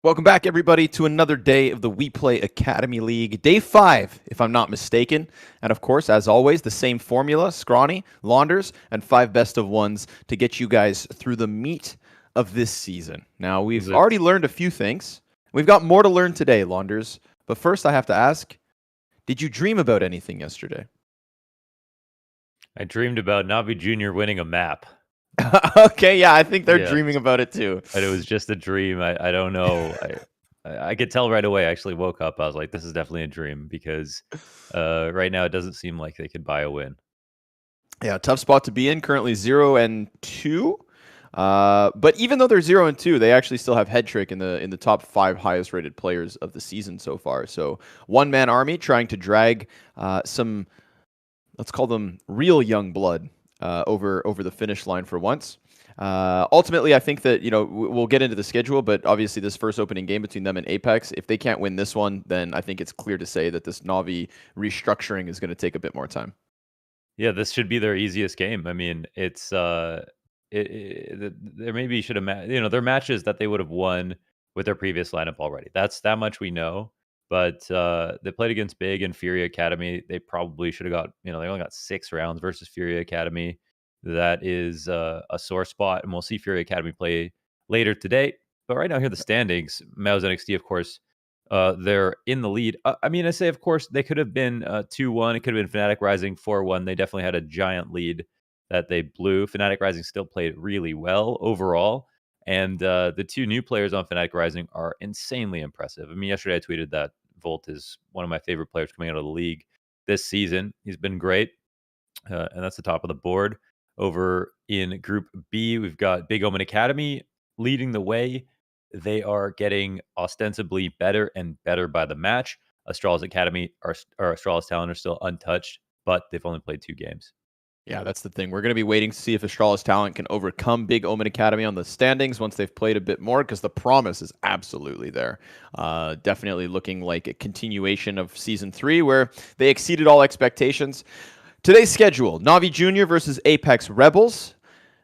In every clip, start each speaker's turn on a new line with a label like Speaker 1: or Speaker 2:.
Speaker 1: Welcome back, everybody, to another day of the WePlay Academy League. Day 5, if I'm not mistaken. And of course, as always, the same formula, Scrawny, Launders, and 5 best of ones to get you guys through the meat of this season. Now, we've already learned a few things. We've got more to learn today, Launders. But first, I have to ask, did you dream about anything yesterday?
Speaker 2: I dreamed about Navi Jr. winning a map.
Speaker 1: Okay, yeah, I think they're dreaming about it too.
Speaker 2: But it was just a dream. I don't know. I could tell right away. I actually woke up. I was like, this is definitely a dream because right now it doesn't seem like they could buy a win.
Speaker 1: Yeah, tough spot to be in. Currently 0-2. But even though they're 0-2, they actually still have Headtrick in the top 5 highest rated players of the season so far. So one-man army trying to drag some, let's call them real young blood, over the finish line for once. Ultimately, I think that we'll get into the schedule, but obviously this first opening game between them and Apeks, if they can't win this one, then I think it's clear to say that this Navi restructuring is going to take a bit more time.
Speaker 2: Yeah, this should be their easiest game. I mean, it's there maybe should have their matches that they would have won with their previous lineup already. That much we know. But they played against Big and FURIA Academy. They probably should have got they only got 6 rounds versus FURIA Academy. That is a sore spot, and we'll see FURIA Academy play later today. But right now, here are the standings. MOUZ NXT, of course, they're in the lead. I mean, I say, of course, they could have been 2-1. It could have been Fnatic Rising 4-1. They definitely had a giant lead that they blew. Fnatic Rising still played really well overall. And the 2 new players on Fnatic Rising are insanely impressive. I mean, yesterday I tweeted that Volt is one of my favorite players coming out of the league this season. He's been great. And that's the top of the board. Over in Group B, we've got Big Omen Academy leading the way. They are getting ostensibly better and better by the match. Astralis Academy or Astralis Talent are still untouched, but they've only played 2 games.
Speaker 1: Yeah, that's the thing. We're going to be waiting to see if Astralis Talent can overcome Big Omen Academy on the standings once they've played a bit more, because the promise is absolutely there. Definitely looking like a continuation of Season 3, where they exceeded all expectations. Today's schedule, Navi Jr. versus Apeks Rebels.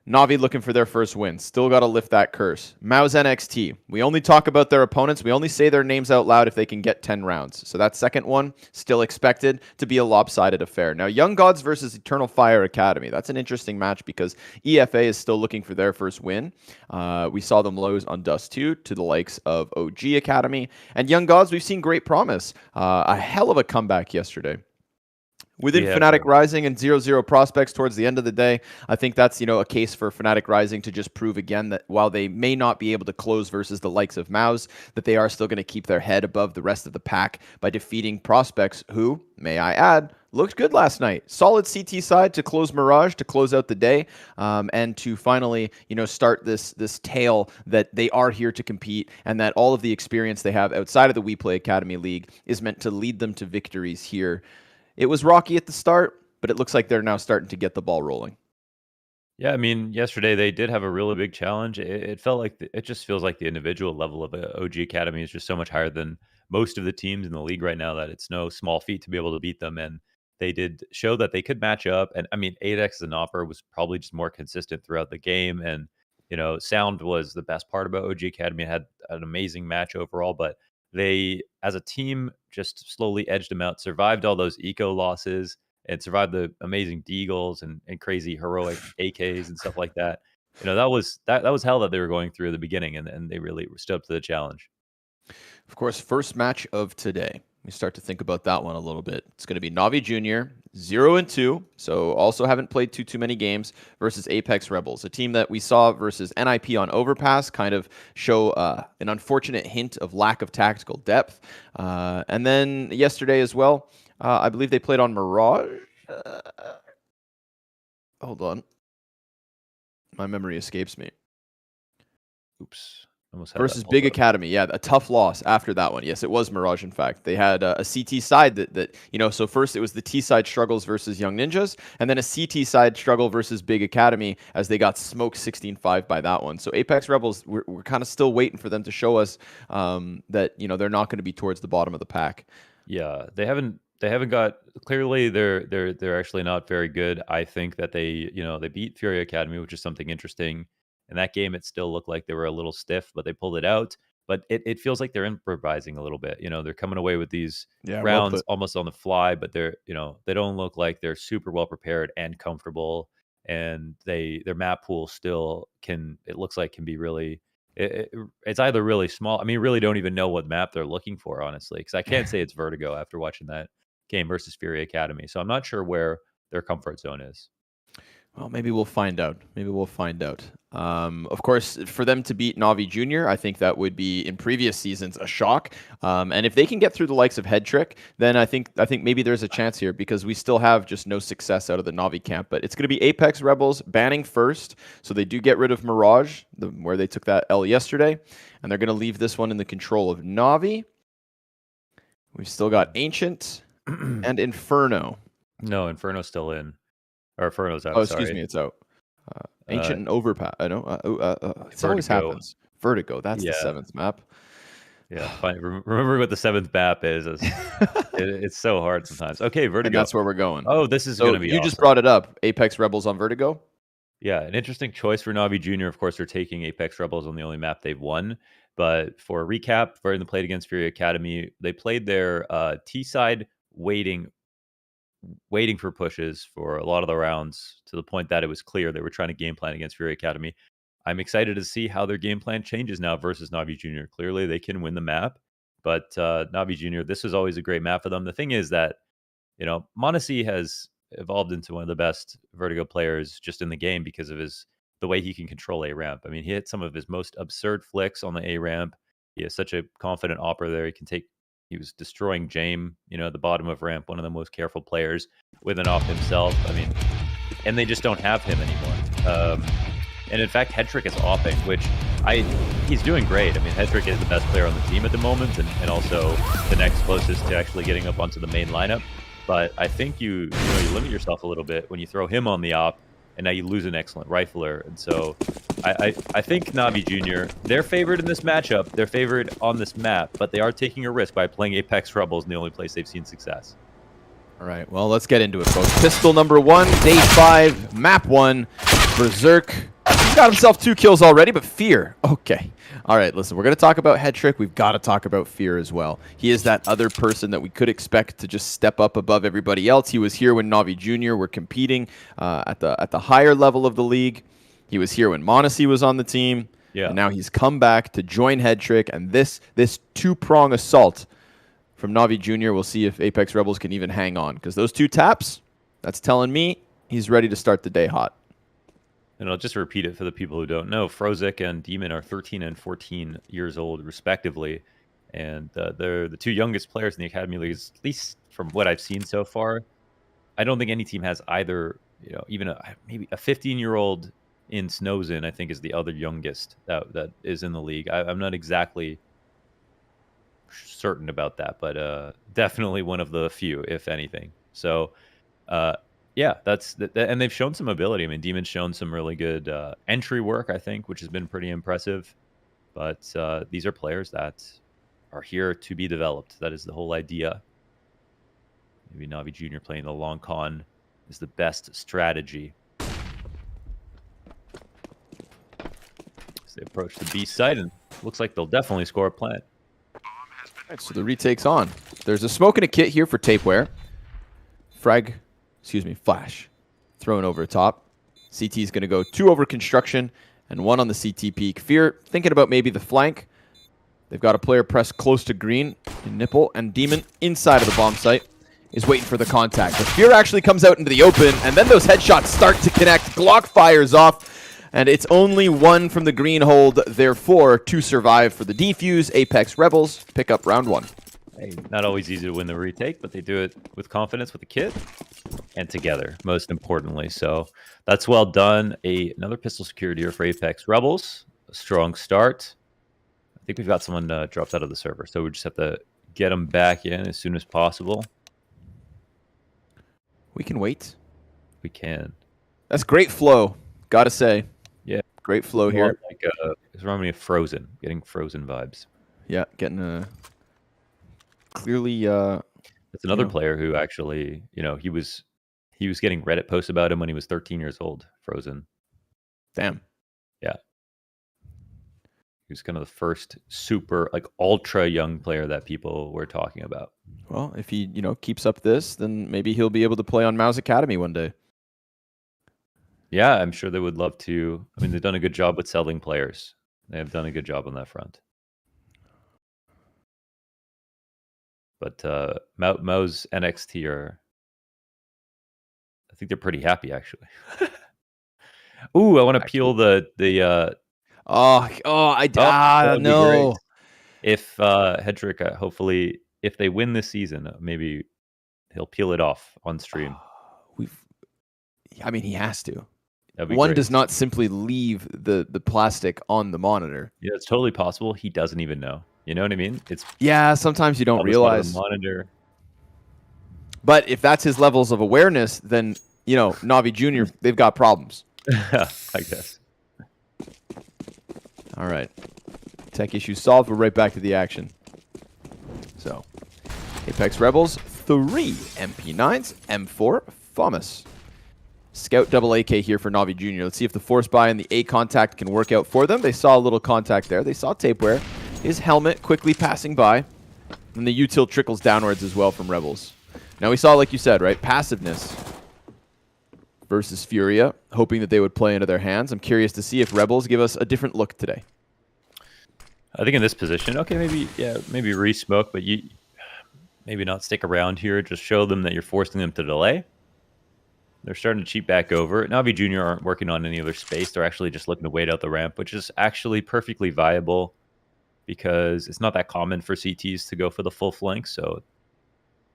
Speaker 1: Navi looking for their first win. Still got to lift that curse. MOUZ NXT. We only talk about their opponents. We only say their names out loud if they can get 10 rounds. So that second one, still expected to be a lopsided affair. Now, Young Gods versus Eternal Fire Academy. That's an interesting match because EFA is still looking for their first win. We saw them lose on Dust 2 to the likes of OG Academy. And Young Gods, we've seen great promise. A hell of a comeback yesterday. Within Fnatic Rising and 0-0 prospects towards the end of the day, I think that's, a case for Fnatic Rising to just prove again that while they may not be able to close versus the likes of MOUZ, that they are still going to keep their head above the rest of the pack by defeating prospects who, may I add, looked good last night. Solid CT side to close Mirage, to close out the day, and to finally, start this tale that they are here to compete and that all of the experience they have outside of the WePlay Academy League is meant to lead them to victories here. It was rocky at the start, but it looks like they're now starting to get the ball rolling.
Speaker 2: Yeah, I mean, yesterday they did have a really big challenge. It felt like it just feels like the individual level of OG Academy is just so much higher than most of the teams in the league right now that it's no small feat to be able to beat them. And they did show that they could match up. And I mean, 8X as an offer was probably just more consistent throughout the game. And, sound was the best part about OG Academy. It had an amazing match overall, but they, as a team, just slowly edged them out, survived all those eco losses, and survived the amazing deagles and crazy heroic AKs and stuff like that. That was hell that they were going through at the beginning, and they really stood up to the challenge.
Speaker 1: Of course, first match of today. We start to think about that one a little bit. It's going to be Navi Jr., 0-2, so also haven't played too many games, versus Apeks Rebels, a team that we saw versus NIP on Overpass kind of show an unfortunate hint of lack of tactical depth. And then yesterday as well, I believe they played on Mirage. Hold on. My memory escapes me.
Speaker 2: Oops.
Speaker 1: Versus Big Academy. Yeah, a tough loss after that one. Yes, it was Mirage, in fact. They had a CT side that so first it was the T side struggles versus Young Ninjas, and then a CT side struggle versus Big Academy as they got smoked 16-5 by that one. So Apeks Rebels, we're kind of still waiting for them to show us that, they're not going to be towards the bottom of the pack.
Speaker 2: Yeah, they haven't got, clearly they're actually not very good. I think that they beat FURIA Academy, which is something interesting. In that game, it still looked like they were a little stiff, but they pulled it out. but it feels like they're improvising a little bit. They're coming away with these
Speaker 1: Well
Speaker 2: rounds
Speaker 1: put.
Speaker 2: almost on the fly, but they don't look like they're super well prepared and comfortable. And their map pool still it looks like can be really, it's either really small. I mean, really don't even know what map they're looking for, honestly, because I can't say it's Vertigo after watching that game versus FURIA Academy. So I'm not sure where their comfort zone is.
Speaker 1: Well, maybe we'll find out. Maybe we'll find out. Of course, for them to beat Navi Junior, I think that would be in previous seasons a shock. And if they can get through the likes of Headtrick, then I think maybe there's a chance here because we still have just no success out of the Navi camp. But it's going to be Apeks Rebels banning first, so they do get rid of Mirage, where they took that L yesterday, and they're going to leave this one in the control of Navi. We've still got Ancient and Inferno.
Speaker 2: No, Inferno's still in. Or Inferno's out.
Speaker 1: Oh, excuse me, it's out. Ancient and Overpass. I know. It always happens. Vertigo. That's the 7th map.
Speaker 2: Yeah, fine. Remember what the 7th map is. It's so hard sometimes. Okay, Vertigo.
Speaker 1: And that's where we're going.
Speaker 2: Oh, this is going to be
Speaker 1: You just brought it up. Apeks Rebels on Vertigo?
Speaker 2: Yeah, an interesting choice for Navi Junior. Of course, they're taking Apeks Rebels on the only map they've won. But for a recap, for the played against FURIA Academy, they played their T side waiting for pushes for a lot of the rounds, to the point that it was clear they were trying to game plan against FURIA Academy. I'm excited to see how their game plan changes now versus Navi Junior. Clearly, they can win the map, but Navi Junior, this was always a great map for them. The thing is that, m0NESY has evolved into one of the best Vertigo players just in the game because of the way he can control A ramp. I mean, he hit some of his most absurd flicks on the A ramp. He has such a confident opera there. He was destroying Jame, at the bottom of ramp, one of the most careful players with an off himself. I mean, and they just don't have him anymore. And in fact, Headtrick is offing, which he's doing great. I mean, Headtrick is the best player on the team at the moment, and also the next closest to actually getting up onto the main lineup. But I think you limit yourself a little bit when you throw him on the op, and now you lose an excellent rifler. And so I think Navi Junior, they're favored in this matchup. They're favored on this map, but they are taking a risk by playing Apeks Rebels in the only place they've seen success.
Speaker 1: All right, well, let's get into it, folks. Pistol number 1, day 5, map 1, Berserk. He's got himself 2 kills already, but Fear. Okay. All right, listen, we're going to talk about Headtrick. We've got to talk about Fear as well. He is that other person that we could expect to just step up above everybody else. He was here when Navi Junior were competing at the higher level of the league. He was here when m0NESY was on the team.
Speaker 2: Yeah.
Speaker 1: And now he's come back to join Headtrick, and this two-prong assault from Navi Junior, we'll see if Apeks Rebels can even hang on, because those 2 taps, that's telling me he's ready to start the day hot.
Speaker 2: And I'll just repeat it for the people who don't know. Frozik and Demon are 13 and 14 years old, respectively. And they're the 2 youngest players in the Academy Leagues, at least from what I've seen so far. I don't think any team has either, even maybe a 15-year-old in Snowzin, I think, is the other youngest that is in the league. I'm not exactly certain about that, but definitely one of the few, if anything. So, yeah, and they've shown some ability. I mean, Demon's shown some really good entry work, I think, which has been pretty impressive. But these are players that are here to be developed. That is the whole idea. Maybe Navi Junior playing the long con is the best strategy. As they approach the B site, and looks like they'll definitely score a plant.
Speaker 1: All right, so the retake's on. There's a smoke and a kit here for Tapeware. Flash. Thrown over top. CT's going to go 2 over construction and 1 on the CT peak. Fear thinking about maybe the flank. They've got a player pressed close to green in Nipple, and Demon inside of the bomb site is waiting for the contact. But Fear actually comes out into the open, and then those headshots start to connect. Glock fires off, and it's only 1 from the green hold, therefore 2 survive for the defuse. Apeks Rebels pick up round 1.
Speaker 2: Hey, not always easy to win the retake, but they do it with confidence with the kit and together, most importantly. So that's well done. Another pistol security here for Apeks Rebels. A strong start. I think we've got someone dropped out of the server, so we just have to get them back in as soon as possible.
Speaker 1: We can wait.
Speaker 2: We can.
Speaker 1: That's great flow, gotta say.
Speaker 2: Yeah.
Speaker 1: Great flow here.
Speaker 2: Like, it's reminding me of Frozen, getting Frozen vibes.
Speaker 1: Yeah, getting clearly...
Speaker 2: That's another player who actually, he was getting Reddit posts about him when he was 13 years old, Frozen.
Speaker 1: Damn.
Speaker 2: Yeah. He's kind of the first super, like, ultra young player that people were talking about.
Speaker 1: Well, if he, keeps up this, then maybe he'll be able to play on MOUZ Academy one day.
Speaker 2: Yeah, I'm sure they would love to. I mean, they've done a good job with selling players. They have done a good job on that front. But MOUZ NXT are, I think they're pretty happy, actually. Ooh, I want to peel the
Speaker 1: no.
Speaker 2: That would be great. If Hedrick, hopefully, if they win this season, maybe he'll peel it off on stream.
Speaker 1: He has to.
Speaker 2: One
Speaker 1: does not simply leave the plastic on the monitor.
Speaker 2: Yeah, it's totally possible he doesn't even know. You know what I mean?
Speaker 1: Sometimes you don't realize.
Speaker 2: The monitor.
Speaker 1: But if that's his levels of awareness, then Navi Jr. they've got problems.
Speaker 2: I guess.
Speaker 1: All right, tech issue solved. We're right back to the action. So, Apeks Rebels 3 MP9s, M4 FAMAS. Scout double AK here for Navi Jr. Let's see if the force buy and the A contact can work out for them. They saw a little contact there. They saw Tapeware. His helmet quickly passing by. And the util trickles downwards as well from Rebels. Now we saw, like you said, right? Passiveness versus FURIA, hoping that they would play into their hands. I'm curious to see if Rebels give us a different look today.
Speaker 2: I think in this position, okay, maybe re-smoke, but you maybe not stick around here. Just show them that you're forcing them to delay. They're starting to cheat back over. Navi Jr. aren't working on any other space. They're actually just looking to wait out the ramp, which is actually perfectly viable because it's not that common for CTs to go for the full flank. So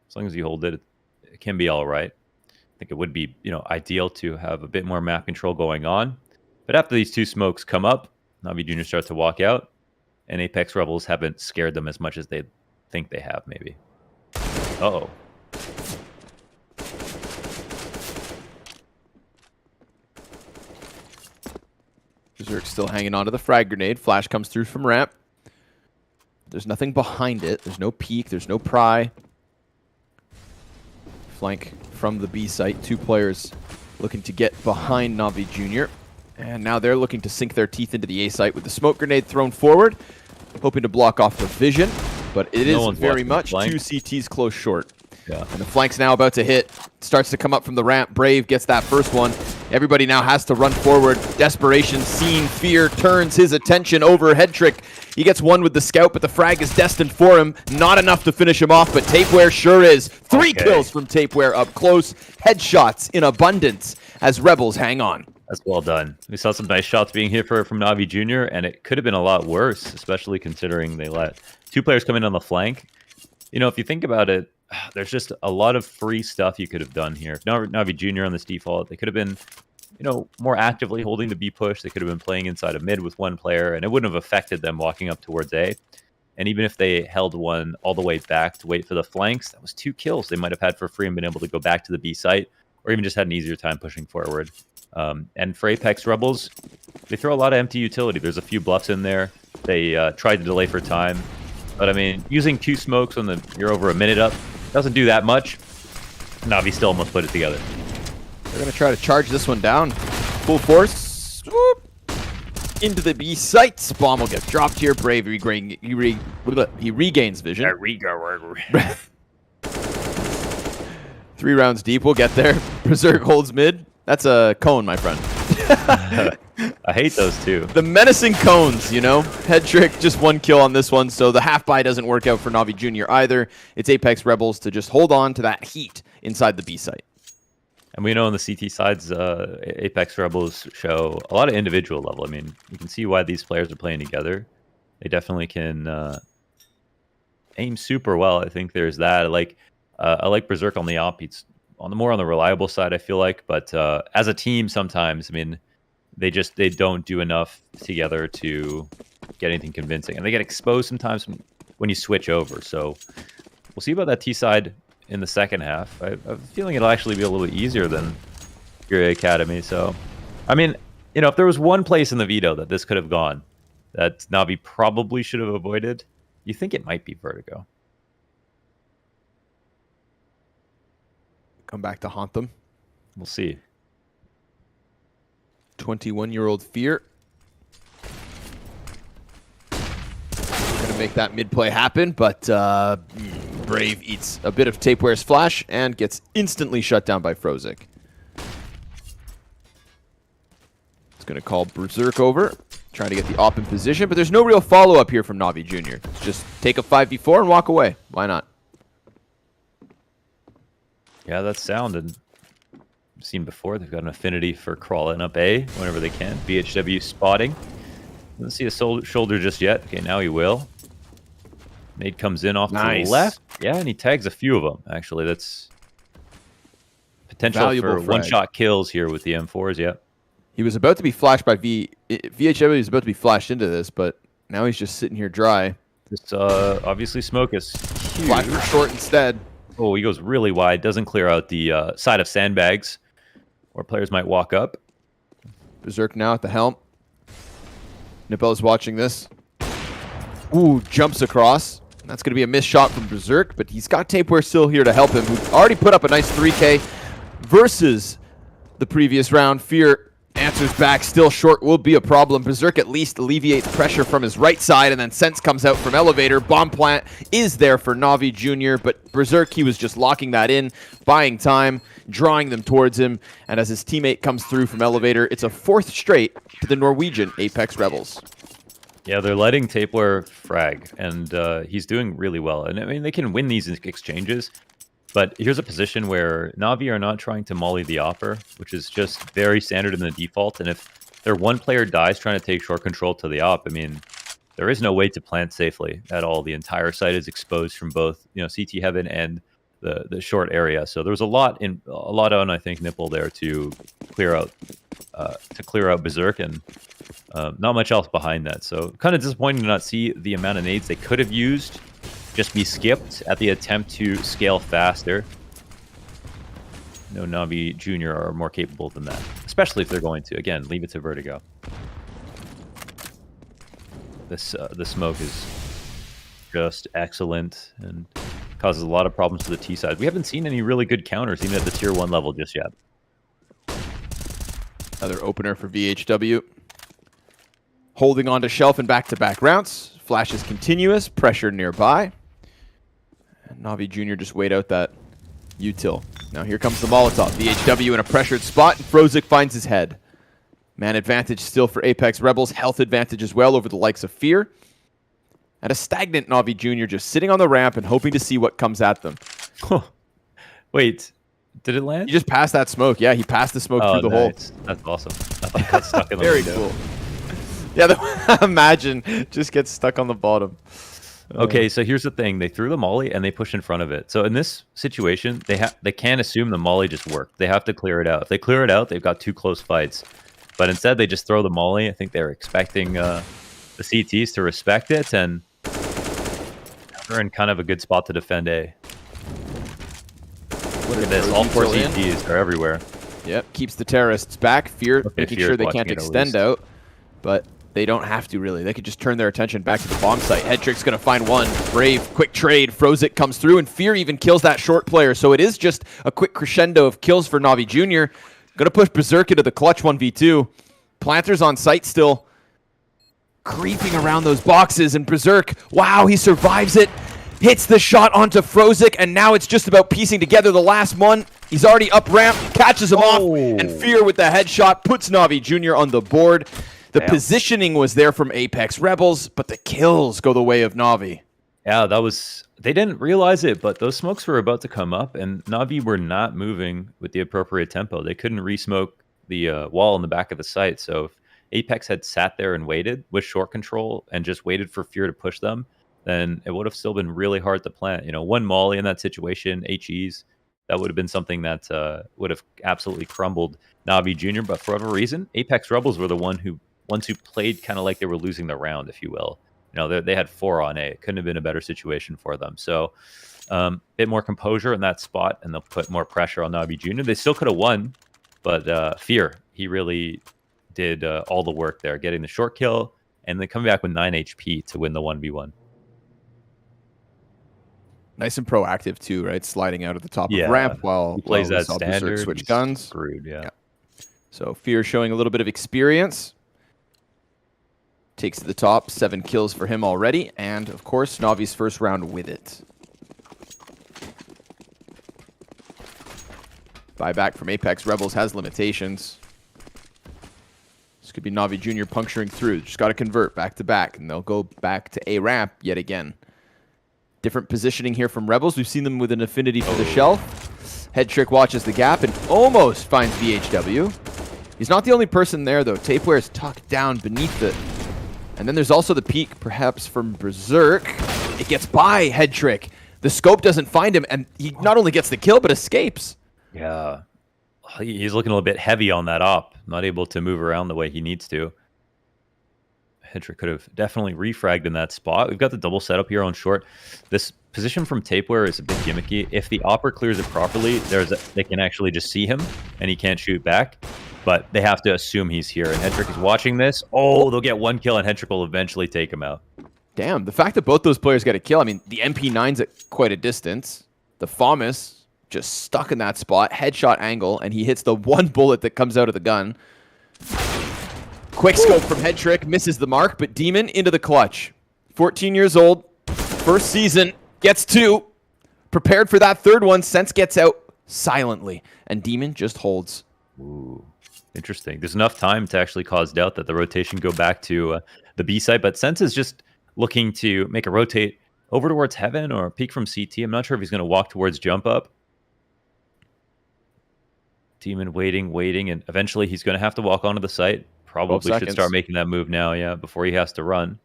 Speaker 2: as long as you hold it, it can be all right. I think it would be, ideal to have a bit more map control going on. But after these two smokes come up, Navi Jr. starts to walk out, and Apeks Rebels haven't scared them as much as they think they have, maybe. Uh-oh.
Speaker 1: Berserk still hanging on to the frag grenade. Flash comes through from ramp. There's nothing behind it. There's no peek. There's no pry. Flank from the B site. Two players looking to get behind Navi Jr. And now they're looking to sink their teeth into the A site with the smoke grenade thrown forward, hoping to block off the vision. But it is very much two CTs close short.
Speaker 2: Yeah.
Speaker 1: And the flank's now about to hit. Starts to come up from the ramp. Brave gets that first one. Everybody now has to run forward. Desperation, seen, fear turns his attention over Hedrick. He gets one with the scout, but the frag is destined for him. Not enough to finish him off, but Tapeware sure is. Three kills from Tapeware up close. Headshots in abundance as Rebels hang on.
Speaker 2: That's well done. We saw some nice shots being hit from Navi Jr., and it could have been a lot worse, especially considering they let two players come in on the flank. If you think about it, there's just a lot of free stuff you could have done here. Navi Jr. on this default, they could have been, more actively holding the B push. They could have been playing inside of mid with one player, and it wouldn't have affected them walking up towards A. And even if they held one all the way back to wait for the flanks, that was 2 kills they might have had for free and been able to go back to the B site, or even just had an easier time pushing forward. And for Apeks Rebels, they throw a lot of empty utility. There's a few bluffs in there. They tried to delay for time. But, I mean, using 2 smokes when you're over a minute up doesn't do that much. Navi still almost put it together.
Speaker 1: They're going to try to charge this one down. Full force. Swoop. Into the B site. Bomb will get dropped here. Brave he regains vision. 3 rounds deep. We'll get there. Berserk holds mid. That's a cone, my friend.
Speaker 2: I hate those two.
Speaker 1: The menacing cones, Head trick, just 1 kill on this one, so the half buy doesn't work out for Navi Jr. either. It's Apeks Rebels to just hold on to that heat inside the B site.
Speaker 2: And we know on the CT sides, Apeks Rebels show a lot of individual level. I mean, you can see why these players are playing together. They definitely can aim super well. I think there's that. I like Berserk on the op. He's on the more on the reliable side, I feel like. But as a team, sometimes, I mean, they don't do enough together to get anything convincing, and they get exposed sometimes when you switch over. So we'll see about that T side in the second half. I have a feeling it'll actually be a little bit easier than FURIA Academy. So, I mean, if there was one place in the veto that this could have gone, that Navi probably should have avoided, you think it might be Vertigo.
Speaker 1: Come back to haunt them.
Speaker 2: We'll see.
Speaker 1: 21-year-old Fear. make that mid play happen, but Brave eats a bit of Tapeware's flash and gets instantly shut down by frozik. It's going to call Berserk over, trying to get the op in position, but there's no real follow-up here from Navi Jr. Just take a 5v4 and walk away. Why not?
Speaker 2: Yeah, that's sound. And I've seen before, they've got an affinity for crawling up A whenever they can. VHW spotting. Doesn't see a shoulder just yet. Okay, now he will. Nade comes in off to the left. Yeah, and he tags a few of them, actually. That's potential
Speaker 1: Valuable
Speaker 2: for one-shot kills here with the M4s, yeah.
Speaker 1: He was about to be flashed by VHW. He was about to be flashed into this, but now he's just sitting here dry.
Speaker 2: Just obviously smoke is huge.
Speaker 1: Flash for short instead.
Speaker 2: Oh, he goes really wide. Doesn't clear out the side of sandbags, where players might walk up.
Speaker 1: Berserk now at the helm. Nipel is watching this. Ooh, jumps across. That's going to be a missed shot from Berserk, but he's got Tapeware still here to help him, who already put up a nice 3K versus the previous round. Fear answers back, still short will be a problem. Berserk at least alleviates pressure from his right side, and then Sense comes out from Elevator. Bomb plant is there for Navi Jr., but Berserk, he was just locking that in, buying time, drawing them towards him, and as his teammate comes through from Elevator, it's a 4th straight to the Norwegian Apeks Rebels.
Speaker 2: Yeah, they're letting Tapeware frag, and he's doing really well. And I mean, they can win these exchanges, but here's a position where Navi are not trying to molly the opper, which is just very standard in the default. And if their one player dies trying to take short control to the op, I mean, there is no way to plant safely at all. The entire site is exposed from both, CT heaven and the short area. So there was a lot on, I think, Nipple there to clear out Berserk, and not much else behind that. So kind of disappointing to not see the amount of nades they could have used just be skipped at the attempt to scale faster. No, Navi Jr. are more capable than that, especially if they're going to, again, leave it to Vertigo. The smoke is just excellent and causes a lot of problems to the T side. We haven't seen any really good counters, even at the tier 1 level just yet.
Speaker 1: Another opener for VHW. Holding on to shelf in back-to-back rounds. Flash is continuous, pressure nearby. And Navi Jr. just wait out that util. Now here comes the Molotov. VHW in a pressured spot, and frozik finds his head. Man advantage still for Apeks Rebels. Health advantage as well over the likes of Fear. And a stagnant Navi Jr. just sitting on the ramp and hoping to see what comes at them.
Speaker 2: Wait, did it land?
Speaker 1: He just passed that smoke. Yeah, he passed the smoke through the hole.
Speaker 2: That's awesome. I thought it got stuck in the
Speaker 1: Very
Speaker 2: window.
Speaker 1: cool. Yeah, imagine just gets stuck on the bottom.
Speaker 2: Okay, so here's the thing. They threw the molly and they push in front of it. So in this situation, they can't assume the molly just worked. They have to clear it out. If they clear it out, they've got 2 close fights. But instead, they just throw the molly. I think they're expecting the CTs to respect it, and they're in kind of a good spot to defend A. Look at this. All 4 CTs are everywhere.
Speaker 1: Yep, keeps the terrorists back. Fear, making
Speaker 2: Fear's
Speaker 1: sure they
Speaker 2: watching
Speaker 1: can't
Speaker 2: it at
Speaker 1: extend
Speaker 2: least.
Speaker 1: out. But they don't have to, really. They could just turn their attention back to the bomb site. Headtrick's going to find one. Brave, quick trade. Frozik comes through, and Fear even kills that short player. So it is just a quick crescendo of kills for Navi Jr. Going to push Berserk into the clutch 1v2. Planters on site still. Creeping around those boxes, and Berserk, wow, he survives it. Hits the shot onto Frozik, and now it's just about piecing together the last one. He's already up ramp, catches him off, and Fear with the headshot puts Navi Jr. on the board. The positioning was there from Apeks Rebels, but the kills go the way of Navi.
Speaker 2: Yeah, they didn't realize it, but those smokes were about to come up, and Navi were not moving with the appropriate tempo. They couldn't re-smoke the wall in the back of the site, so if Apeks had sat there and waited with short control and just waited for Fear to push them, then it would have still been really hard to plant. One molly in that situation, HEs, that would have been something that would have absolutely crumbled Navi Jr., but for whatever reason, Apeks Rebels were the ones who played kind of like they were losing the round, if you will. They had 4 on A. It couldn't have been a better situation for them. So a bit more composure in that spot, and they'll put more pressure on Navi Jr. They still could have won, but Fear, he really did all the work there, getting the short kill, and then coming back with 9 HP to win the 1v1.
Speaker 1: Nice and proactive, too, right? Sliding out at the top of ramp while
Speaker 2: he plays that
Speaker 1: saw
Speaker 2: standard.
Speaker 1: Berserk switch guns.
Speaker 2: Screwed, yeah.
Speaker 1: So Fear showing a little bit of experience. takes to the top. 7 kills for him already. And, of course, Navi's first round with it. Buyback from Apeks. Rebels has limitations. This could be Navi Jr. puncturing through. Just got to convert back to back, and they'll go back to A ramp yet again. Different positioning here from Rebels. We've seen them with an affinity for the shelf. Head Trick watches the gap and almost finds VHW. He's not the only person there, though. Tapeware is tucked down beneath it. And then there's also the peek, perhaps, from Berserk. It gets by Head Trick. The scope doesn't find him, and he not only gets the kill, but escapes.
Speaker 2: Yeah. He's looking a little bit heavy on that op. Not able to move around the way he needs to. Head Trick could have definitely refragged in that spot. We've got the double setup here on short. This position from Tapeware is a bit gimmicky. If the opper clears it properly, they can actually just see him, and he can't shoot back. But they have to assume he's here. And Head Trick is watching this. Oh, they'll get 1 kill, and Head Trick will eventually take him out.
Speaker 1: Damn, the fact that both those players got a kill. I mean, the MP9's at quite a distance. The FAMAS just stuck in that spot. Headshot angle, and he hits the 1 bullet that comes out of the gun. Quick scope from Head Trick. Misses the mark, but Demon into the clutch. 14 years old. First season. Gets 2. Prepared for that 3rd one. Sense gets out silently. And Demon just holds.
Speaker 2: Ooh. Interesting. There's enough time to actually cause doubt that the rotation go back to the B site, but Sense is just looking to make a rotate over towards Heaven or peek from CT. I'm not sure if he's going to walk towards jump up. Demon waiting, and eventually he's going to have to walk onto the site. Probably should start making that move now, yeah, before he has to run.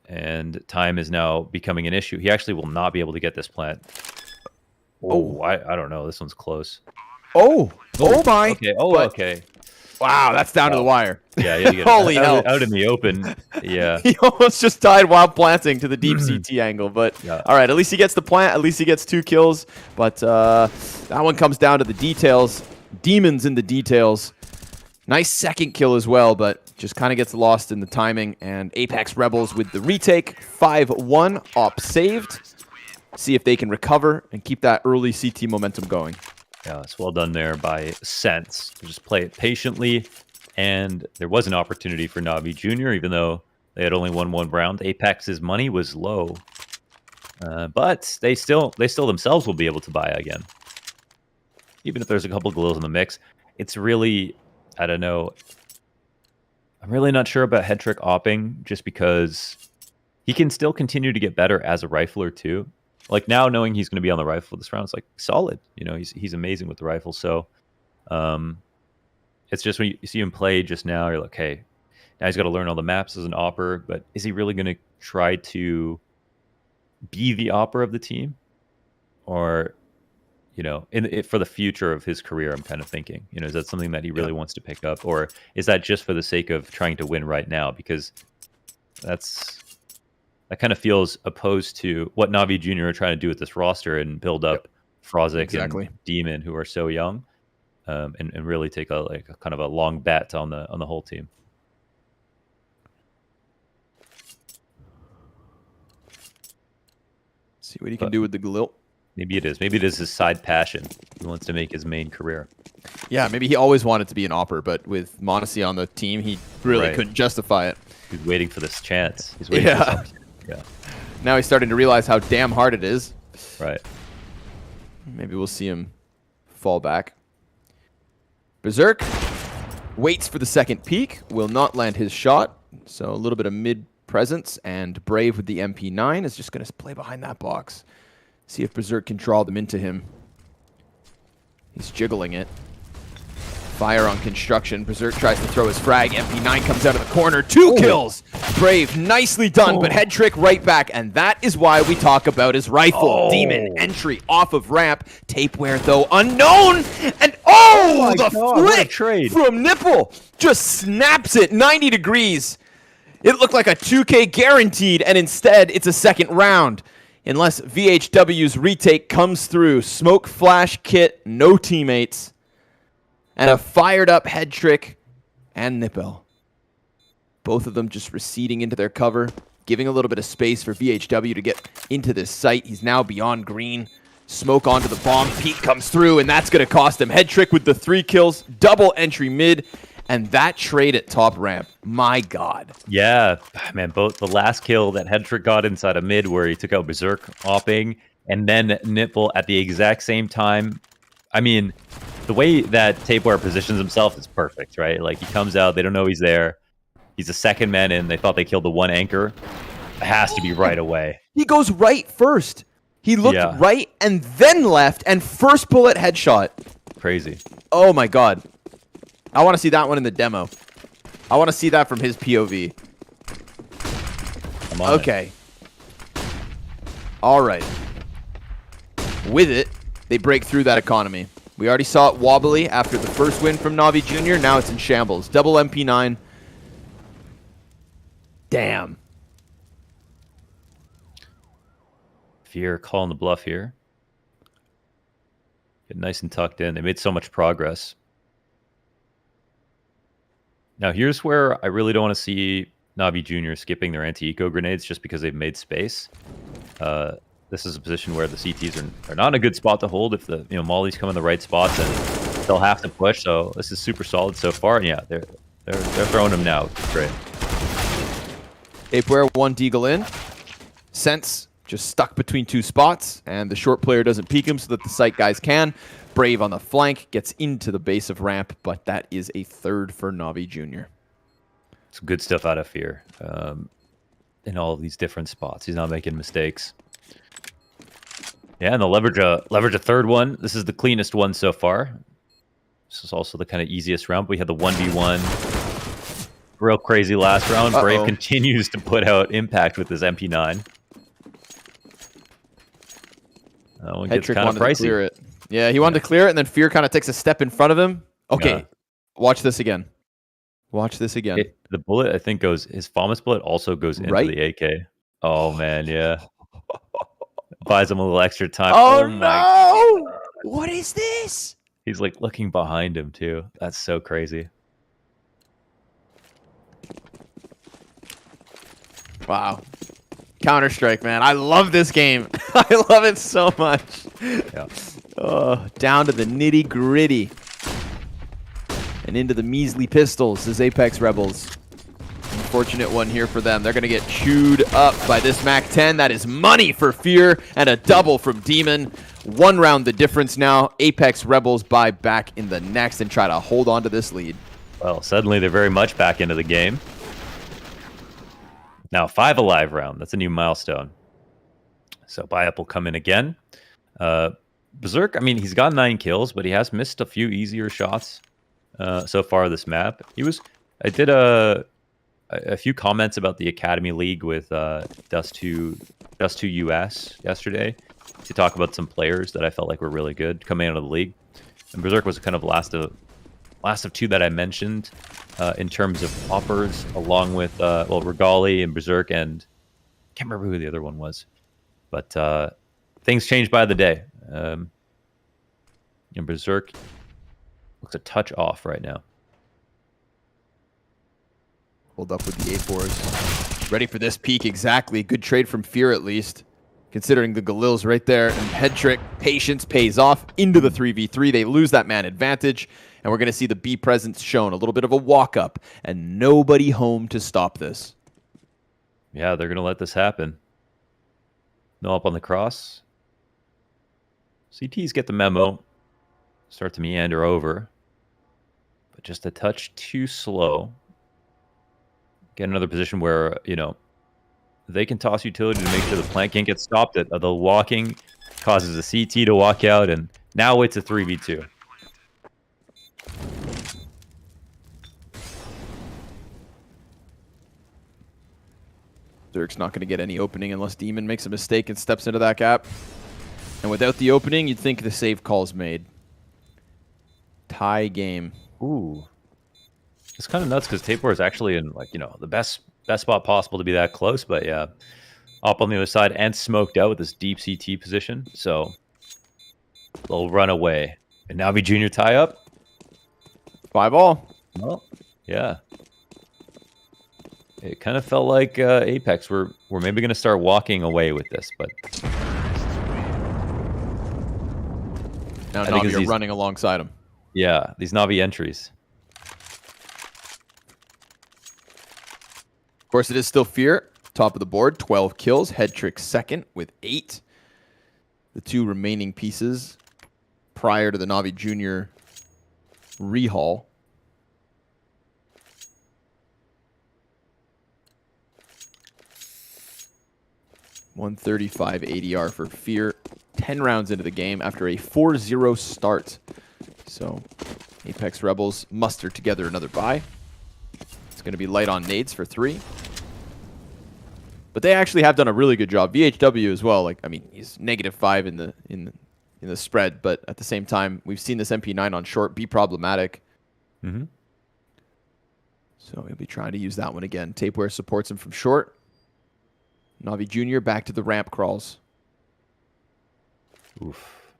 Speaker 2: And time is now becoming an issue. He actually will not be able to get this plant. Oh, I don't know. This one's close.
Speaker 1: Oh my.
Speaker 2: Okay. Okay.
Speaker 1: Wow, that's down to the wire.
Speaker 2: Yeah, you get
Speaker 1: Holy hell.
Speaker 2: Out in the open. Yeah.
Speaker 1: He almost just died while planting to the deep CT angle. But
Speaker 2: yeah.
Speaker 1: All right, at least he gets the plant. At least he gets 2 kills. But that one comes down to the details. Demons in the details. Nice 2nd kill as well, but just kind of gets lost in the timing. And Apeks Rebels with the retake. 5-1. Op saved. See if they can recover and keep that early CT momentum going.
Speaker 2: Yeah, it's well done there by Sense. Just play it patiently, and there was an opportunity for Navi Jr., even though they had only won 1 round. Apex's money was low, but they still themselves will be able to buy again. Even if there's a couple goals in the mix, it's really, I don't know. I'm really not sure about Head Trick opping, just because he can still continue to get better as a rifler too. Like now, knowing he's going to be on the rifle this round, it's like solid. You know, he's amazing with the rifle. So, it's just when you see him play just now, you're like, hey, now he's got to learn all the maps as an opper. But is he really going to try to be the opper of the team, or, you know, for the future of his career? I'm kind of thinking, you know, is that something that he really wants to pick up, or is that just for the sake of trying to win right now? Because that kind of feels opposed to what Navi Jr. are trying to do with this roster and build up Frozik and Demon, who are so young, and really take a kind of a long bet on the whole team.
Speaker 1: See what he can do with the Galil.
Speaker 2: Maybe it is. Maybe it is his side passion. He wants to make his main career.
Speaker 1: Yeah, maybe he always wanted to be an opper, but with Monacy on the team, he really couldn't justify it.
Speaker 2: He's waiting for this chance. He's waiting for this. Yeah.
Speaker 1: Now he's starting to realize how damn hard it is.
Speaker 2: Right.
Speaker 1: Maybe we'll see him fall back. Berserk waits for the 2nd peek. Will not land his shot. So a little bit of mid presence. And Brave with the MP9 is just going to play behind that box. See if Berserk can draw them into him. He's jiggling it. Fire on construction. Berserk tries to throw his frag. MP9 comes out of the corner. 2 kills. Brave, nicely done, but Head Trick right back. And that is why we talk about his rifle. Demon entry off of ramp. Tapeware, though, unknown. And the flick from Nipple just snaps it 90 degrees. It looked like a 2K guaranteed, and instead it's a 2nd round. Unless VHW's retake comes through. Smoke flash kit, no teammates. And a fired up Head Trick and Nipple. Both of them just receding into their cover, giving a little bit of space for VHW to get into this site. He's now beyond green. Smoke onto the bomb. Pete comes through, and that's going to cost him. Head Trick with the 3 kills. Double entry mid. And that trade at top ramp, my God.
Speaker 2: Yeah, man, both the last kill that Hedrick got inside of mid where he took out Berserk opping, and then Nipple at the exact same time. I mean, the way that Tapeware positions himself is perfect, right? Like, he comes out, they don't know he's there. He's a second man in. They thought they killed the one anchor. It has to be right away.
Speaker 1: He goes right first. He looked right and then left, and first bullet headshot.
Speaker 2: Crazy.
Speaker 1: Oh, my God. I want to see that one in the demo. I want to see that from his POV. Okay. All right. With it, they break through that economy. We already saw it wobbly after the first win from Navi Jr. Now it's in shambles. Double MP9. Damn.
Speaker 2: Fear calling the bluff here. Get nice and tucked in. They made so much progress. Now, here's where I really don't want to see Navi Jr. skipping their anti-eco grenades just because they've made space. This is a position where the CTs are not in a good spot to hold if the mollies come in the right spots, and they'll have to push. So this is super solid so far. And yeah, they're throwing them now. Great.
Speaker 1: Tapeware one deagle in. Sense just stuck between two spots, and the short player doesn't peek him so that the sight guys can. Brave on the flank, gets into the base of ramp, but that is a third for Navi Jr.
Speaker 2: Some good stuff out of Fear in all of these different spots. He's not making mistakes. Yeah, and they'll leverage a third one. This is the cleanest one so far. This is also the kind of easiest round. We had the 1v1. Real crazy last round. Brave continues to put out impact with his MP9. That one gets kind of pricey.
Speaker 1: Yeah, he wanted to clear it, and then Fear kind of takes a step in front of him. Okay, watch this again. Watch this again.
Speaker 2: The bullet, I think, his FAMAS bullet also goes into the AK. Oh, man, yeah. Buys him a little extra time.
Speaker 1: Oh no! God. What is this?
Speaker 2: He's like looking behind him, too. That's so crazy.
Speaker 1: Wow. Counter-Strike, man. I love this game. I love it so much.
Speaker 2: Yeah.
Speaker 1: Oh, down to the nitty-gritty. And into the measly pistols, as Apeks Rebels. Unfortunate one here for them. They're going to get chewed up by this MAC-10. That is money for Fear, and a double from Demon. One round the difference now. Apeks Rebels buy back in the next and try to hold on to this lead.
Speaker 2: Well, suddenly they're very much back into the game. Now, 5 alive round. That's a new milestone. So Buyup will come in again. Berserk, I mean, he's got 9 kills, but he has missed a few easier shots so far this map. I did a few comments about the Academy League with Dust2 US yesterday to talk about some players that I felt like were really good coming out of the league. And Berserk was kind of last of 2 that I mentioned in terms of offers, along with Regali and Berserk, and I can't remember who the other one was, but things change by the day. Berserk looks a touch off right now.
Speaker 1: Hold up with the A4s. Ready for this peak, exactly. Good trade from Fear, at least. Considering the Galil's right there. And Hedrick, patience pays off into the 3v3. They lose that man advantage. And we're going to see the B presence shown. A little bit of a walk-up. And nobody home to stop this.
Speaker 2: Yeah, they're going to let this happen. No up on the cross. CTs get the memo. Start to meander over. But just a touch too slow. Get another position where, they can toss utility to make sure the plant can't get stopped. The walking causes a CT to walk out, and now it's a 3v2.
Speaker 1: Dirk's not going to get any opening unless Demon makes a mistake and steps into that gap. And without the opening, you'd think the save call's made. Tie game.
Speaker 2: Ooh. It's kind of nuts because Tapeware is actually in the best spot possible to be that close, but yeah, up on the other side and smoked out with this deep CT position, so they'll run away. And Navi Jr. tie up.
Speaker 1: 5-all.
Speaker 2: Well, yeah. It kind of felt like Apeks were maybe going to start walking away with this, but
Speaker 1: now Navi are running alongside him.
Speaker 2: Yeah, these Navi entries.
Speaker 1: Of course, it is still Fear, top of the board, 12 kills. Headtrick second with 8. The 2 remaining pieces prior to the Navi Junior rehaul. .135 ADR for Fear. 10 rounds into the game after a 4-0 start. So Apeks Rebels muster together another buy. It's going to be light on nades for 3. But they actually have done a really good job. VHW as well. Like, I mean, he's -5 in the spread, but at the same time, we've seen this MP9 on short be problematic.
Speaker 2: Mm-hmm.
Speaker 1: So he'll be trying to use that one again. Tapeware supports him from short. Navi Junior back to the ramp crawls.
Speaker 2: Oof.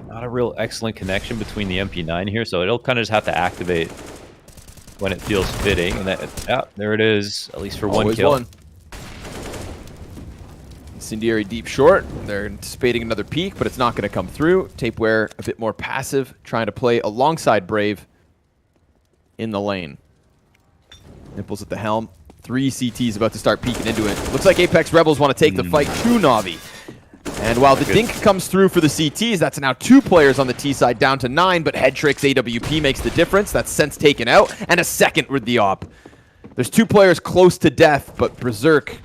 Speaker 2: Not a real excellent connection between the MP9 here, so it'll kind of just have to activate when it feels fitting. And that, yeah, there it is, at least for one kill. One.
Speaker 1: Incendiary deep short. They're anticipating another peek, but it's not going to come through. Tapeware a bit more passive, trying to play alongside Brave in the lane. Nipples at the helm. 3 CTs about to start peeking into it. Looks like Apeks Rebels want to take the fight to Navi. And while the dink comes through for the CTs, that's now 2 players on the T side down to 9, but Headtrick's AWP makes the difference. That's sense taken out, and a second with the op. There's 2 players close to death, but Berserk,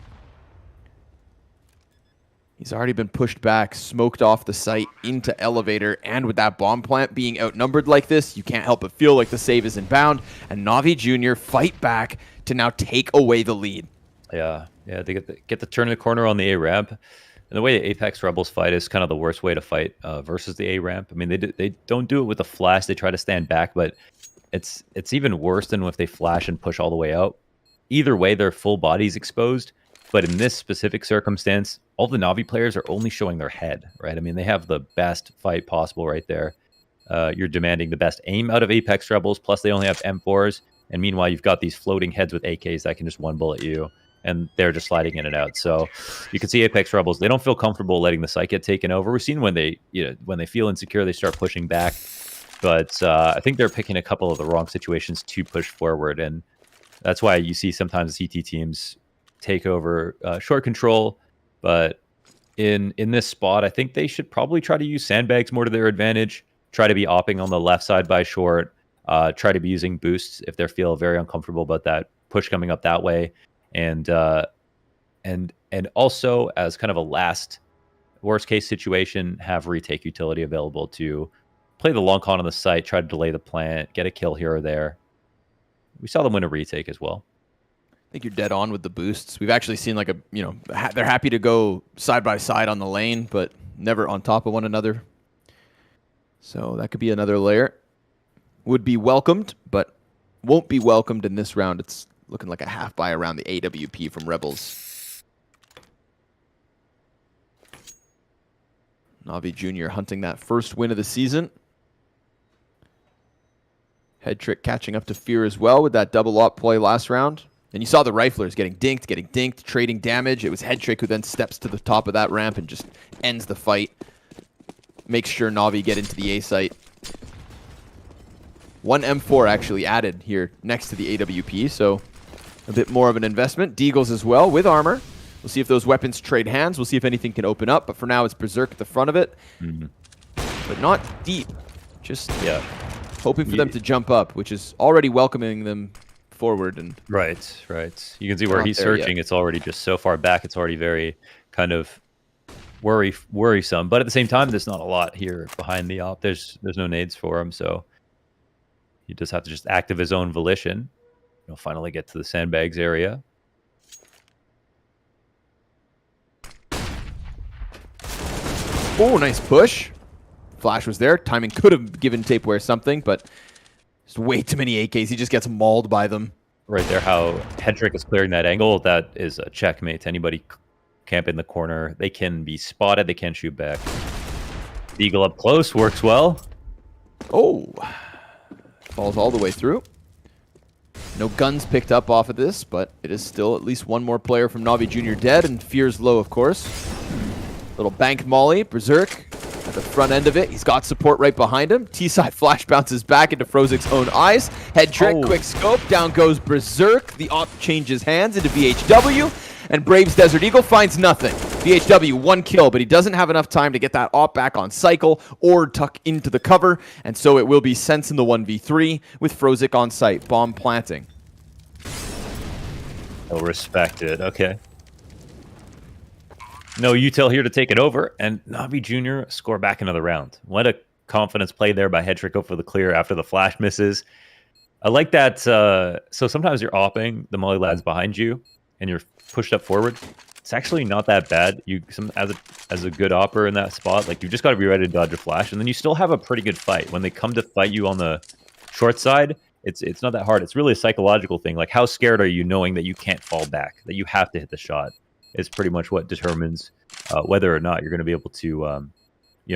Speaker 1: he's already been pushed back, smoked off the site into elevator, and with that bomb plant being outnumbered like this, you can't help but feel like the save is inbound, and Navi Junior fight back to now take away the lead.
Speaker 2: Yeah, they get the turn in the corner on the A ramp, and the way the Apeks Rebels fight is kind of the worst way to fight versus the A ramp. I mean, they don't do it with a flash; they try to stand back, but it's even worse than if they flash and push all the way out. Either way, their full body's exposed. But in this specific circumstance, all the Navi players are only showing their head, right? I mean, they have the best fight possible right there. You're demanding the best aim out of Apeks Rebels, plus they only have M4s. And meanwhile, you've got these floating heads with AKs that can just one bullet you, and they're just sliding in and out. So you can see Apeks Rebels, they don't feel comfortable letting the site get taken over. We've seen when they feel insecure, they start pushing back. But I think they're picking a couple of the wrong situations to push forward. And that's why you see sometimes CT teams take over short control. But in this spot, I think they should probably try to use sandbags more to their advantage, try to be opping on the left side by short, try to be using boosts if they feel very uncomfortable about that push coming up that way. And also, as kind of a last worst case situation, have retake utility available to play the long con on the site, try to delay the plant, get a kill here or there. We saw them win a retake as well.
Speaker 1: I think you're dead on with the boosts. We've actually seen like they're happy to go side by side on the lane, but never on top of one another. So that could be another layer. Would be welcomed, but won't be welcomed in this round. It's looking like a half buy around the AWP from Rebels. Navi Junior hunting that first win of the season. Headtrick catching up to Fear as well with that double op play last round. And you saw the riflers getting dinked, trading damage. It was Headtrick who then steps to the top of that ramp and just ends the fight. Makes sure Navi get into the A site. 1 M4 actually added here next to the AWP, so a bit more of an investment. Deagles as well with armor. We'll see if those weapons trade hands. We'll see if anything can open up, but for now it's Berserk at the front of it. But not deep. Just hoping for them to jump up, which is already welcoming them forward. And
Speaker 2: right. You can see where he's searching. It's already just so far back. It's already very kind of worrisome. But at the same time, there's not a lot here behind the op. There's no nades for him, so he does have to just act of his own volition. He'll finally get to the sandbags area.
Speaker 1: Oh, nice push. Flash was there. Timing could have given Tapeware something, but there's way too many AKs. He just gets mauled by them.
Speaker 2: Right there, how Headtrick is clearing that angle. That is a checkmate to anybody camp in the corner. They can be spotted. They can't shoot back. Eagle up close works well.
Speaker 1: Oh, falls all the way through. No guns picked up off of this, but it is still at least one more player from Navi Junior dead, and Fear's low, of course. Little bank molly. Berserk at the front end of it. He's got support right behind him. T-side flash bounces back into frosic's own eyes. Head trick, quick scope. Down goes Berserk. The op changes hands into VHW. And Braves Desert Eagle finds nothing. VHW, 1 kill, but he doesn't have enough time to get that op back on cycle or tuck into the cover. And so it will be Sense in the 1v3 with frosic on site. Bomb planting.
Speaker 2: Oh, respect it. Okay. No util here to take it over, and Navi Jr. score back another round. What a confidence play there by Headtrick for the clear after the flash misses. I like that. So sometimes you're opping the Molly lads behind you, and you're pushed up forward. It's actually not that bad. As a good opper in that spot, like, you've just got to be ready to dodge a flash, and then you still have a pretty good fight. When they come to fight you on the short side, it's not that hard. It's really a psychological thing. Like, how scared are you knowing that you can't fall back, that you have to hit the shot? Is pretty much what determines whether or not you're going to be able to,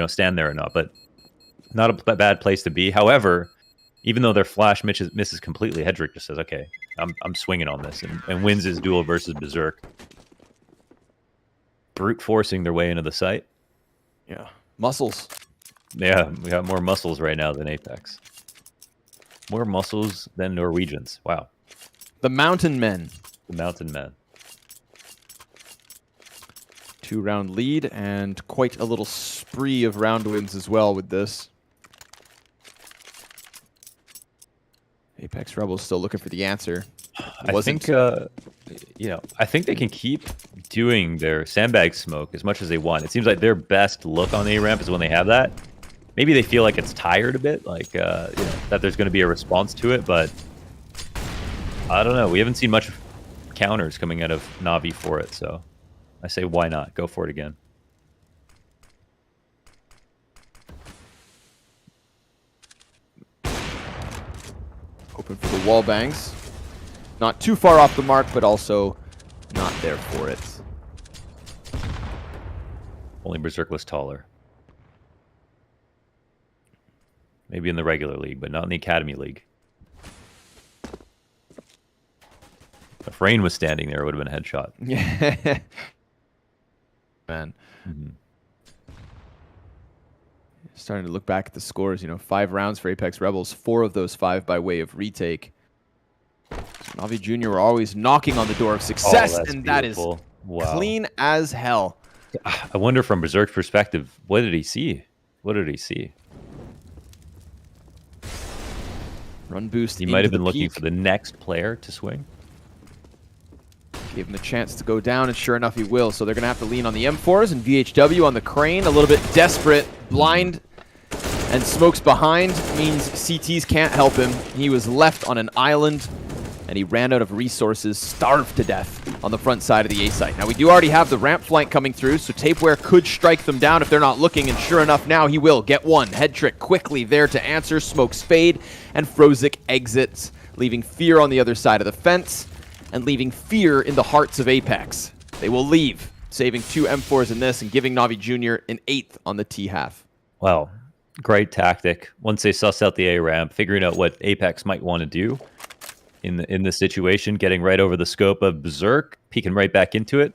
Speaker 2: stand there or not. But not a bad place to be. However, even though their flash misses completely, Hedrick just says, "Okay, I'm swinging on this," and wins his duel versus Berserk. Brute forcing their way into the site.
Speaker 1: Yeah, muscles.
Speaker 2: Yeah, we got more muscles right now than Apeks. More muscles than Norwegians. Wow.
Speaker 1: The Mountain Men.
Speaker 2: The Mountain Men.
Speaker 1: 2-round lead and quite a little spree of round wins as well with this. Apeks Rebels still looking for the answer.
Speaker 2: I think they can keep doing their sandbag smoke as much as they want. It seems like their best look on the A-ramp is when they have that. Maybe they feel like it's tired a bit, like that there's going to be a response to it, but I don't know. We haven't seen much counters coming out of Navi for it, so I say why not? Go for it again.
Speaker 1: Open for the wall bangs. Not too far off the mark, but also not there for it.
Speaker 2: Only Berserk was taller. Maybe in the regular league, but not in the Academy League. If Rain was standing there, it would have been a headshot.
Speaker 1: Yeah. Man.
Speaker 2: Mm-hmm.
Speaker 1: Starting to look back at the scores, 5 rounds for Apeks Rebels, 4 of those 5 by way of retake. So Navi Jr. were always knocking on the door of success, and that is clean as hell.
Speaker 2: I wonder from Berserk's perspective, what did he see? What did he see?
Speaker 1: Run boost.
Speaker 2: He might have been looking for the next player to swing.
Speaker 1: Gave him the chance to go down, and sure enough, he will. So they're going to have to lean on the M4s and VHW on the crane. A little bit desperate. Blind and smokes behind means CTs can't help him. He was left on an island, and he ran out of resources, starved to death on the front side of the A site. Now, we do already have the ramp flank coming through, so Tapeware could strike them down if they're not looking, and sure enough, now he will get one. Head trick quickly there to answer. Smoke spade, and Frosic exits, leaving Fear on the other side of the fence, and leaving fear in the hearts of Apeks. They will leave, saving 2 M4s in this and giving Navi Jr. an 8th on the T-half.
Speaker 2: Wow, great tactic. Once they suss out the A-ramp, figuring out what Apeks might want to do in this situation, getting right over the scope of Berserk, peeking right back into it.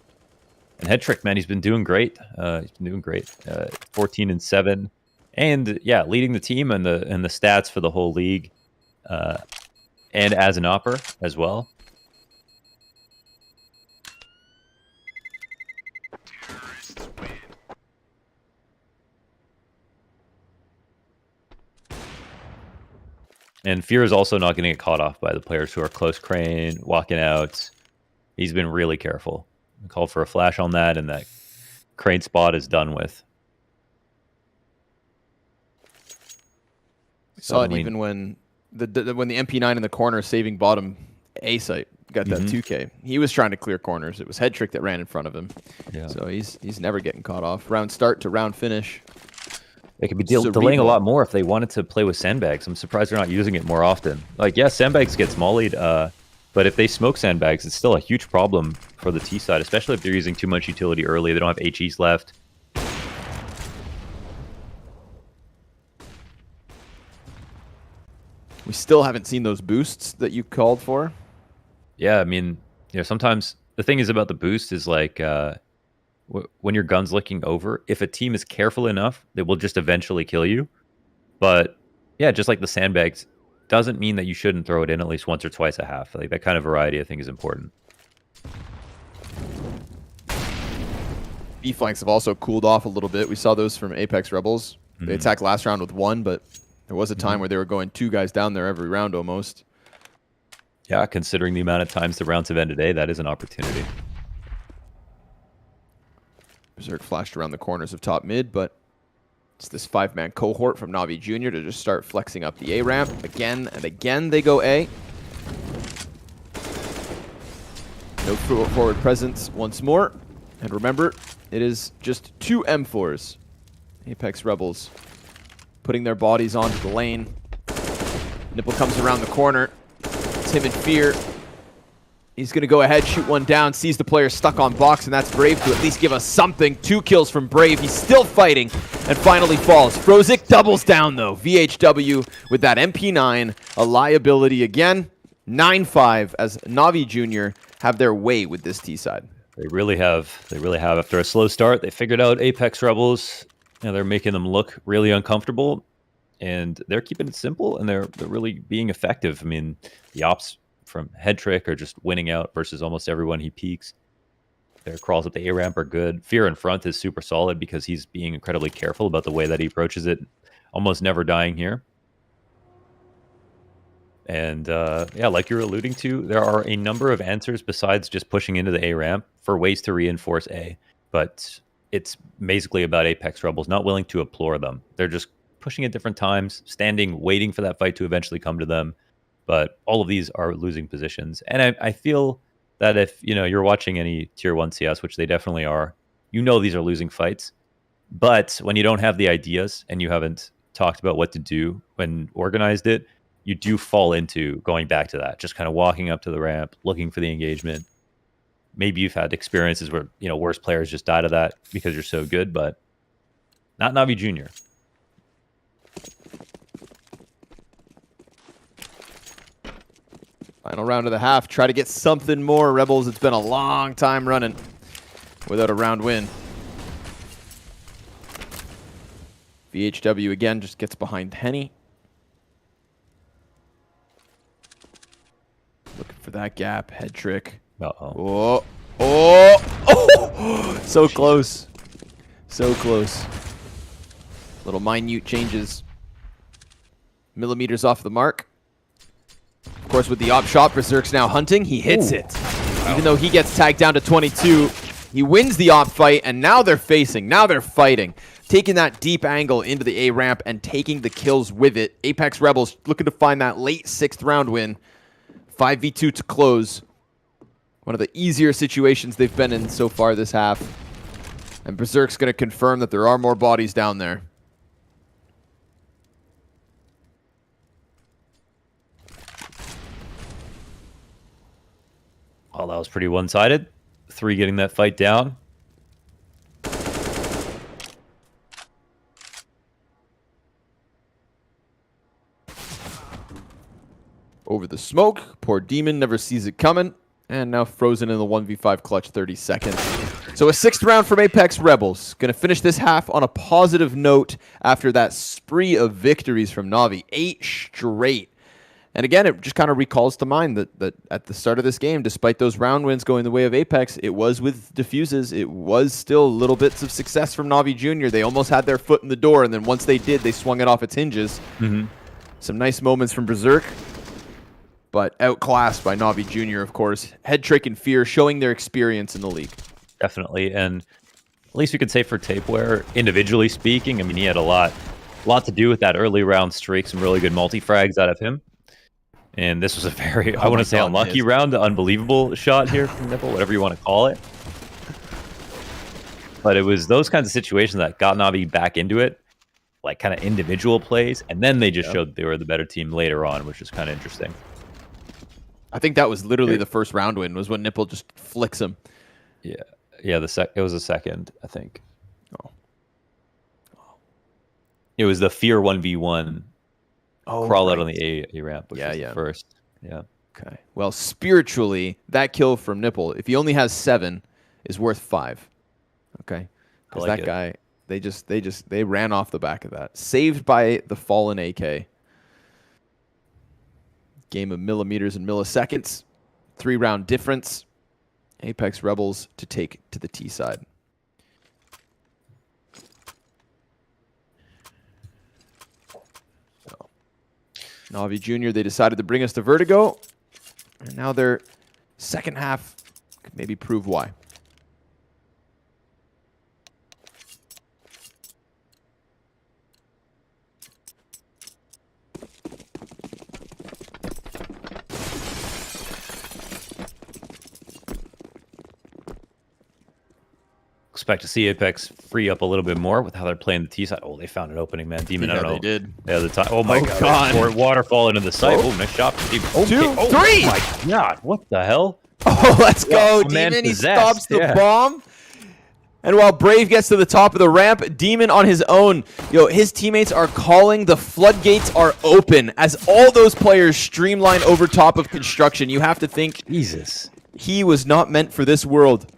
Speaker 2: And Headtrick, man, he's been doing great. 14-7. And yeah, leading the team and the stats for the whole league. And as an opper as well. And Fear is also not going to get caught off by the players who are close crane, walking out. He's been really careful. Called for a flash on that, and that crane spot is done with.
Speaker 1: We saw it even when the MP9 in the corner saving bottom A site got that 2K. He was trying to clear corners. It was Headtrick that ran in front of him. Yeah. So he's never getting caught off. Round start to round finish.
Speaker 2: They could be delaying a lot more if they wanted to play with sandbags. I'm surprised they're not using it more often. Like, yeah, sandbags get mollied, but if they smoke sandbags, it's still a huge problem for the T side, especially if they're using too much utility early. They don't have HEs left.
Speaker 1: We still haven't seen those boosts that you called for.
Speaker 2: Yeah, I mean, sometimes the thing is about the boost is like when your gun's looking over, if a team is careful enough, they will just eventually kill you. But yeah, just like the sandbags, doesn't mean that you shouldn't throw it in at least once or twice a half. Like that kind of variety, I think, is important.
Speaker 1: B flanks have also cooled off a little bit. We saw those from Apeks Rebels. They attacked last round with 1, but there was a time where they were going 2 guys down there every round almost.
Speaker 2: Yeah, considering the amount of times the rounds have ended today, that is an opportunity.
Speaker 1: Berserk flashed around the corners of top mid, but it's this 5-man cohort from NAVI Jr. to just start flexing up the A ramp. Again and again they go A. No forward presence once more. And remember, it is just 2 M4s. Apeks Rebels putting their bodies onto the lane. Nipple comes around the corner. It's him in fear. He's going to go ahead, shoot one down, sees the player stuck on box, and that's Brave to at least give us something. 2 kills from Brave. He's still fighting and finally falls. Frozik doubles down, though. VHW with that MP9, a liability again. 9-5 as NAVI Jr. have their way with this T-side.
Speaker 2: They really have. They really have. After a slow start, they figured out Apeks Rebels. They're making them look really uncomfortable, and they're keeping it simple, and they're really being effective. I mean, the ops from Head Trick are just winning out versus almost everyone he peaks. Their crawls up the A ramp are good. Fear in front is super solid because he's being incredibly careful about the way that he approaches it, almost never dying here. And yeah, like you're alluding to, there are a number of answers besides just pushing into the A ramp for ways to reinforce A. But it's basically about Apeks Rebels not willing to explore them. They're just pushing at different times, standing, waiting for that fight to eventually come to them. But all of these are losing positions. And I feel that if you're watching any Tier 1 CS, which they definitely are, these are losing fights. But when you don't have the ideas and you haven't talked about what to do when organized it, you do fall into going back to that, just kind of walking up to the ramp, looking for the engagement. Maybe you've had experiences where, worse players just died of that because you're so good, but not NAVI Jr.
Speaker 1: Final round of the half. Try to get something more, Rebels. It's been a long time running without a round win. VHW again just gets behind Henny. Looking for that gap. Head trick.
Speaker 2: Uh-oh.
Speaker 1: Oh! So close. So close. Little minute changes. Millimeters off the mark. Of course, with the op shot, Berserk's now hunting. He hits it. Wow. Even though he gets tagged down to 22, he wins the op fight, and now they're facing. Now they're fighting. Taking that deep angle into the A ramp and taking the kills with it. Apeks Rebels looking to find that late 6th round win. 5v2 to close. One of the easier situations they've been in so far this half. And Berserk's going to confirm that there are more bodies down there.
Speaker 2: Well, that was pretty one-sided. 3 getting that fight down.
Speaker 1: Over the smoke. Poor Demon never sees it coming. And now frozen in the 1v5 clutch 30 seconds. So a 6th round from Apeks Rebels. Going to finish this half on a positive note after that spree of victories from Navi. 8 straight. And again, it just kind of recalls to mind that at the start of this game, despite those round wins going the way of Apeks, it was with defuses. It was still little bits of success from NAVI Jr. They almost had their foot in the door, and then once they did, they swung it off its hinges. Some nice moments from Berserk, but outclassed by NAVI Jr., of course. Head Trick and Fear showing their experience in the league.
Speaker 2: Definitely, and at least we could say for Tapeware, individually speaking, I mean, he had a lot to do with that early round streak, some really good multi-frags out of him. And this was a very, I want to say, unlucky round, the unbelievable shot here from Nipple, whatever you want to call it. But it was those kinds of situations that got Navi back into it, like kind of individual plays, and then they just showed they were the better team later on, which is kind of interesting.
Speaker 1: I think that was literally the first round win, was when Nipple just flicks him.
Speaker 2: Yeah, it was the second, I think. It was the Fear 1v1. Crawl out on the A ramp, which was the first. Yeah.
Speaker 1: Okay. Well, spiritually, that kill from Nipple, if he only has 7, is worth 5. Okay. Because
Speaker 2: like
Speaker 1: that
Speaker 2: it.
Speaker 1: guy, they ran off the back of that. Saved by the fallen AK. Game of millimeters and milliseconds. 3-round difference. Apeks Rebels to take to the T side. So, Navi Jr., they decided to bring us to Vertigo. And now their second half could maybe prove why.
Speaker 2: Expect to see Apeks free up a little bit more with how they're playing the T side. Oh, they found an opening, man. Demon, I don't know.
Speaker 1: They did.
Speaker 2: Yeah, the time. Oh my god. Waterfall into the site. Oh, nice shot. Demon.
Speaker 1: Okay. 2, 3.
Speaker 2: Oh my god. What the hell?
Speaker 1: Oh, let's go. Demon, he stops the bomb. And while Brave gets to the top of the ramp, Demon on his own. Yo, his teammates are calling. The floodgates are open as all those players streamline over top of construction. You have to think,
Speaker 2: Jesus,
Speaker 1: he was not meant for this world.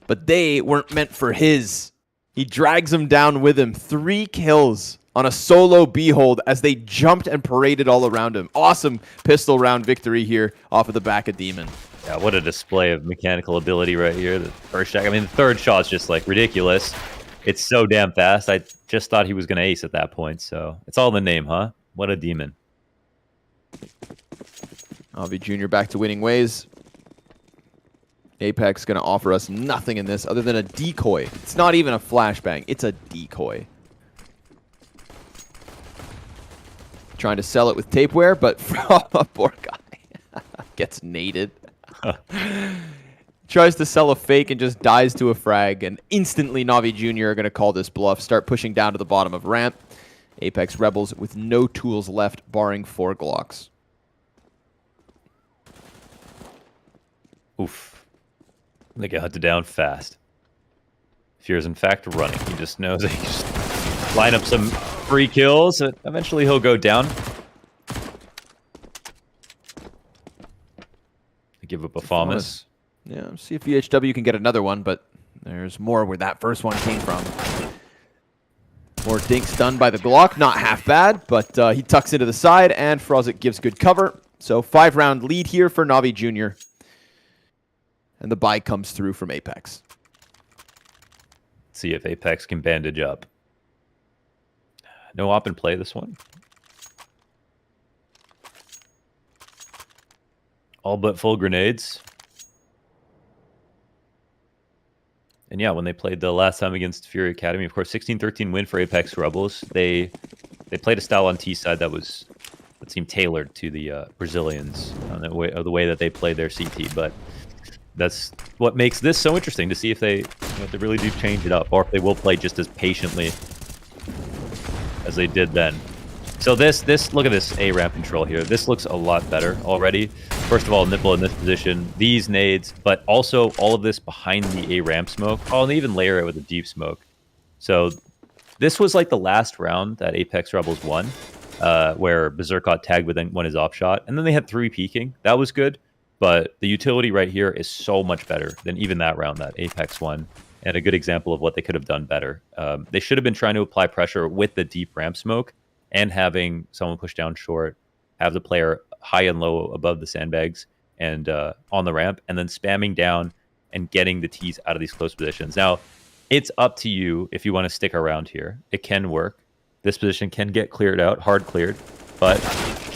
Speaker 1: But they weren't meant for his. He drags them down with him. 3 kills on a solo B-hold as they jumped and paraded all around him. Awesome pistol round victory here off of the back of Demon.
Speaker 2: Yeah, what a display of mechanical ability right here. The first shot, I mean, the third shot's just like ridiculous. It's so damn fast. I just thought he was going to ace at that point. So it's all in the name, huh? What a Demon.
Speaker 1: Navi Jr. back to winning ways. Apeks going to offer us nothing in this other than a decoy. It's not even a flashbang. It's a decoy. Trying to sell it with tapeware, but poor guy gets naded. Tries to sell a fake and just dies to a frag. And instantly Navi Jr. are going to call this bluff. Start pushing down to the bottom of ramp. Apeks Rebels with no tools left, barring 4 Glocks.
Speaker 2: Oof. They get hunted down fast. Fear's in fact running. He just knows that he just line up some free kills. And eventually he'll go down. They give up a FAMAS.
Speaker 1: Yeah, see if VHW can get another one, but there's more where that first one came from. More dinks done by the Glock. Not half bad, but he tucks into the side, and Frozik gives good cover. So 5-round lead here for Navi Jr. And the buy comes through from Apeks.
Speaker 2: See if Apeks can bandage up. No op and play this one. All but full grenades. And yeah, when they played the last time against FURIA Academy, of course, 16-13 win for Apeks Rebels. They played a style on T side that seemed tailored to the Brazilians on the way that they played their CT. But that's what makes this so interesting, to see if they really do change it up, or if they will play just as patiently as they did then. So this look at this A ramp control here. This looks a lot better already. First of all, Nipple in this position, these nades, but also all of this behind the A ramp smoke. Oh, and they even layer it with a deep smoke. So this was like the last round that Apeks Rebels won, where Berserk got tagged with one his op shot, and then they had 3 peeking. That was good. But the utility right here is so much better than even that round that Apeks won, and a good example of what they could have done better. They should have been trying to apply pressure with the deep ramp smoke and having someone push down short, have the player high and low above the sandbags and on the ramp, and then spamming down and getting the T's out of these close positions. Now, it's up to you if you want to stick around here. It can work. This position can get cleared out, hard cleared, but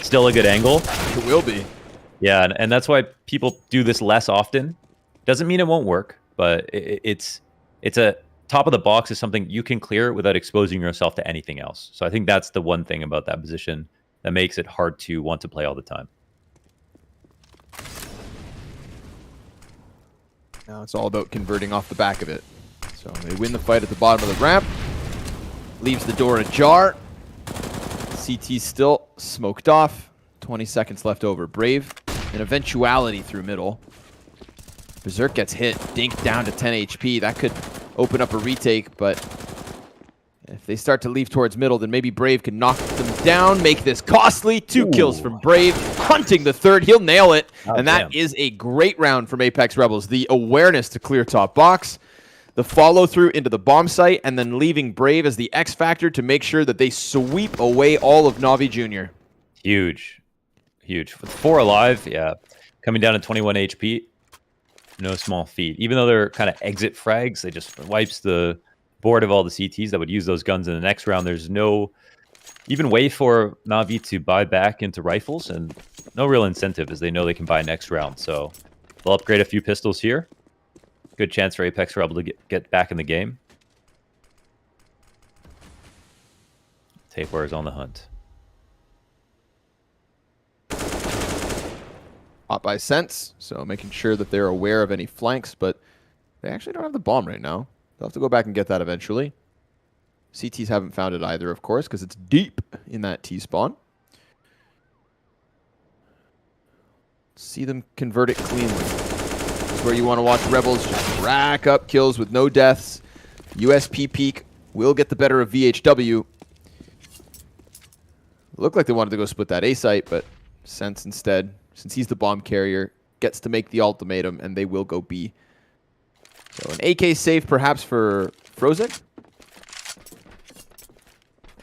Speaker 2: still a good angle.
Speaker 1: It will be.
Speaker 2: Yeah, and that's why people do this less often. Doesn't mean it won't work, but it's a top of the box is something you can clear without exposing yourself to anything else. So I think that's the one thing about that position that makes it hard to want to play all the time.
Speaker 1: Now it's all about converting off the back of it. So they win the fight at the bottom of the ramp. Leaves the door ajar. CT still smoked off. 20 seconds left over. Brave, an eventuality through middle. Berserk gets hit, dinked down to 10 HP. That could open up a retake, but if they start to leave towards middle, then maybe Brave can knock them down, make this costly. 2 kills from Brave, hunting the third. He'll nail it, and that is a great round from Apeks Rebels. The awareness to clear top box, the follow through into the bomb site, and then leaving Brave as the X factor to make sure that they sweep away all of NAVI Jr.
Speaker 2: Huge. Huge. With 4 alive, yeah. Coming down to 21 HP. No small feat. Even though they're kind of exit frags, they just wipes the board of all the CTs that would use those guns in the next round. There's no even way for Navi to buy back into rifles, and no real incentive as they know they can buy next round. So they'll upgrade a few pistols here. Good chance for Apeks to be able to get back in the game. Tapeware is on the hunt.
Speaker 1: Hot by sense, so making sure that they're aware of any flanks, but they actually don't have the bomb right now. They'll have to go back and get that eventually. CTs haven't found it either, of course, because it's deep in that T-spawn. See them convert it cleanly. This is where you want to watch Rebels just rack up kills with no deaths. USP peak will get the better of VHW. Looked like they wanted to go split that A site, but Sense instead, since he's the bomb carrier, gets to make the ultimatum, and they will go B. So an AK save perhaps for Frozek.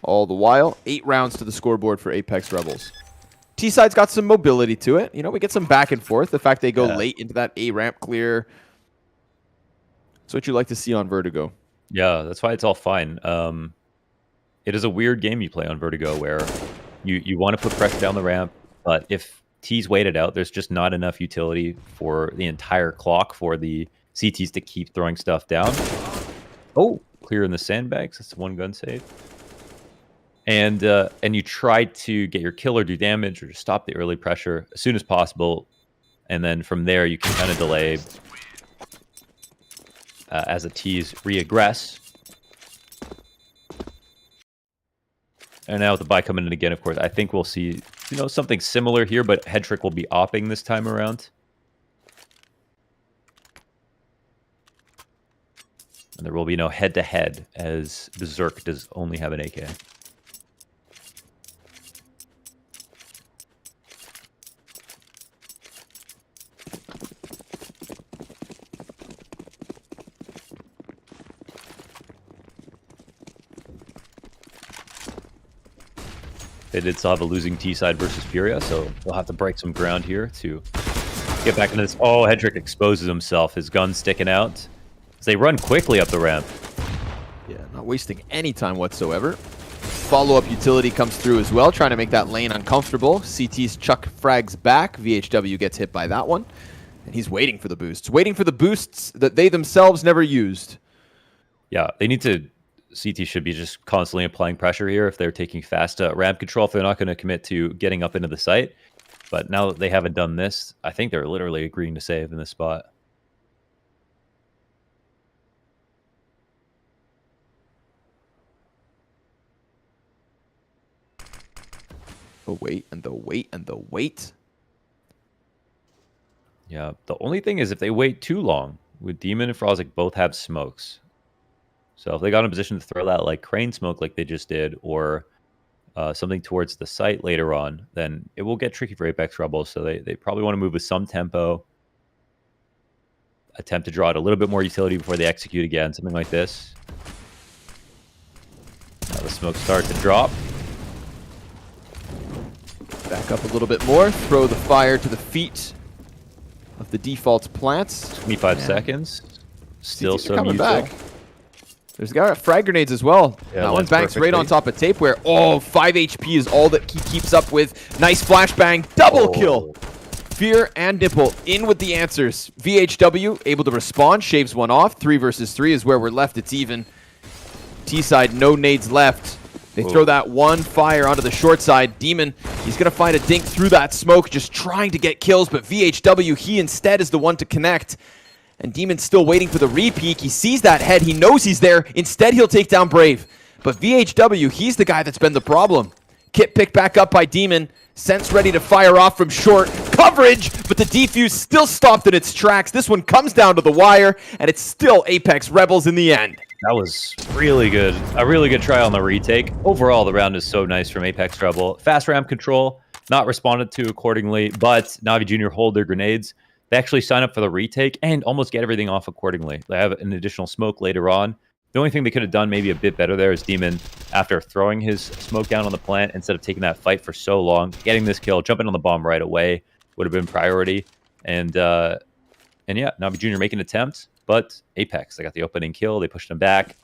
Speaker 1: All the while, 8 rounds to the scoreboard for Apeks Rebels. T-side's got some mobility to it. You know, we get some back and forth. The fact they go late into that A ramp clear. That's what you like to see on Vertigo.
Speaker 2: Yeah, that's why it's all fine. It is a weird game you play on Vertigo where you want to put pressure down the ramp, but if T's waited out, there's just not enough utility for the entire clock for the CTs to keep throwing stuff down. Oh, clear in the sandbags. That's one gun save. And you try to get your kill or do damage or just stop the early pressure as soon as possible. And then from there, you can kind of delay as the T's re-aggress. And now with the buy coming in again, of course, I think we'll see something similar here, but Headtrick will be opping this time around. And there will be no head-to-head as Berserk does only have an AK. They did still have a losing T-side versus FURIA, so they'll have to break some ground here to get back into this. Oh, Headtrick exposes himself. His gun's sticking out. As they run quickly up the ramp.
Speaker 1: Yeah, not wasting any time whatsoever. Follow-up utility comes through as well, trying to make that lane uncomfortable. CT's chuck frags back. VHW gets hit by that one. And he's waiting for the boosts. Waiting for the boosts that they themselves never used.
Speaker 2: Yeah, they need to... CT should be just constantly applying pressure here if they're taking fast ramp control, if they're not going to commit to getting up into the site. But now that they haven't done this, I think they're literally agreeing to save in this spot.
Speaker 1: The wait and the wait and the wait.
Speaker 2: Yeah, the only thing is if they wait too long, with Demon and Frozek both have smokes. So if they got in a position to throw that like crane smoke like they just did, or something towards the site later on, then it will get tricky for Apeks Rebels. So they probably want to move with some tempo. Attempt to draw out a little bit more utility before they execute again, something like this. Now the smoke starts to drop.
Speaker 1: Back up a little bit more. Throw the fire to the feet of the default plants.
Speaker 2: 25 seconds. Still some
Speaker 1: coming
Speaker 2: util.
Speaker 1: back. There's a guy with frag grenades as well.
Speaker 2: Yeah,
Speaker 1: that one banks right on top of Tapeware. Oh, 5 HP is all that he keeps up with. Nice flashbang. Double kill. Fear and Nipple in with the answers. VHW able to respond. Shaves one off. 3 versus 3 is where we're left. It's even. T-side, no nades left. They throw that one fire onto the short side. Demon, he's going to find a dink through that smoke, just trying to get kills. But VHW, he instead is the one to connect. And Demon's still waiting for the re-peek. He sees that head. He knows he's there. Instead, he'll take down Brave. But VHW, he's the guy that's been the problem. Kit picked back up by Demon. Sense ready to fire off from short. Coverage, but the defuse still stopped in its tracks. This one comes down to the wire, and it's still Apeks Rebels in the end.
Speaker 2: That was really good. A really good try on the retake. Overall, the round is so nice from Apeks Rebel. Fast ramp control, not responded to accordingly, but Navi Jr. hold their grenades. they actually sign up for the retake and almost get everything off accordingly. They have an additional smoke later on. The only thing they could have done maybe a bit better there is Demon, after throwing his smoke down on the plant, instead of taking that fight for so long, getting this kill, jumping on the bomb right away would have been priority. And yeah, Navi Jr. making an attempt, but Apeks, they got the opening kill, they pushed him back.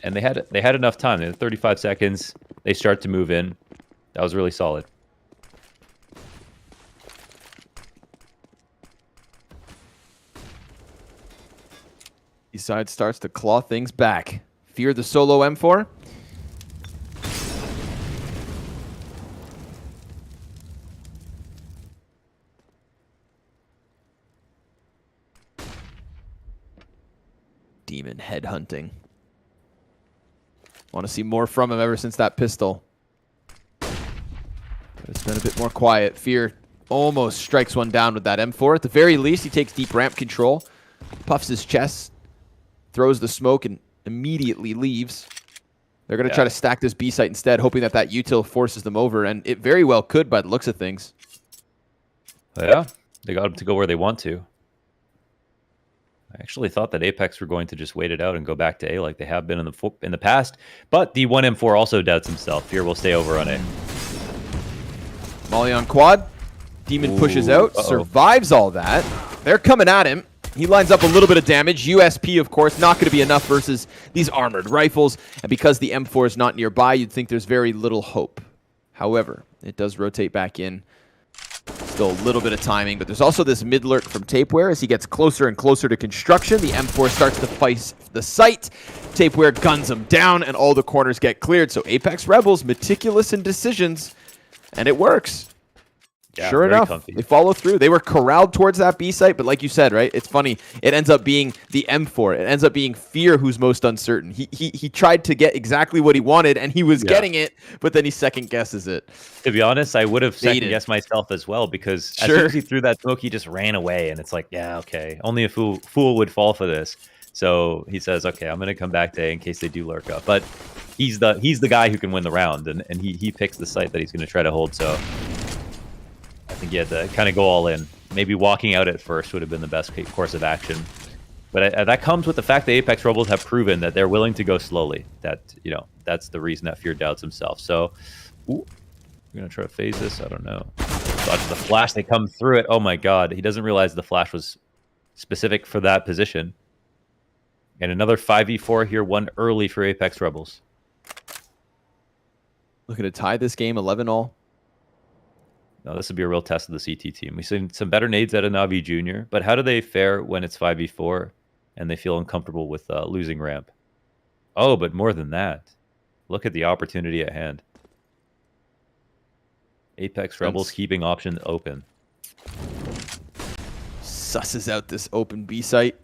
Speaker 2: And they had enough time. They had 35 seconds. They start to move in. That was really solid.
Speaker 1: Eastside starts to claw things back. Fear the solo M4. Demon headhunting. Want to see more from him ever since that pistol. But it's been a bit more quiet. Fear almost strikes one down with that M4. At the very least, he takes deep ramp control, puffs his chest, throws the smoke, and immediately leaves. They're going to try to stack this B site instead, hoping that that util forces them over, and it very well could by the looks of things.
Speaker 2: Yeah, they got them to go where they want to. I actually thought that Apeks were going to just wait it out and go back to A like they have been in the past, but the 1M4 also doubts himself. Fear will stay over on A.
Speaker 1: Molly on quad. Demon pushes out, survives all that. They're coming at him. He lines up a little bit of damage. USP, of course, not going to be enough versus these armored rifles. And because the M4 is not nearby, you'd think there's very little hope. However, it does rotate back in. Still a little bit of timing, but there's also this mid lurk from Tapeware as he gets closer and closer to construction. The M4 starts to fight the site. Tapeware guns him down, and all the corners get cleared. So Apeks Rebels, meticulous in decisions, and it works. Yeah, sure enough, comfy. They follow through. They were corralled towards that B site, but like you said, right? It's funny. It ends up being the M4. It ends up being Fear who's most uncertain. He tried to get exactly what he wanted, and he was getting it, but then he second guesses it.
Speaker 2: To be honest, I would have second guessed myself as well, because as soon as he threw that smoke, he just ran away, and it's like, yeah, okay, only a fool would fall for this. So he says, okay, I'm going to come back to A in case they do lurk up. But he's the guy who can win the round, and he picks the site that he's going to try to hold. So I think he had to kind of go all in. Maybe walking out at first would have been the best course of action. But that comes with the fact that Apeks Rebels have proven that they're willing to go slowly. That, you know, that's the reason that Fear doubts himself. So, ooh, we're going to try to phase this. I don't know. Dodge the flash. They come through it. Oh, my God. He doesn't realize the flash was specific for that position. And another 5v4 here, one early for Apeks Rebels.
Speaker 1: Looking to tie this game 11-all.
Speaker 2: No, this would be a real test of the CT team. We've seen some better nades out of NAVI Jr., but how do they fare when it's 5v4 and they feel uncomfortable with losing ramp? Oh, but more than that, look at the opportunity at hand. Apeks Rebels keeping options open.
Speaker 1: Susses out this open B site.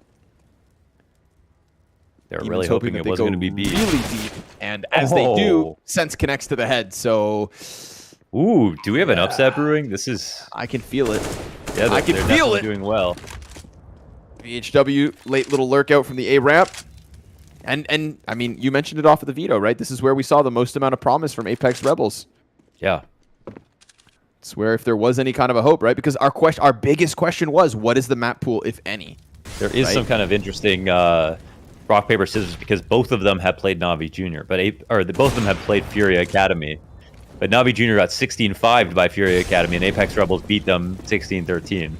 Speaker 2: They're really hoping it was going to be B.
Speaker 1: Really deep, and as they do, Sense connects to the head, so...
Speaker 2: Ooh, do we have an upset brewing? This is...
Speaker 1: I can feel it.
Speaker 2: Yeah, I can feel it. Doing well.
Speaker 1: VHW, late little lurk out from the A ramp. And I mean, you mentioned it off of the veto, right? This is where we saw the most amount of promise from Apeks Rebels.
Speaker 2: Yeah.
Speaker 1: It's where if there was any kind of a hope, right? Because our biggest question was, what is the map pool, if any?
Speaker 2: There is some kind of interesting rock, paper, scissors, because both of them have played NAVI Jr., both of them have played FURIA Academy. But NAVI Jr. got 16-5'd by FURIA Academy, and Apeks Rebels beat them 16-13.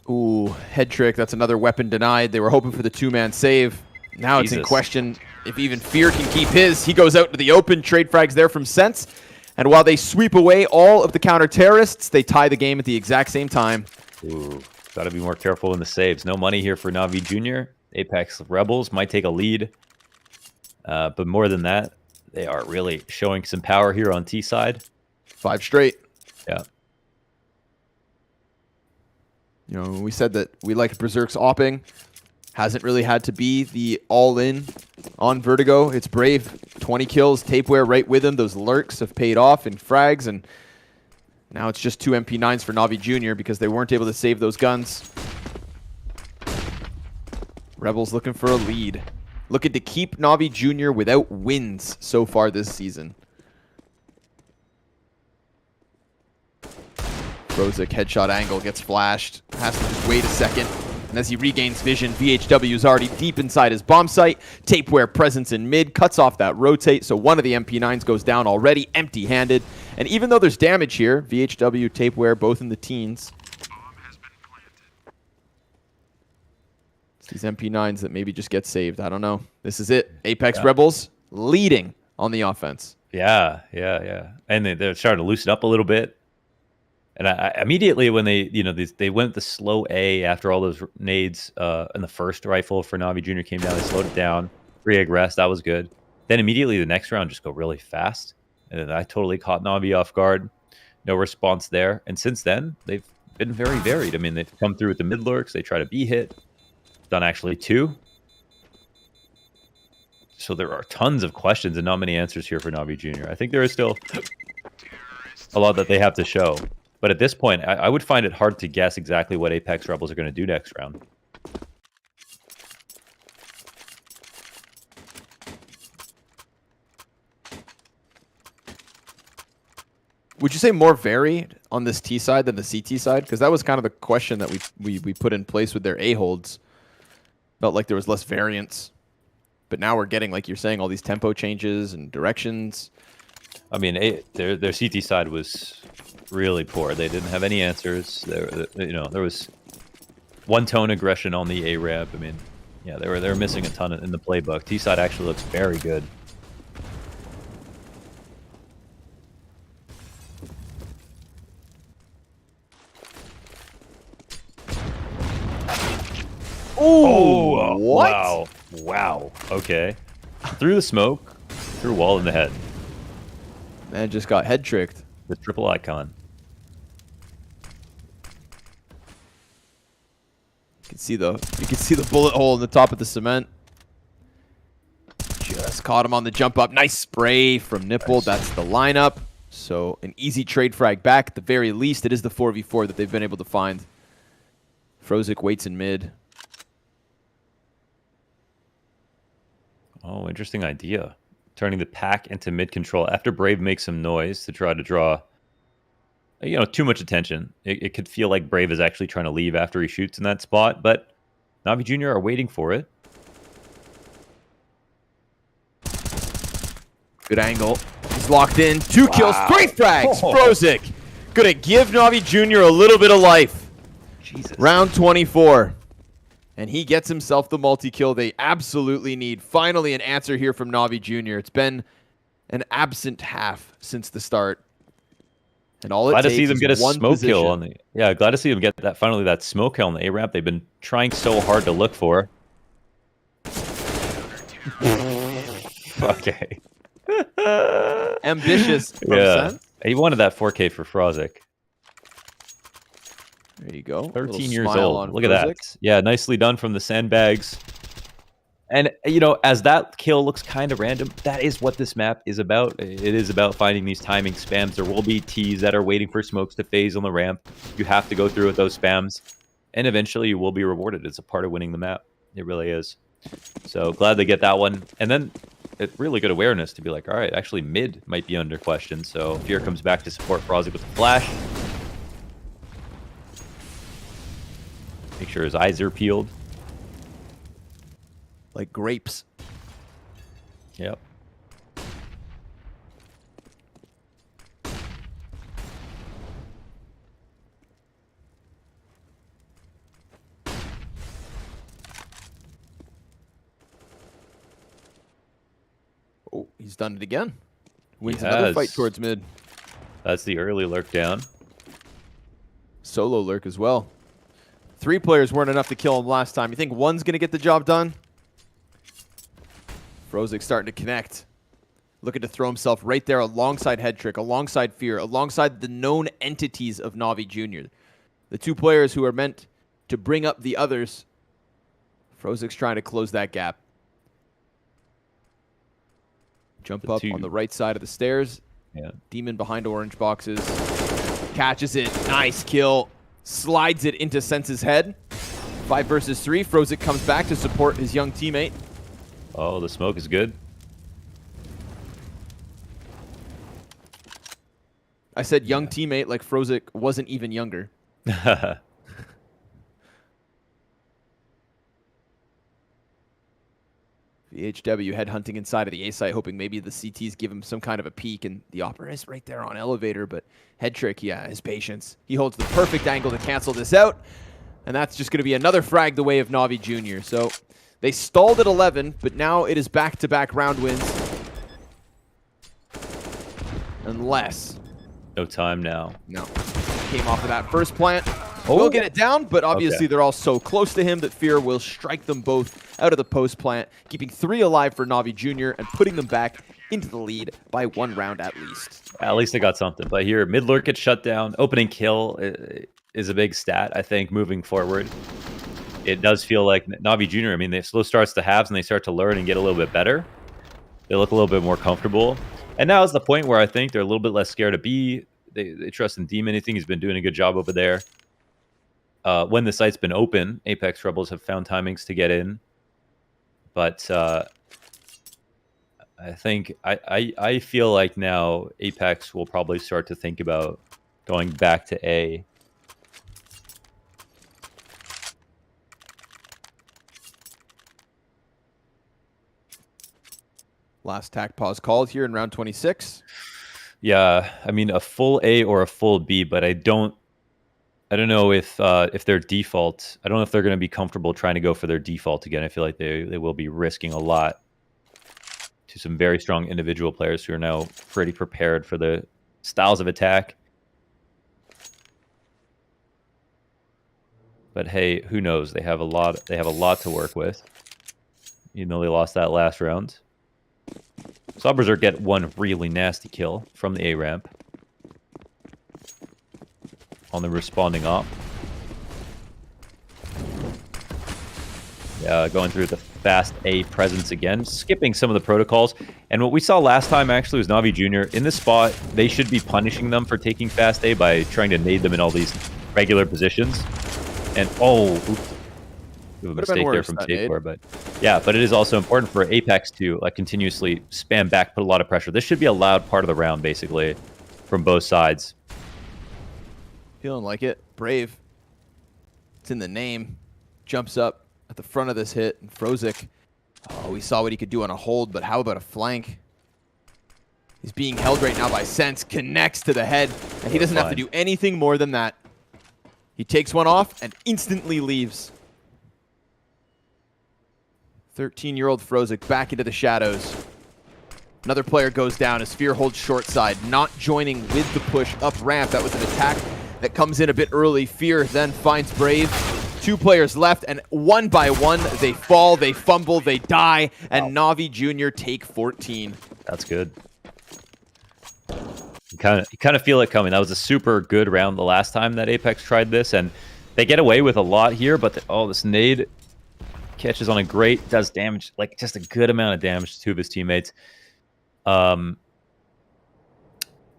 Speaker 1: Ooh, head trick. That's another weapon denied. They were hoping for the two-man save. Now it's in question if even Fear can keep his. He goes out into the open. Trade frags there from Sense. And while they sweep away all of the counter-terrorists, they tie the game at the exact same time.
Speaker 2: Ooh, got to be more careful in the saves. No money here for NAVI Jr. Apeks Rebels might take a lead. But more than that, they are really showing some power here on T side.
Speaker 1: 5 straight.
Speaker 2: Yeah.
Speaker 1: You know, we said that we liked Berserk's opping. Hasn't really had to be the all-in on Vertigo. It's brave. 20 kills. Tapeware right with him. Those lurks have paid off in frags. And now it's just 2 MP9s for NAVI Jr. because they weren't able to save those guns. Rebels looking for a lead. Looking to keep NAVI Jr. without wins so far this season. Frozik headshot angle gets flashed. Has to just wait a second. And as he regains vision, VHW is already deep inside his bomb site. Tapeware presence in mid, cuts off that rotate, so one of the MP9s goes down already, empty-handed. And even though there's damage here, VHW, Tapeware, both in the teens. It's these MP9s that maybe just get saved. I don't know. This is it. Apeks Rebels leading on the offense.
Speaker 2: Yeah. And they're starting to loosen up a little bit. And I immediately when they, they went the slow A after all those nades in the first rifle for NAVI Jr. came down, they slowed it down, re-aggressed, that was good. Then immediately the next round just go really fast. And then I totally caught NAVI off guard. No response there. And since then, they've been very varied. I mean, they've come through with the mid lurks, they try to B hit, done actually 2. So there are tons of questions and not many answers here for NAVI Jr. I think there is still a lot that they have to show. But at this point, I would find it hard to guess exactly what Apeks Rebels are going to do next round.
Speaker 1: Would you say more varied on this T side than the CT side? Because that was kind of the question that we put in place with their A holds. Felt like there was less variance. But now we're getting, like you're saying, all these tempo changes and directions.
Speaker 2: I mean, their CT side was really poor. They didn't have any answers. There was one-tone aggression on the A ramp. I mean, yeah, they were missing a ton in the playbook. T side actually looks very good.
Speaker 1: Oh, what?
Speaker 2: Wow. Okay. Through the smoke, through wall in the head.
Speaker 1: Man just got head tricked.
Speaker 2: The triple icon.
Speaker 1: You can see the bullet hole in the top of the cement. Just caught him on the jump up. Nice spray from Nipple. Nice. That's the lineup. So an easy trade frag back. At the very least, it is the 4v4 that they've been able to find. Frozik waits in mid.
Speaker 2: Oh, interesting idea. Turning the pack into mid control after Brave makes some noise to try to draw, too much attention. It could feel like Brave is actually trying to leave after he shoots in that spot, but NAVI Jr. are waiting for it.
Speaker 1: Good angle. He's locked in. 2 kills, 3 frags. Frozik gonna give NAVI Jr. a little bit of life.
Speaker 2: Jesus.
Speaker 1: Round 24. And he gets himself the multi-kill they absolutely need. Finally, an answer here from NAVI Jr. It's been an absent half since the start. And all it takes is
Speaker 2: glad to see them get a smoke
Speaker 1: position.
Speaker 2: kill on the. Yeah, glad to see them get that smoke kill on the A ramp. They've been trying so hard to look for. Okay.
Speaker 1: Ambitious.
Speaker 2: Yeah. He wanted that 4K for Frozik.
Speaker 1: There you go.
Speaker 2: 13 years old. Look at that. Yeah, nicely done from the sandbags. And, as that kill looks kind of random, that is what this map is about. It is about finding these timing spams. There will be Ts that are waiting for smokes to phase on the ramp. You have to go through with those spams. And eventually you will be rewarded. It's a part of winning the map. It really is. So glad they get that one. And then it's really good awareness to be like, all right, actually mid might be under question. So Fear comes back to support Frozik with the flash. Make sure his eyes are peeled.
Speaker 1: Like grapes.
Speaker 2: Yep.
Speaker 1: Oh, he's done it again. Wins another fight towards mid.
Speaker 2: That's the early lurk down.
Speaker 1: Solo lurk as well. 3 players weren't enough to kill him last time. You think one's going to get the job done? Frozik starting to connect. Looking to throw himself right there alongside Headtrick, alongside Fear, alongside the known entities of NAVI Jr. The 2 players who are meant to bring up the others. Frozik's trying to close that gap. Jump up on the right side of the stairs.
Speaker 2: Yeah.
Speaker 1: Demon behind orange boxes. Catches it. Nice kill. Slides it into Sense's head. 5 versus 3. Frozik comes back to support his young teammate.
Speaker 2: Oh, the smoke is good.
Speaker 1: I said young teammate like Frozik wasn't even younger. VHW headhunting inside of the A site, hoping maybe the CTs give him some kind of a peek, and the Opera is right there on elevator, but head trick, yeah, his patience. He holds the perfect angle to cancel this out, and that's just going to be another frag the way of NAVI Jr. So they stalled at 11, but now it is back-to-back round wins. Unless...
Speaker 2: No time now.
Speaker 1: No. Came off of that first plant. Will get it down, but obviously they're all so close to him that Fear will strike them both out of the post plant, keeping 3 alive for NAVI Jr. and putting them back into the lead by 1 round at least.
Speaker 2: At least they got something. But here, mid lurk gets shut down. Opening kill is a big stat, I think, moving forward. It does feel like NAVI Jr., I mean, they slow starts to halves and they start to learn and get a little bit better. They look a little bit more comfortable. And now is the point where I think they're a little bit less scared of B. They trust in Demon. I think he's been doing a good job over there. When the site's been open, Apeks Rebels have found timings to get in. But I think I feel like now Apeks will probably start to think about going back to A.
Speaker 1: Last tack pause called here in round 26.
Speaker 2: Yeah, I mean a full A or a full B, but I don't know if their default. I don't know if they're going to be comfortable trying to go for their default again. I feel like they will be risking a lot to some very strong individual players who are now pretty prepared for the styles of attack. But hey, who knows? They have a lot. They have a lot to work with. Even though they lost that last round. Sauberzer get one really nasty kill from the A ramp on the responding op. Yeah, going through the fast A presence again, skipping some of the protocols. And what we saw last time actually was NAVI Jr. in this spot. They should be punishing them for taking fast A by trying to nade them in all these regular positions. And oops. A mistake there from Stakor, but yeah, but it is also important for Apeks to like continuously spam back, put a lot of pressure. This should be a loud part of the round, basically, from both sides.
Speaker 1: Feeling like it. Brave. It's in the name. Jumps up at the front of this hit, and Frozik. Oh, we saw what he could do on a hold, but how about a flank? He's being held right now by Sense, connects to the head, and he doesn't have to do anything more than that. He takes one off and instantly leaves. 13-year-old Frozik back into the shadows. Another player goes down as Fear holds short side, not joining with the push up ramp. That was an attack that comes in a bit early. Fear then finds Brave. 2 players left, and one by one, they fall, they fumble, they die, and NAVI Jr. take 14.
Speaker 2: That's good. You kind of feel it coming. That was a super good round the last time that Apeks tried this, and they get away with a lot here, but this nade catches on a great, does damage, like just a good amount of damage to 2 of his teammates. And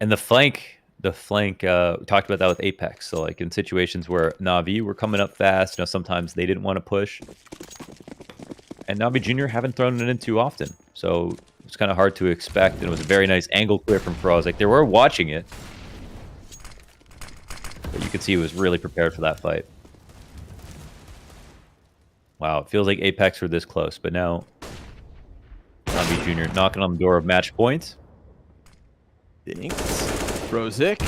Speaker 2: the flank, we talked about that with Apeks. So like in situations where NAVI were coming up fast, sometimes they didn't want to push. And NAVI Jr. haven't thrown it in too often. So it's kind of hard to expect. And it was a very nice angle clear from Feroz. Like they were watching it. But you could see he was really prepared for that fight. Wow, it feels like Apeks were this close, but now NAVI Jr. knocking on the door of match point.
Speaker 1: Dinks. Frozik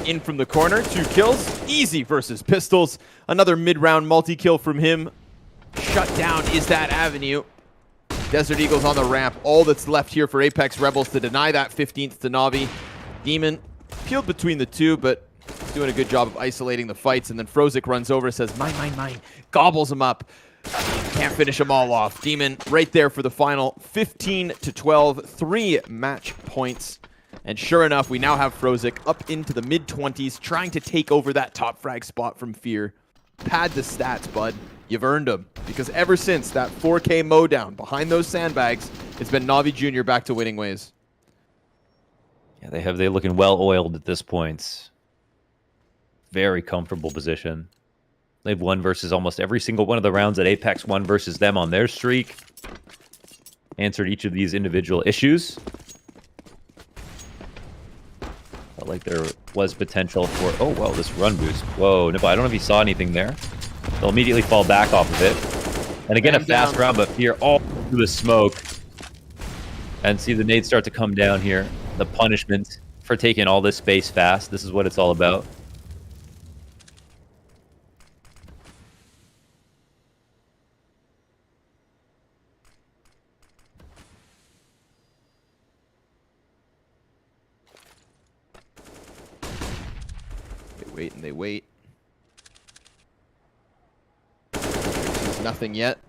Speaker 1: in from the corner, 2 kills. Easy versus Pistols. Another mid-round multi-kill from him. Shut down is that avenue. Desert Eagles on the ramp. All that's left here for Apeks Rebels to deny that 15th to NAVI. Demon peeled between the 2, but doing a good job of isolating the fights, and then Frozik runs over, says, mine, gobbles him up. Can't finish them all off. Demon right there for the final 15-12, 3 match points. And sure enough, we now have Frozik up into the mid-20s, trying to take over that top frag spot from Fear. Pad the stats, bud. You've earned them. Because ever since that 4K mowdown behind those sandbags, it's been NAVI Jr. back to winning ways.
Speaker 2: Yeah, they're looking well-oiled at this point. Very comfortable position. They've won versus almost every single one of the rounds that Apeks won versus them on their streak. Answered each of these individual issues. Felt like there was potential for... Oh, wow, this run boost. Whoa, Nibble, I don't know if he saw anything there. They'll immediately fall back off of it. And again, a fast round, but Fear all through the smoke. And see the nades start to come down here. The punishment for taking all this space fast. This is what it's all about.
Speaker 1: They wait and they wait. There's nothing yet.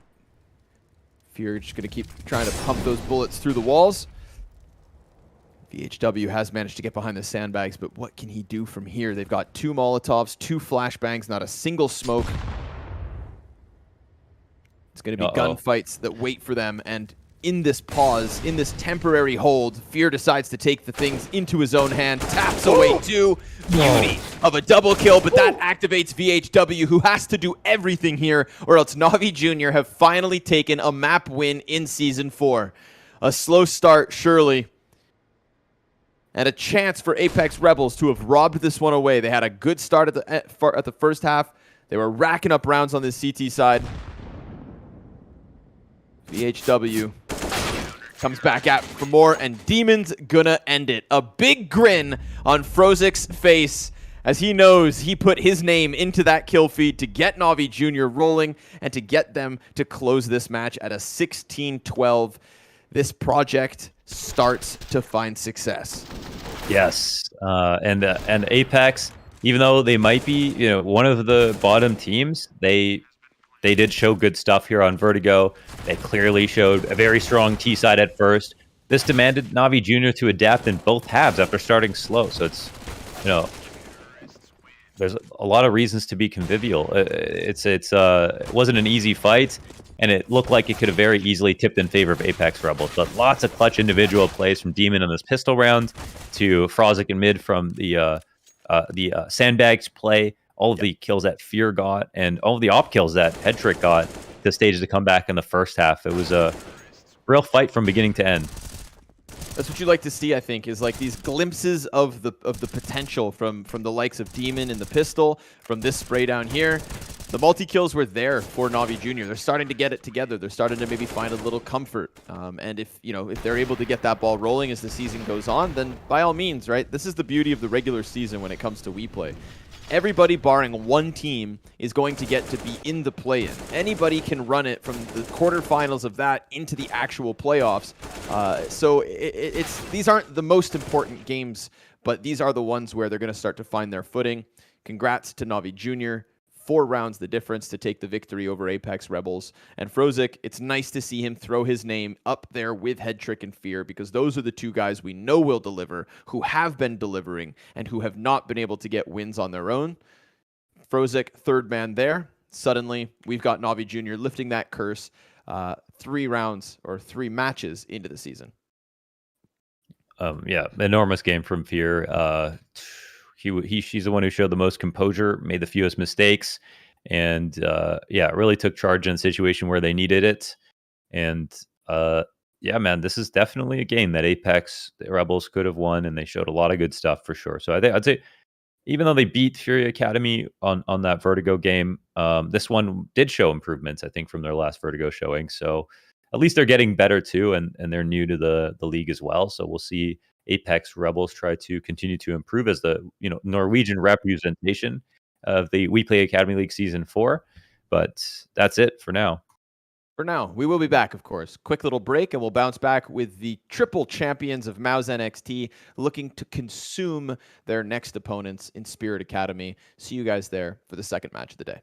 Speaker 1: Fear just going to keep trying to pump those bullets through the walls. VHW has managed to get behind the sandbags, but what can he do from here? They've got 2 Molotovs, 2 flashbangs, not a single smoke. It's going to be gunfights that wait for them, and in this pause, in this temporary hold, Fear decides to take the things into his own hand, taps away 2. Beauty of a double kill, but that activates VHW, who has to do everything here, or else NAVI Jr. have finally taken a map win in Season 4. A slow start, surely, and a chance for Apeks Rebels to have robbed this one away. They had a good start at the first half. They were racking up rounds on this CT side. VHW comes back out for more, and Demon's gonna end it. A big grin on Frozik's face as he knows he put his name into that kill feed to get NAVI Jr. rolling and to get them to close this match at a 16-12. This project starts to find success.
Speaker 2: Yes, and Apeks, even though they might be, one of the bottom teams, they did show good stuff here on Vertigo. They clearly showed a very strong T side at first. This demanded NAVI Jr. to adapt in both halves after starting slow. So it's, there's a lot of reasons to be convivial. It wasn't an easy fight, and it looked like it could have very easily tipped in favor of Apeks Rebels. But lots of clutch individual plays from Demon on this pistol round to Frozik in mid from the sandbags play. All of the kills that Fear got and all of the op kills that Headtrick got to stage to come back in the first half. It was a real fight from beginning to end.
Speaker 1: That's what you like to see, I think, is like these glimpses of the potential from the likes of Demon in the pistol, from this spray down here. The multi-kills were there for NAVI Jr. They're starting to get it together. They're starting to maybe find a little comfort. And if they're able to get that ball rolling as the season goes on, then by all means, right? This is the beauty of the regular season when it comes to WePlay. Everybody barring one team is going to get to be in the play-in. Anybody can run it from the quarterfinals of that into the actual playoffs. So these aren't the most important games, but these are the ones where they're going to start to find their footing. Congrats to NAVI Jr. 4 rounds the difference to take the victory over Apeks Rebels. And Frozik, it's nice to see him throw his name up there with Headtrick and Fear, because those are the 2 guys we know will deliver, who have been delivering, and who have not been able to get wins on their own. Frozik, 3rd man there. Suddenly, we've got NAVI Jr. lifting that curse 3 rounds or 3 matches into the season.
Speaker 2: Yeah, enormous game from Fear. She's the one who showed the most composure, made the fewest mistakes, and really took charge in a situation where they needed it. And yeah, man, this is definitely a game that Apeks Rebels could have won, and they showed a lot of good stuff for sure. So I'd say, even though they beat FURIA Academy on that Vertigo game, this one did show improvements, I think, from their last Vertigo showing. So at least they're getting better too, and they're new to the league as well. So we'll see Apeks Rebels try to continue to improve as the Norwegian representation of the WePlay Academy League Season 4. But that's it for now.
Speaker 1: For now, we will be back, of course. Quick little break, and we'll bounce back with the triple champions of MOUZ NXT looking to consume their next opponents in Spirit Academy. See you guys there for the second match of the day.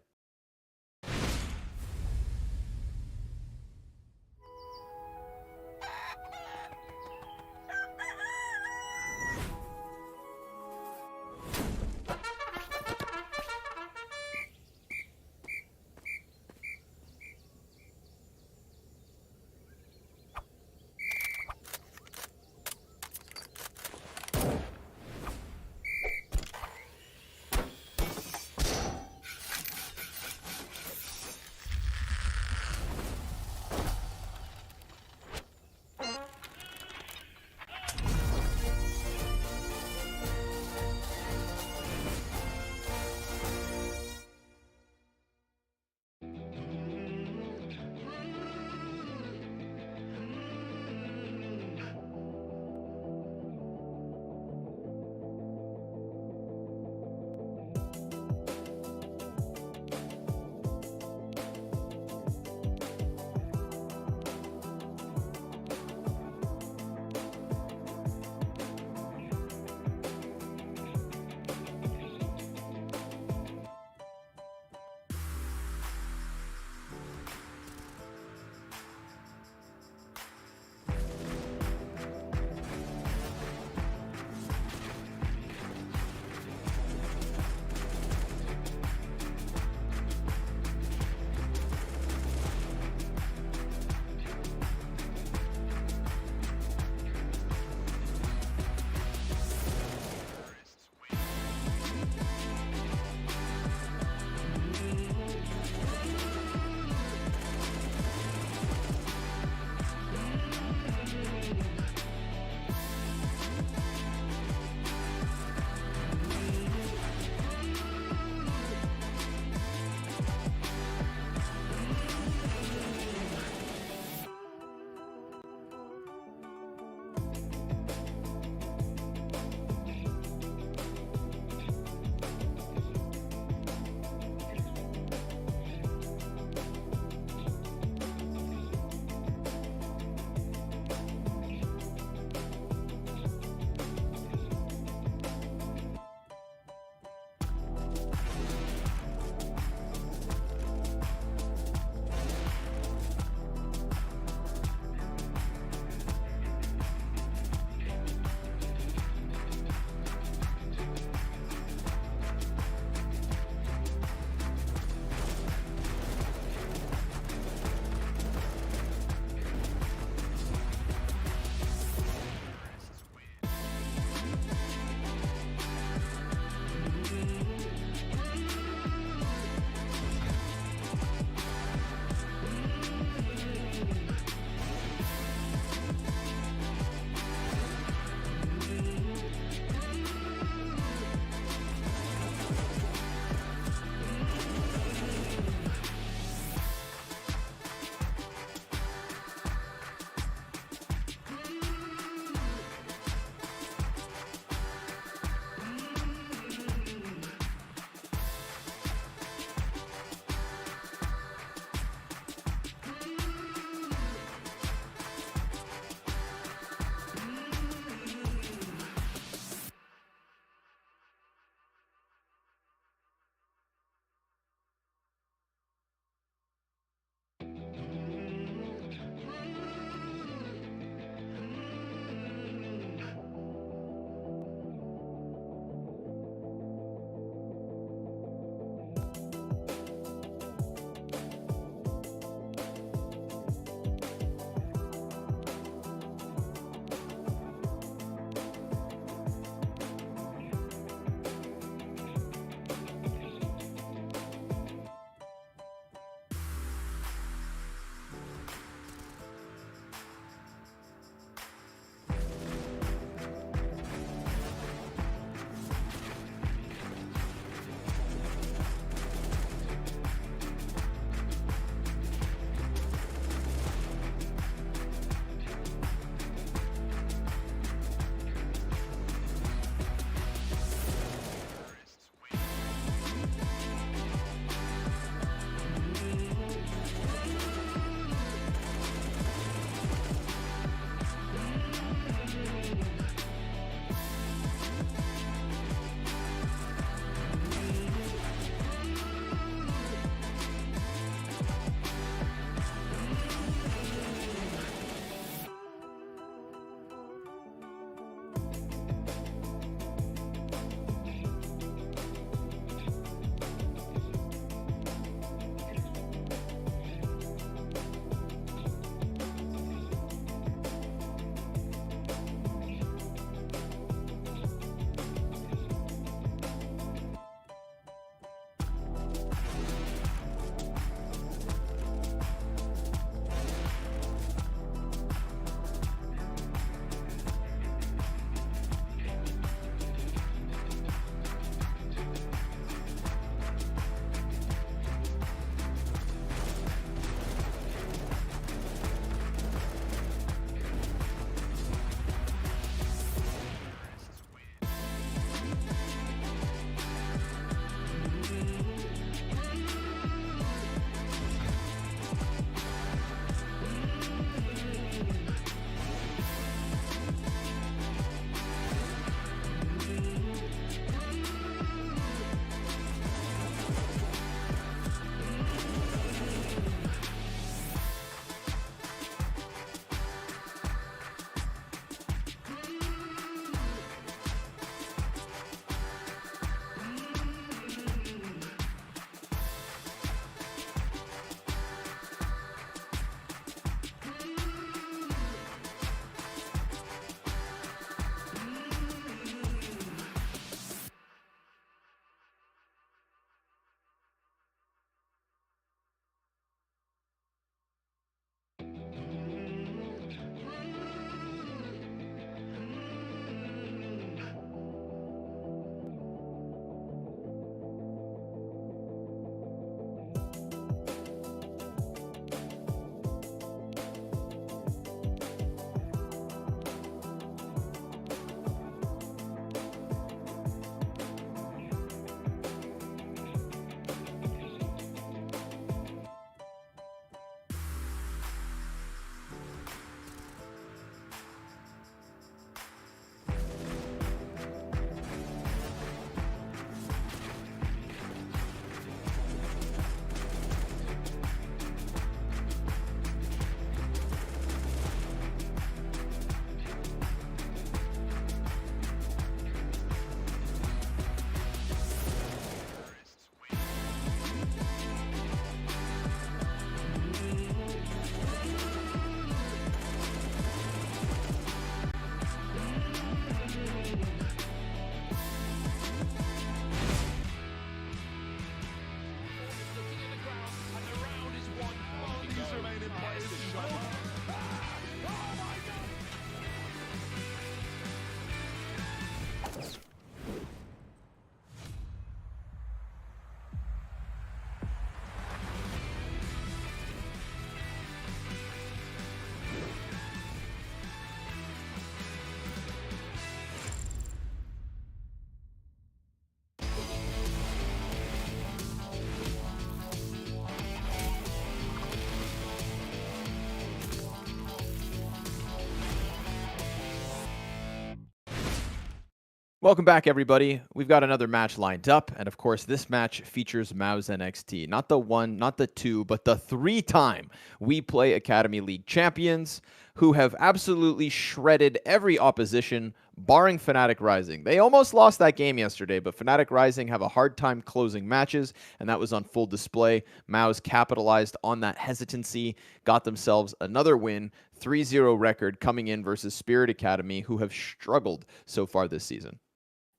Speaker 1: Welcome back, everybody. We've got another match lined up, and of course, this match features MOUZ NXT. Not the one, not the two, but the three-time WePlay Academy League champions who have absolutely shredded every opposition, barring Fnatic Rising. They almost lost that game yesterday, but Fnatic Rising have a hard time closing matches, and that was on full display. MOUZ capitalized on that hesitancy, got themselves another win, 3-0 record coming in versus Spirit Academy, who have struggled so far this season.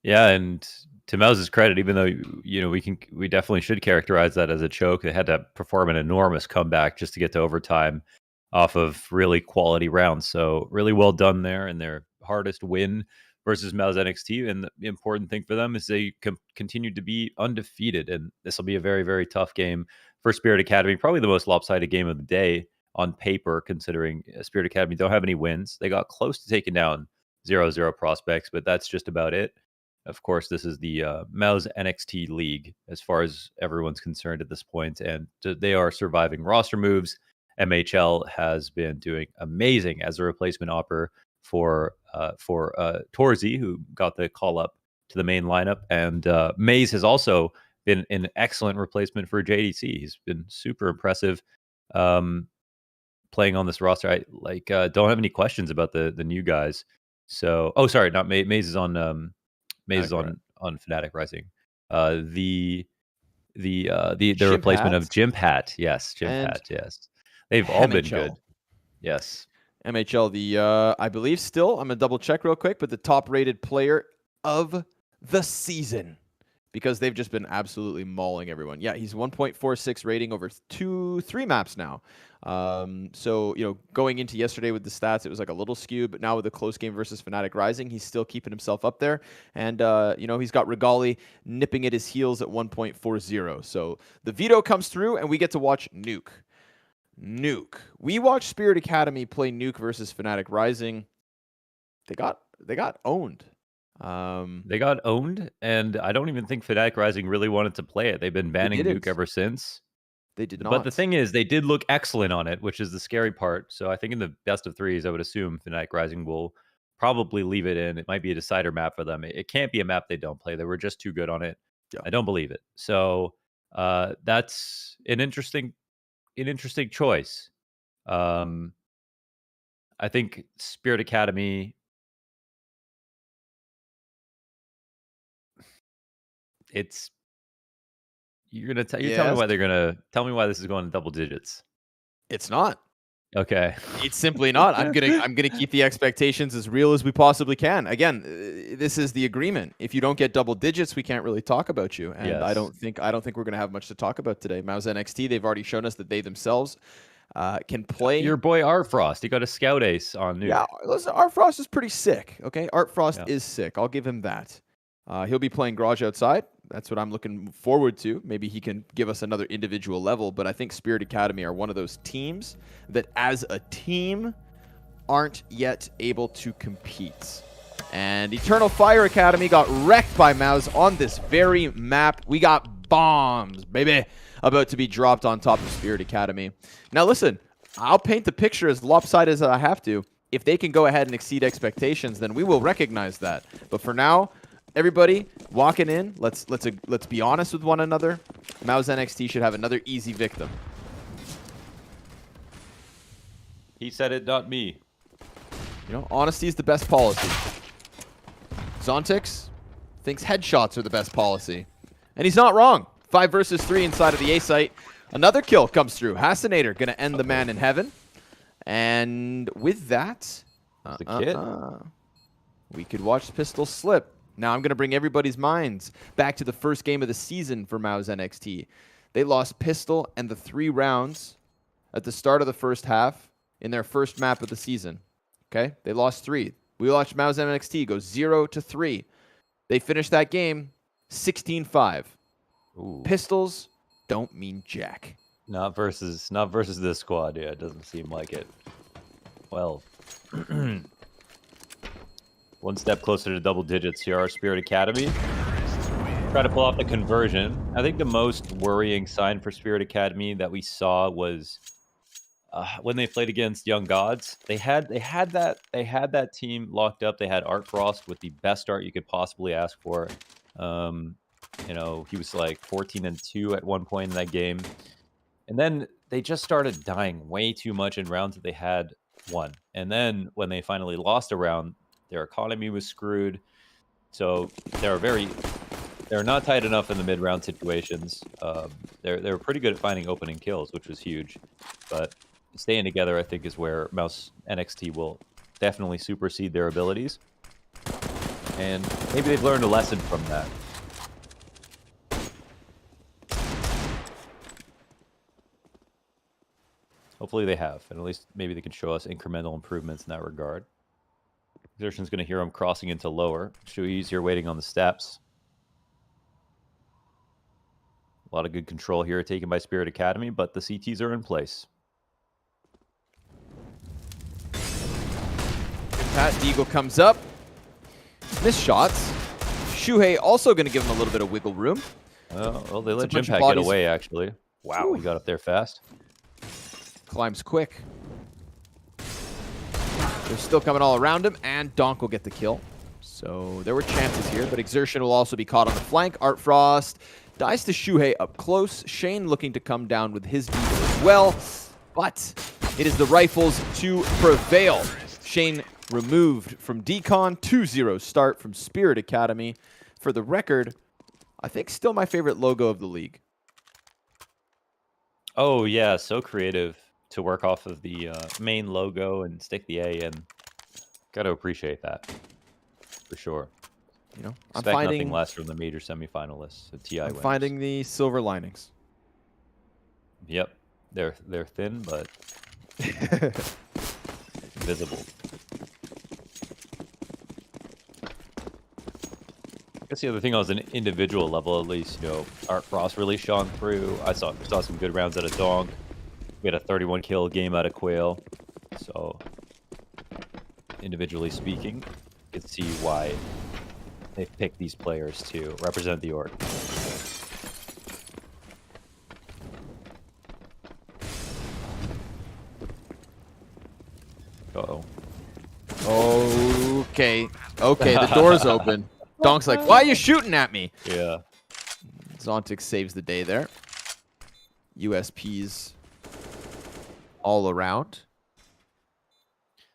Speaker 2: Yeah, and to MOUZ's credit, even though we definitely should characterize that as a choke, they had to perform an enormous comeback just to get to overtime off of really quality rounds. So really well done there, and their hardest win versus MOUZ NXT. And the important thing for them is they continue to be undefeated, and this will be a very, very tough game for Spirit Academy. Probably the most lopsided game of the day on paper, considering Spirit Academy don't have any wins. They got close to taking down 0-0 prospects, but that's just about it. Of course, this is the MOUZ NXT League as far as everyone's concerned at this point, and they are surviving roster moves. MHL has been doing amazing as a replacement opper for Torzi, who got the call up to the main lineup, and MAUZ has also been an excellent replacement for JDC. He's been super impressive playing on this roster. I don't have any questions about the new guys. So, oh, sorry, not MAUZ is on. MAUZ is on Fnatic Rising. The replacement of Jimpat. Yes, Jimpat. Yes. They've all been good. Yes.
Speaker 1: MHL, I believe still, I'm going to double check real quick, but the top rated player of the season, because they've just been absolutely mauling everyone. Yeah, he's 1.46 rating over 3 maps now. So, going into yesterday with the stats, it was like a little skewed, but now with the close game versus Fnatic Rising, he's still keeping himself up there. And, he's got Regali nipping at his heels at 1.40. So the veto comes through, and we get to watch Nuke. We watched Spirit Academy play Nuke versus Fnatic Rising. They got owned.
Speaker 2: They got owned, and I don't even think Fnatic Rising really wanted to play it. They've been banning Nuke ever since.
Speaker 1: They did not.
Speaker 2: But the thing is, they did look excellent on it, which is the scary part. So I think in the best of threes, I would assume Fnatic Rising will probably leave it in. It might be a decider map for them. It can't be a map they don't play. They were just too good on it. Yeah. I don't believe it. So that's an interesting choice. I think Spirit Academy. You're telling me why this is going to double digits.
Speaker 1: It's not.
Speaker 2: Okay.
Speaker 1: It's simply not. I'm gonna keep the expectations as real as we possibly can. Again, this is the agreement. If you don't get double digits, we can't really talk about you. And yes. I don't think we're gonna have much to talk about today. MOUZ NXT, they've already shown us that they themselves can play.
Speaker 2: Your boy Art Frost, he got a scout ace on Nuke.
Speaker 1: Yeah, listen, Art Frost is pretty sick. Okay, Art Frost is sick. I'll give him that. He'll be playing Garage outside. That's what I'm looking forward to. Maybe he can give us another individual level, but I think Spirit Academy are one of those teams that as a team aren't yet able to compete. And Eternal Fire Academy got wrecked by MOUZ on this very map. We got bombs, baby, about to be dropped on top of Spirit Academy. Now listen, I'll paint the picture as lopsided as I have to. If they can go ahead and exceed expectations, then we will recognize that. But for now, everybody walking in, let's be honest with one another. MOUZ NXT should have another easy victim.
Speaker 2: He said it, not me.
Speaker 1: Honesty is the best policy. Zontix thinks headshots are the best policy. And he's not wrong. 5 versus 3 inside of the A site. Another kill comes through. Hassinator going to end the man in heaven. And with that, we could watch Pistol slip. Now I'm going to bring everybody's minds back to the first game of the season for MOUZ NXT. They lost Pistol and the 3 rounds at the start of the first half in their first map of the season. Okay? They lost 3. We watched MOUZ NXT go 0-3. They finished that game 16-5. Pistols don't mean jack.
Speaker 2: Not versus this squad. Yeah, it doesn't seem like it. Well, one step closer to double digits here, our Spirit Academy. Try to pull off the conversion. I think the most worrying sign for Spirit Academy that we saw was when they played against Young Gods, they had that team locked up. They had Art Frost with the best start you could possibly ask for. You know, he was like 14-2 at one point in that game. And then they just started dying way too much in rounds that they had won. And then when they finally lost a round, their economy was screwed. So they're not tight enough in the mid-round situations. They're pretty good at finding opening kills, which was huge. But staying together, I think, is where MOUZ NXT will definitely supersede their abilities. And maybe they've learned a lesson from that. Hopefully they have, and at least maybe they can show us incremental improvements in that regard. Exertion's going to hear him crossing into lower. Shui's here waiting on the steps. A lot of good control here taken by Spirit Academy, but the CTs are in place.
Speaker 1: Pat Deagle comes up. Missed shots. Shuhei also going to give him a little bit of wiggle room.
Speaker 2: Well, they let Jimpak get away, actually. Wow, Ooh. He got up there fast.
Speaker 1: Climbs quick. They're still coming all around him, and Donk will get the kill. So there were chances here, but Exertion will also be caught on the flank. Art Frost dies to Shuhei up close. Shane looking to come down with his Deagle as well, but it is the Rifles to prevail. Shane removed from Decon, 2-0 start from Spirit Academy. For the record, I think still my favorite logo of the league.
Speaker 2: Oh yeah, so creative to work off of the main logo and stick the A in. Got to appreciate that, for sure.
Speaker 1: You know,
Speaker 2: expect nothing less from the major semifinalists, the TI winners.
Speaker 1: Finding the silver linings.
Speaker 2: Yep, they're thin but visible. I guess the other thing on an individual level, at least, you know, Art Frost really shone through. I saw some good rounds out of Donk. We had a 31 kill game out of Quail. So, individually speaking, you can see why they picked these players to represent the org. Uh-oh.
Speaker 1: Okay, the door's open. Donk's like, why are you shooting at me?
Speaker 2: Yeah.
Speaker 1: Zontic saves the day there. USPs all around.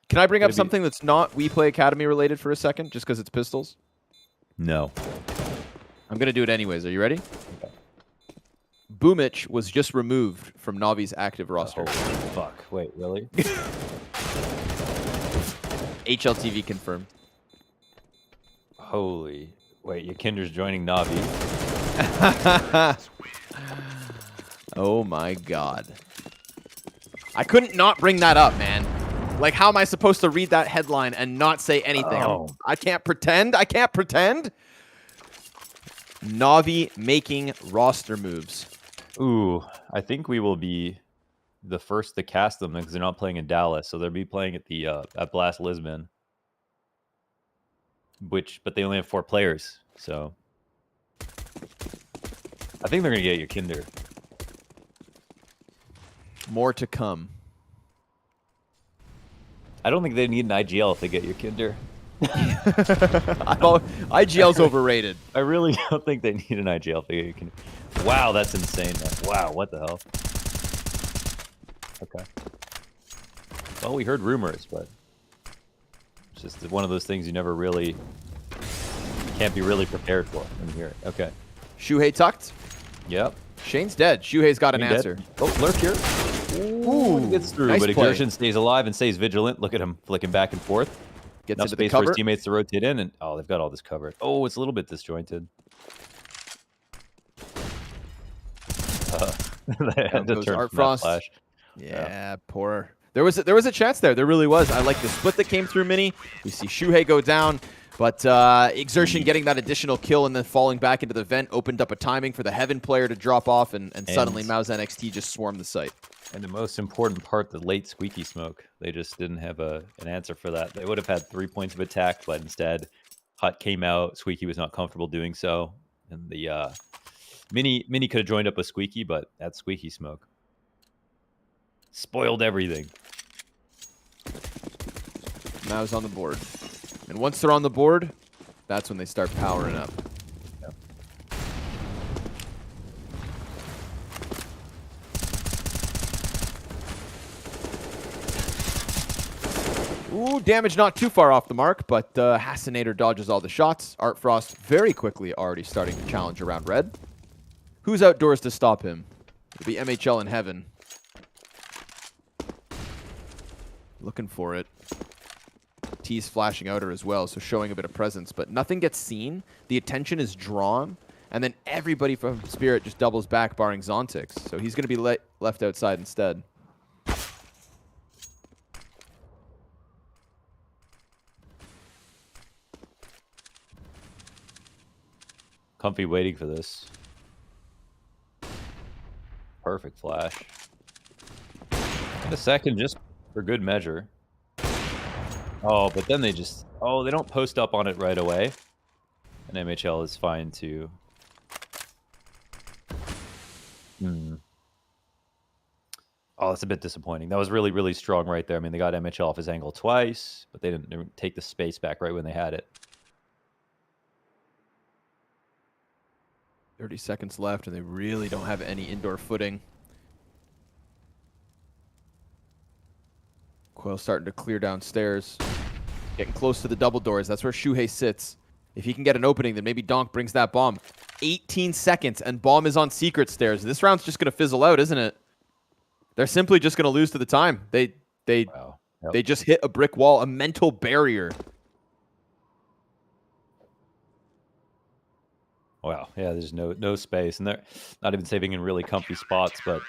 Speaker 1: Can I bring up something that's not WePlay Academy related for a second, just because it's pistols?
Speaker 2: No.
Speaker 1: I'm going to do it anyways. Are you ready? Okay. Boomich was just removed from Navi's active roster.
Speaker 2: Oh, fuck. Wait, really?
Speaker 1: HLTV confirmed.
Speaker 2: Holy. Wait, Yakinder's joining Navi.
Speaker 1: Oh my god. I couldn't not bring that up, man. Like, how am I supposed to read that headline and not say anything?
Speaker 2: Oh.
Speaker 1: I can't pretend. I can't pretend. Navi making roster moves.
Speaker 2: Ooh, I think we will be the first to cast them because they're not playing in Dallas, so they'll be playing at the at Blast Lisbon. But they only have 4 players, so I think they're gonna get Yakinder.
Speaker 1: More to come.
Speaker 2: I don't think they need an IGL if they get Yakinder.
Speaker 1: IGL's overrated.
Speaker 2: I really don't think they need an IGL if they get Yakinder. Wow, that's insane. Wow, what the hell? Okay. Well, we heard rumors, but it's just one of those things you never really can't be really prepared for when you hear it. Okay.
Speaker 1: Shuhei tucked.
Speaker 2: Yep.
Speaker 1: Shane's dead. Shuhei's got an answer.
Speaker 2: Dead. Oh, lurk here. Ooh, he gets through,
Speaker 1: nice
Speaker 2: but
Speaker 1: play.
Speaker 2: Exertion stays alive and stays vigilant. Look at him flicking back and forth.
Speaker 1: Gets
Speaker 2: enough
Speaker 1: into
Speaker 2: space
Speaker 1: the cover.
Speaker 2: for his teammates to rotate in, and oh, they've got all this covered. Oh, it's a little bit disjointed. They had to turn
Speaker 1: Art
Speaker 2: from
Speaker 1: Frost.
Speaker 2: that flash.
Speaker 1: Yeah, poor. There was a chance there. There really was. I like the split that came through Mini. We see Shuhei go down, but Exertion getting that additional kill and then falling back into the vent opened up a timing for the Heaven player to drop off, and suddenly MOUZ NXT just swarmed the site.
Speaker 2: And the most important part, the late squeaky smoke. They just didn't have an answer for that. They would have had 3 points of attack, but instead, Hut came out. Squeaky was not comfortable doing so, and the Mini could have joined up with Squeaky, but that's squeaky smoke. Spoiled everything.
Speaker 1: MOUZ on the board. And once they're on the board, that's when they start powering up. Ooh, damage not too far off the mark, but Hassinator dodges all the shots. Artfrost very quickly already starting to challenge around red. Who's outdoors to stop him? It'll be MHL in heaven. Looking for it. T's flashing outer as well, so showing a bit of presence, but nothing gets seen. The attention is drawn, and then everybody from Spirit just doubles back, barring Zontix. So he's going to be left outside instead.
Speaker 2: Comfy waiting for this. Perfect flash. In a second, just for good measure. Oh, but then they just... Oh, they don't post up on it right away. And MHL is fine too. Oh, that's a bit disappointing. That was really, really strong right there. I mean, they got MHL off his angle twice, but they didn't take the space back right when they had it.
Speaker 1: 30 seconds left, and they really don't have any indoor footing. Coil starting to clear downstairs. Getting close to the double doors. That's where Shuhei sits. If he can get an opening, then maybe Donk brings that bomb. 18 seconds, and bomb is on secret stairs. This round's just going to fizzle out, isn't it? They're simply just going to lose to the time. They just hit a brick wall, a mental barrier.
Speaker 2: Wow, yeah, there's no space, and they're not even saving in really comfy spots, but...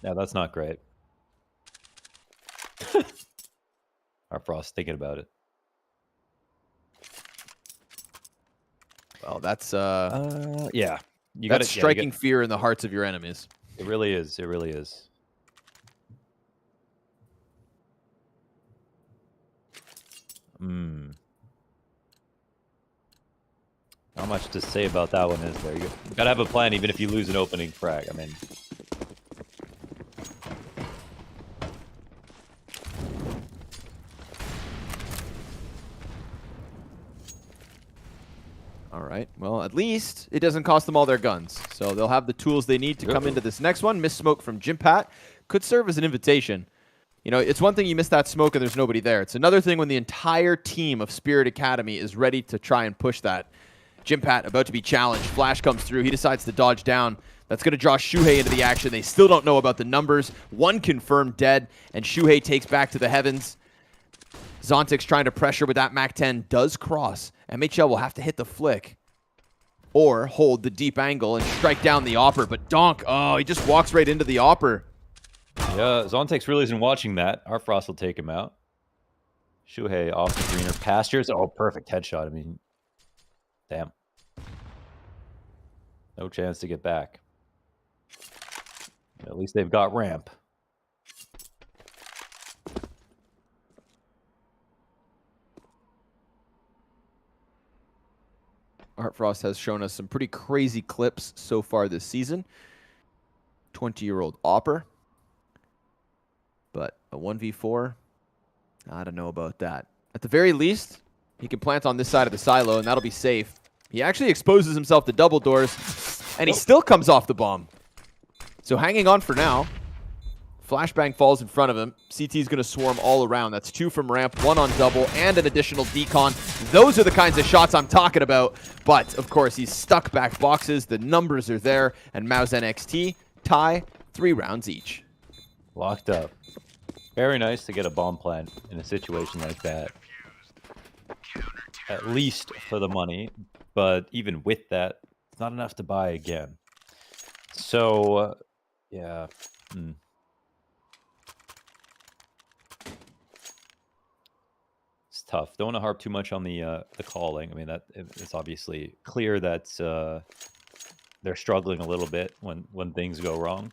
Speaker 2: Yeah, that's not great. Our Frost thinking about it.
Speaker 1: Well, that's
Speaker 2: yeah.
Speaker 1: That's striking fear in the hearts of your enemies.
Speaker 2: It really is. It really is. Not much to say about that one, is there? You gotta have a plan even if you lose an opening frag. I mean...
Speaker 1: All right. Well, at least it doesn't cost them all their guns. So they'll have the tools they need to come into this next one. Miss smoke from Jimpat could serve as an invitation. You know, it's one thing you miss that smoke and there's nobody there. It's another thing when the entire team of Spirit Academy is ready to try and push that. Jimpat about to be challenged. Flash comes through. He decides to dodge down. That's going to draw Shuhei into the action. They still don't know about the numbers. One confirmed dead, and Shuhei takes back to the heavens. Zontix trying to pressure with that MAC-10 does cross. MHL will have to hit the flick or hold the deep angle and strike down the Opper. But Donk, oh, he just walks right into the Opper.
Speaker 2: Yeah, Zontix really isn't watching that. Our Frost will take him out. Shuhei off the greener pastures. Oh, perfect headshot. I mean, damn. No chance to get back. At least they've got ramp.
Speaker 1: Artfrost has shown us some pretty crazy clips so far this season. 20-year-old Opper. But a 1v4, I don't know about that. At the very least, he can plant on this side of the silo, and that'll be safe. He actually exposes himself to double doors, and he still comes off the bomb. So hanging on for now. Flashbang falls in front of him. CT's going to swarm all around. That's 2 from ramp, 1 on double, and an additional decon. Those are the kinds of shots I'm talking about. But, of course, he's stuck back boxes. The numbers are there. And MOUZ NXT tie 3 rounds each.
Speaker 2: Locked up. Very nice to get a bomb plant in a situation like that. At least for the money. But even with that, it's not enough to buy again. So, yeah. It's tough. Don't want to harp too much on the calling. I mean, that it's obviously clear that they're struggling a little bit when things go wrong.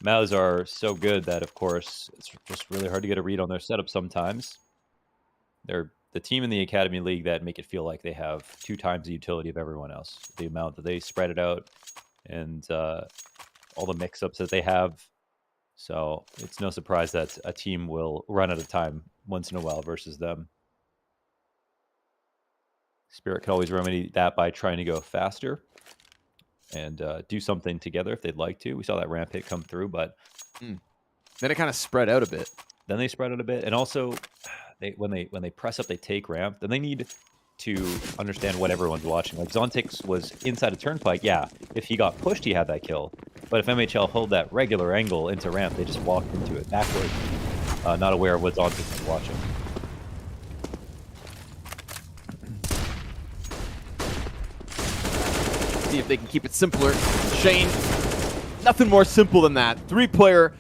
Speaker 2: MOUZ are so good that, of course, it's just really hard to get a read on their setup sometimes. They're the team in the Academy League that make it feel like they have 2 times the utility of everyone else. The amount that they spread it out and all the mix-ups that they have. So it's no surprise that a team will run out of time once in a while versus them. Spirit can always remedy that by trying to go faster and do something together if they'd like to. We saw that ramp hit come through, but
Speaker 1: then it kind of spread out a bit.
Speaker 2: Then they spread out a bit, and also when they press up, they take ramp. Then they need to understand what everyone's watching. Like Zontix was inside a turnpike. Yeah, if he got pushed, he had that kill. But if MHL held that regular angle into ramp, they just walked into it backward, not aware of what Zontix was watching.
Speaker 1: See if they can keep it simpler. Shane, nothing more simple than that. 3-player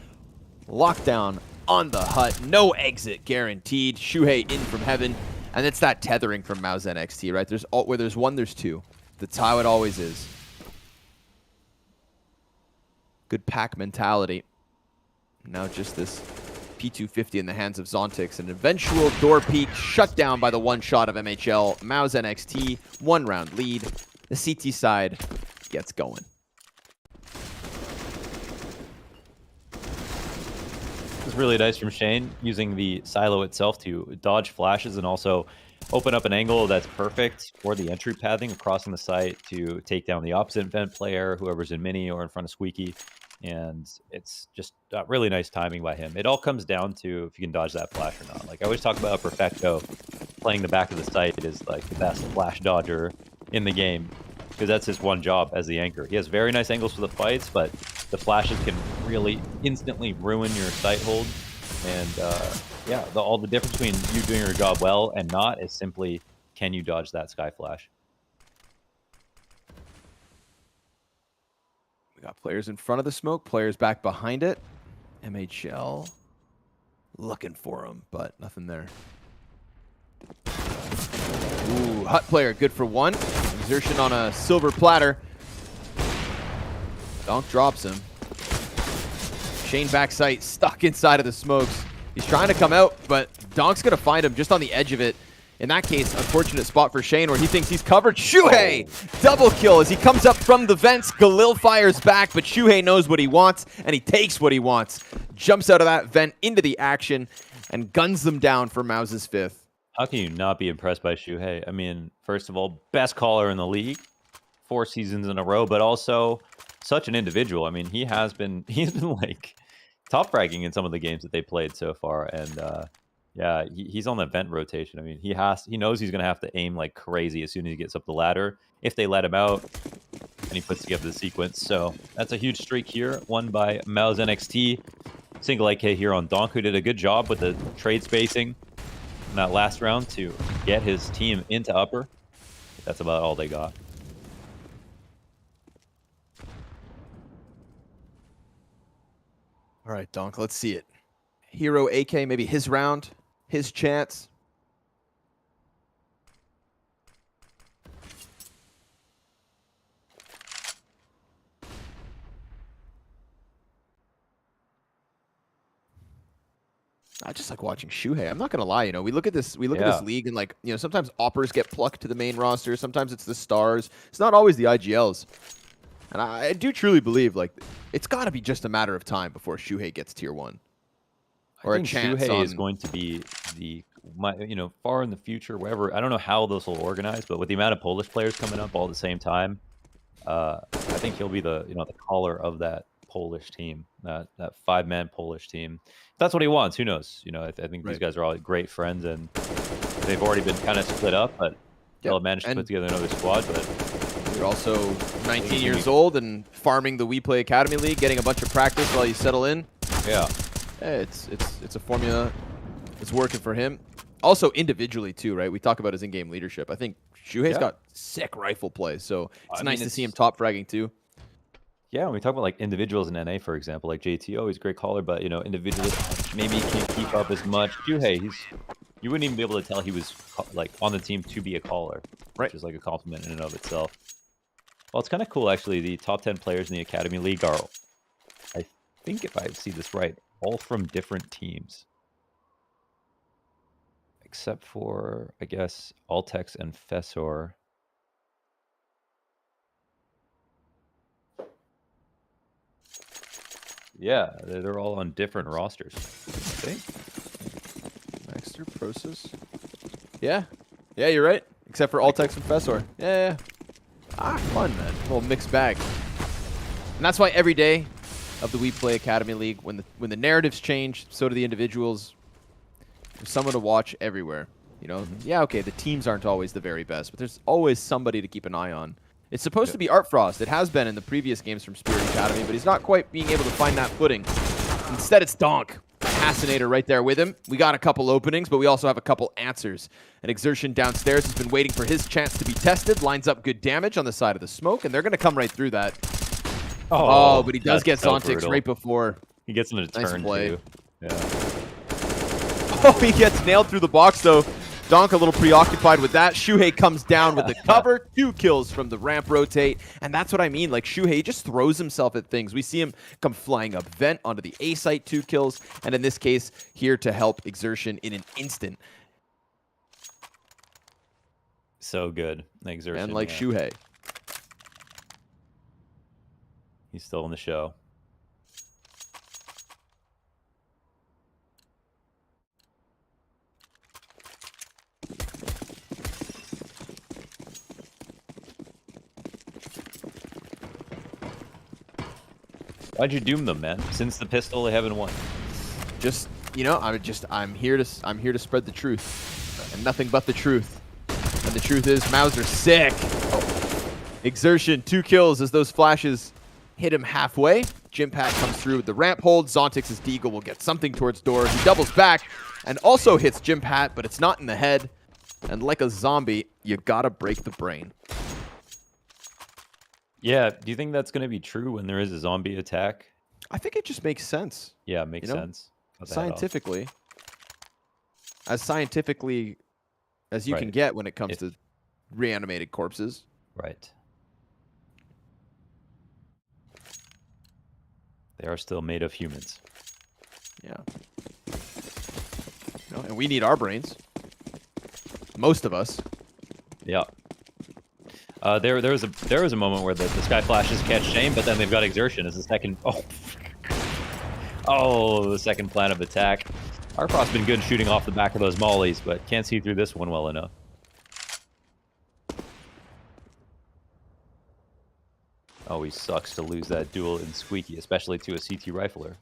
Speaker 1: lockdown on the hut. No exit guaranteed. Shuhei in from heaven. And it's that tethering from MOUZ NXT, right? Where there's one, there's two. That's how it always is. Good pack mentality. Now just this P250 in the hands of Zontix. An eventual door peek shut down by the one shot of MHL. MOUZ NXT, 1-round lead. The CT side gets going.
Speaker 2: It's really nice from Shane using the silo itself to dodge flashes and also open up an angle that's perfect for the entry pathing, crossing the site to take down the opposite vent player, whoever's in mini or in front of Squeaky. And it's just really nice timing by him. It all comes down to if you can dodge that flash or not. Like I always talk about Perfecto playing the back of the site is like the best flash dodger in the game because that's his one job as the anchor. He has very nice angles for the fights, but the flashes can really instantly ruin your sight hold. And yeah, all the difference between you doing your job well and not is simply can you dodge that sky flash.
Speaker 1: We got players in front of the smoke, players back behind it. MHL looking for him, but nothing there. Ooh, hut player, good for one. Exertion on a silver platter. Donk drops him. Shane backside, stuck inside of the smokes. He's trying to come out, but Donk's going to find him just on the edge of it. In that case, unfortunate spot for Shane where he thinks he's covered. Shuhei, double kill as he comes up from the vents. Galil fires back, but Shuhei knows what he wants, and he takes what he wants. Jumps out of that vent into the action and guns them down for MOUZ's 5th.
Speaker 2: How can you not be impressed by Shuhei? I mean, first of all, best caller in the league, 4 seasons in a row, but also such an individual. I mean, he's been like top fragging in some of the games that they played so far, and yeah, he's on the vent rotation. I mean, he knows he's gonna have to aim like crazy as soon as he gets up the ladder if they let him out, and he puts together the sequence. So that's a huge streak here, won by MOUZ NXT. Single AK here on Donk, who did a good job with the trade spacing in that last round to get his team into upper. That's about all they got.
Speaker 1: All right, Donk, let's see it. Hero AK, maybe his round, his chance. I just like watching Shuhei. I'm not gonna lie, you know, we look at this league and like, you know, sometimes oppers get plucked to the main roster, sometimes it's the stars. It's not always the IGLs. And I do truly believe like it's got to be just a matter of time before Shuhei gets tier 1. Or
Speaker 2: I think
Speaker 1: a chance
Speaker 2: Shuhei
Speaker 1: on...
Speaker 2: is going to be far in the future, wherever. I don't know how this will organize, but with the amount of Polish players coming up all at the same time, I think he'll be the the caller of that Polish team, that 5-man Polish team. If that's what he wants. Who knows? I think these guys are all great friends, and they've already been kind of split up, but they'll have managed to put together another squad. But
Speaker 1: you're also 19 years old and farming the WePlay Academy League, getting a bunch of practice while you settle in.
Speaker 2: Yeah.
Speaker 1: It's a formula. It's working for him. Also individually too, right? We talk about his in-game leadership. I think Shuhei's got sick rifle play, so it's nice to see him top fragging too.
Speaker 2: Yeah, when we talk about like individuals in NA, for example, like JTO, he's a great caller, but individually maybe he can't keep up as much. Shuhei, you wouldn't even be able to tell he was like on the team to be a caller, which is like a compliment in and of itself. Well, it's kind of cool actually. The top 10 players in the Academy League are, I think if I see this right, all from different teams. Except for, I guess, Altex and Fessor. Yeah, they're all on different rosters. See?
Speaker 1: Maxter, Prosus. Yeah. Yeah, you're right. Except for Altex and Fessor. Yeah. Ah, fun, man. A little mixed bag. And that's why every day of the WePlay Academy League, when the narratives change, so do the individuals. There's someone to watch everywhere. You know, yeah, okay, the teams aren't always the very best, but there's always somebody to keep an eye on. It's supposed to be Art Frost. It has been in the previous games from Spirit Academy, but he's not quite being able to find that footing. Instead, it's Donk. Assassinator right there with him. We got a couple openings, but we also have a couple answers. And Exertion downstairs has been waiting for his chance to be tested. Lines up good damage on the side of the smoke, and they're going to come right through that. Oh, but he does get Zontix right before.
Speaker 2: He gets him to turn, too. Yeah.
Speaker 1: Oh, he gets nailed through the box, though. Donk a little preoccupied with that. Shuhei comes down with the cover. 2 kills from the ramp rotate. And that's what I mean. Like, Shuhei just throws himself at things. We see him come flying up vent onto the A site, 2 kills. And in this case, here to help Exertion in an instant.
Speaker 2: So good. Exertion.
Speaker 1: And like Shuhei.
Speaker 2: He's still in the show. Why'd you doom them, man? Since the pistol, they haven't won.
Speaker 1: Just, you know, I'm here to spread the truth, and nothing but the truth. And the truth is, MOUZ are sick. Exertion 2 kills as those flashes hit him halfway. Jimpat comes through with the ramp hold. Zontix's Deagle will get something towards door. He doubles back and also hits Jimpat, but it's not in the head. And like a zombie, you gotta break the brain.
Speaker 2: Yeah, do you think that's going to be true when there is a zombie attack?
Speaker 1: I think it just makes sense.
Speaker 2: Yeah, it makes sense.
Speaker 1: Scientifically. As scientifically as you can get when it comes to reanimated corpses.
Speaker 2: Right. They are still made of humans.
Speaker 1: Yeah. You know, and we need our brains. Most of us.
Speaker 2: Yeah. There was a moment where the Sky Flashes catch Shane, but then they've got Exertion as the second. The second plan of attack. Arfrost's been good shooting off the back of those mollies, but can't see through this one well enough. Always sucks to lose that duel in Squeaky, especially to a CT rifler.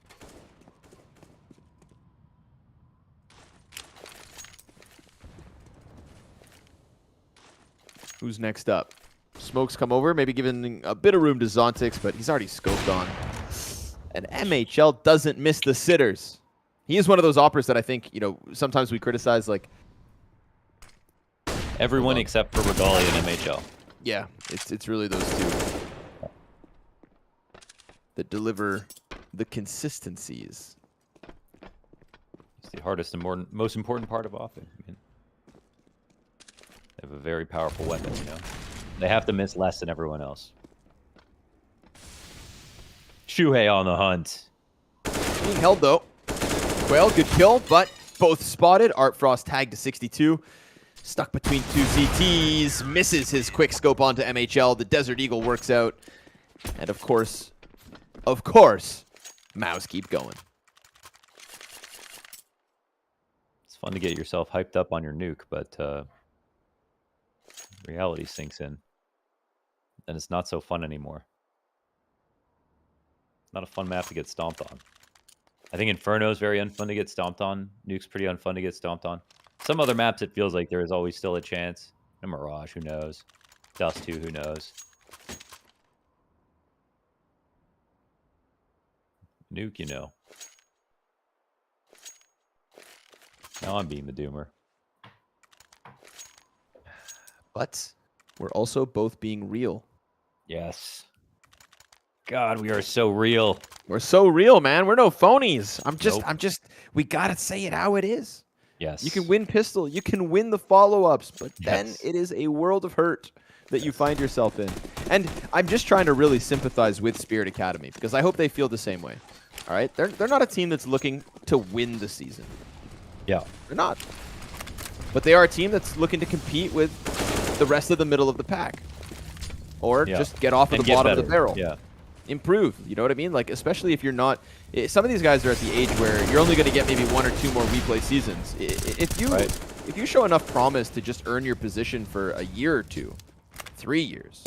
Speaker 1: Who's next up? Smoke's come over, maybe giving a bit of room to Zontix, but he's already scoped on. And MHL doesn't miss the sitters. He is one of those operas that I think, you know, sometimes we criticize, like...
Speaker 2: Everyone except for Regali and MHL.
Speaker 1: Yeah, it's really those two that deliver the consistencies.
Speaker 2: It's the hardest and most important part of offense. I mean, they have a very powerful weapon, you know. They have to miss less than everyone else. Shuhei on the hunt.
Speaker 1: Being held, though. Quail, good kill, but both spotted. Art Frost tagged to 62. Stuck between 2 CTs. Misses his quick scope onto MHL. The Desert Eagle works out. And of course, MOUZ keep going.
Speaker 2: It's fun to get yourself hyped up on your nuke, but reality sinks in. And it's not so fun anymore. Not a fun map to get stomped on. I think Inferno is very unfun to get stomped on. Nuke's pretty unfun to get stomped on. Some other maps, it feels like there is always still a chance. And Mirage, who knows? Dust 2, who knows? Nuke, you know. Now I'm being the doomer.
Speaker 1: But we're also both being real.
Speaker 2: Yes. God, we are so real.
Speaker 1: We're so real, man. We're no phonies. We gotta say it how it is.
Speaker 2: Yes.
Speaker 1: You can win pistol. You can win the follow-ups, but then it is a world of hurt that you find yourself in. And I'm just trying to really sympathize with Spirit Academy because I hope they feel the same way. All right? They're not a team that's looking to win the season.
Speaker 2: Yeah.
Speaker 1: They're not. But they are a team that's looking to compete with the rest of the middle of the pack. Or just get off of the bottom of the barrel.
Speaker 2: Yeah.
Speaker 1: improve. You know what I mean? Like, especially if you're not. Some of these guys are at the age where you're only going to get maybe 1 or 2 more WePlay seasons. If you show enough promise to just earn your position for a year or 2, 3 years,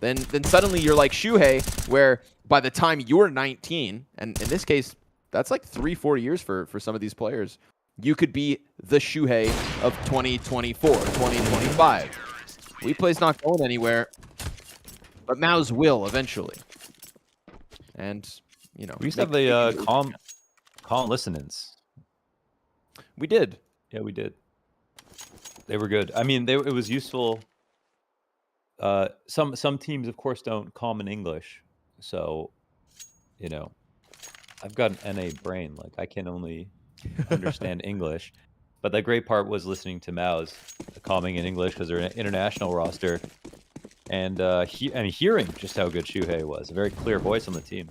Speaker 1: then suddenly you're like Shuhei, where by the time you're 19, and in this case, that's like 3-4 years for some of these players, you could be the Shuhei of 2024, 2025. WePlay's not going anywhere, but MOUZ will eventually. And, you know,
Speaker 2: we used to have the calm listenings.
Speaker 1: We did.
Speaker 2: Yeah, we did. They were good. I mean, it was useful. Some teams, of course, don't common English, so you know, I've got an NA brain. Like I can only understand English, but the great part was listening to MOUZ calming in English because they're an international roster, and hearing just how good Shuhei was. A very clear voice on the team.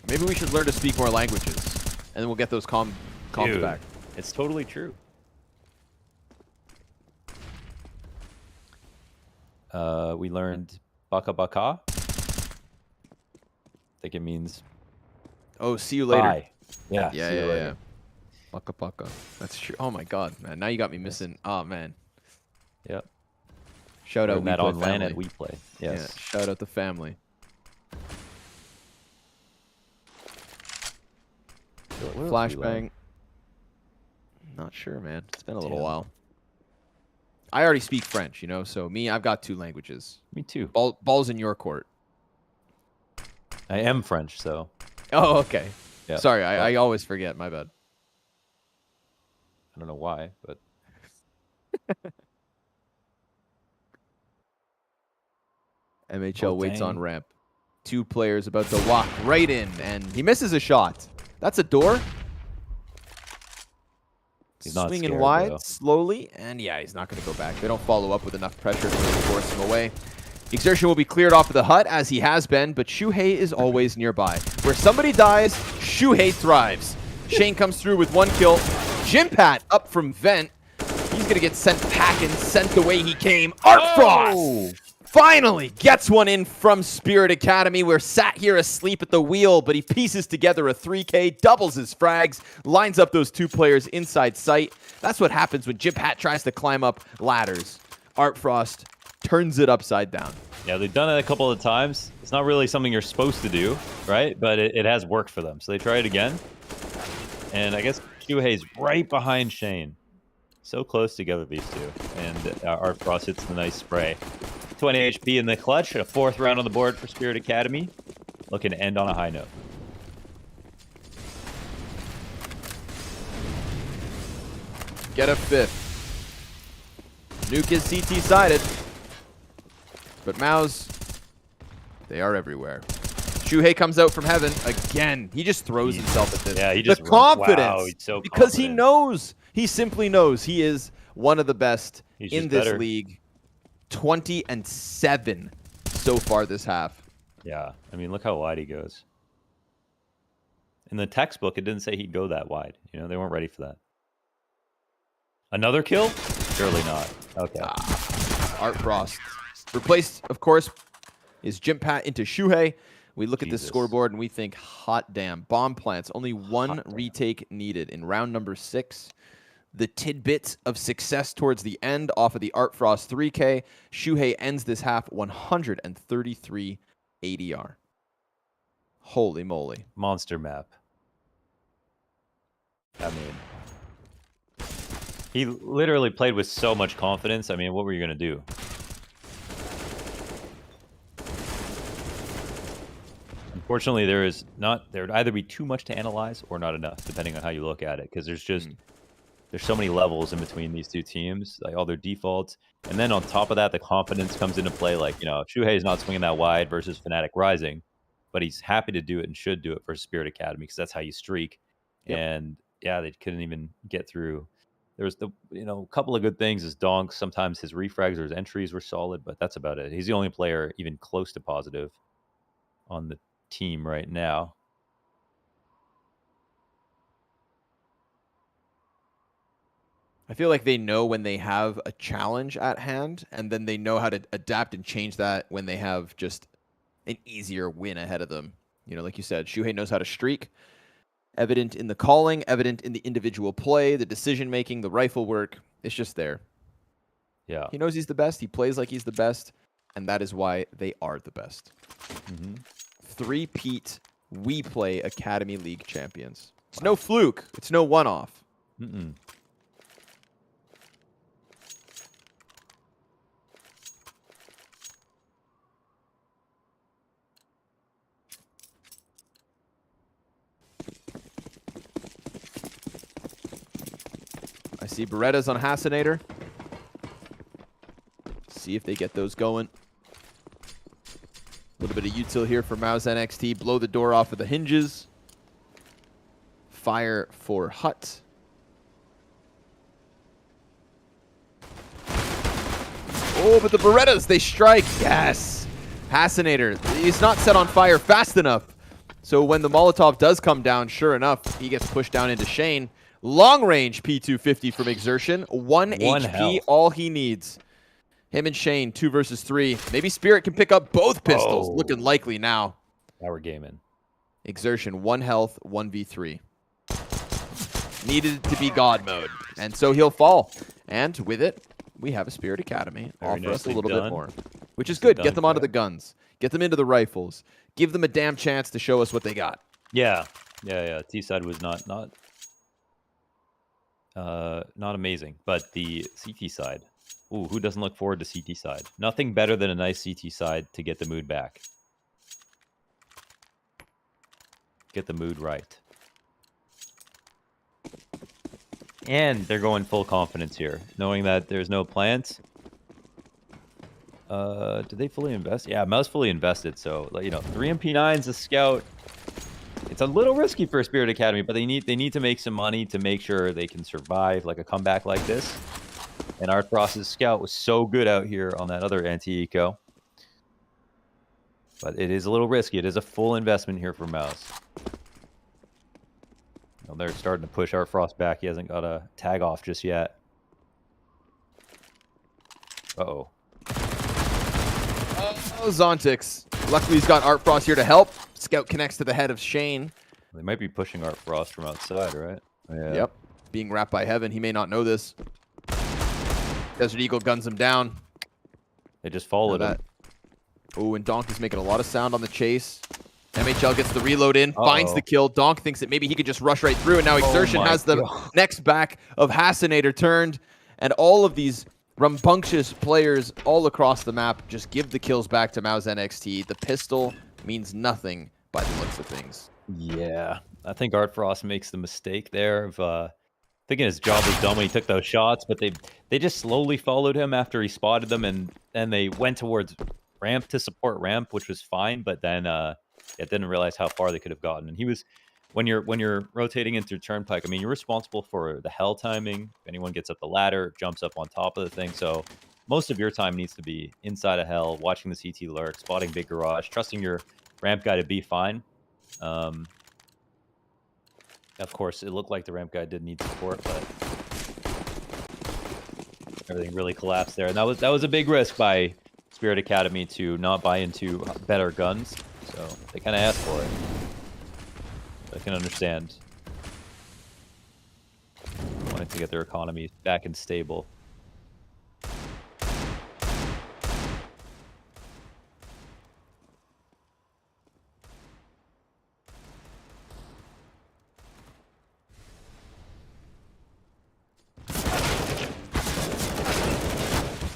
Speaker 1: Maybe we should learn to speak more languages, and then we'll get those comms back.
Speaker 2: It's totally true. We learned baka baka. I think it means.
Speaker 1: Oh, see you later.
Speaker 2: Bye. Yeah.
Speaker 1: Yeah. Baka baka. That's true. Oh my god, man! Now you got me missing. Oh man.
Speaker 2: Yep.
Speaker 1: Shout out
Speaker 2: that on LAN
Speaker 1: family.
Speaker 2: at WePlay. Yes.
Speaker 1: Yeah, shout out the family. Flashbang. Not sure, man. It's been a little while. I already speak French, you know, so I've got 2 languages.
Speaker 2: Me too.
Speaker 1: Ball's in your court.
Speaker 2: I am French, so.
Speaker 1: Oh, okay.
Speaker 2: Yeah.
Speaker 1: Sorry, I always forget. My bad.
Speaker 2: I don't know why, but.
Speaker 1: MHL waits on ramp. 2 players about to walk right in, and he misses a shot. That's a door.
Speaker 2: He's not
Speaker 1: swinging
Speaker 2: scared,
Speaker 1: wide
Speaker 2: though.
Speaker 1: slowly, and yeah, he's not going to go back. They don't follow up with enough pressure to really force him away. Exertion will be cleared off of the hut, as he has been, but Shuhei is always nearby. Where somebody dies, Shuhei thrives. Shane comes through with 1 kill. Jimpat up from vent. He's going to get sent packing, sent the way he came. Artfrost finally gets one in from Spirit Academy. We're sat here asleep at the wheel, but he pieces together a 3K, doubles his frags, lines up those 2 players inside sight. That's what happens when Jimpat tries to climb up ladders. Artfrost turns it upside down.
Speaker 2: Yeah, they've done it a couple of times. It's not really something you're supposed to do, right? But it has worked for them. So they try it again. And I guess Shuhei's right behind Shane. So close together, these 2. And Artfrost hits the nice spray. 20 HP in the clutch. A 4th round on the board for Spirit Academy. Looking to end on a high note.
Speaker 1: Get a 5th. Nuke is CT sided. But MOUZ, they are everywhere. Shuhei comes out from heaven again. He just throws himself at this.
Speaker 2: Yeah, he just
Speaker 1: the confidence.
Speaker 2: Wow, he's so
Speaker 1: because
Speaker 2: confident.
Speaker 1: he knows. He simply knows he is one of the best in this league. 20-7 so far this half.
Speaker 2: Yeah, I mean, look how wide he goes. In the textbook, it didn't say he'd go that wide. You know, they weren't ready for that. Another kill? Surely not. Okay.
Speaker 1: Artfrost. Replaced, of course, is Jimpat into Shuhei. We look at this scoreboard and we think, hot damn. Bomb plants. Only 1 retake needed in round number 6. The tidbits of success towards the end off of the Artfrost 3K. Shuhei ends this half 133 ADR. Holy moly.
Speaker 2: Monster map. I mean, he literally played with so much confidence. I mean, what were you going to do? Unfortunately, there'd either be too much to analyze or not enough, depending on how you look at it, because there's so many levels in between these 2 teams, like all their defaults. And then on top of that, the confidence comes into play. Like, you know, Shuhei's not swinging that wide versus Fnatic Rising, but he's happy to do it and should do it versus Spirit Academy because that's how you streak. Yep. And yeah, they couldn't even get through. There was a couple of good things. His donks, sometimes his refrags or his entries were solid, but that's about it. He's the only player even close to positive on the team right now.
Speaker 1: I feel like they know when they have a challenge at hand, and then they know how to adapt and change that when they have just an easier win ahead of them. You know, like you said, Shuhei knows how to streak. Evident in the calling, evident in the individual play, the decision-making, the rifle work. It's just there.
Speaker 2: Yeah.
Speaker 1: He knows he's the best. He plays like he's the best. And that is why they are the best.
Speaker 2: Mm-hmm.
Speaker 1: Three-peat WePlay Academy League champions. It's no fluke. It's no one-off.
Speaker 2: Mm-mm.
Speaker 1: I see Berettas on Hassinator. See if they get those going. A little bit of util here for MOUZ NXT. Blow the door off of the hinges. Fire for Hut. Oh, but the Berettas, they strike. Yes. Hassinator, he's not set on fire fast enough. So when the Molotov does come down, sure enough, he gets pushed down into Shane. Long range P250 from Exertion. One HP,
Speaker 2: health.
Speaker 1: all he needs. Him and Shane, 2 versus 3. Maybe Spirit can pick up both pistols.
Speaker 2: Oh.
Speaker 1: Looking likely now.
Speaker 2: Now we're gaming.
Speaker 1: Exertion, 1 health, 1v3. Needed to be God mode. And so he'll fall. And with it, we have a Spirit Academy.
Speaker 2: Very
Speaker 1: Offer us a
Speaker 2: nicely
Speaker 1: little
Speaker 2: done.
Speaker 1: bit more. Which is
Speaker 2: Nicely
Speaker 1: good. Get
Speaker 2: done,
Speaker 1: them onto
Speaker 2: Claire.
Speaker 1: the guns. Get them into the rifles. Give them a damn chance to show us what they got.
Speaker 2: Yeah. T side was not amazing, but the CT side. Ooh, who doesn't look forward to CT side? Nothing better than a nice CT side to get the mood back. Get the mood right. And they're going full confidence here, knowing that there's no plants. Did they fully invest? Yeah, MOUZ fully invested. So, you know, 3 MP9s, a scout. It's a little risky for Spirit Academy, but they need to make some money to make sure they can survive like a comeback like this. And Art Frost's scout was so good out here on that other anti-eco. But it is a little risky. It is a full investment here for MOUZ. Well, they're starting to push Art Frost back. He hasn't got a tag off just yet. Uh-oh.
Speaker 1: Oh, Zontix. Luckily, he's got Art Frost here to help. Scout connects to the head of Shane.
Speaker 2: They might be pushing Art Frost from outside, right? Yeah.
Speaker 1: Yep. Being wrapped by Heaven. He may not know this. Desert Eagle guns him down.
Speaker 2: They just followed him.
Speaker 1: Oh, and Donk is making a lot of sound on the chase. MHL gets the reload in, finds
Speaker 2: Uh-oh.
Speaker 1: the kill. Donk thinks that maybe he could just rush right through, and now Exertion
Speaker 2: my
Speaker 1: has the
Speaker 2: God.
Speaker 1: next back of Hassinator turned, and all of these rambunctious players all across the map just give the kills back to MOUZ NXT. The pistol means nothing by the looks of things.
Speaker 2: Yeah. I think Art Frost makes the mistake there of thinking his job was done when he took those shots, but they just slowly followed him after he spotted them, and then they went towards ramp to support ramp, which was fine, but then didn't realize how far they could have gotten. And he was, when you're rotating into turnpike, I mean, you're responsible for the hell timing. If anyone gets up the ladder, jumps up on top of the thing, so most of your time needs to be inside of hell, watching the CT lurk, spotting big garage, trusting your ramp guy to be fine. Of course, it looked like the ramp guy did need support, but everything really collapsed there. And that was a big risk by Spirit Academy to not buy into better guns. So they kind of asked for it. I can understand. Wanting to get their economy back and stable.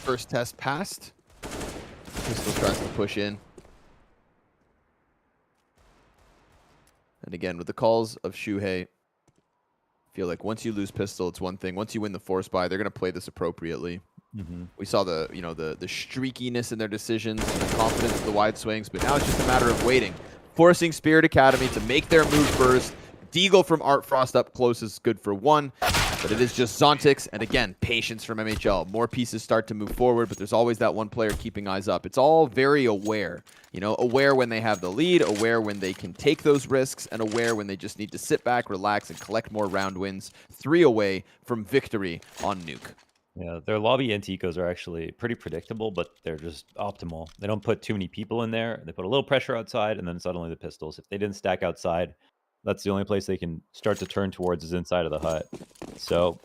Speaker 1: First test passed. Pistol tries to push in. And again, with the calls of Shuhei, I feel like once you lose pistol, it's one thing. Once you win the force buy, they're going to play this appropriately.
Speaker 2: Mm-hmm.
Speaker 1: We saw the streakiness in their decisions and the confidence of the wide swings, but now it's just a matter of waiting. Forcing Spirit Academy to make their move first. Deagle from Art Frost up close is good for 1. But it is just Zontix, and again, patience from MHL. More pieces start to move forward, but there's always that one player keeping eyes up. It's all very aware. You know, aware when they have the lead, aware when they can take those risks, and aware when they just need to sit back, relax, and collect more round wins. 3 away from victory on Nuke.
Speaker 2: Yeah, their lobby anti-ecos are actually pretty predictable, but they're just optimal. They don't put too many people in there. They put a little pressure outside, and then suddenly the pistols. If they didn't stack outside, that's the only place they can start to turn towards is inside of the hut. So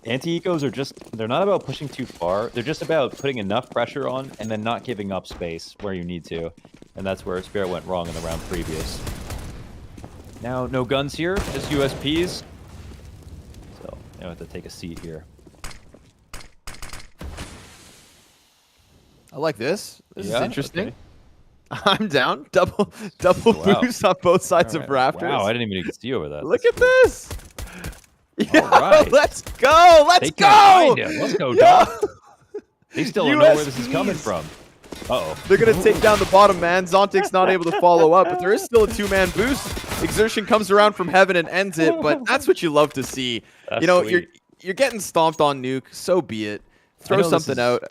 Speaker 2: anti-ecos are just, they're not about pushing too far. They're just about putting enough pressure on and then not giving up space where you need to. And that's where Spirit went wrong in the round previous. Now, no guns here, just USPs. So I have to take a seat here.
Speaker 1: I like this. This is interesting.
Speaker 2: Okay.
Speaker 1: I'm down. Double boost on both sides of rafters.
Speaker 2: Wow, I didn't even see over that.
Speaker 1: Look at this. Yeah,
Speaker 2: right.
Speaker 1: let's go. Let's go.
Speaker 2: Let's go, dog. They still don't know where this is coming from. Uh-oh.
Speaker 1: They're going to take down the bottom man. Zontic's not able to follow up, but there is still a 2-man boost. Exertion comes around from heaven and ends it, but that's what you love to see.
Speaker 2: That's
Speaker 1: you know,
Speaker 2: sweet.
Speaker 1: you're getting stomped on Nuke. So be it. Throw something out.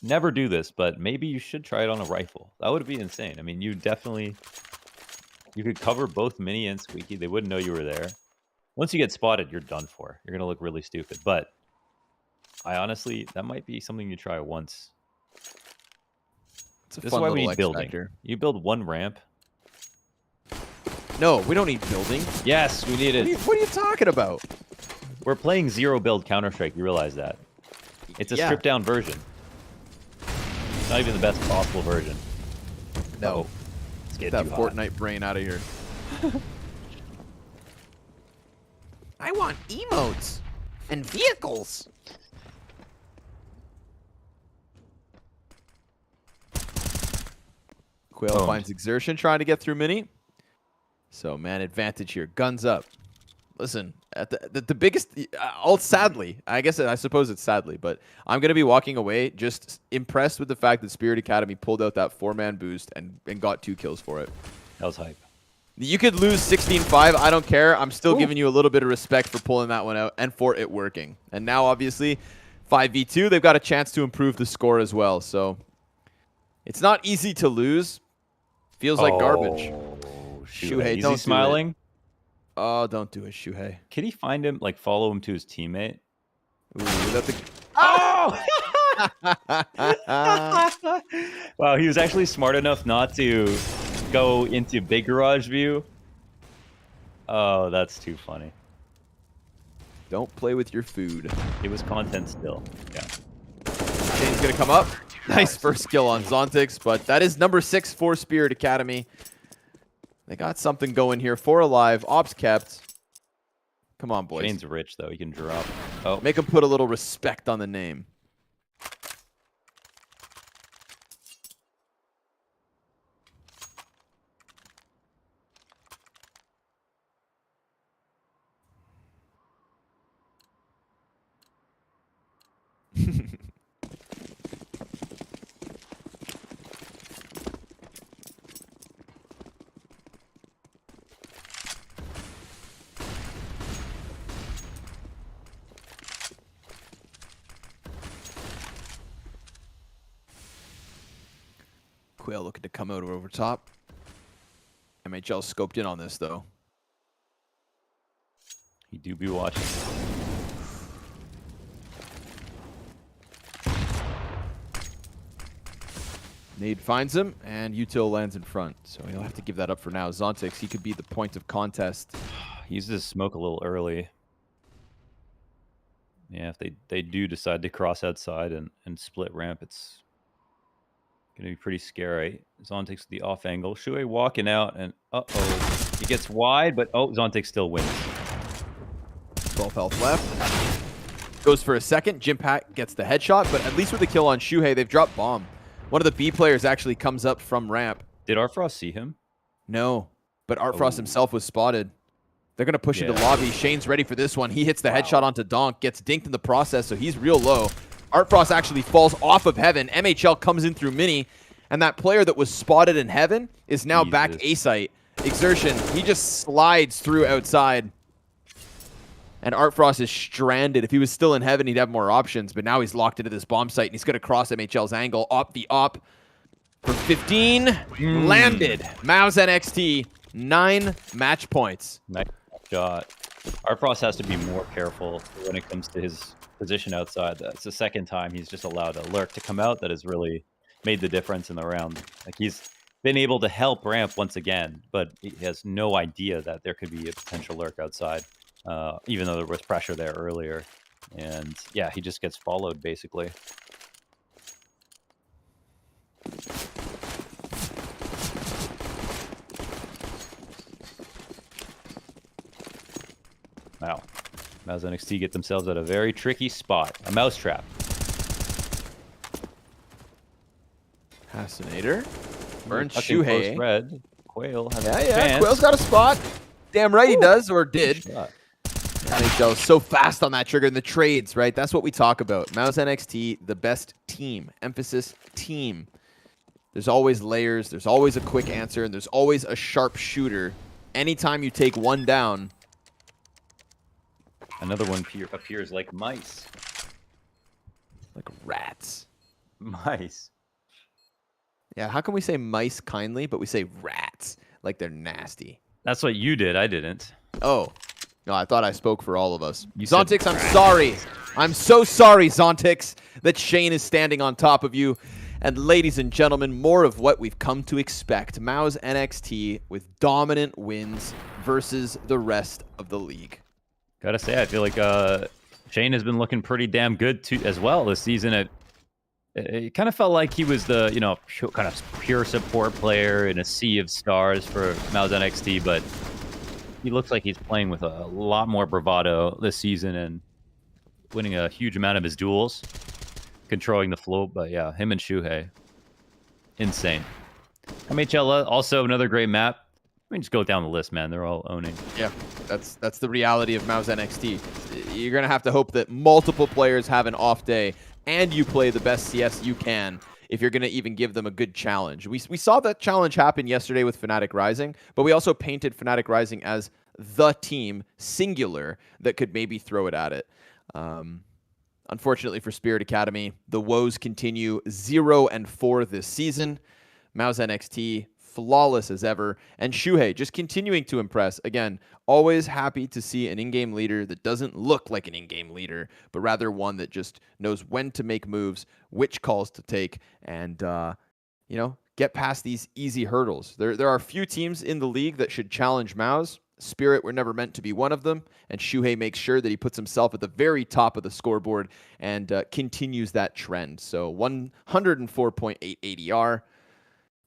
Speaker 2: Never do this, but maybe you should try it on a rifle. That would be insane. I mean, you could cover both Mini and Squeaky. They wouldn't know you were there. Once you get spotted, you're done for. You're going to look really stupid. But I honestly, that might be something you try once.
Speaker 1: It's a
Speaker 2: This
Speaker 1: fun
Speaker 2: is why we
Speaker 1: little
Speaker 2: need building.
Speaker 1: X-Factor.
Speaker 2: You build one ramp.
Speaker 1: No, we don't need building.
Speaker 2: Yes, we need it.
Speaker 1: What are you talking about?
Speaker 2: We're playing 0 build Counter-Strike. You realize that. It's a stripped down version. Not even the best possible version.
Speaker 1: No.
Speaker 2: Let's
Speaker 1: Get that Fortnite brain out of here. I want emotes and vehicles. Quail finds Exertion trying to get through Mini. So, man, advantage here. Guns up. Listen, at the biggest, sadly, I suppose it's sadly, but I'm going to be walking away just impressed with the fact that Spirit Academy pulled out that 4-man boost and got 2 kills for it.
Speaker 2: That was hype.
Speaker 1: You could lose 16-5. I don't care. I'm still giving you a little bit of respect for pulling that one out and for it working. And now, obviously, 5v2, they've got a chance to improve the score as well. So it's not easy to lose. Feels like garbage. Shuhei, don't
Speaker 2: smiling.
Speaker 1: Oh, don't do it, Shuhei.
Speaker 2: Can he find him, like follow him to his teammate?
Speaker 1: Ooh, without the...
Speaker 2: Oh! Wow, he was actually smart enough not to go into big garage view. Oh, that's too funny.
Speaker 1: Don't play with your food.
Speaker 2: It was content still. Yeah.
Speaker 1: Shane's going to come up. Nice first kill on Zontix, but that is number 6 for Spirit Academy. They got something going here. 4 alive. Ops kept. Come on, boys.
Speaker 2: Shane's rich, though. He can drop. Oh.
Speaker 1: Make him put a little respect on the name. Quail looking to come out over top. MHL scoped in on this, though.
Speaker 2: He do be watching.
Speaker 1: Nade finds him, and Util lands in front. So he'll have to give that up for now. Zontix, he could be the point of contest.
Speaker 2: He used his smoke a little early. Yeah, if they do decide to cross outside and split ramp, it's going to be pretty scary. Zontix the off angle. Shuhei walking out, and uh-oh. He gets wide, but Zontix still wins.
Speaker 1: 12 health left. Goes for a second. Jimpak gets the headshot, but at least with the kill on Shuhei, they've dropped bomb. One of the B players actually comes up from ramp.
Speaker 2: Did Artfrost see him?
Speaker 1: No, but Artfrost himself was spotted. They're going to push into lobby. Shane's ready for this one. He hits the headshot onto Donk, gets dinked in the process, so he's real low. Artfrost actually falls off of heaven. MHL comes in through Mini, and that player that was spotted in heaven is now back A-site. Exertion, he just slides through outside. And Artfrost is stranded. If he was still in heaven, he'd have more options. But now he's locked into this bomb site, and he's going to cross MHL's angle. The op for 15. Landed. MOUZ NXT, 9 match points.
Speaker 2: Nice shot. Artfrost has to be more careful when it comes to his position outside. That's the second time he's just allowed a lurk to come out that has really made the difference in the round. Like, he's been able to help ramp once again, but he has no idea that there could be a potential lurk outside. Even though there was pressure there earlier. And yeah, he just gets followed, basically. Wow. MOUZ NXT get themselves at a very tricky spot. A mousetrap.
Speaker 1: Fascinator. Burns
Speaker 2: Tucking close
Speaker 1: Shuhei.
Speaker 2: red. Quail has a
Speaker 1: Yeah,
Speaker 2: chance.
Speaker 1: Quail's got a spot. Damn right he does, or did.
Speaker 2: Shot.
Speaker 1: NHL is so fast on that trigger in the trades, right? That's what we talk about. MOUZ NXT, the best team. Emphasis, team. There's always layers. There's always a quick answer. And there's always a sharp shooter. Anytime you take one down.
Speaker 2: Another one appears like mice.
Speaker 1: Like rats.
Speaker 2: Mice.
Speaker 1: Yeah, how can we say mice kindly, but we say rats like they're nasty?
Speaker 2: That's what you did. I didn't.
Speaker 1: Oh. No, I thought I spoke for all of us.
Speaker 2: You said
Speaker 1: Zontix, I'm
Speaker 2: rats.
Speaker 1: sorry. I'm so sorry, Zontix, that Shane is standing on top of you. And ladies and gentlemen, more of what we've come to expect. MOUZ NXT with dominant wins versus the rest of the league.
Speaker 2: Gotta say, I feel like Shane has been looking pretty damn good too as well this season. It kind of felt like he was the kind of pure support player in a sea of stars for MOUZ NXT, but he looks like he's playing with a lot more bravado this season and winning a huge amount of his duels, controlling the flow. But yeah, him and Shuhei, insane. MHL also another great map. We can just go down the list, man. They're all owning.
Speaker 1: Yeah, that's the reality of MOUZ NXT. You're gonna have to hope that multiple players have an off day and you play the best CS you can if you're gonna even give them a good challenge. We saw that challenge happen yesterday with Fnatic Rising, but we also painted Fnatic Rising as the team, singular, that could maybe throw it at it. Unfortunately for Spirit Academy, the woes continue 0-4 this season. MOUZ NXT, flawless as ever. And Shuhei just continuing to impress. Again, always happy to see an in-game leader that doesn't look like an in-game leader, but rather one that just knows when to make moves, which calls to take, and, get past these easy hurdles. There are few teams in the league that should challenge MOUZ. Spirit were never meant to be one of them, and Shuhei makes sure that he puts himself at the very top of the scoreboard and continues that trend. So 104.8 ADR.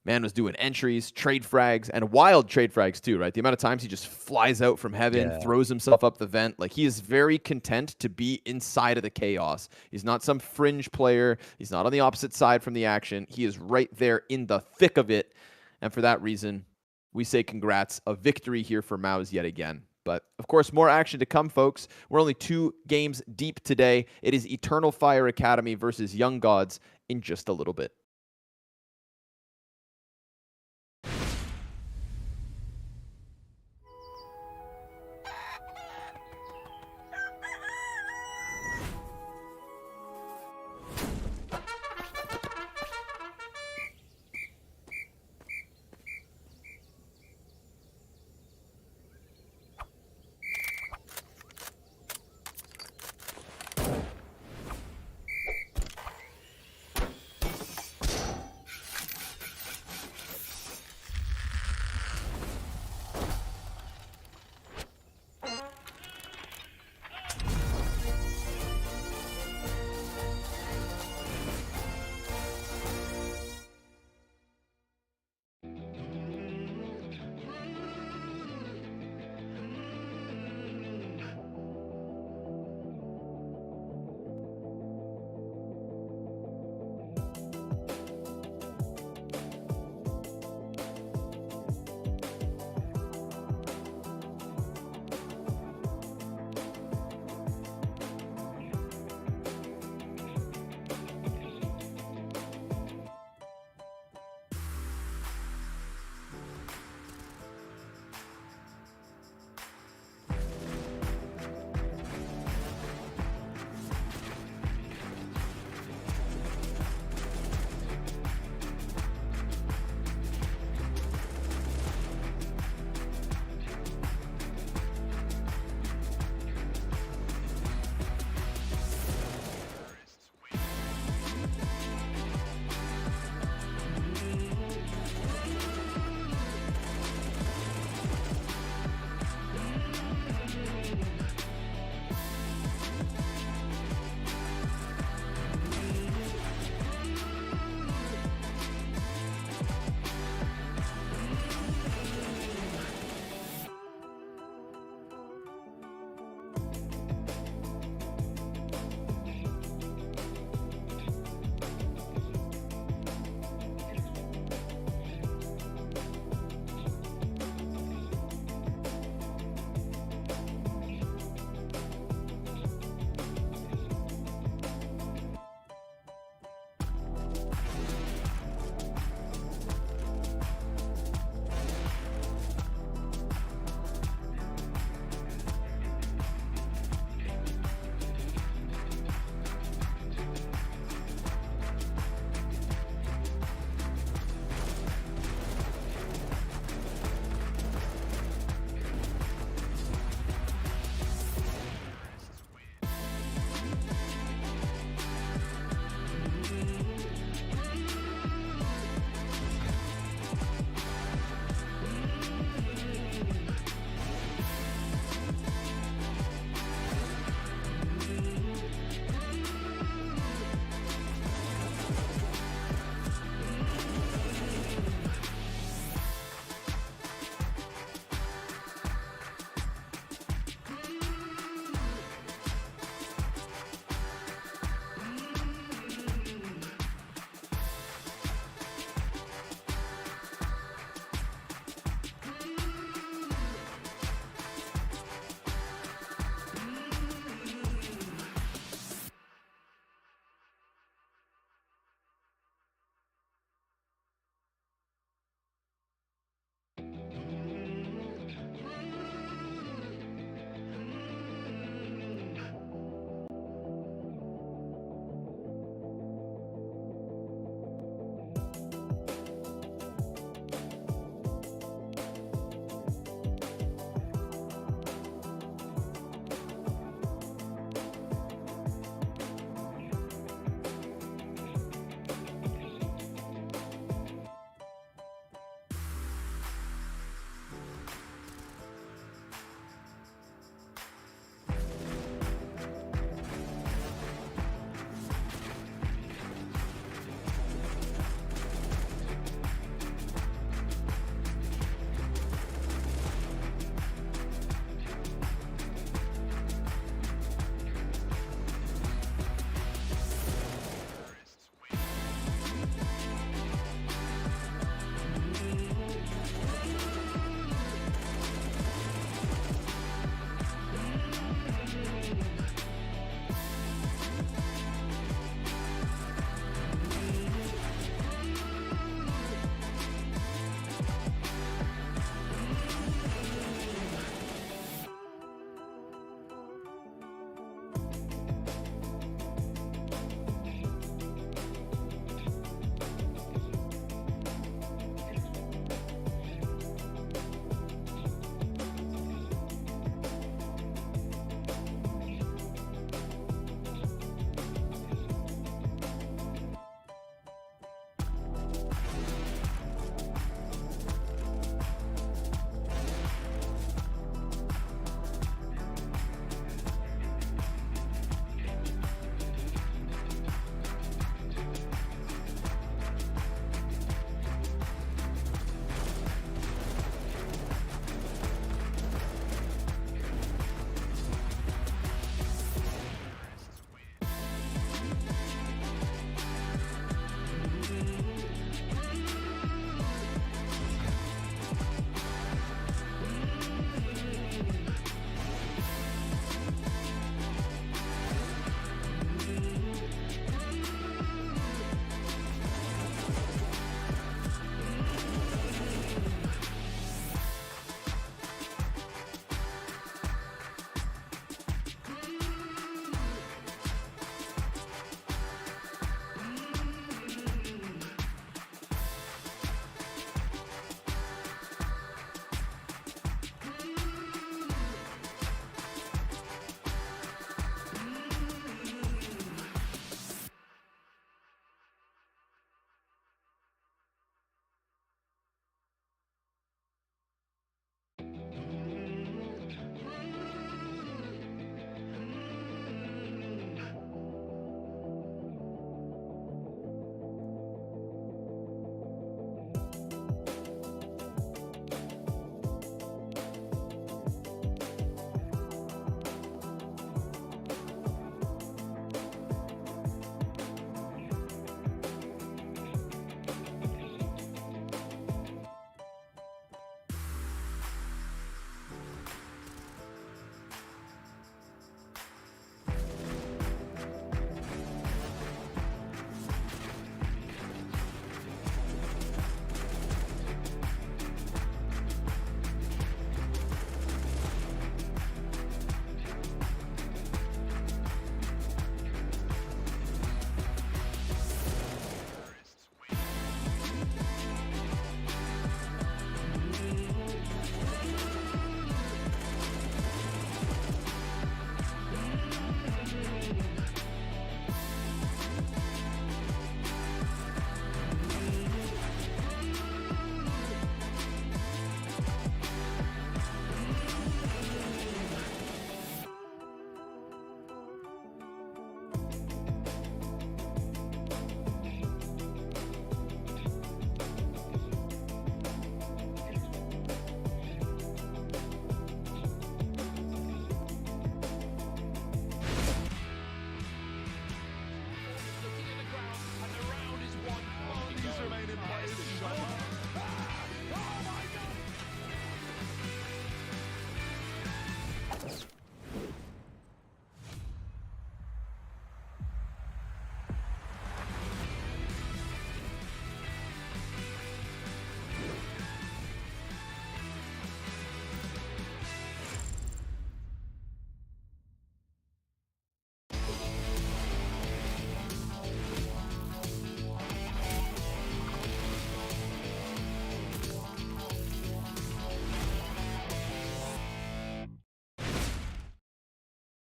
Speaker 1: Man was doing entries, trade frags, and wild trade frags too, right? The amount of times he just flies out from heaven, throws himself up the vent. Like, he is very content to be inside of the chaos. He's not some fringe player. He's not on the opposite side from the action. He is right there in the thick of it. And for that reason, we say congrats, a victory here for MOUZ yet again. But, of course, more action to come, folks. We're only 2 games deep today. It is Eternal Fire Academy versus Young Gods in just a little bit.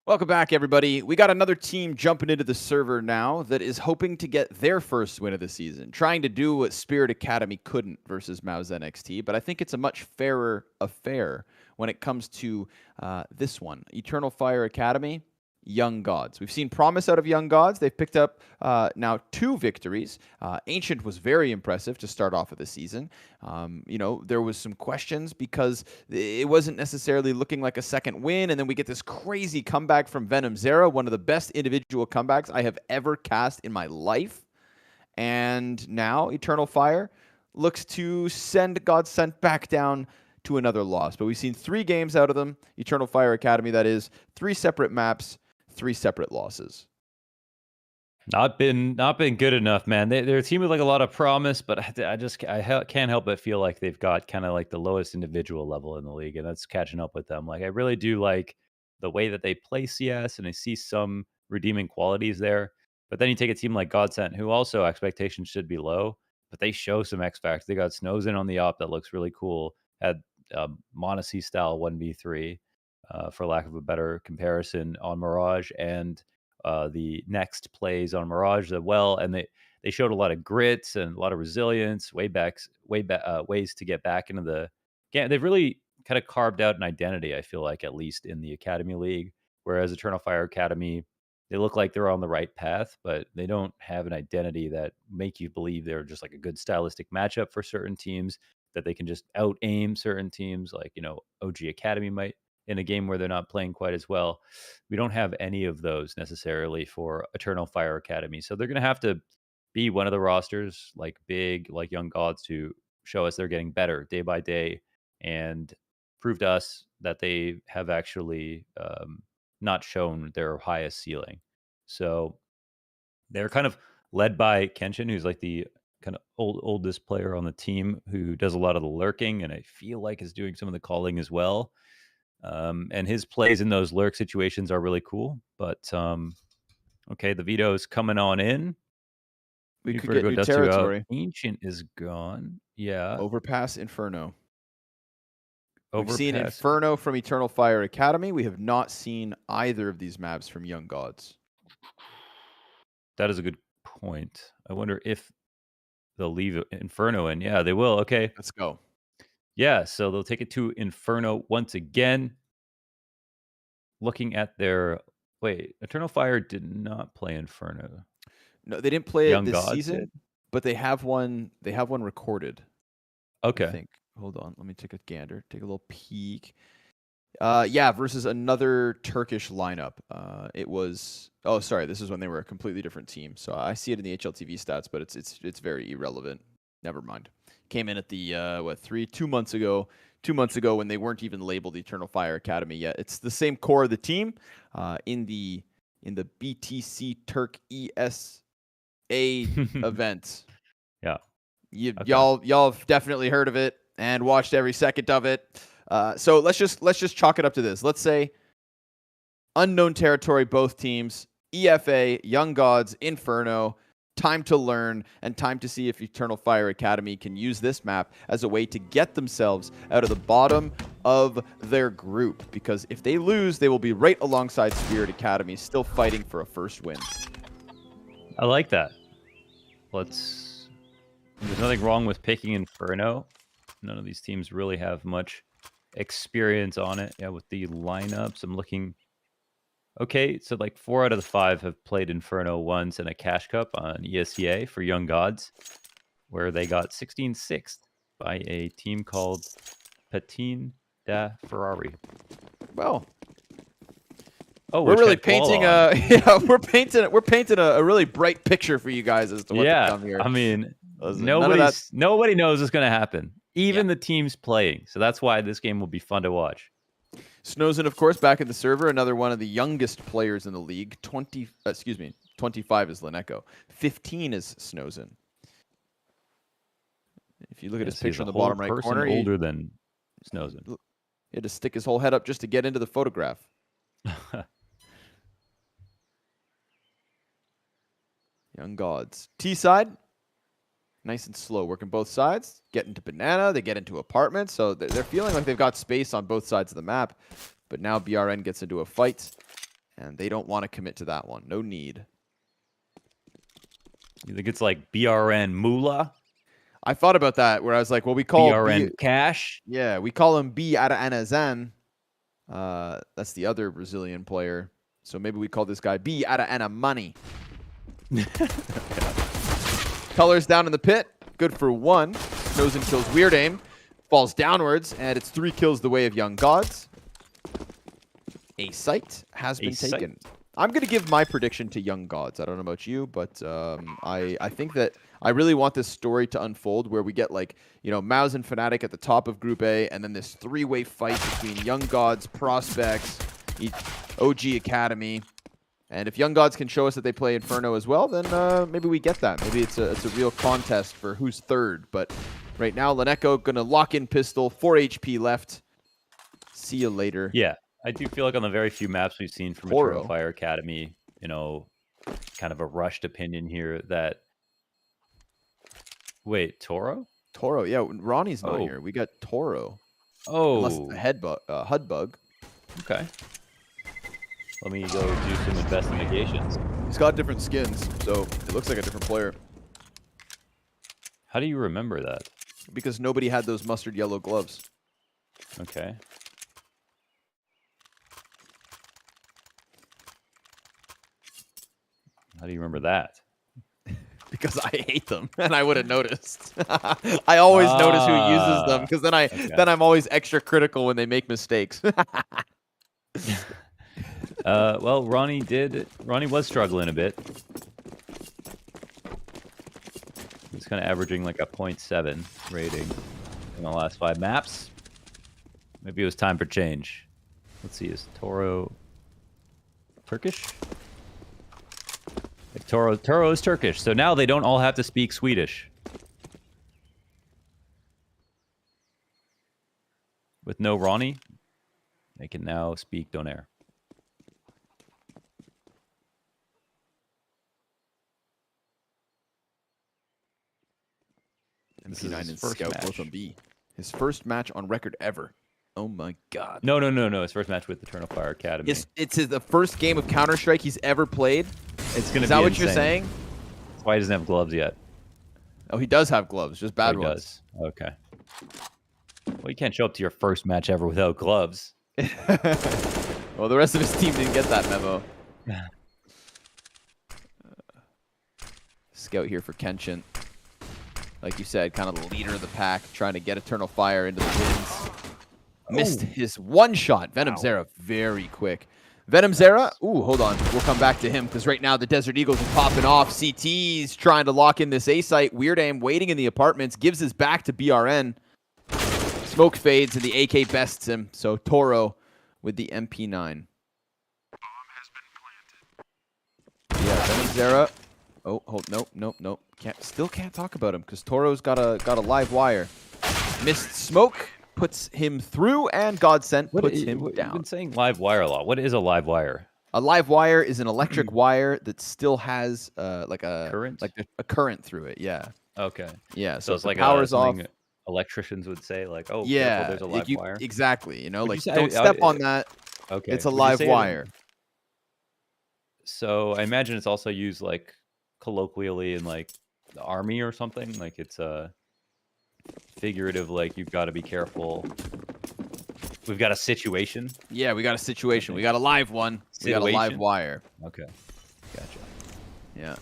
Speaker 1: Welcome back, everybody. We got another team jumping into the server now that is hoping to get their first win of the season, trying to do what Spirit Academy couldn't versus MOUZ NXT, but I think it's a much fairer affair when it comes to this one. Eternal Fire Academy, Young Gods. We've seen promise out of Young Gods. They've picked up now 2 victories. Ancient was very impressive to start off of the season. There was some questions because it wasn't necessarily looking like a second win, and then we get this crazy comeback from Venom Zera, one of the best individual comebacks I have ever cast in my life. And now Eternal Fire looks to send Godsent back down to another loss. But we've seen 3 games out of them. Eternal Fire Academy, that is, 3 separate maps, 3 separate losses.
Speaker 2: Not been good enough, man. They're a team with like a lot of promise, but I can't help but feel like they've got kind of like the lowest individual level in the league, and that's catching up with them. Like I really do like the way that they play CS, and I see some redeeming qualities there. But then you take a team like Godsent, who also expectations should be low, but they show some X factor. They got Snows in on the op that looks really cool. Had Monacy style 1v3, for lack of a better comparison, on Mirage, and the next plays on Mirage as well. And they showed a lot of grit and a lot of resilience, ways to get back into the game. They've really kind of carved out an identity, I feel like, at least in the Academy League, whereas Eternal Fire Academy, they look like they're on the right path, but they don't have an identity that make you believe they're just like a good stylistic matchup for certain teams, that they can just out aim certain teams, like, OG Academy might in a game where they're not playing quite as well. We don't have any of those necessarily for Eternal Fire Academy. So they're going to have to be one of the rosters, like big, like Young Gods, to show us they're getting better day by day and prove to us that they have actually not shown their highest ceiling. So they're kind of led by Kenshin, who's like the kind of oldest player on the team, who does a lot of the lurking, and I feel like is doing some of the calling as well. And his plays in those lurk situations are really cool. But okay, the veto's coming on in.
Speaker 1: We could get new territory.
Speaker 2: Ancient is gone. Yeah.
Speaker 1: Overpass Inferno. We've
Speaker 2: Overpass.
Speaker 1: seen Inferno from Eternal Fire Academy. We have not seen either of these maps from Young Gods.
Speaker 2: That is a good point. I wonder if they'll leave Inferno in. Yeah, they will. Okay.
Speaker 1: Let's go.
Speaker 2: Yeah, so they'll take it to Inferno once again. Looking at their... Wait, Eternal Fire did not play Inferno.
Speaker 1: No, they didn't play
Speaker 2: Young
Speaker 1: it this
Speaker 2: Gods
Speaker 1: season,
Speaker 2: did?
Speaker 1: but they have one. They have one recorded.
Speaker 2: Okay.
Speaker 1: I think. Hold on, let me take a gander. Take a little peek. Yeah, versus another Turkish lineup. It was. Oh, sorry. This is when they were a completely different team. So I see it in the HLTV stats, but it's very irrelevant. Never mind. Came in at the 2 months ago. 2 months ago when they weren't even labeled Eternal Fire Academy yet. It's the same core of the team in the BTC Turk ESA event.
Speaker 2: Yeah.
Speaker 1: Okay. Y'all have definitely heard of it and watched every second of it. So let's just chalk it up to this. Let's say unknown territory, both teams, EFA, Young Gods, Inferno. Time to learn and time to see if Eternal Fire Academy can use this map as a way to get themselves out of the bottom of their group. Because if they lose, they will be right alongside Spirit Academy, still fighting for a first win.
Speaker 2: I like that. There's nothing wrong with picking Inferno. None of these teams really have much experience on it. Yeah, with the lineups, I'm looking... Okay, so like 4 out of the 5 have played Inferno once in a Cash Cup on ESEA for Young Gods, where they got 16th by a team called Patin da Ferrari.
Speaker 1: Well,
Speaker 2: we're really painting
Speaker 1: we're painting a really bright picture for you guys as to what to come here.
Speaker 2: I mean, nobody knows what's going to happen, even the teams playing. So that's why this game will be fun to watch.
Speaker 1: Snowzen, of course, back in the server. Another one of the youngest players in the league. 25 is Leneko. 15 is Snowzen. If you look at his picture in the bottom right corner,
Speaker 2: older than Snowzen.
Speaker 1: He had to stick his whole head up just to get into the photograph. Young Gods. T-side. Nice and slow, working both sides. Get into Banana, they get into Apartments, so they're feeling like they've got space on both sides of the map. But now BRN gets into a fight, And they don't want to commit to that one. No need.
Speaker 2: You think it's like BRN Moolah?
Speaker 1: I thought about that where I was like, well, we call
Speaker 2: BRN Cash?
Speaker 1: Yeah, we call him B Ara Anazan. That's the other Brazilian player. So maybe we call this guy B Ara Ana Money. Colors down in the pit. Good for 1. Knows and kills Weird Aim. Falls downwards, and it's 3 kills the way of Young Gods. A site has been taken. I'm going to give my prediction to Young Gods. I don't know about you, but I think that I really want this story to unfold where we get, like, you know, MOUZ and fnatic at the top of Group A, and then this 3-way fight between Young Gods, Prospects, OG Academy. And if Young Gods can show us that they play Inferno as well, then maybe we get that. Maybe it's a real contest for who's third. But right now, Laneko going to lock in pistol, 4 HP left. See you later.
Speaker 2: Yeah. I do feel like on the very few maps we've seen from Eternal Fire Academy, you know, kind of a rushed opinion here that... Wait, Toro?
Speaker 1: Toro, yeah. Ronnie's not here. We got Toro.
Speaker 2: Oh.
Speaker 1: Unless the HUD bug.
Speaker 2: Okay. Let me go do some investigations.
Speaker 1: He's got different skins, so it looks like a different player.
Speaker 2: How do you remember that?
Speaker 1: Because nobody had those mustard yellow gloves.
Speaker 2: Okay. How do you remember that?
Speaker 1: Because I hate them, and I would have noticed. I always notice who uses them, because then I'm always extra critical when they make mistakes.
Speaker 2: Well, Ronnie was struggling a bit. He's kind of averaging like a 0.7 rating in the last 5 maps. Maybe it was time for change. Let's see, is Toro Turkish? Like Toro is Turkish, so now they don't all have to speak Swedish. With no Ronnie, they can now speak Donair.
Speaker 1: MP9 and Scout both on B. His first match on record ever. Oh my god.
Speaker 2: No. His first match with Eternal Fire Academy.
Speaker 1: It's the first game of Counter-Strike he's ever played.
Speaker 2: It's gonna.
Speaker 1: Is that what you're saying?
Speaker 2: That's why he doesn't have gloves yet.
Speaker 1: Oh, he does have gloves, just bad ones.
Speaker 2: Does. Okay. Well, you can't show up to your first match ever without gloves.
Speaker 1: Well, the rest of his team didn't get that memo. Scout here for Kenshin. Like you said, kind of the leader of the pack, trying to get Eternal Fire into the wins. Missed his one shot. Venom Zera very quick. Venom Zera, ooh, hold on. We'll come back to him because right now the Desert Eagles are popping off. CT's trying to lock in this A site. Weird Aim waiting in the apartments. Gives his back to BRN. Smoke fades and the AK bests him. So Toro with the MP9. Yeah, Venom Zera. Oh, hold, nope. Still can't talk about him because Toro's got a live wire. Missed smoke. Puts him through, and Godsent puts him down.
Speaker 2: You've been saying live wire a lot. What is a live wire?
Speaker 1: A live wire is an electric wire that still has like a
Speaker 2: current,
Speaker 1: a current through it. Yeah.
Speaker 2: Okay.
Speaker 1: Yeah.
Speaker 2: So
Speaker 1: if
Speaker 2: it's like
Speaker 1: power's off.
Speaker 2: Electricians would say, like, "Oh,
Speaker 1: yeah,
Speaker 2: careful, there's a live wire."
Speaker 1: Exactly. You know,
Speaker 2: Would
Speaker 1: like
Speaker 2: you say,
Speaker 1: don't step on that.
Speaker 2: Okay.
Speaker 1: It's a live wire.
Speaker 2: So I imagine it's also used like colloquially in like the army or something. Like it's a figurative, like you've got to be careful. We've got a situation.
Speaker 1: Yeah, we got a situation. We got a live one. We got a live wire.
Speaker 2: Okay. Gotcha.
Speaker 1: Yeah.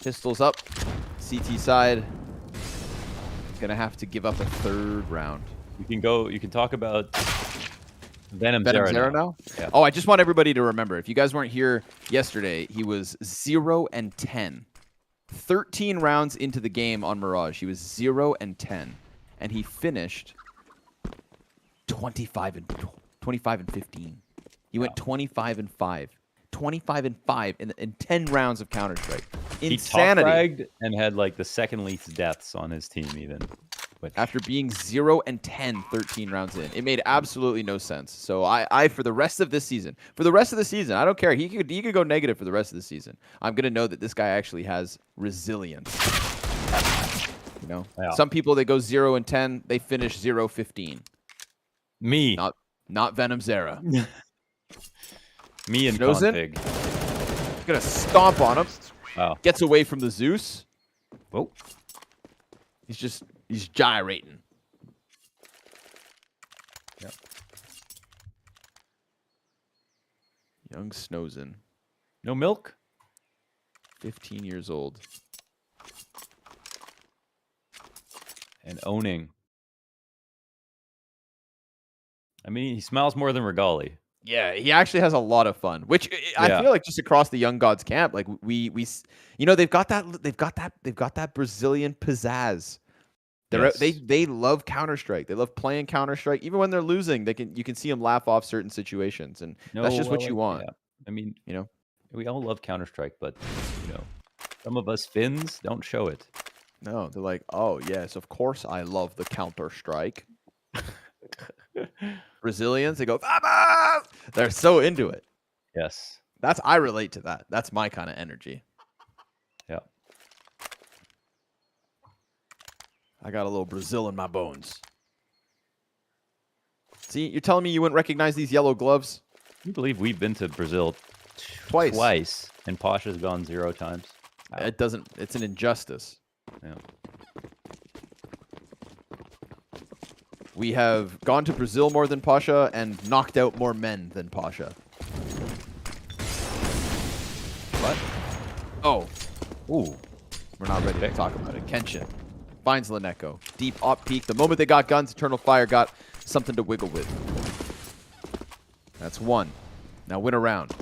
Speaker 1: Pistols up. CT side. Gonna have to give up a third round.
Speaker 2: You can talk about Venom
Speaker 1: Zera now?
Speaker 2: Yeah.
Speaker 1: Oh, I just want everybody to remember, if you guys weren't here yesterday, he was 0-10. 13 rounds into the game on Mirage. He was 0-10. And he finished 25-15. He went 25-5. 25-5 in 10 rounds of Counter-Strike. Insanity.
Speaker 2: He top-fragged and had like the second least deaths on his team even.
Speaker 1: After being 0-10, 13 rounds in. It made absolutely no sense. So I for the rest of this season, I don't care. He could go negative for the rest of the season. I'm going to know that this guy actually has resilience. You know,
Speaker 2: Yeah.
Speaker 1: some people they go 0 and 10, they finish 0-15.
Speaker 2: Me.
Speaker 1: Not Venom Zera.
Speaker 2: Me and
Speaker 1: Snowzen
Speaker 2: config.
Speaker 1: gonna stomp on him.
Speaker 2: Wow.
Speaker 1: Gets away from the Zeus.
Speaker 2: Oh.
Speaker 1: He's gyrating.
Speaker 2: Yep.
Speaker 1: Young Snowzen.
Speaker 2: No milk?
Speaker 1: 15 years old.
Speaker 2: And owning. I mean, he smiles more than Regali.
Speaker 1: Yeah, he actually has a lot of fun, which I feel like just across the Young Gods camp, like we you know, they've got that Brazilian pizzazz. They love Counter-Strike. They love playing Counter-Strike. Even when they're losing, you can see them laugh off certain situations, and that's just what you want.
Speaker 2: Yeah. I mean,
Speaker 1: you know,
Speaker 2: we all love Counter-Strike, but you know, some of us Finns don't show it.
Speaker 1: No, they're like, oh yes, of course I love the Counter-Strike. Brazilians, they go, vamos! They're so into it.
Speaker 2: Yes.
Speaker 1: I relate to that. That's my kind of energy.
Speaker 2: Yeah.
Speaker 1: I got a little Brazil in my bones. See, you're telling me you wouldn't recognize these yellow gloves?
Speaker 2: You believe we've been to Brazil
Speaker 1: twice,
Speaker 2: and Pasha's gone 0 times?
Speaker 1: Wow. It doesn't. It's an injustice.
Speaker 2: Yeah.
Speaker 1: We have gone to Brazil more than Pasha and knocked out more men than Pasha. What? Oh. Ooh. We're not ready to talk about it. Kenshin finds Laneko. Deep op peak. The moment they got guns, Eternal Fire got something to wiggle with. That's one. Now win a round.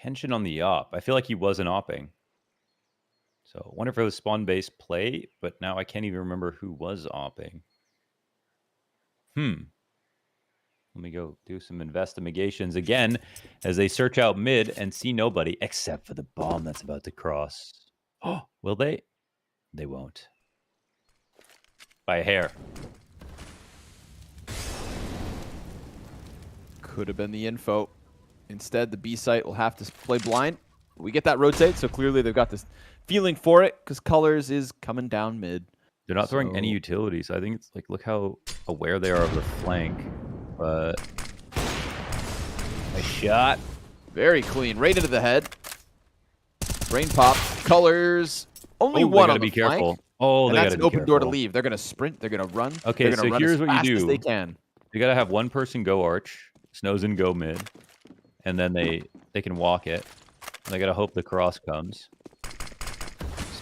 Speaker 2: Kenshin on the op. I feel like he wasn't opping. So I wonder if it was spawn-based play, but now I can't even remember who was opping. Let me go do some investigations again as they search out mid and see nobody except for the bomb that's about to cross. Oh, will they? They won't. By a hair.
Speaker 1: Could have been the info. Instead, the B site will have to play blind. We get that rotate, so clearly they've got this feeling for it because Colors is coming down mid.
Speaker 2: They're not throwing any utilities. I think it's like, look how aware they are of the flank. But a shot.
Speaker 1: Very clean. Right into the head. Brain pop. Colors. Only one on the flank.
Speaker 2: Careful. Oh,
Speaker 1: and
Speaker 2: they
Speaker 1: that's
Speaker 2: gotta
Speaker 1: an
Speaker 2: be
Speaker 1: open
Speaker 2: careful.
Speaker 1: door to leave. They're going to sprint. They're going to run.
Speaker 2: Okay, so
Speaker 1: run
Speaker 2: here's what you do.
Speaker 1: As they can.
Speaker 2: You got to have one person go arch, Snowzen go mid, and then they can walk it. And they got to hope the cross comes.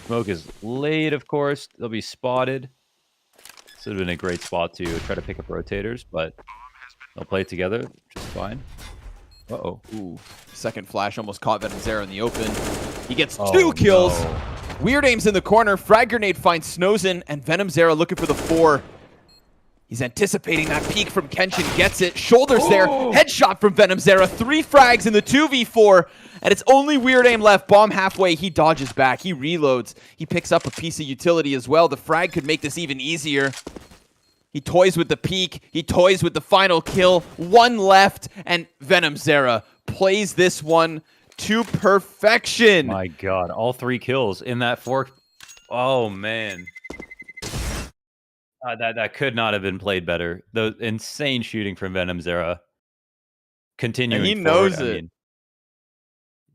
Speaker 2: Smoke is late, of course. They'll be spotted. This would have been a great spot to try to pick up rotators, but they'll play together, which is fine. Uh-oh.
Speaker 1: Ooh. Second flash almost caught Venom Zera in the open. He gets 2 kills. No. Weird Aim's in the corner. Frag Grenade finds Snowzen, and Venom Zera looking for the 4. He's anticipating that peek from Kenshin. Gets it. Shoulders there. Headshot from Venom Zera. 3 frags in the 2v4. And it's only Weird Aim left. Bomb halfway. He dodges back. He reloads. He picks up a piece of utility as well. The frag could make this even easier. He toys with the peek. He toys with the final kill. 1 left. And Venom Zera plays this one to perfection.
Speaker 2: My God. All 3 kills in that 4. Oh, man. That could not have been played better. The insane shooting from Venom Zera. Continuing
Speaker 1: and he knows
Speaker 2: forward,
Speaker 1: it.
Speaker 2: I mean,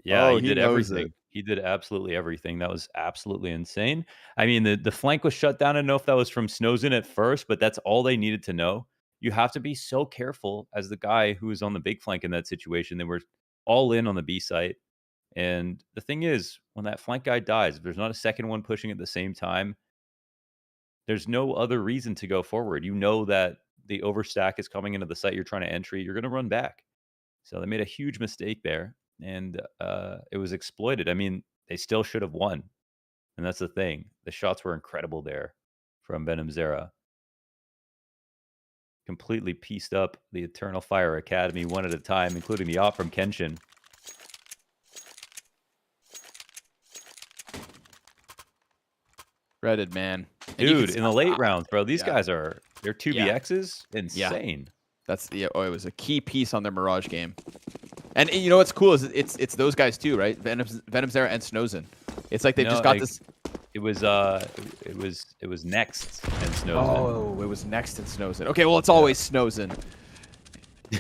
Speaker 2: yeah, he did
Speaker 1: knows
Speaker 2: everything.
Speaker 1: It.
Speaker 2: He did absolutely everything. That was absolutely insane. I mean, the flank was shut down. I don't know if that was from Snowzen at first, but that's all they needed to know. You have to be so careful as the guy who was on the big flank in that situation. They were all in on the B site. And the thing is, when that flank guy dies, if there's not a second one pushing at the same time, there's no other reason to go forward. You know that the overstack is coming into the site you're trying to entry. You're going to run back. So they made a huge mistake there, and it was exploited. I mean, they still should have won, and that's the thing. The shots were incredible there from Venom Zera. Completely pieced up the Eternal Fire Academy one at a time, including the op from Kenshin.
Speaker 1: Shredded, man.
Speaker 2: Dude, in the late rounds, bro, these guys are Their 2BXs, insane.
Speaker 1: That's it was a key piece on their Mirage game. And you know what's cool is it's those guys too, right? Venom's there and Snowzen. It's like they've just got this.
Speaker 2: It was Next and Snowzen.
Speaker 1: Oh, it was Next and Snowzen. Okay, well it's always Snowzen.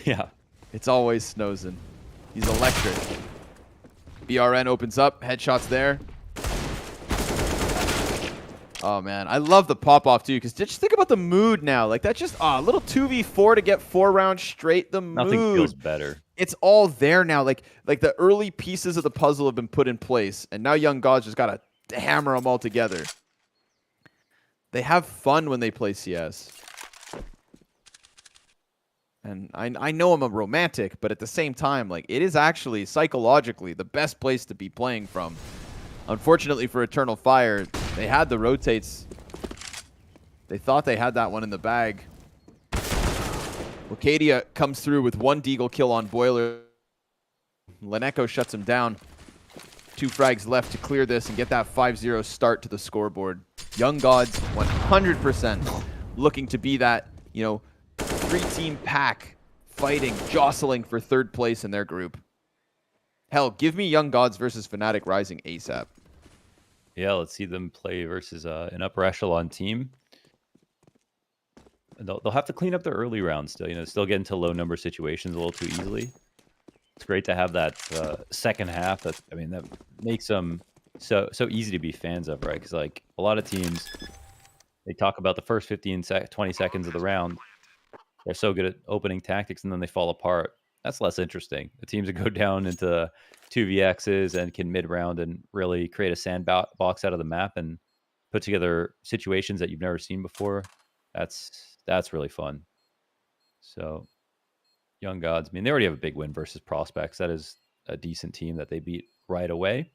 Speaker 2: Yeah.
Speaker 1: It's always Snowzen. He's electric. BRN opens up, headshots there. Oh man, I love the pop off too, because just think about the mood now. Like that's just a little 2v4 to get 4 rounds straight. The
Speaker 2: Nothing
Speaker 1: mood
Speaker 2: feels better.
Speaker 1: It's all there now. Like the early pieces of the puzzle have been put in place, and now Young Gods just gotta hammer them all together. They have fun when they play CS. And I know I'm a romantic, but at the same time, like it is actually psychologically the best place to be playing from. Unfortunately for Eternal Fire, they had the rotates. They thought they had that one in the bag. Wicadia comes through with 1 Deagle kill on Boiler. Leneko shuts him down. 2 frags left to clear this and get that 5-0 start to the scoreboard. Young Gods 100% looking to be that, 3-team pack fighting, jostling for 3rd place in their group. Hell, give me Young Gods versus Fnatic Rising ASAP.
Speaker 2: Yeah, let's see them play versus an upper echelon team. They'll have to clean up their early rounds still. Still get into low number situations a little too easily. It's great to have that second half. That makes them so easy to be fans of, right? Because like a lot of teams, they talk about the first 20 seconds of the round. They're so good at opening tactics, and then they fall apart. That's less interesting. The teams that go down into 2vx's and can mid-round and really create a sandbox out of the map and put together situations that you've never seen before. That's really fun. So, Young Gods, they already have a big win versus Prospects. That is a decent team that they beat right away.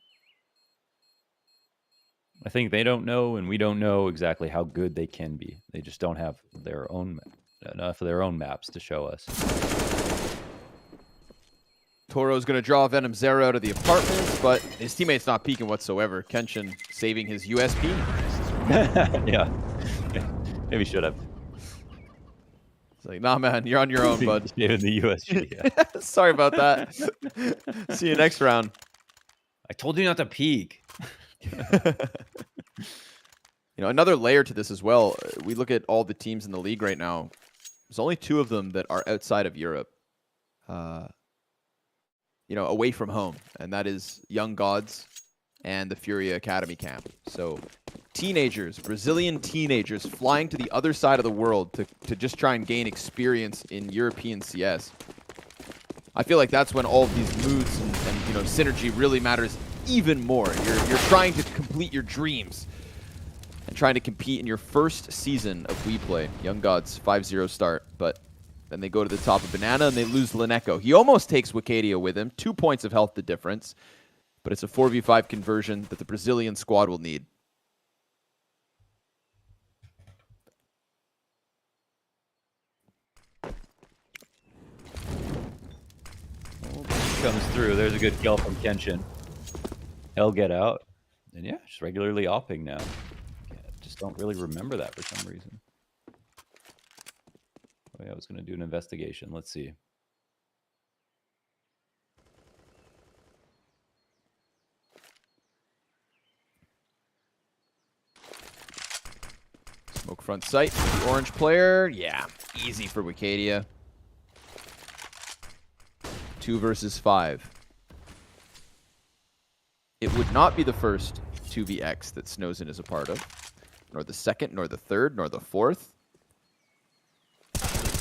Speaker 2: I think they don't know, and we don't know exactly how good they can be. They just don't have enough of their own maps to show us.
Speaker 1: Toro's going to draw Venom Zero out of the apartment, but his teammate's not peeking whatsoever. Kenshin saving his USP.
Speaker 2: Yeah. Maybe should have.
Speaker 1: It's like, nah, man, you're on your own, bud.
Speaker 2: In the USP. Yeah.
Speaker 1: Sorry about that. See you next round.
Speaker 2: I told you not to peek.
Speaker 1: Another layer to this as well. We look at all the teams in the league right now. There's only 2 of them that are outside of Europe. Away from home, and that is Young Gods and the FURIA Academy camp. So Brazilian teenagers flying to the other side of the world to just try and gain experience in European CS. I feel like that's when all of these moods and synergy really matters even more. You're trying to complete your dreams and trying to compete in your first season of WePlay. Young Gods 5-0 start, but then they go to the top of Banana and they lose Leneko. He almost takes Wicadia with him. 2 points of health the difference. But it's a 4v5 conversion that the Brazilian squad will need.
Speaker 2: Comes through. There's a good kill from Kenshin. He'll get out. And yeah, just regularly opping now. Just don't really remember that for some reason. Oh, yeah, I was going to do an investigation. Let's see.
Speaker 1: Smoke front sight. The orange player. Yeah, easy for Wicadia. 2 versus 5. It would not be the first 2vx that Snowzen is a part of. Nor the second, nor the third, nor the fourth.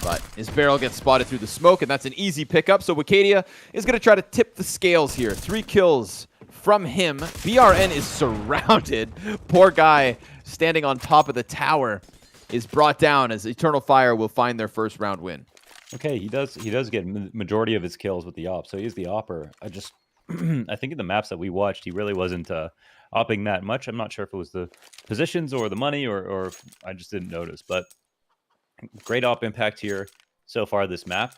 Speaker 1: But his barrel gets spotted through the smoke, and that's an easy pickup. So Wicadia is going to try to tip the scales here. 3 kills from him. BRN is surrounded. Poor guy standing on top of the tower is brought down as Eternal Fire will find their first round win.
Speaker 2: Okay, he does get majority of his kills with the op, so he's the opper. I think in the maps that we watched, he really wasn't opping that much. I'm not sure if it was the positions or the money or if I just didn't notice, but great op impact here so far this map.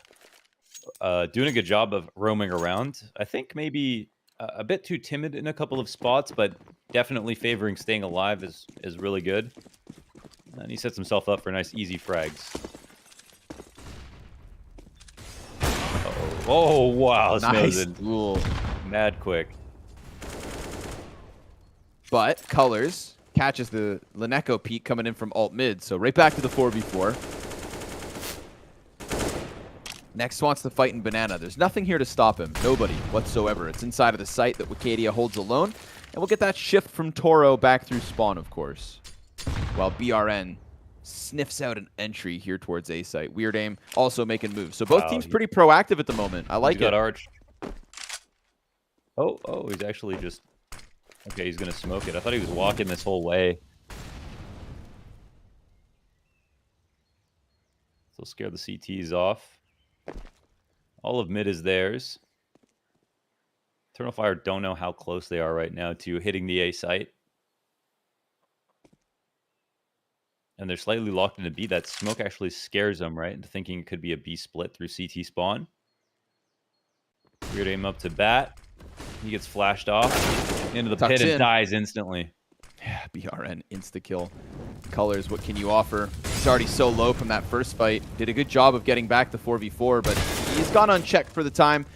Speaker 2: Doing a good job of roaming around. I think maybe a bit too timid in a couple of spots, but definitely favoring staying alive is really good. And he sets himself up for nice, easy frags. Oh, wow.
Speaker 1: Nice duel.
Speaker 2: Mad quick.
Speaker 1: But Colors catches the Leneko peek coming in from alt mid. So right back to the 4v4. Next wants to fight in Banana. There's nothing here to stop him. Nobody whatsoever. It's inside of the site that Wicadia holds alone. And we'll get that shift from Toro back through spawn, of course. While BRN sniffs out an entry here towards A site. Weird Aim also making moves. So both teams pretty proactive at the moment. I like it.
Speaker 2: Got Arch. Oh, he's actually just... Okay, he's going to smoke it. I thought he was walking this whole way. So scare the CTs off. All of mid is theirs. Eternal Fire don't know how close they are right now to hitting the A site. And they're slightly locked into B. That smoke actually scares them, right? Into thinking it could be a B split through CT spawn. Weird Aim up to bat. He gets flashed off into the pit and dies instantly.
Speaker 1: Yeah, BRN insta-kill. Colors, what can you offer? He's already so low from that first fight. Did a good job of getting back the 4v4, but he's gone unchecked for the time.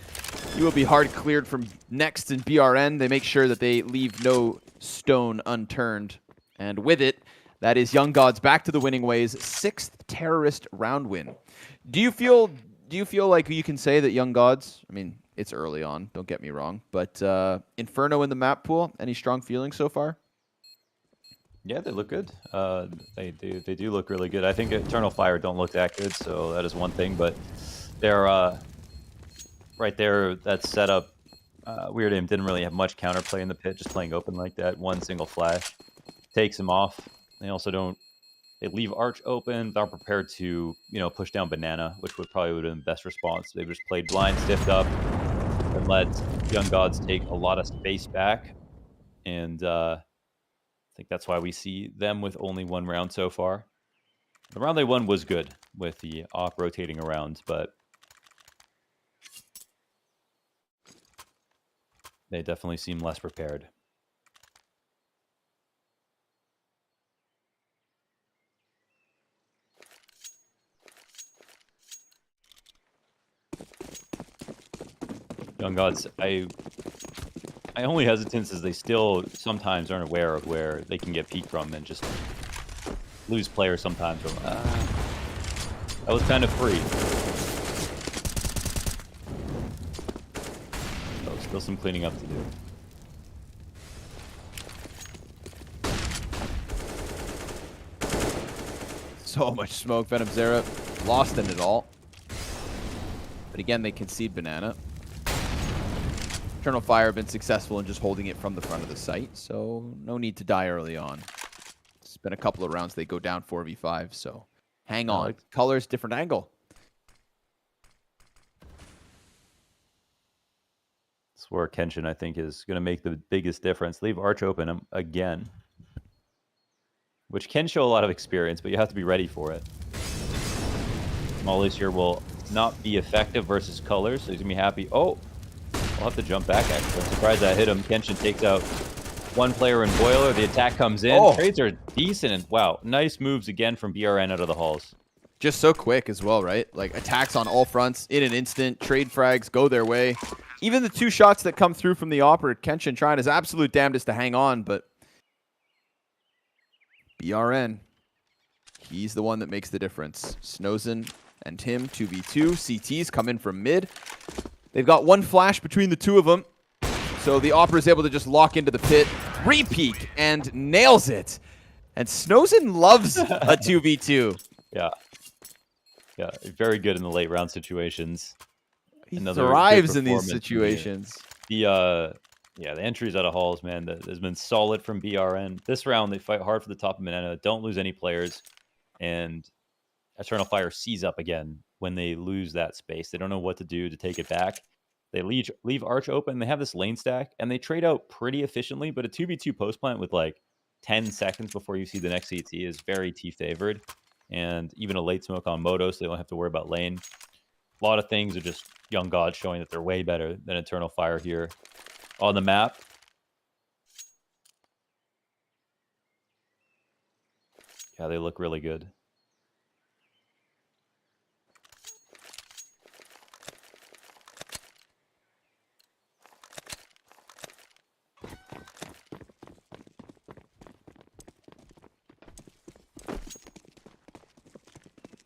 Speaker 1: He will be hard cleared from next in BRN. They make sure that they leave no stone unturned. And with it, that is Young Gods back to the winning ways. 6th terrorist round win. Do you feel like you can say that Young Gods, I mean, it's early on, don't get me wrong, but Inferno in the map pool, any strong feelings so far?
Speaker 2: Yeah, they look good. They do look really good. I think Eternal Fire don't look that good, so that is one thing. But they're right there. That setup, Weird Aim didn't really have much counterplay in the pit, just playing open like that. One single flash takes him off. They also don't. They leave Arch open. They're prepared to push down Banana, which would probably have been the best response. They just played blind, stiffed up, and let Young Gods take a lot of space back. And I think that's why we see them with only one round so far. The round they won was good with the op rotating around, but they definitely seem less prepared. Young Gods, I only hesitance is they still sometimes aren't aware of where they can get peeked from and just lose players sometimes. From, that was kind of free. So still some cleaning up to do.
Speaker 1: So much smoke. Venom Zera lost in it all. But again, they concede Banana. Eternal Fire have been successful in just holding it from the front of the site, so no need to die early on. It's been a couple of rounds they go down 4v5, so hang on. Colors, different angle.
Speaker 2: That's where Kenshin, I think, is going to make the biggest difference. Leave Arch open again, which can show a lot of experience, but you have to be ready for it. Molly's here will not be effective versus Colors, so he's going to be happy. Oh! I'll have to jump back, actually. I'm surprised that hit him. Kenshin takes out one player in Boiler. The attack comes in. Oh. Trades are decent. And wow, nice moves again from BRN out of the halls.
Speaker 1: Just so quick as well, right? Like, attacks on all fronts in an instant. Trade frags go their way. Even the 2 shots that come through from the Opera, Kenshin trying his absolute damnedest to hang on, but BRN, he's the one that makes the difference. Snozen and him, 2v2. CTs come in from mid. They've got one flash between the two of them. So the Opera is able to just lock into the pit, re-peek, and nails it. And Snozen loves a 2v2.
Speaker 2: Yeah. Yeah, very good in the late round situations.
Speaker 1: He thrives in these situations.
Speaker 2: The entries out of halls, man, that has been solid from BRN. This round, they fight hard for the top of Banana, don't lose any players, and Eternal Fire sees up again when they lose that space. They don't know what to do to take it back. They leave Arch open. They have this lane stack, and they trade out pretty efficiently, but a 2v2 post plant with like 10 seconds before you see the next CT is very T-favored, and even a late smoke on Moto, so they don't have to worry about lane. A lot of things are just Young Gods showing that they're way better than Eternal Fire here on the map. Yeah, they look really good.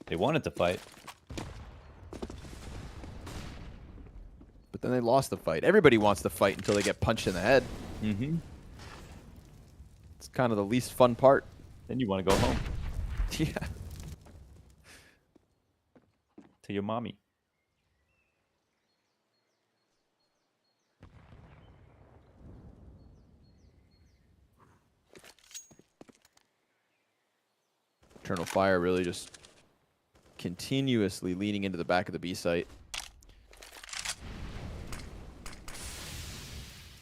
Speaker 2: They wanted to fight.
Speaker 1: But then they lost the fight. Everybody wants to fight until they get punched in the head.
Speaker 2: Mm-hmm.
Speaker 1: It's kind of the least fun part.
Speaker 2: Then you want to go home
Speaker 1: Yeah.
Speaker 2: to your mommy.
Speaker 1: Eternal Fire really just continuously leaning into the back of the B site.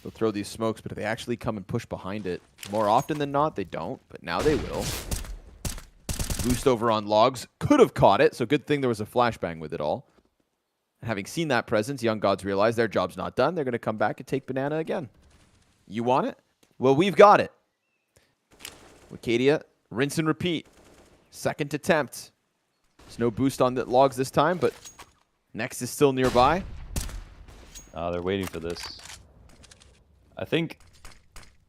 Speaker 1: They'll throw these smokes, but if they actually come and push behind it, more often than not, they don't, but now they will. Boost over on logs. Could have caught it, so good thing there was a flashbang with it all. Having seen that presence, Young Gods realize their job's not done. They're going to come back and take Banana again. You want it? Well, we've got it. Wicadia, rinse and repeat. Second attempt. There's no boost on the logs this time, but Next is still nearby.
Speaker 2: Oh, they're waiting for this. I think...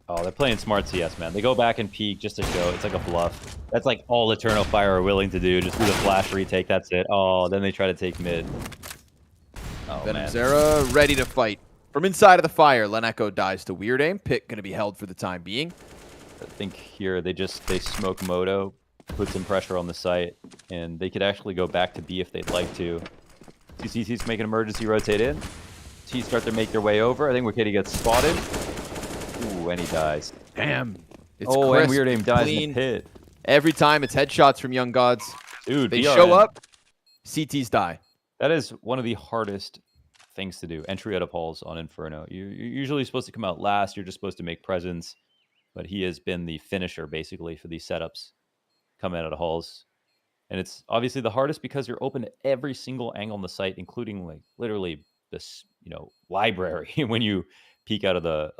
Speaker 2: Oh, they're playing smart CS, man. They go back and peek just to show. It's like a bluff. That's like all Eternal Fire are willing to do. Just do the flash retake, that's it. Oh, then they try to take mid. Oh, man.
Speaker 1: Venomzera ready to fight. From inside of the fire, Leneko dies to Weird Aim. Pick going to be held for the time being.
Speaker 2: I think here they smoke Moto, put some pressure on the site, and they could actually go back to B if they'd like to. TCC's make an emergency rotate in. T start to make their way over. I think Wicadia gets spotted. Ooh, and he dies.
Speaker 1: Damn. It's
Speaker 2: oh,
Speaker 1: crisp,
Speaker 2: and Weird Aim dies
Speaker 1: clean.
Speaker 2: in the pit.
Speaker 1: Every time it's headshots from Young Gods.
Speaker 2: Dude,
Speaker 1: they
Speaker 2: BRN.
Speaker 1: show up, CTs die.
Speaker 2: That is one of the hardest things to do. Entry out of halls on Inferno. You're usually supposed to come out last. You're just supposed to make presence. But he has been the finisher, basically, for these setups. Come out of halls. And it's obviously the hardest because you're open to every single angle on the site, including, like, literally this, library when you peek out of the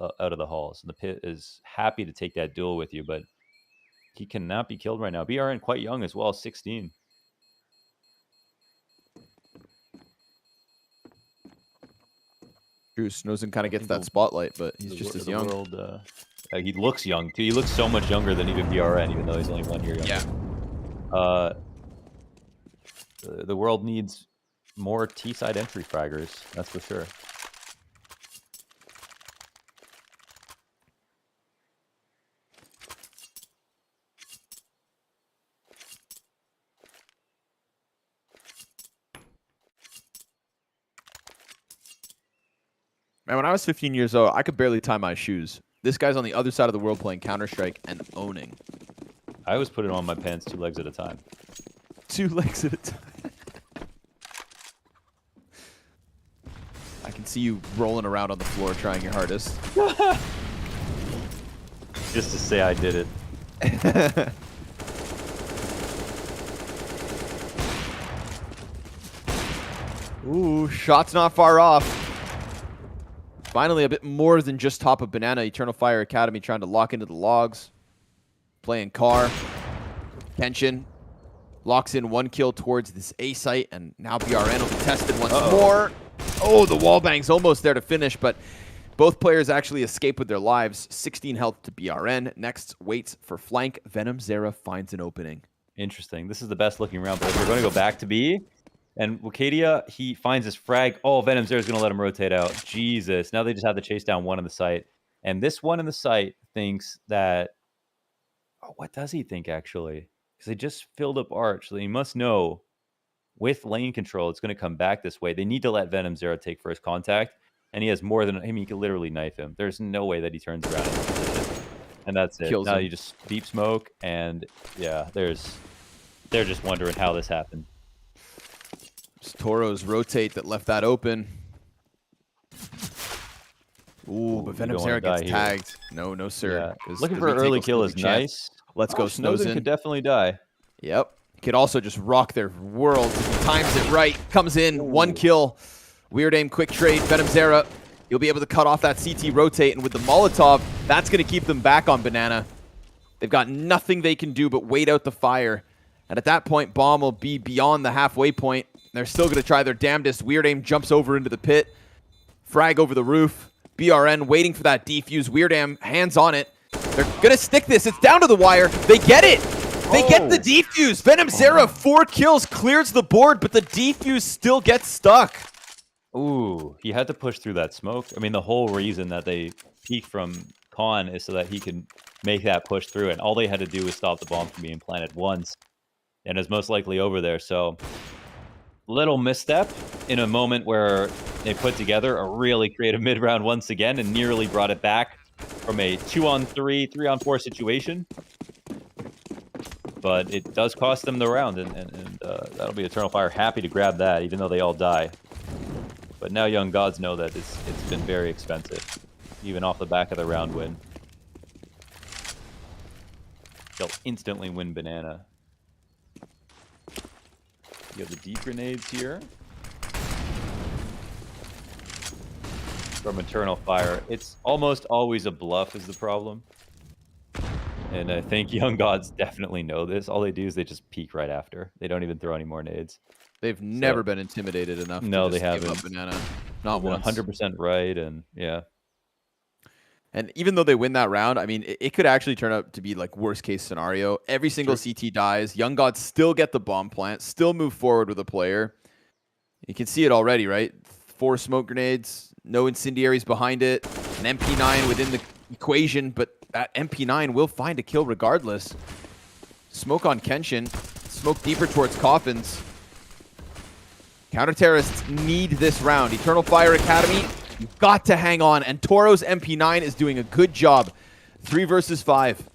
Speaker 2: halls. And the pit is happy to take that duel with you, but he cannot be killed right now. BRN quite young as well, 16.
Speaker 1: True, Snozen kind of gets that spotlight, but he's just as young.
Speaker 2: He looks young, too. He looks so much younger than even BRN, even though he's only 1 year younger.
Speaker 1: Yeah.
Speaker 2: The world needs more T-side entry fraggers, that's for sure.
Speaker 1: Man, when I was 15 years old, I could barely tie my shoes. This guy's on the other side of the world playing Counter-Strike and owning.
Speaker 2: I always put it on my pants 2 legs at a time.
Speaker 1: 2 legs at a time. I can see you rolling around on the floor trying your hardest.
Speaker 2: Just to say I did it.
Speaker 1: Ooh, shot's not far off. Finally, a bit more than just top of Banana. Eternal Fire Academy trying to lock into the logs. Playing car. Kenshin locks in 1 kill towards this A site, and now BRN will be tested once more. Oh, the wallbang's almost there to finish, but both players actually escape with their lives. 16 health to BRN. Next, waits for flank. Venomzera finds an opening.
Speaker 2: Interesting. This is the best looking round, but if we're going to go back to B, and Wicadia, he finds his frag. Oh, Venomzera's going to let him rotate out. Jesus. Now they just have to chase down one in the site. And this one in the site thinks that... Oh, what does he think, actually? Because they just filled up Arch. So he must know with lane control, it's going to come back this way. They need to let Venomzera take first contact. And he has more than... I mean, he can literally knife him. There's no way that he turns around in this position. And that's it.
Speaker 1: Kills
Speaker 2: now
Speaker 1: him.
Speaker 2: you just deep smoke. And yeah, they're just wondering how this happened.
Speaker 1: It's Toro's rotate that left that open. Ooh, but Venomzera gets tagged. No, no, sir.
Speaker 2: Yeah. Looking for an early kill is nice.
Speaker 1: Let's go, Snozen.
Speaker 2: Could definitely die.
Speaker 1: Yep. Could also just rock their world. If he times it right. Comes in. 1 kill. Weird Aim, quick trade. Venomzera. You'll be able to cut off that CT rotate. And with the Molotov, that's going to keep them back on Banana. They've got nothing they can do but wait out the fire. And at that point, Bomb will be beyond the halfway point. They're still going to try their damnedest. Weird Aim jumps over into the pit. Frag over the roof. BRN waiting for that defuse. Weird Aim, hands on it. They're going to stick this. It's down to the wire. They get it. They get the defuse. Venom Zera, 4 kills, clears the board, but the defuse still gets stuck.
Speaker 2: Ooh, he had to push through that smoke. I mean, the whole reason that they peek from Khan is so that he can make that push through, and all they had to do was stop the bomb from being planted once, and it's most likely over there. So, little misstep in a moment where they put together a really creative mid-round once again and nearly brought it back from a 2-on-3, 3-on-4 situation. But it does cost them the round, and that'll be Eternal Fire happy to grab that, even though they all die. But now Young Gods know that it's been very expensive, even off the back of the round win. They'll instantly win Banana. You have the deep grenades here. From Eternal Fire. It's almost always a bluff is the problem. And I think Young Gods definitely know this. All they do is they just peek right after. They don't even throw any more nades.
Speaker 1: They've never been intimidated enough.
Speaker 2: No,
Speaker 1: to
Speaker 2: they
Speaker 1: just give
Speaker 2: haven't.
Speaker 1: up Banana. Not once.
Speaker 2: 100% right, and yeah.
Speaker 1: And even though they win that round, I mean, it could actually turn out to be like worst case scenario. Every single CT dies. Young Gods still get the bomb plant, still move forward with a player. You can see it already, right? 4 smoke grenades, no incendiaries behind it, an MP9 within the equation, but that MP9 will find a kill regardless. Smoke on Kenshin, smoke deeper towards coffins. Counter-terrorists need this round. Eternal Fire Academy, you've got to hang on, and Toro's MP9 is doing a good job. 3 versus 5.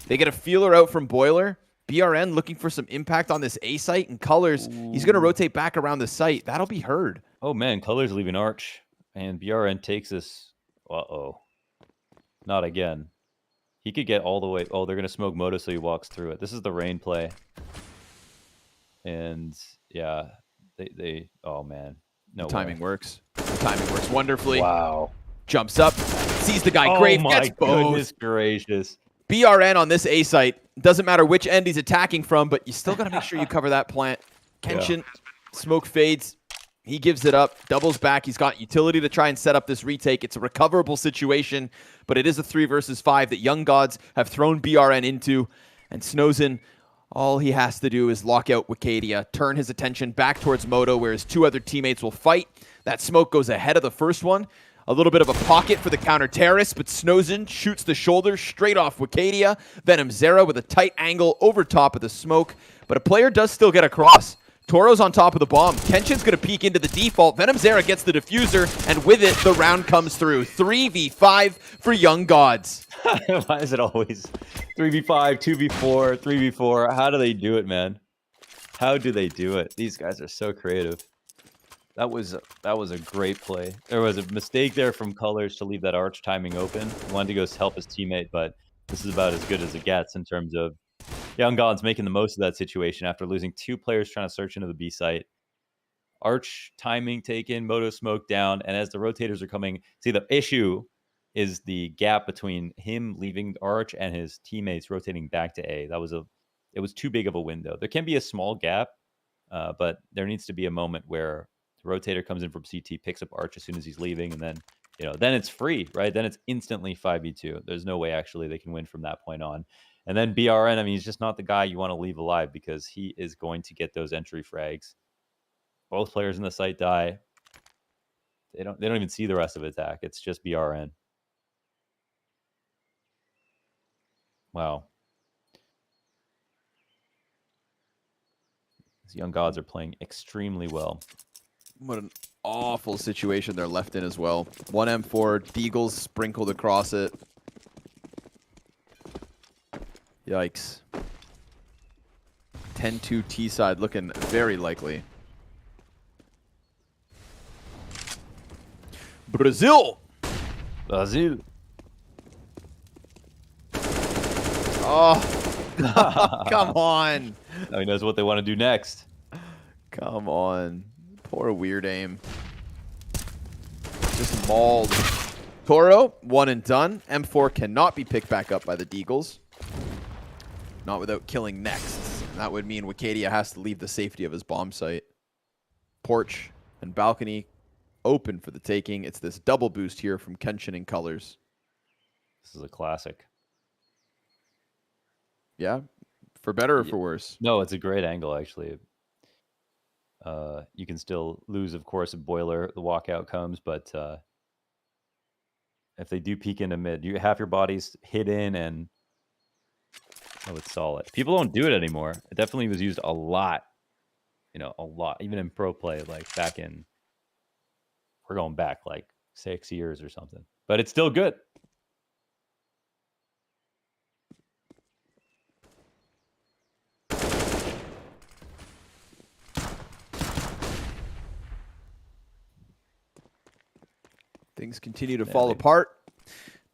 Speaker 1: They get a feeler out from Boiler. BRN looking for some impact on this A site, and Colors, he's going to rotate back around the site. That'll be heard.
Speaker 2: Oh man, Colors leaving Arch, and BRN takes this. Uh-oh. Not again. He could get all the way. Oh, they're going to smoke Moto so he walks through it. This is the rain play. And yeah, they oh man. No
Speaker 1: the timing works. The timing works wonderfully.
Speaker 2: Wow.
Speaker 1: Jumps up, sees the guy. Grave gets both.
Speaker 2: Goodness gracious.
Speaker 1: BRN on this A site. Doesn't matter which end he's attacking from, but you still got to make sure you cover that plant. Kenshin, smoke fades. He gives it up, doubles back. He's got utility to try and set up this retake. It's a recoverable situation, but it is a 3 versus 5 that Young Gods have thrown BRN into. And Snowzen, all he has to do is lock out Wicadia, turn his attention back towards Moto, where his 2 other teammates will fight. That smoke goes ahead of the first one. A little bit of a pocket for the counter-terrorist, but Snowzen shoots the shoulder straight off Wicadia. Venom Zera with a tight angle over top of the smoke, but a player does still get across. Toro's on top of the bomb. Kenshin's going to peek into the default. Venom Zera gets the diffuser, and with it, the round comes through. 3v5 for Young Gods.
Speaker 2: Why is it always 3v5, 2v4, 3v4? How do they do it, man? How do they do it? These guys are so creative. That was a great play. There was a mistake there from Colors to leave that Arch timing open. He wanted to go help his teammate, but this is about as good as it gets in terms of Young Gods making the most of that situation after losing 2 players trying to search into the B site. Arch timing taken, Moto smoke down, and as the rotators are coming, see the issue is the gap between him leaving Arch and his teammates rotating back to A. It was too big of a window. There can be a small gap, but there needs to be a moment where the rotator comes in from CT, picks up Arch as soon as he's leaving, and then then it's free, right? Then it's instantly 5v2. There's no way actually they can win from that point on. And then BRN, I mean, he's just not the guy you want to leave alive because he is going to get those entry frags. Both players in the site die. They don't even see the rest of the attack. It's just BRN. Wow. These Young Gods are playing extremely well.
Speaker 1: What an awful situation they're left in as well. 1 M4, Deagles sprinkled across it. Yikes. 10-2 T side looking very likely. Brazil!
Speaker 2: Brazil.
Speaker 1: Oh, come on.
Speaker 2: Now he knows what they want to do next.
Speaker 1: Come on. Poor Weird Aim. Just mauled. Toro, 1 and done. M4 cannot be picked back up by the Deagles. Not without killing next. That would mean Wicadia has to leave the safety of his bomb site. Porch and balcony open for the taking. It's this double boost here from Kenshin in colors.
Speaker 2: This is a classic.
Speaker 1: Yeah, for better or for worse?
Speaker 2: No, it's a great angle, actually. You can still lose, of course, a boiler. The walkout comes, but if they do peek into mid, you have your bodies hidden, and it's solid. People don't do it anymore. It definitely was used a lot. You know, a lot, even in pro play, like back in. We're going back like 6 years or something, but it's still good.
Speaker 1: Things continue to fall apart.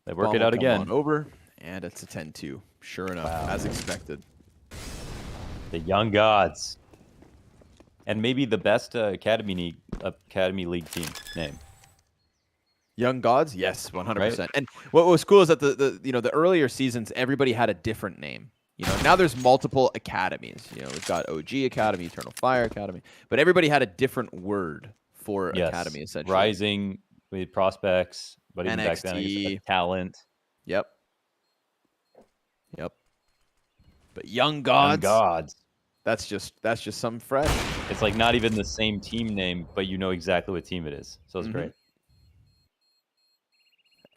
Speaker 2: They work it out again.
Speaker 1: Over, and it's a 10-2. Sure enough, as expected.
Speaker 2: The young gods, and maybe the best Academy League team name.
Speaker 1: Young gods, yes, 100%.
Speaker 2: Right?
Speaker 1: And what was cool is that the earlier seasons, everybody had a different name. You know, now there's multiple academies. You know, we've got OG Academy, Eternal Fire Academy, but everybody had a different word for academy essentially.
Speaker 2: Rising. We had prospects, but even
Speaker 1: NXT.
Speaker 2: back then, like talent.
Speaker 1: Yep. But young gods. That's just something fresh.
Speaker 2: It's like not even the same team name, but you know exactly what team it is. So it's great.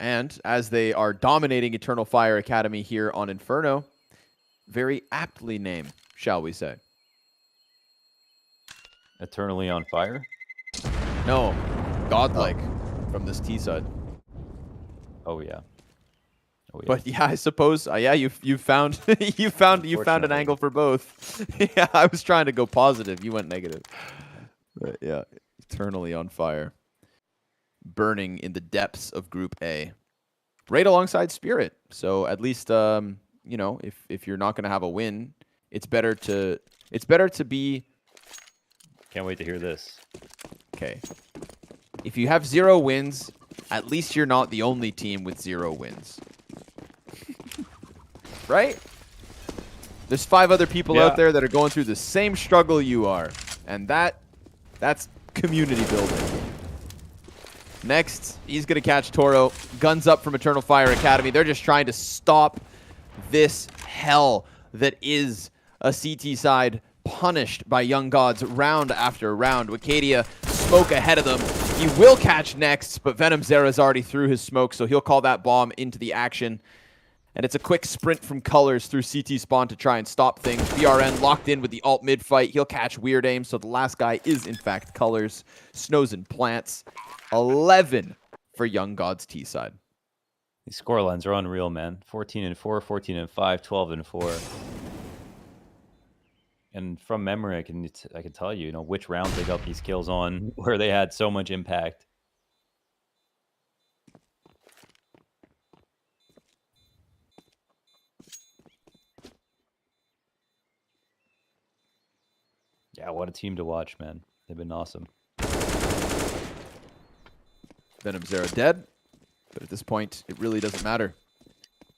Speaker 1: And as they are dominating Eternal Fire Academy here on Inferno, very aptly named, shall we say?
Speaker 2: Eternally on fire?
Speaker 1: No, godlike. From this T side.
Speaker 2: Oh yeah.
Speaker 1: But yeah, I suppose. Yeah, you found you found an angle for both. Yeah, I was trying to go positive. You went negative. But yeah, eternally on fire, burning in the depths of Group A, right alongside Spirit. So at least you know, if you're not going to have a win, it's better to be.
Speaker 2: Can't wait to hear this.
Speaker 1: Okay. If you have 0 wins, at least you're not the only team with 0 wins. Right? There's 5 other people out there that are going through the same struggle you are. And that's community building. Next, he's going to catch Toro. Guns up from Eternal Fire Academy. They're just trying to stop this hell that is a CT side punished by Young Gods round after round. Wicadia smoke ahead of them. He will catch next, but Venom Zera's already through his smoke, so he'll call that bomb into the action. And it's a quick sprint from Colors through CT spawn to try and stop things. BRN locked in with the alt mid fight. He'll catch Weird Aim, so the last guy is in fact Colors. Snows and Plants. 11 for Young Gods T side.
Speaker 2: These scorelines are unreal, man. 14-4, 14-5, 12-4. And from memory, I can tell you, which rounds they got these kills on, where they had so much impact. Yeah, what a team to watch, man. They've been awesome.
Speaker 1: Venom Zera dead, but at this point, it really doesn't matter.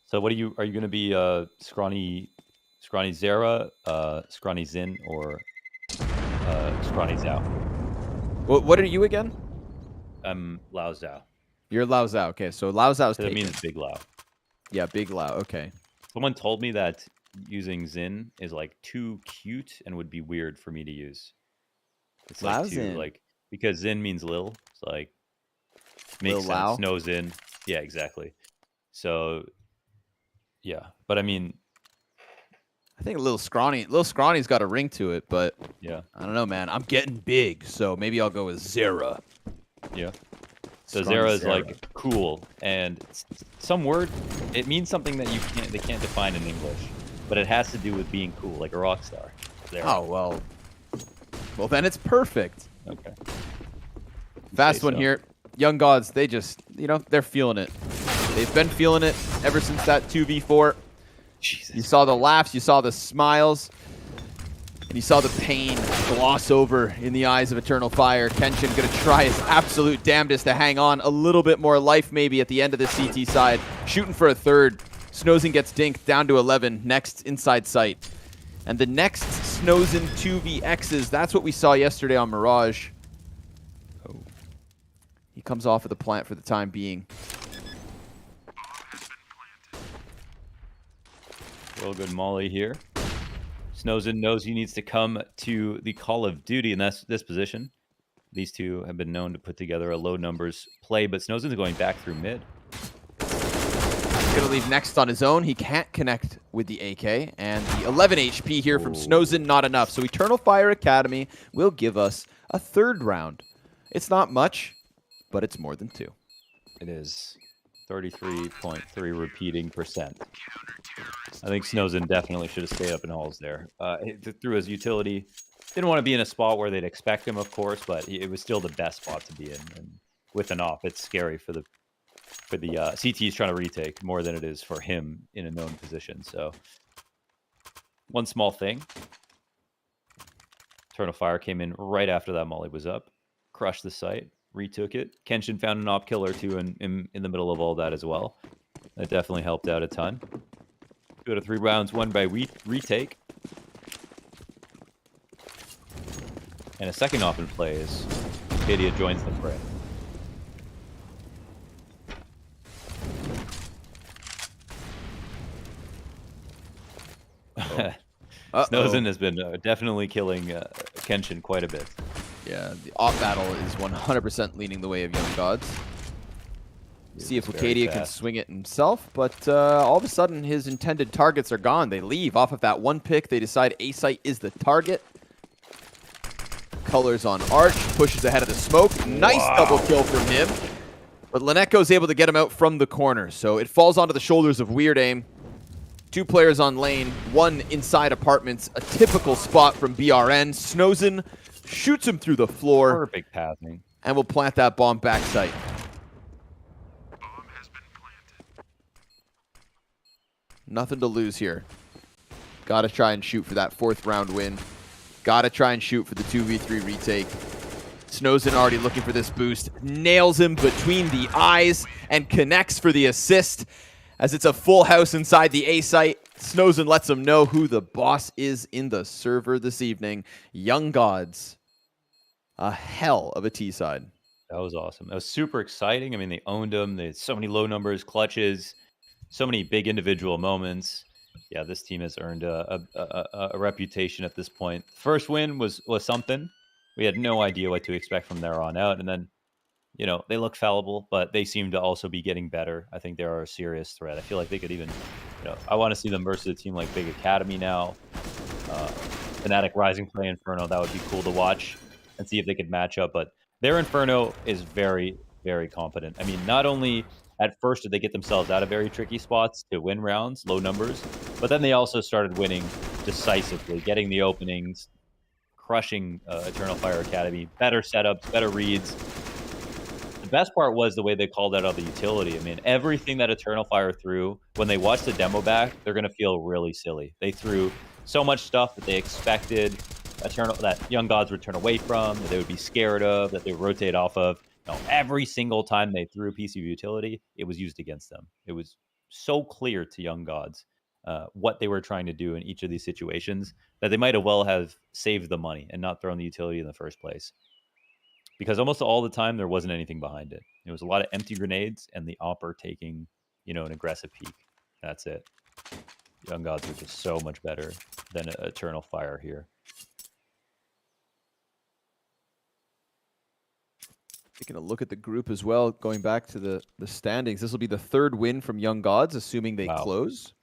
Speaker 2: So what are you going to be Scrawny Zera, Scrawny Zin, or Scrawny Zhao?
Speaker 1: What are you again?
Speaker 2: I'm Lao Zhao.
Speaker 1: You're Lao Zhao. Okay, so Lao Zhao's taken.
Speaker 2: That means Big Lao.
Speaker 1: Yeah, Big Lao. Okay.
Speaker 2: Someone told me that using Zin is like too cute and would be weird for me to use. It's
Speaker 1: Lao
Speaker 2: like
Speaker 1: Zin.
Speaker 2: Like, because Zin means Lil. It's like makes
Speaker 1: Lil
Speaker 2: sense.
Speaker 1: Lao?
Speaker 2: No Zin. Yeah, exactly. So yeah, but I mean,
Speaker 1: I think Lil Scrawny's got a ring to it, but
Speaker 2: yeah,
Speaker 1: I don't know, man. I'm getting big, so maybe I'll go with Zera.
Speaker 2: Yeah. So
Speaker 1: Scrawny
Speaker 2: Zera is
Speaker 1: Zera.
Speaker 2: like cool, and some word, it means something that they can't define in English, but it has to do with being cool, like a rock star. Zera.
Speaker 1: Oh, well then it's perfect.
Speaker 2: Okay.
Speaker 1: Fast one here. Young Gods, they just, they're feeling it. They've been feeling it ever since that 2v4.
Speaker 2: Jesus.
Speaker 1: You saw the laughs, you saw the smiles, and you saw the pain gloss over in the eyes of Eternal Fire. Kenshin going to try his absolute damnedest to hang on. A little bit more life maybe at the end of the CT side. Shooting for a third. Snozen gets dinked down to 11. Next inside sight. And the next Snozen 2vx's, that's what we saw yesterday on Mirage. Oh. He comes off of the plant for the time being.
Speaker 2: Real good molly here. Snozen knows he needs to come to the Call of Duty, and that's this position. These two have been known to put together a low numbers play, but Snozen's going back through mid.
Speaker 1: He's going to leave next on his own. He can't connect with the AK, and the 11 HP here from Snozen, not enough. So Eternal Fire Academy will give us a third round. It's not much, but it's more than 2.
Speaker 2: It is 33.3 repeating percent. I think Snozen definitely should have stayed up in halls there. Through his utility, didn't want to be in a spot where they'd expect him, of course, but it was still the best spot to be in. And with an off, it's scary for the CTs trying to retake more than it is for him in a known position. So one small thing. Eternal Fire came in right after that molly was up, crushed the site, retook it. Kenshin found an op kill or two in the middle of all that as well. That definitely helped out a ton. 2 out of 3 rounds won by retake. And a second op in play as Kadia joins the fray. Snozen has been definitely killing Kenshin quite a bit.
Speaker 1: Yeah, the op battle is 100% leaning the way of Young Gods. See if Kadia can swing it himself, but all of a sudden his intended targets are gone. They leave off of that one pick. They decide A-site is the target. Colors on Arch, pushes ahead of the smoke. Nice double kill from him. But Leneco's able to get him out from the corner, so it falls onto the shoulders of Weird Aim. 2 players on lane, 1 inside apartments, a typical spot from BRN. Snozen shoots him through the floor.
Speaker 2: Perfect passing.
Speaker 1: And will plant that bomb backside. Nothing to lose here. Gotta try and shoot for that 4th round win. Gotta try and shoot for the 2v3 retake. Snozen already looking for this boost. Nails him between the eyes and connects for the assist. As it's a full house inside the A site, Snozen lets him know who the boss is in the server this evening. Young Gods. A hell of a T-side.
Speaker 2: That was awesome. That was super exciting. I mean, they owned them. They had so many low numbers, clutches, so many big individual moments. Yeah, this team has earned a reputation at this point. First win was something. We had no idea what to expect from there on out. And then, you know, they look fallible, but they seem to also be getting better. I think they are a serious threat. I feel like they could even, you know, I want to see them versus a team like Big Academy now. Fnatic Rising play Inferno, that would be cool to watch and see if they could match up. But their Inferno is very, very competent. I mean, not only at first did they get themselves out of very tricky spots to win rounds, low numbers, but then they also started winning decisively, getting the openings, crushing Eternal Fire Academy, better setups, better reads. The best part was the way they called out the utility. I mean, everything that Eternal Fire threw, when they watch the demo back, they're going to feel really silly. They threw so much stuff that they expected that Young Gods would turn away from, that they would be scared of, that they would rotate off of. No, every single time they threw a piece of utility, it was used against them. It was so clear to Young Gods what they were trying to do in each of these situations that they might have well have saved the money and not thrown the utility in the first place. Because almost all the time, there wasn't anything behind it. It was a lot of empty grenades and the Opper taking, you know, an aggressive peek. That's it. Young Gods were just so much better than Eternal Fire here.
Speaker 1: Taking a look at the group as well, going back to the standings. This will be the 3rd win from Young Gods, assuming they close.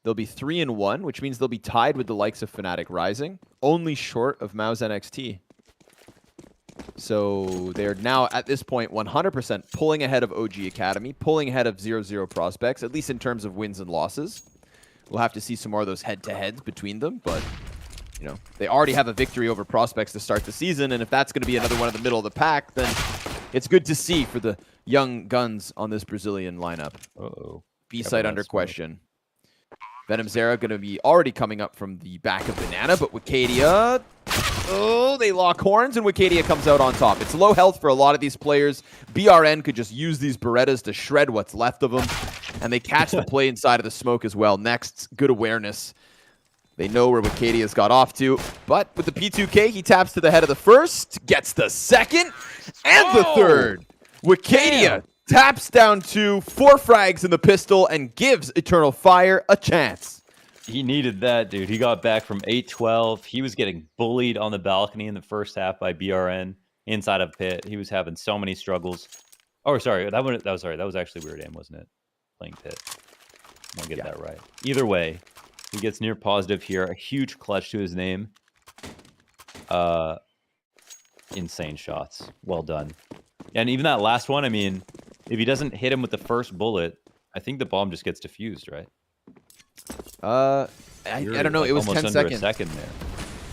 Speaker 1: They'll be 3-1, which means they'll be tied with the likes of Fnatic Rising, only short of MOUZ NXT. So they're now, at this point, 100% pulling ahead of OG Academy, pulling ahead of 0-0 prospects, at least in terms of wins and losses. We'll have to see some more of those head-to-heads between them, but you know, they already have a victory over prospects to start the season, and if that's going to be another one in the middle of the pack, then it's good to see for the young guns on this Brazilian lineup. B-side under question. Venom Zera going to be already coming up from the back of Banana, but Wicadia, they lock horns, and Wicadia comes out on top. It's low health for a lot of these players. BRN could just use these Berettas to shred what's left of them. and they catch the play inside of the smoke as well. Next, good awareness. They know where Wikadia's got off to, but with the P2K, he taps to the head of the first, gets the second, and the third. Wicadia taps down to 4 frags in the pistol and gives Eternal Fire a chance.
Speaker 2: He needed that, dude. He got back from 8-12. He was getting bullied on the balcony in the first half by BRN inside of pit. He was having so many struggles. Oh, sorry, that was actually Weird Aim, wasn't it? Playing pit. I'll get that right. Either way, he gets near positive here. A huge clutch to his name. Insane shots. Well done. And even that last one, I mean, if he doesn't hit him with the first bullet, I think the bomb just gets diffused, right?
Speaker 1: I don't know.
Speaker 2: Like
Speaker 1: it was
Speaker 2: almost
Speaker 1: 10
Speaker 2: under
Speaker 1: seconds.
Speaker 2: a second there.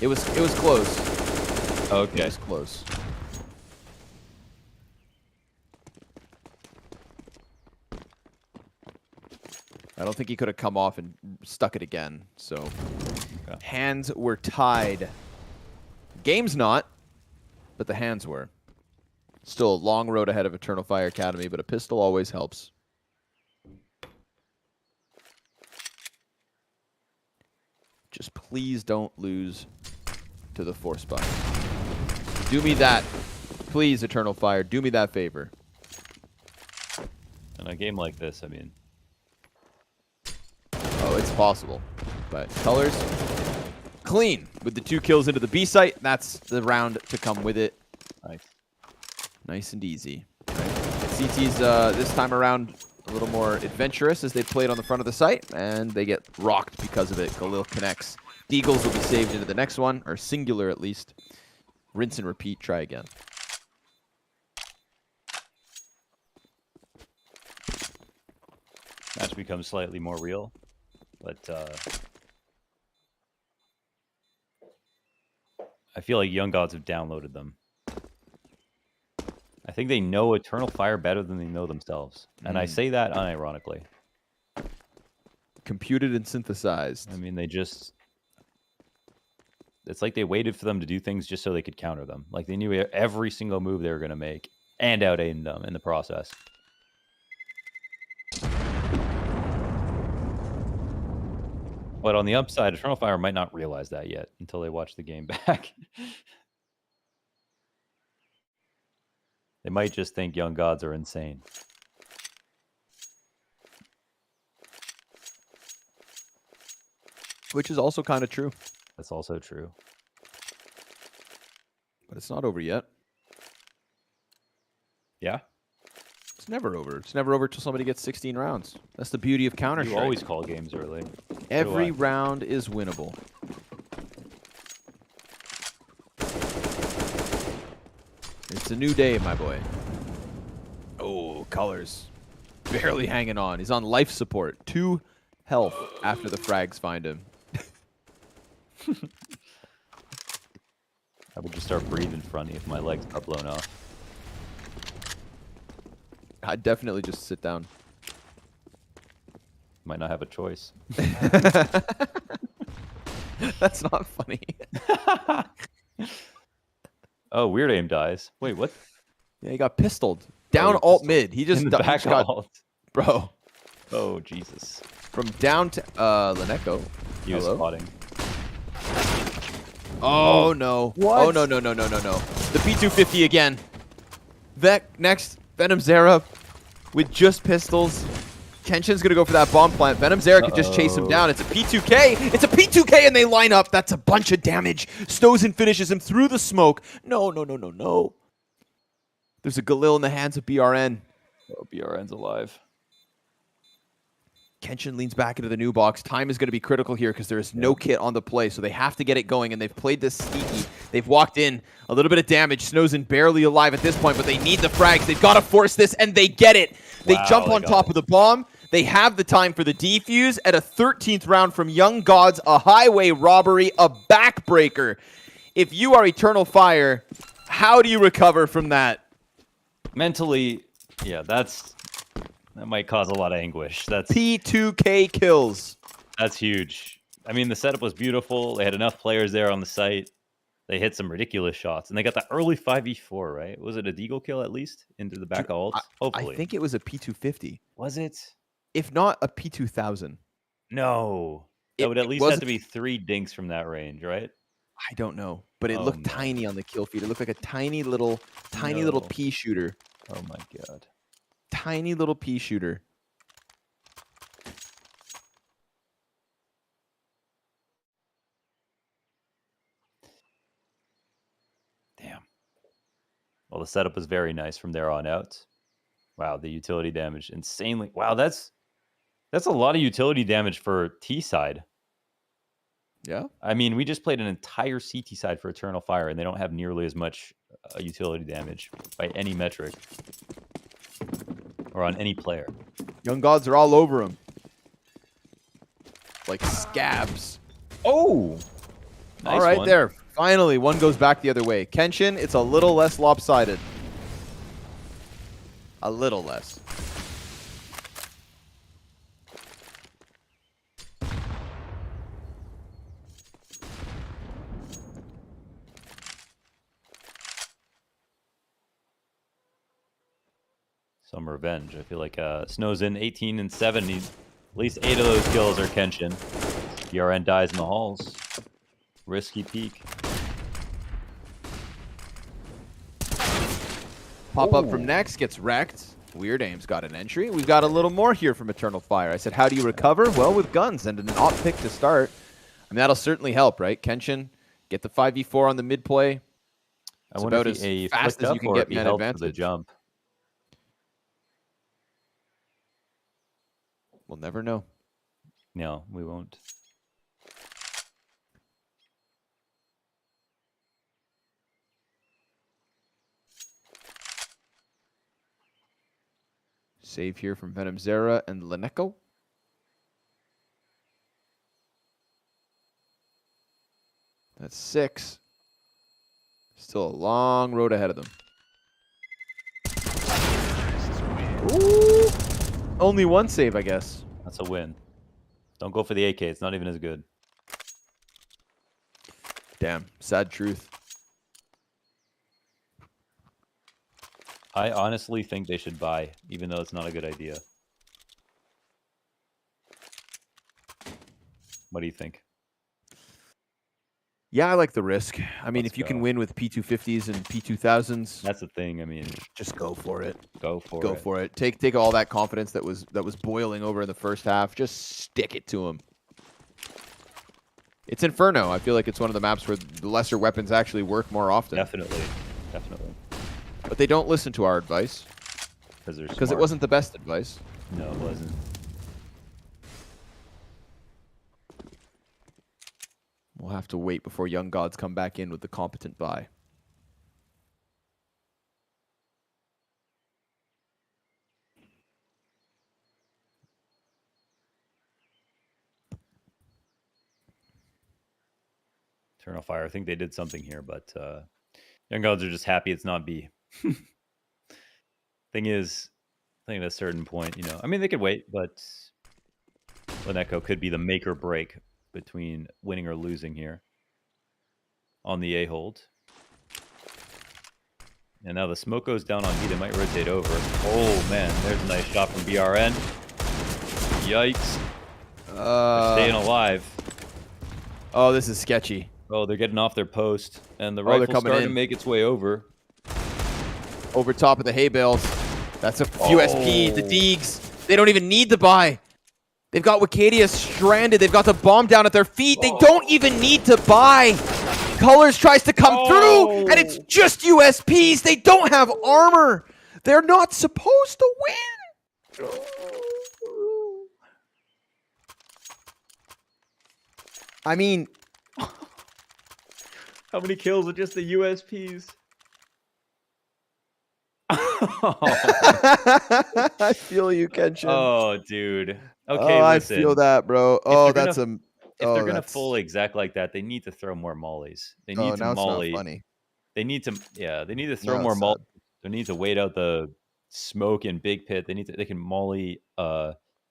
Speaker 1: It was close.
Speaker 2: Okay.
Speaker 1: It was close. I don't think he could have come off and stuck it again. So hands were tied. Game's not, but the hands were. Still a long road ahead of Eternal Fire Academy, but a pistol always helps. Just please don't lose to the force spot. Do me that. Please, Eternal Fire, do me that favor.
Speaker 2: In a game like this, I mean...
Speaker 1: Oh, it's possible. But Colors, clean with the 2 kills into the B site. That's the round to come with it.
Speaker 2: Nice.
Speaker 1: Nice and easy. Right. CT's this time around a little more adventurous as they played on the front of the site, and they get rocked because of it. Galil connects. Deagles will be saved into the next one, or singular at least. Rinse and repeat, try again.
Speaker 2: Match becomes slightly more real, but I feel like Young Gods have downloaded them. I think they know Eternal Fire better than they know themselves. And I say that unironically.
Speaker 1: Computed and synthesized.
Speaker 2: I mean, they just... It's like they waited for them to do things just so they could counter them. Like, they knew every single move they were going to make and out-aimed them in the process. But on the upside, Eternal Fire might not realize that yet until they watch the game back. They might just think Young Gods are insane.
Speaker 1: Which is also kind of true.
Speaker 2: That's also true.
Speaker 1: But it's not over yet.
Speaker 2: Yeah?
Speaker 1: It's never over. It's never over till somebody gets 16 rounds. That's the beauty of Counter-Strike.
Speaker 2: You always call games early.
Speaker 1: Every round is winnable. It's a new day, my boy. Oh, Colors. Barely hanging on. He's on life support. 2 health after the frags find him.
Speaker 2: I would just start breathing funny if my legs got blown off.
Speaker 1: I'd definitely just sit down.
Speaker 2: Might not have a choice.
Speaker 1: That's not funny.
Speaker 2: Oh, Weird Aim dies. Wait, what?
Speaker 1: Yeah, he got pistoled. Down alt mid. He just
Speaker 2: back alt.
Speaker 1: Bro.
Speaker 2: Oh, Jesus.
Speaker 1: From down to Leneko.
Speaker 2: He was spotting.
Speaker 1: Oh, no.
Speaker 2: What?
Speaker 1: Oh, no. The P250 again. Next, Venom Zera with just pistols. Kenshin's going to go for that bomb plant. Venom Zera could just chase him down. It's a P2K. It's a P2K, and they line up. That's a bunch of damage. Stozen finishes him through the smoke. No. There's a Galil in the hands of BRN.
Speaker 2: Oh, BRN's alive.
Speaker 1: Kenshin leans back into the new box. Time is going to be critical here because there is no kit on the play, so they have to get it going, and they've played this sneaky. They've walked in. A little bit of damage. Snozen barely alive at this point, but they need the frags. They've got to force this, and they get it. They jump on top of the bomb. They have the time for the defuse at a 13th round from Young Gods, a highway robbery, a backbreaker. If you are Eternal Fire, how do you recover from that?
Speaker 2: Mentally, yeah, that might cause a lot of anguish. That's
Speaker 1: P2K kills.
Speaker 2: That's huge. I mean, the setup was beautiful. They had enough players there on the site. They hit some ridiculous shots, and they got that early 5v4, right? Was it a Deagle kill at least into the back of ult? Hopefully.
Speaker 1: I think it was a P250.
Speaker 2: Was it?
Speaker 1: if not a P2000.
Speaker 2: No. That would at least have
Speaker 1: wasn't.
Speaker 2: to be 3 dinks from that range, right?
Speaker 1: I don't know, but it
Speaker 2: Oh,
Speaker 1: looked
Speaker 2: no.
Speaker 1: tiny on the kill feed. It looked like a tiny little
Speaker 2: No.
Speaker 1: pea shooter.
Speaker 2: Oh my god.
Speaker 1: Tiny little pea shooter.
Speaker 2: Damn. Well, the setup was very nice from there on out. Wow, the utility damage insanely. Wow, that's a lot of utility damage for T side.
Speaker 1: Yeah.
Speaker 2: I mean, we just played an entire CT side for Eternal Fire, and they don't have nearly as much utility damage by any metric or on any player.
Speaker 1: Young Gods are all over him. Like scabs.
Speaker 2: Oh! Nice
Speaker 1: all right,
Speaker 2: one.
Speaker 1: there. Finally, one goes back the other way. Kenshin, it's a little less lopsided. A little less.
Speaker 2: Some revenge. I feel like Snow's in 18 and 7. At least 8 of those kills are Kenshin. BRN dies in the halls. Risky peek.
Speaker 1: Pop up from next, gets wrecked. Weird Aim's got an entry. We've got a little more here from Eternal Fire. I said, how do you recover? Well, with guns and an op pick to start. I mean, that'll certainly help, right? Kenshin, get the 5v4 on the mid play. It's about as fast as you can get man advantage.
Speaker 2: The jump.
Speaker 1: We'll never know.
Speaker 2: No, we won't.
Speaker 1: Save here from Venom Zera and Leneko. That's 6. Still a long road ahead of them. Ooh. Only one save, I guess.
Speaker 2: That's a win. Don't go for the AK. It's not even as good.
Speaker 1: Damn. Sad truth.
Speaker 2: I honestly think they should buy, even though it's not a good idea. What do you think?
Speaker 1: Yeah, I like the risk. I mean,
Speaker 2: Let's
Speaker 1: if you
Speaker 2: go.
Speaker 1: can win with P250s and P2000s,
Speaker 2: That's the thing. I mean,
Speaker 1: just go for it.
Speaker 2: go for
Speaker 1: Go
Speaker 2: it.
Speaker 1: for it. Take all that confidence that was boiling over in the first half. Just stick it to him. It's Inferno. I feel like it's one of the maps where the lesser weapons actually work more often.
Speaker 2: Definitely. Definitely.
Speaker 1: But they don't listen to our advice. Because it wasn't the best advice.
Speaker 2: No, it wasn't.
Speaker 1: We'll have to wait before Young Gods come back in with the competent buy.
Speaker 2: Eternal Fire. I think they did something here, but Young Gods are just happy it's not B. Thing is, I think at a certain point, you know, I mean, they could wait, but Leneko could be the make or break between winning or losing here on the A hold. And now the smoke goes down on B. They might rotate over. Oh, man. There's a nice shot from BRN. Yikes. They're staying alive.
Speaker 1: Oh, this is sketchy.
Speaker 2: Oh, they're getting off their post. And the rifle's starting to make its way over.
Speaker 1: Over top of the hay bales. That's a USP. The Deegs. They don't even need the buy. They've got Wicadia stranded. They've got the bomb down at their feet. They don't even need to buy. Colors tries to come through, and it's just USPs. They don't have armor. They're not supposed to win. I mean,
Speaker 2: how many kills with just the USPs?
Speaker 1: I feel you, Kenshin.
Speaker 2: Oh, dude. Okay,
Speaker 1: I
Speaker 2: listen.
Speaker 1: feel that, bro. Oh, that's a...
Speaker 2: If they're gonna full exec like that, they need to throw more mollies. They need to molly.
Speaker 1: It's not funny.
Speaker 2: They need to, they need to throw more molly. They need to wait out the smoke in big pit. They can molly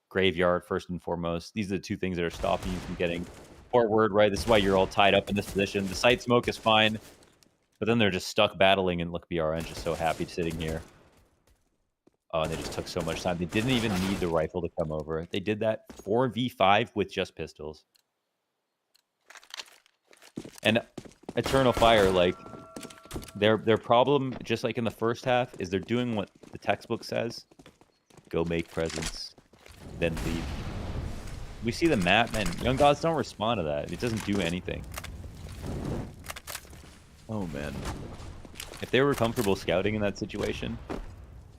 Speaker 2: graveyard first and foremost. These are the two things that are stopping you from getting forward. Right, this is why you're all tied up in this position. The site smoke is fine, but then they're just stuck battling. And look, BRN just so happy sitting here. Oh, and they just took so much time. They didn't even need the rifle to come over. They did that 4v5 with just pistols. And Eternal Fire, like, their problem, just like in the first half, is they're doing what the textbook says. Go make presents, then leave. We see the map, and Young Gods don't respond to that. It doesn't do anything.
Speaker 1: Oh, man.
Speaker 2: If they were comfortable scouting in that situation,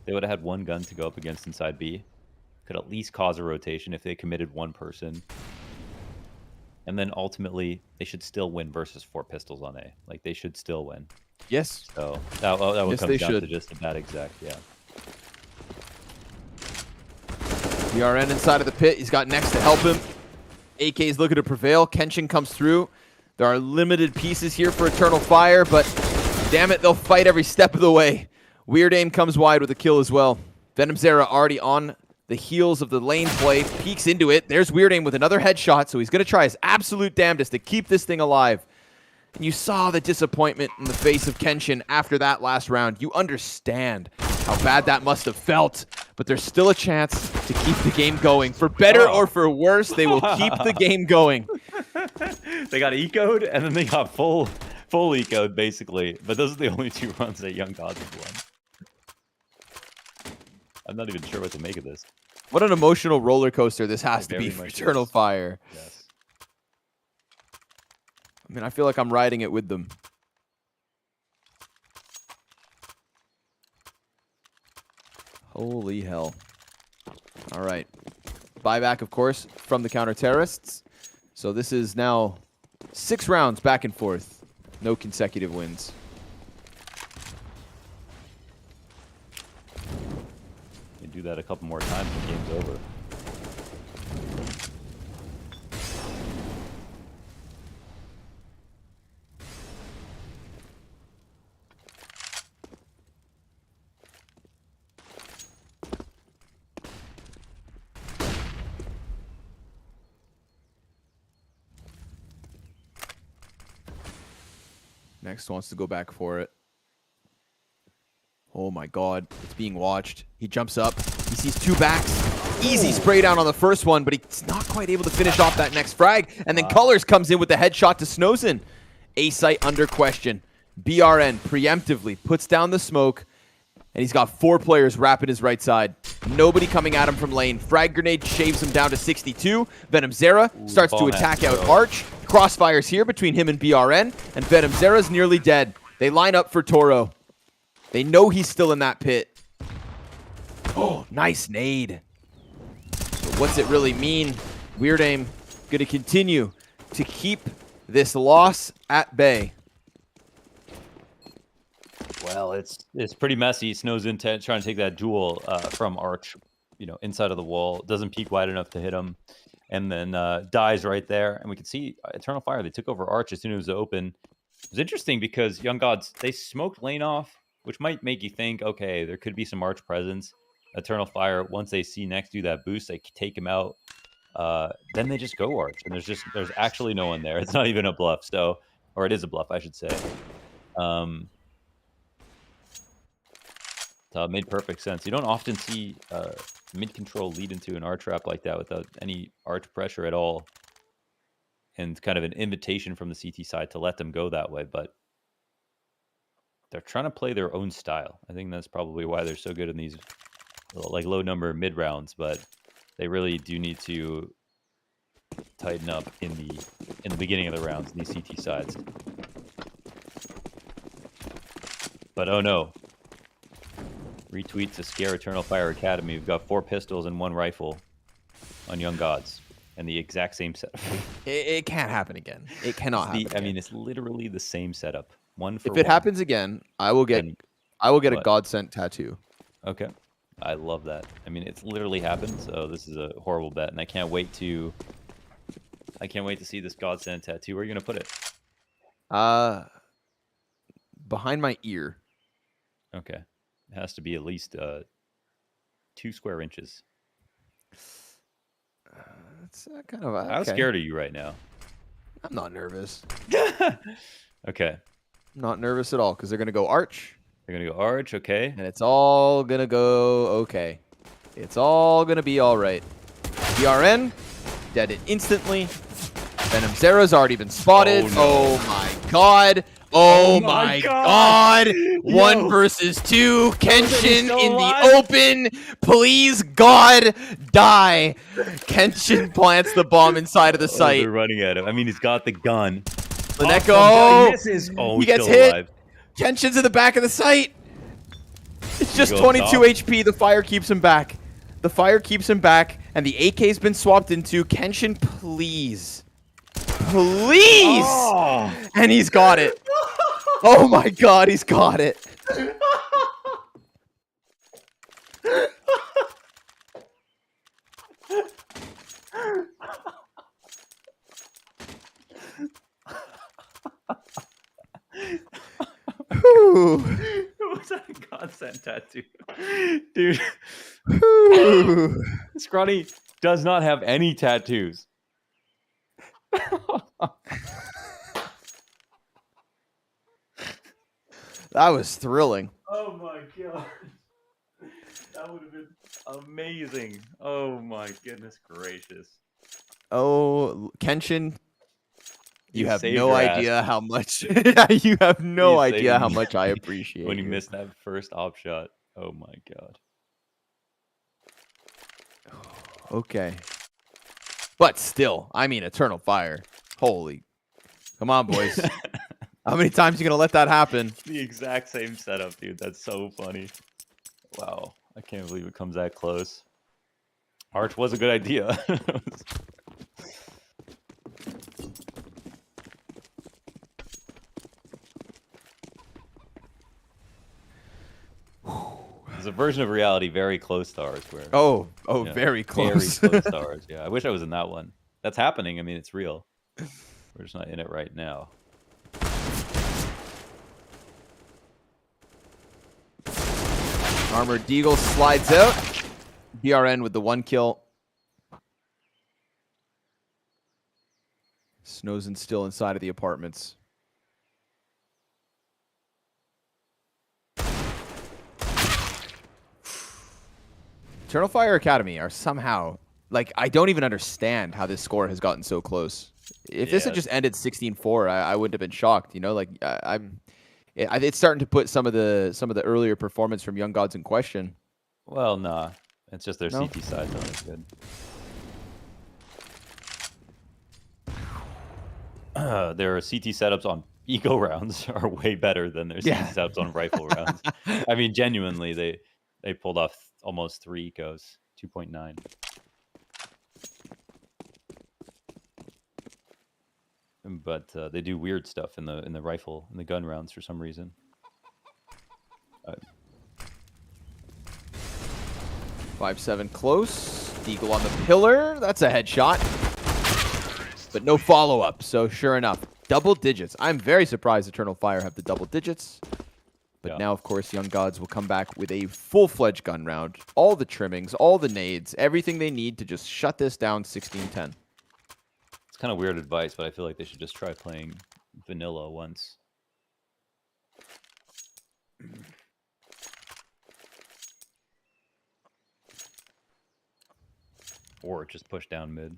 Speaker 2: they would have had one gun to go up against inside B. Could at least cause a rotation if they committed one person. And then ultimately, they should still win versus 4 pistols on A. Like, they should still win.
Speaker 1: Yes.
Speaker 2: So that would
Speaker 1: Yes,
Speaker 2: come
Speaker 1: they
Speaker 2: down
Speaker 1: should.
Speaker 2: to just that exact, yeah.
Speaker 1: BRN inside of the pit. He's got next to help him. AK's looking to prevail. Kenshin comes through. There are limited pieces here for Eternal Fire, but damn it, they'll fight every step of the way. Weird Aim comes wide with a kill as well. Venom Zera already on the heels of the lane play. Peeks into it. There's Weird Aim with another headshot, so he's going to try his absolute damnedest to keep this thing alive. And you saw the disappointment in the face of Kenshin after that last round. You understand how bad that must have felt, but there's still a chance to keep the game going. For better or for worse, they will keep the game going.
Speaker 2: They got eco'd, and then they got full eco'd, basically. But those are the only 2 runs that Young Gods have won. I'm not even sure what to make of this.
Speaker 1: What an emotional roller coaster this has to be for Eternal
Speaker 2: is.
Speaker 1: Fire.
Speaker 2: Yes.
Speaker 1: I mean, I feel like I'm riding it with them. Holy hell. All right. Buyback, of course, from the counter-terrorists. So this is now 6 rounds back and forth. No consecutive wins.
Speaker 2: You do that a couple more times and the game's over.
Speaker 1: Next wants to go back for it. Oh my god, it's being watched. He jumps up. He sees 2 backs. Easy spray down on the first one, but he's not quite able to finish off that next frag. And then Colors comes in with the headshot to Snowzen. A-site under question. BRN preemptively puts down the smoke, and he's got 4 players wrapping his right side. Nobody coming at him from lane. Frag grenade shaves him down to 62. Venom Zera starts to attack out Arch. Crossfires here between him and BRN, and Venom Zera's nearly dead. They line up for Toro. They know he's still in that pit. Oh, nice nade. But what's it really mean? Weird Aim going to continue to keep this loss at bay.
Speaker 2: Well, it's pretty messy. Snow's intent trying to take that duel from Arch, inside of the wall. Doesn't peek wide enough to hit him, and then dies right there. And we can see Eternal Fire. They took over Arch as soon as it was open. It was interesting because Young Gods, they smoked lane off, which might make you think, okay, there could be some Arch presence. Eternal Fire, once they see Next do that boost, they take him out. Then they just go Arch, and there's actually no one there. It's not even a bluff, or it is a bluff, I should say. So it made perfect sense. You don't often see mid-control lead into an Arch trap like that without any Arch pressure at all. And kind of an invitation from the CT side to let them go that way. But they're trying to play their own style. I think that's probably why they're so good in these low number mid rounds. But they really do need to tighten up in the beginning of the rounds in these CT sides. But oh no. Retweet to scare Eternal Fire Academy. We've got 4 pistols and 1 rifle on Young Gods. And the exact same setup.
Speaker 1: It can't happen again. It cannot happen again.
Speaker 2: I mean, it's literally the same setup. One for
Speaker 1: If it happens again, I will get a God sent tattoo.
Speaker 2: Okay. I love that. I mean, it's literally happened, so this is a horrible bet, and I can't wait to see this God sent tattoo. Where are you gonna put it?
Speaker 1: Behind my ear.
Speaker 2: Okay. It has to be at least 2 square inches.
Speaker 1: It's kind of okay.
Speaker 2: How scared are you right now?
Speaker 1: I'm not nervous.
Speaker 2: Okay.
Speaker 1: Not nervous at all because they're going to go Arch.
Speaker 2: They're gonna go Arch, okay.
Speaker 1: And it's all gonna go okay. It's all gonna be all right. BRN, dead it instantly. Venom Zera's already been spotted.
Speaker 2: Oh, no.
Speaker 1: Oh my god. Oh my god. 1 versus 2. Kenshin in the open. Please, God, die. Kenshin plants the bomb inside of the site.
Speaker 2: They're running at him. I mean, he's got the gun.
Speaker 1: Lynekko.
Speaker 2: He misses. Oh,
Speaker 1: He
Speaker 2: he's
Speaker 1: gets
Speaker 2: still
Speaker 1: hit.
Speaker 2: alive.
Speaker 1: Kenshin's in the back of the site. It's just
Speaker 2: goes
Speaker 1: 22
Speaker 2: off.
Speaker 1: HP. The fire keeps him back. The fire keeps him back. And the AK's been swapped into. Kenshin, please. Please!
Speaker 2: Oh.
Speaker 1: And he's got it. Oh my god, he's got it.
Speaker 2: Was that a godsend tattoo? Dude. Scrawny does not have any tattoos.
Speaker 1: That was thrilling.
Speaker 2: Oh my god. That would have been amazing. Oh my goodness gracious.
Speaker 1: Oh, Kenshin, you have
Speaker 2: saved
Speaker 1: no
Speaker 2: your
Speaker 1: idea
Speaker 2: ass.
Speaker 1: how much you have no
Speaker 2: You
Speaker 1: idea
Speaker 2: saved
Speaker 1: how
Speaker 2: me.
Speaker 1: much I appreciate
Speaker 2: When you
Speaker 1: you.
Speaker 2: missed that first op shot. Oh my god.
Speaker 1: Okay. But still, I mean, Eternal Fire. Holy. Come on, boys. How many times are you going to let that happen?
Speaker 2: The exact same setup, dude. That's so funny. Wow. I can't believe it comes that close. Arch was a good idea. There's a version of reality very close to ours where
Speaker 1: Oh,
Speaker 2: yeah,
Speaker 1: very close.
Speaker 2: Very close to ours. Yeah, I wish I was in that one. That's happening. I mean, it's real. We're just not in it right now.
Speaker 1: Armored Deagle slides out. BRN with the 1 kill. Snowzen still inside of the apartments. Eternal Fire Academy are somehow, like, I don't even understand how this score has gotten so close. If this had just ended 16-4, I wouldn't have been shocked. You know, like it's starting to put some of the earlier performance from Young Gods in question.
Speaker 2: Well, nah. It's just their
Speaker 1: No?
Speaker 2: CT side zone is good. Their CT setups on eco rounds are way better than their CT setups on rifle rounds. I mean, genuinely, they pulled off almost 3 ecos, 2.9. But they do weird stuff in the rifle and the gun rounds for some reason.
Speaker 1: 5-7 close. Deagle on the pillar. That's a headshot. But no follow-up. So sure enough, double digits. I'm very surprised Eternal Fire have the double digits. But now, of course, Young Gods will come back with a full-fledged gun round. All the trimmings, all the nades, everything they need to just shut this down 16-10.
Speaker 2: It's kind of weird advice, but I feel like they should just try playing vanilla once. Or just push down mid.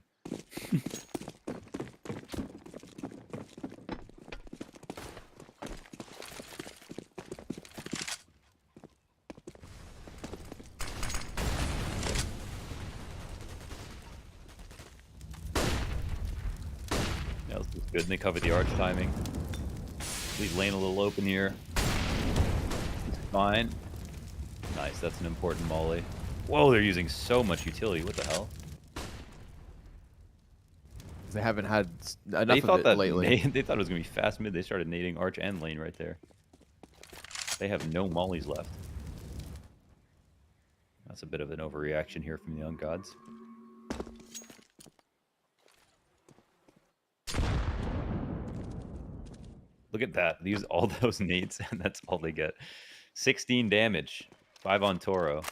Speaker 2: Yeah, this is good. And they cover the arch timing. Leave lane a little open here. It's fine. Nice, that's an important molly. Whoa, they're using so much utility. What the hell?
Speaker 1: They haven't had enough of it lately.
Speaker 2: They thought it was going to be fast mid. They started nading arch and lane right there. They have no mollies left. That's a bit of an overreaction here from the Young Gods. Look at that. They use all those nades, and that's all they get. 16 damage. 5 on Toro.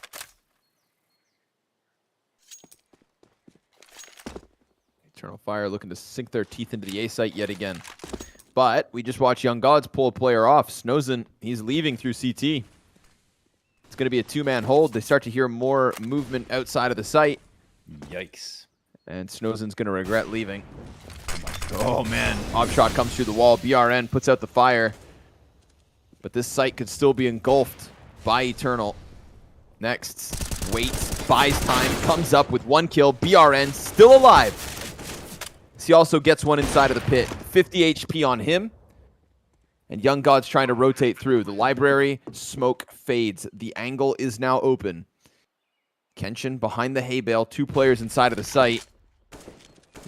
Speaker 1: Eternal Fire looking to sink their teeth into the A site yet again. But we just watched Young Gods pull a player off. Snozen, he's leaving through CT. It's going to be a two-man hold. They start to hear more movement outside of the site.
Speaker 2: Yikes.
Speaker 1: And Snozen's going to regret leaving. Oh, man. Op shot comes through the wall. BRN puts out the fire. But this site could still be engulfed by Eternal. Next, waits, buys time, comes up with 1 kill. BRN still alive. He also gets one inside of the pit. 50 HP on him. And Young Gods trying to rotate through. The library smoke fades. The angle is now open. Kenshin behind the hay bale. 2 players inside of the site.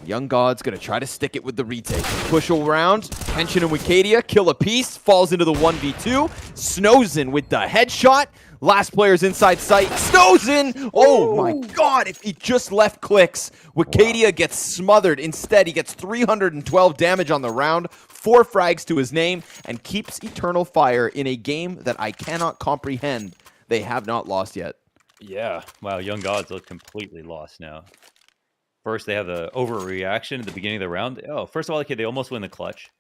Speaker 1: Young Gods going to try to stick it with the retake. Push around. Kenshin and Wicadia kill a piece. Falls into the 1v2. Snozen with the headshot. Last player's inside sight. Snozen! Oh my god, if he just left clicks. Wicadia gets smothered. Instead, he gets 312 damage on the round, 4 frags to his name, and keeps Eternal Fire in a game that I cannot comprehend. They have not lost yet.
Speaker 2: Yeah. Wow, Young Gods look completely lost now. First, they have the overreaction at the beginning of the round. Oh, first of all, okay, they almost win the clutch.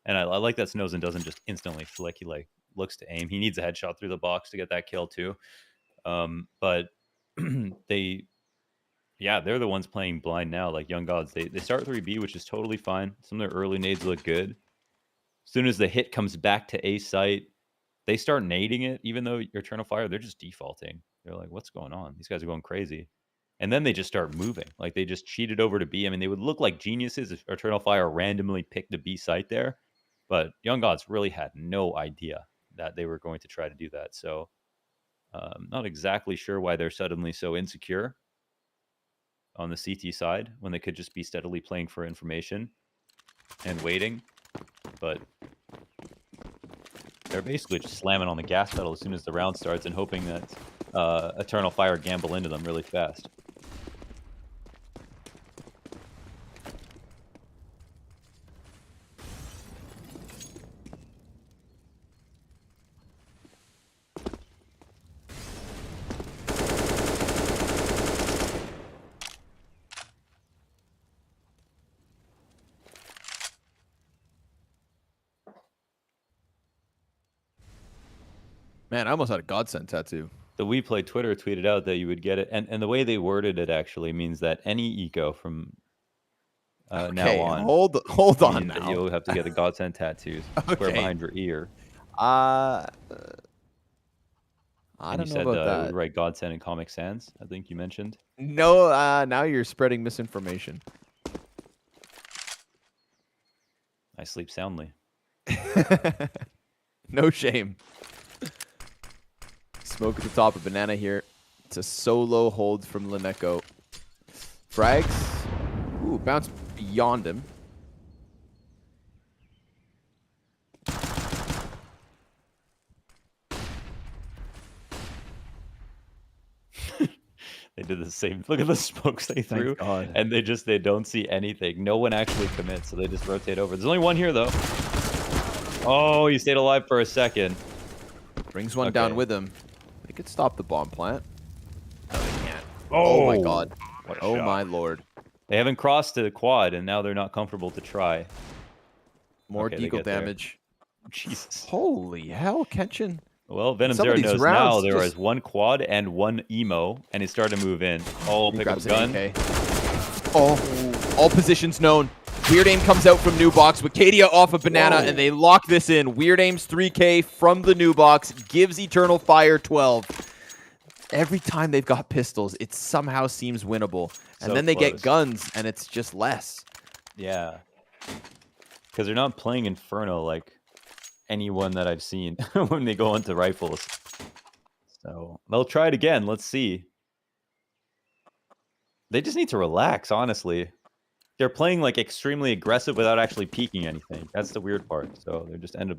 Speaker 2: And I like that Snozen doesn't just instantly flick. He looks to aim. He needs a headshot through the box to get that kill too. But they're the ones playing blind now, like Young Gods. They start 3B, which is totally fine. Some of their early nades look good. As soon as the hit comes back to A site, they start nading it, even though Eternal Fire, they're just defaulting. They're like, what's going on? These guys are going crazy. And then they just start moving. Like, they just cheated over to B. I mean, they would look like geniuses if Eternal Fire randomly picked the B site there. But Young Gods really had no idea that they were going to try to do that. So not exactly sure why they're suddenly so insecure on the CT side when they could just be steadily playing for information and waiting. But they're basically just slamming on the gas pedal as soon as the round starts and hoping that Eternal Fire gamble into them really fast.
Speaker 1: Man, I almost had a Godsend tattoo.
Speaker 2: The WePlay Twitter tweeted out that you would get it. And the way they worded it actually means that any eco from now on.
Speaker 1: Hold on now.
Speaker 2: You'll have to get the Godsend tattoos square behind your ear.
Speaker 1: I don't know about that.
Speaker 2: You would write Godsend in Comic Sans, I think you mentioned.
Speaker 1: No, now you're spreading misinformation.
Speaker 2: I sleep soundly.
Speaker 1: No shame. Smoke at the top of Banana here. It's a solo hold from Lineko. Frags. Ooh, bounce beyond him.
Speaker 2: They did the same. Look at the smokes they threw. And they don't see anything. No one actually commits, so they just rotate over. There's only one here, though. Oh, he stayed alive for a second.
Speaker 1: Brings one down with him. They could stop the bomb plant. No, they can't. Oh my god. Oh my lord.
Speaker 2: They haven't crossed to the quad, and now they're not comfortable to try.
Speaker 1: More deagle damage.
Speaker 2: Jesus.
Speaker 1: Holy hell, Kenshin.
Speaker 2: Well, Venom Zero knows now there is 1 quad and 1 emo, and he's starting to move in. Oh, pick up a gun.
Speaker 1: Oh, all positions known. Weird Aim comes out from new box. Wicadia off of Banana, and they lock this in. Weird Aim's 3K from the new box gives Eternal Fire 12. Every time they've got pistols, it somehow seems winnable. And then they get guns, and it's just less.
Speaker 2: Yeah. Because they're not playing Inferno like anyone that I've seen when they go into rifles. So they'll try it again. Let's see. They just need to relax, honestly. They're playing like extremely aggressive without actually peeking anything. That's the weird part. So they just end up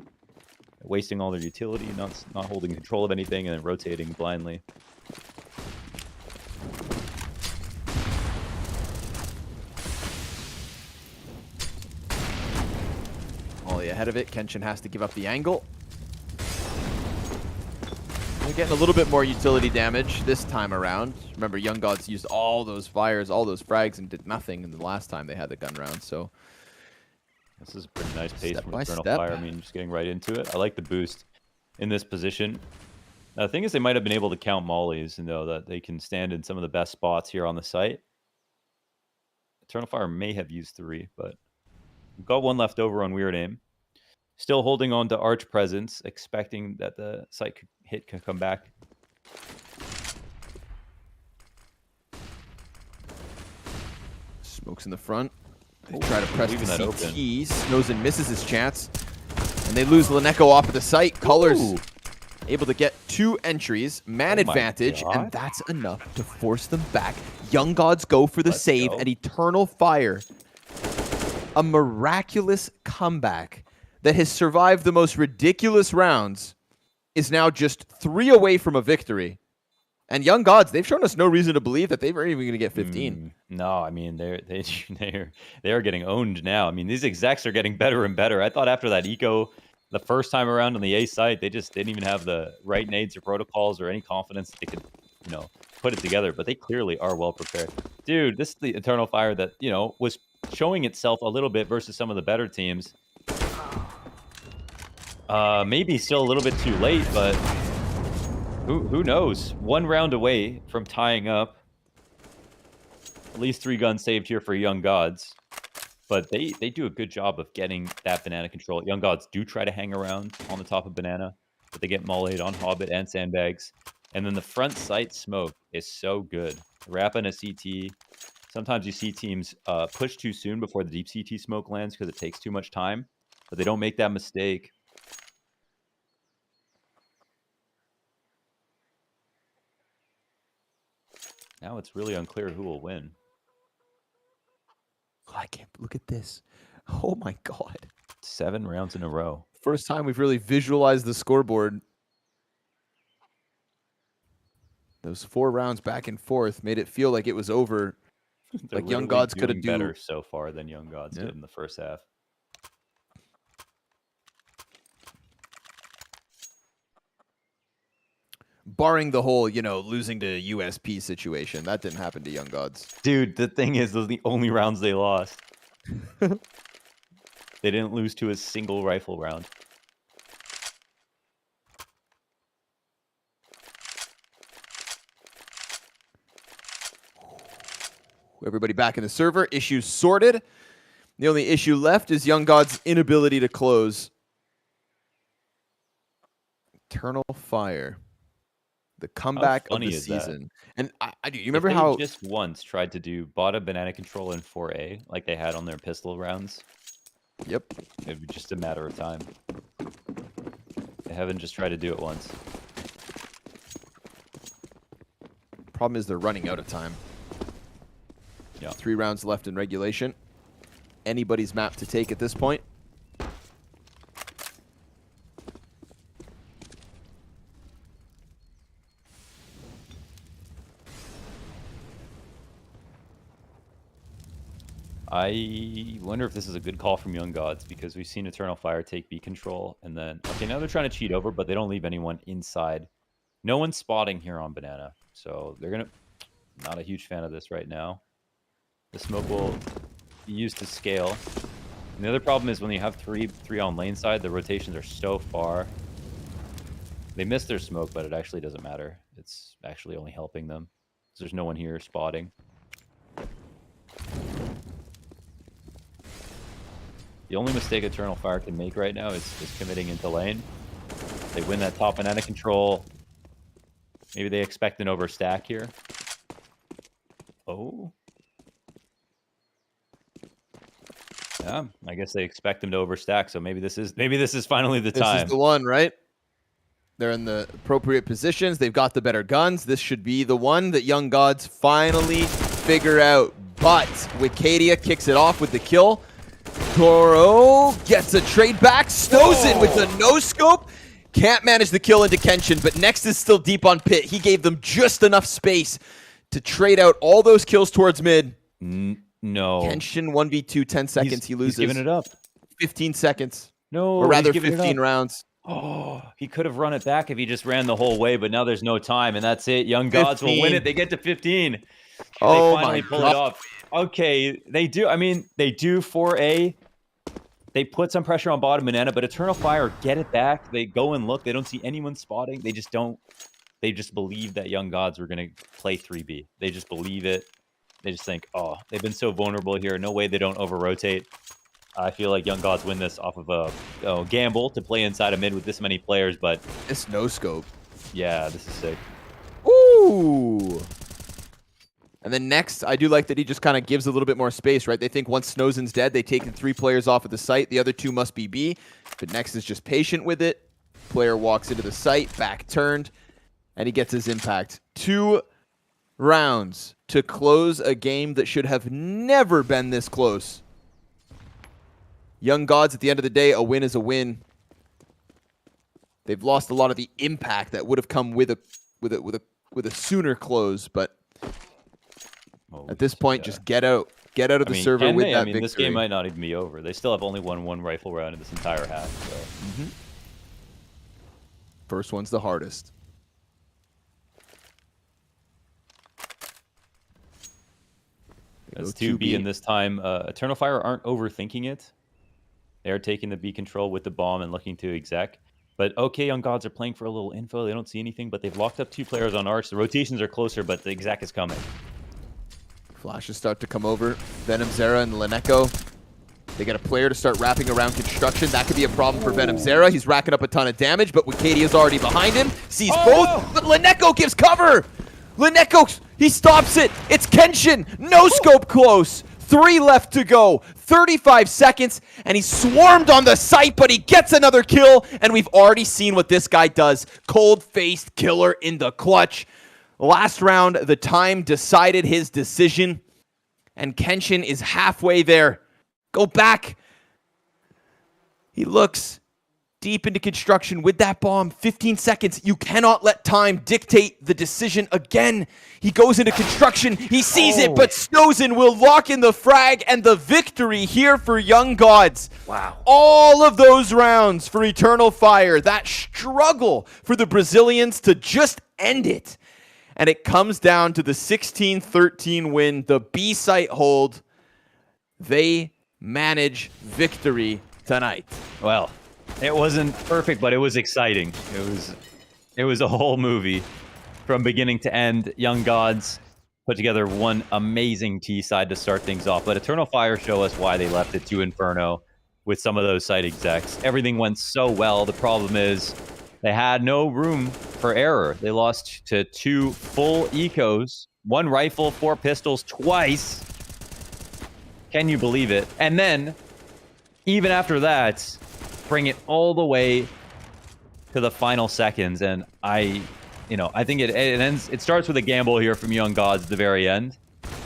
Speaker 2: wasting all their utility, not holding control of anything, and then rotating blindly.
Speaker 1: Ollie ahead of it. Kenshin has to give up the angle. They're getting a little bit more utility damage this time around. Remember, Young Gods used all those fires, all those frags, and did nothing in the last time they had the gun round. So
Speaker 2: This is a pretty nice pace
Speaker 1: Step
Speaker 2: from
Speaker 1: by
Speaker 2: Eternal
Speaker 1: step.
Speaker 2: Fire. I mean, just getting right into it. I like the boost in this position. The thing is, they might have been able to count mollies and know that they can stand in some of the best spots here on the site. Eternal Fire may have used 3, but we've got 1 left over on Weird Aim. Still holding on to Arch Presence, expecting that the site hit can come back.
Speaker 1: Smokes in the front. They try to press
Speaker 2: leaving that
Speaker 1: the
Speaker 2: open.
Speaker 1: CT. Snozen misses his chance. And they lose Laneko off of the site. Colors
Speaker 2: Ooh.
Speaker 1: able to get 2 entries. Man
Speaker 2: Oh my
Speaker 1: advantage.
Speaker 2: God.
Speaker 1: And that's enough to force them back. Young Gods go for the
Speaker 2: Let's
Speaker 1: save.
Speaker 2: go.
Speaker 1: And Eternal Fire. A miraculous comeback that has survived the most ridiculous rounds is now just 3 away from a victory. And Young Gods, they've shown us no reason to believe that they were even going to get 15.
Speaker 2: No, I mean they are getting owned now. I mean, these execs are getting better and better. I thought after that eco the first time around on the A site, they just didn't even have the right nades or protocols or any confidence that they could, put it together. But they clearly are well prepared. Dude, this is the Eternal Fire that, was showing itself a little bit versus some of the better teams. Maybe still a little bit too late, but who knows? 1 round away from tying up. At least 3 guns saved here for Young Gods. But they do a good job of getting that banana control. Young Gods do try to hang around on the top of banana, but they get mollied on Hobbit and Sandbags. And then the front site smoke is so good. Wrap in a CT. Sometimes you see teams push too soon before the deep CT smoke lands because it takes too much time. But they don't make that mistake. Now it's really unclear who will win.
Speaker 1: Oh, I can't look at this. Oh my God.
Speaker 2: 7 rounds in a row.
Speaker 1: First time we've really visualized the scoreboard. Those 4 rounds back and forth made it feel like it was over. Like Young Gods could have
Speaker 2: better so far than Young Gods
Speaker 1: Yeah.
Speaker 2: did in the first half.
Speaker 1: Barring the whole, losing to USP situation. That didn't happen to Young Gods.
Speaker 2: Dude, the thing is, those are the only rounds they lost. They didn't lose to a single rifle round.
Speaker 1: Everybody back in the server. Issues sorted. The only issue left is Young God's inability to close. Eternal Fire. The comeback of the season. And I do. You remember
Speaker 2: if they
Speaker 1: how
Speaker 2: just once tried to do bottom banana control in 4A like they had on their pistol rounds?
Speaker 1: Yep.
Speaker 2: It'd be just a matter of time. They haven't just tried to do it once.
Speaker 1: Problem is they're running out of time.
Speaker 2: Yeah.
Speaker 1: 3 rounds left in regulation. Anybody's map to take at this point.
Speaker 2: I wonder if this is a good call from Young Gods because we've seen Eternal Fire take B control and then... Okay, now they're trying to cheat over, but they don't leave anyone inside. No one's spotting here on banana, so they're going to... Not a huge fan of this right now. The smoke will be used to scale. And the other problem is when you have three on lane side, the rotations are so far. They miss their smoke, but it actually doesn't matter. It's actually only helping them. Because there's no one here spotting. The only mistake Eternal Fire can make right now is committing into lane. They win that top banana control. Maybe they expect an overstack here. Oh. Yeah, I guess they expect them to overstack, so maybe this is finally the time.
Speaker 1: This is the one, right? They're in the appropriate positions. They've got the better guns. This should be the one that Young Gods finally figure out. But Wicadia kicks it off with the kill. Toro gets a trade back. Snozen with the no-scope. Can't manage the kill into Kenshin, but Next is still deep on pit. He gave them just enough space to trade out all those kills towards mid.
Speaker 2: No.
Speaker 1: Kenshin 1v2, 10 seconds. He loses.
Speaker 2: He's giving it up.
Speaker 1: 15 seconds.
Speaker 2: No.
Speaker 1: Or rather, 15 rounds.
Speaker 2: Oh, he could have run it back if he just ran the whole way, but now there's no time, and that's it. Young Gods will win it. They get to 15.
Speaker 1: Oh,
Speaker 2: they finally pull it off. Okay, they do. I mean, they do 4A. They put some pressure on bottom banana, but Eternal Fire get it back. They go and look. They don't see anyone spotting. They just don't. They just believe that Young Gods were going to play 3B. They just believe it. They just think, oh, they've been so vulnerable here. No way they don't over-rotate. I feel like Young Gods win this off of a gamble to play inside a mid with this many players, but...
Speaker 1: It's no scope.
Speaker 2: Yeah, this is sick.
Speaker 1: Ooh! And then next, I do like that he just kind of gives a little bit more space, right? They think once Snozen's dead, they've taken 3 players off of the site. The other 2 must be B. But next is just patient with it. Player walks into the site, back turned, and he gets his impact. 2 rounds to close a game that should have never been this close. Young Gods, at the end of the day, a win is a win. They've lost a lot of the impact that would have come with a sooner close, but at this point, just get out of the server with that victory.
Speaker 2: This game might not even be over. They still have only won 1 rifle round in this entire half. So.
Speaker 1: First one's the hardest.
Speaker 2: That's 2B in this time. Eternal Fire aren't overthinking it. They're taking the B control with the bomb and looking to exec. But okay, Young Gods are playing for a little info. They don't see anything, but they've locked up 2 players on Arch. The rotations are closer, but the exec is coming.
Speaker 1: Flashes start to come over. Venom Zera and Leneko. They get a player to start wrapping around construction. That could be a problem for Venom Zera. He's racking up a ton of damage, but Wikadia's already behind him. Sees both, but Leneko gives cover! Leneko, he stops it! It's Kenshin! No scope close! 3 left to go. 35 seconds, and he's swarmed on the site, but he gets another kill, and we've already seen what this guy does. Cold-faced killer in the clutch. Last round, the time decided his decision, and Kenshin is halfway there. Go back. He looks deep into construction with that bomb. 15 seconds. You cannot let time dictate the decision again. He goes into construction. He sees it, but Snozen will lock in the frag and the victory here for Young Gods.
Speaker 2: Wow.
Speaker 1: All of those rounds for Eternal Fire. That struggle for the Brazilians to just end it. And it comes down to the 16-13 win, the B site hold. They manage victory tonight.
Speaker 2: Well, it wasn't perfect, but it was exciting. It was a whole movie from beginning to end. Young Gods put together one amazing T side to start things off, but Eternal Fire show us why they left it to Inferno with some of those site execs. Everything went so well. The problem is they had no room for error. They lost to 2 full ecos, 1 rifle, 4 pistols twice. Can you believe it? And then, even after that, bring it all the way to the final seconds. And I think it ends. It starts with a gamble here from Young Gods at the very end,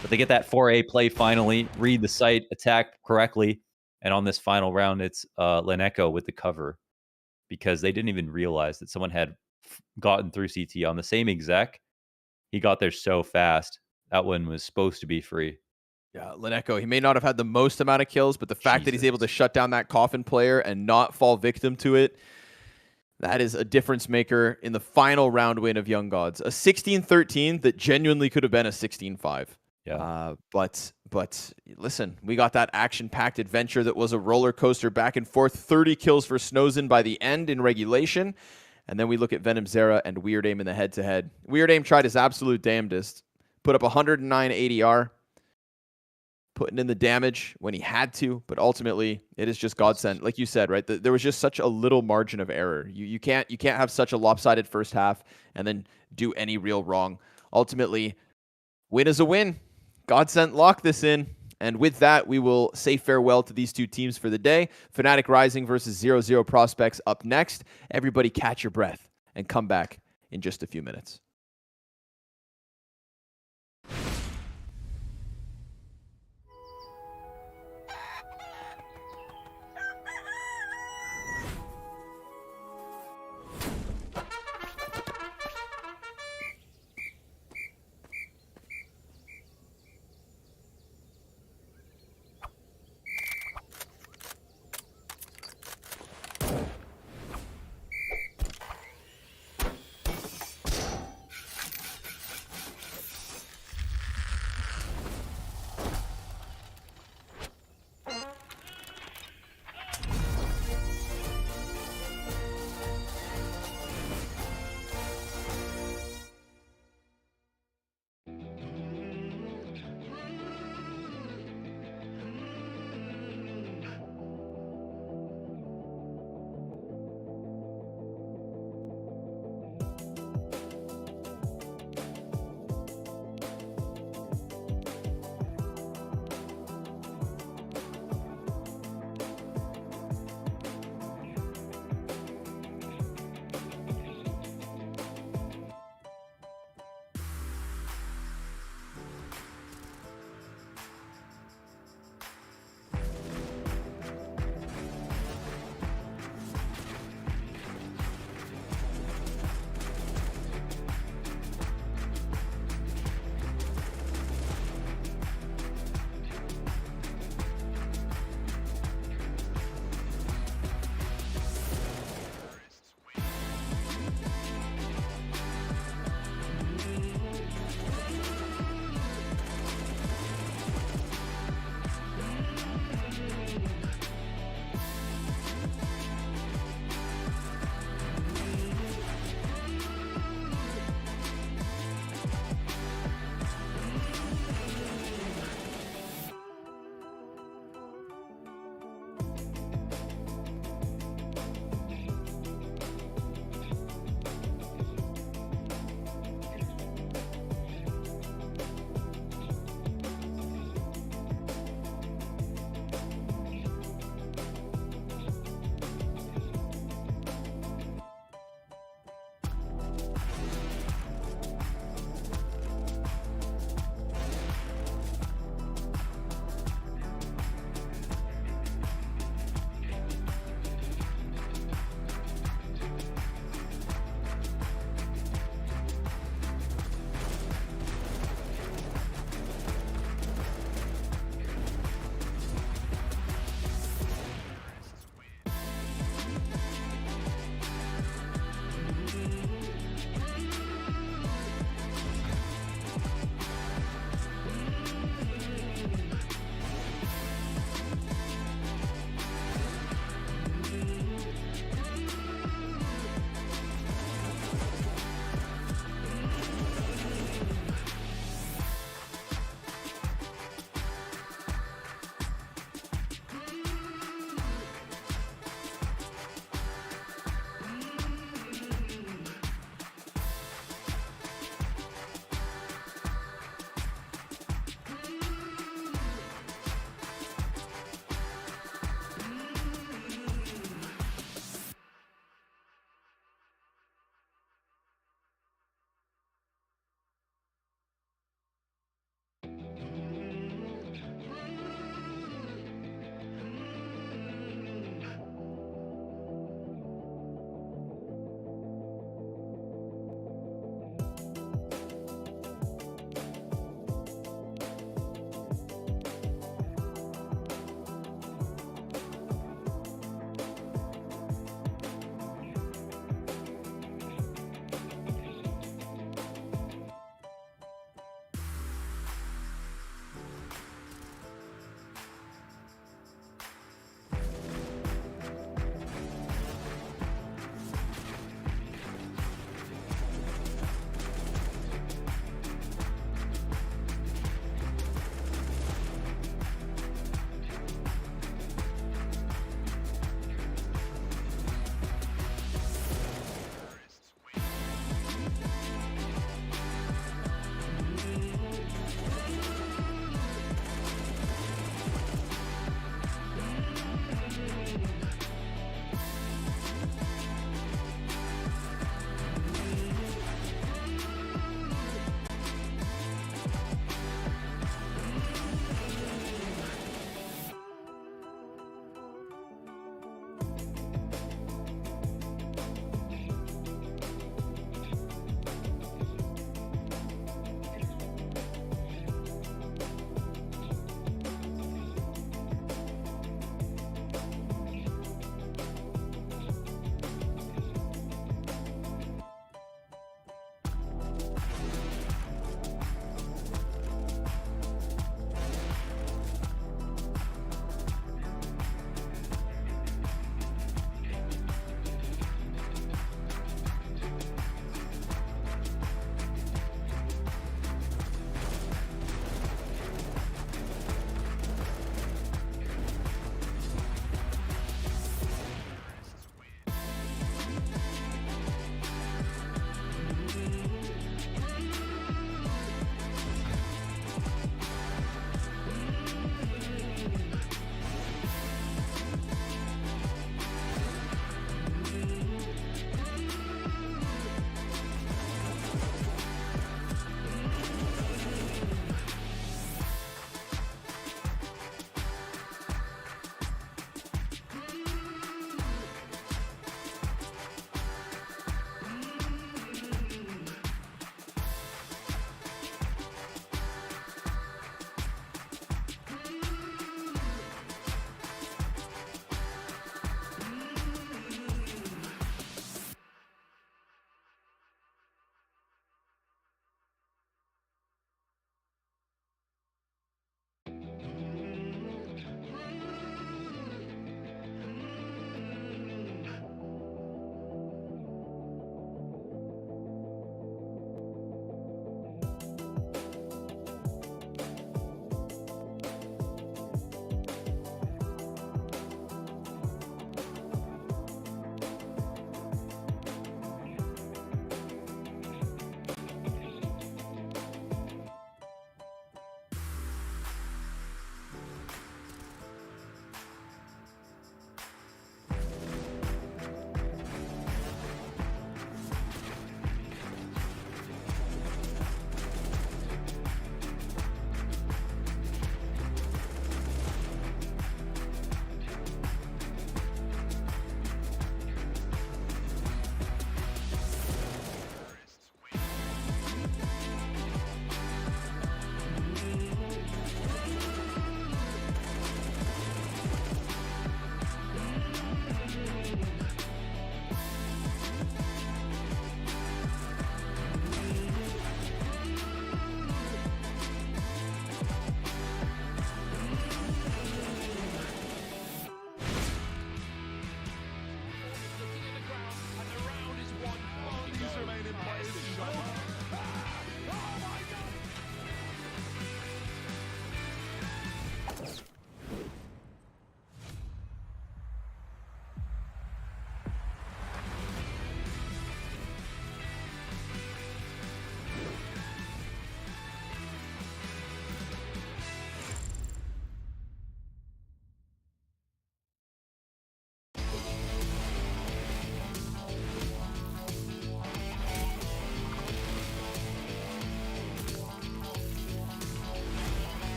Speaker 2: but they get that 4A play finally, read the site, attack correctly, and on this final round, it's Leneko with the cover, because they didn't even realize that someone had gotten through CT on the same exec. He got there so fast. That one was supposed to be free.
Speaker 1: Yeah, Leneko, he may not have had the most amount of kills, but the fact that he's able to shut down that coffin player and not fall victim to it, that is a difference maker in the final round win of Young Gods. A 16-13 that genuinely could have been a 16-5.
Speaker 2: Yeah.
Speaker 1: But listen, we got that action-packed adventure that was a roller coaster back and forth. 30 kills for Snozen by the end in regulation. And then we look at Venom Zera and Weird Aim in the head-to-head. Weird Aim tried his absolute damnedest. Put up 109 ADR. Putting in the damage when he had to, but ultimately it is just godsend. Like you said, right? There was just such a little margin of error. You can't have such a lopsided first half and then do any real wrong. Ultimately, win is a win. Godsend lock this in. And with that, we will say farewell to these 2 teams for the day. Fnatic Rising versus 0-0 Prospects up next. Everybody catch your breath and come back in just a few minutes.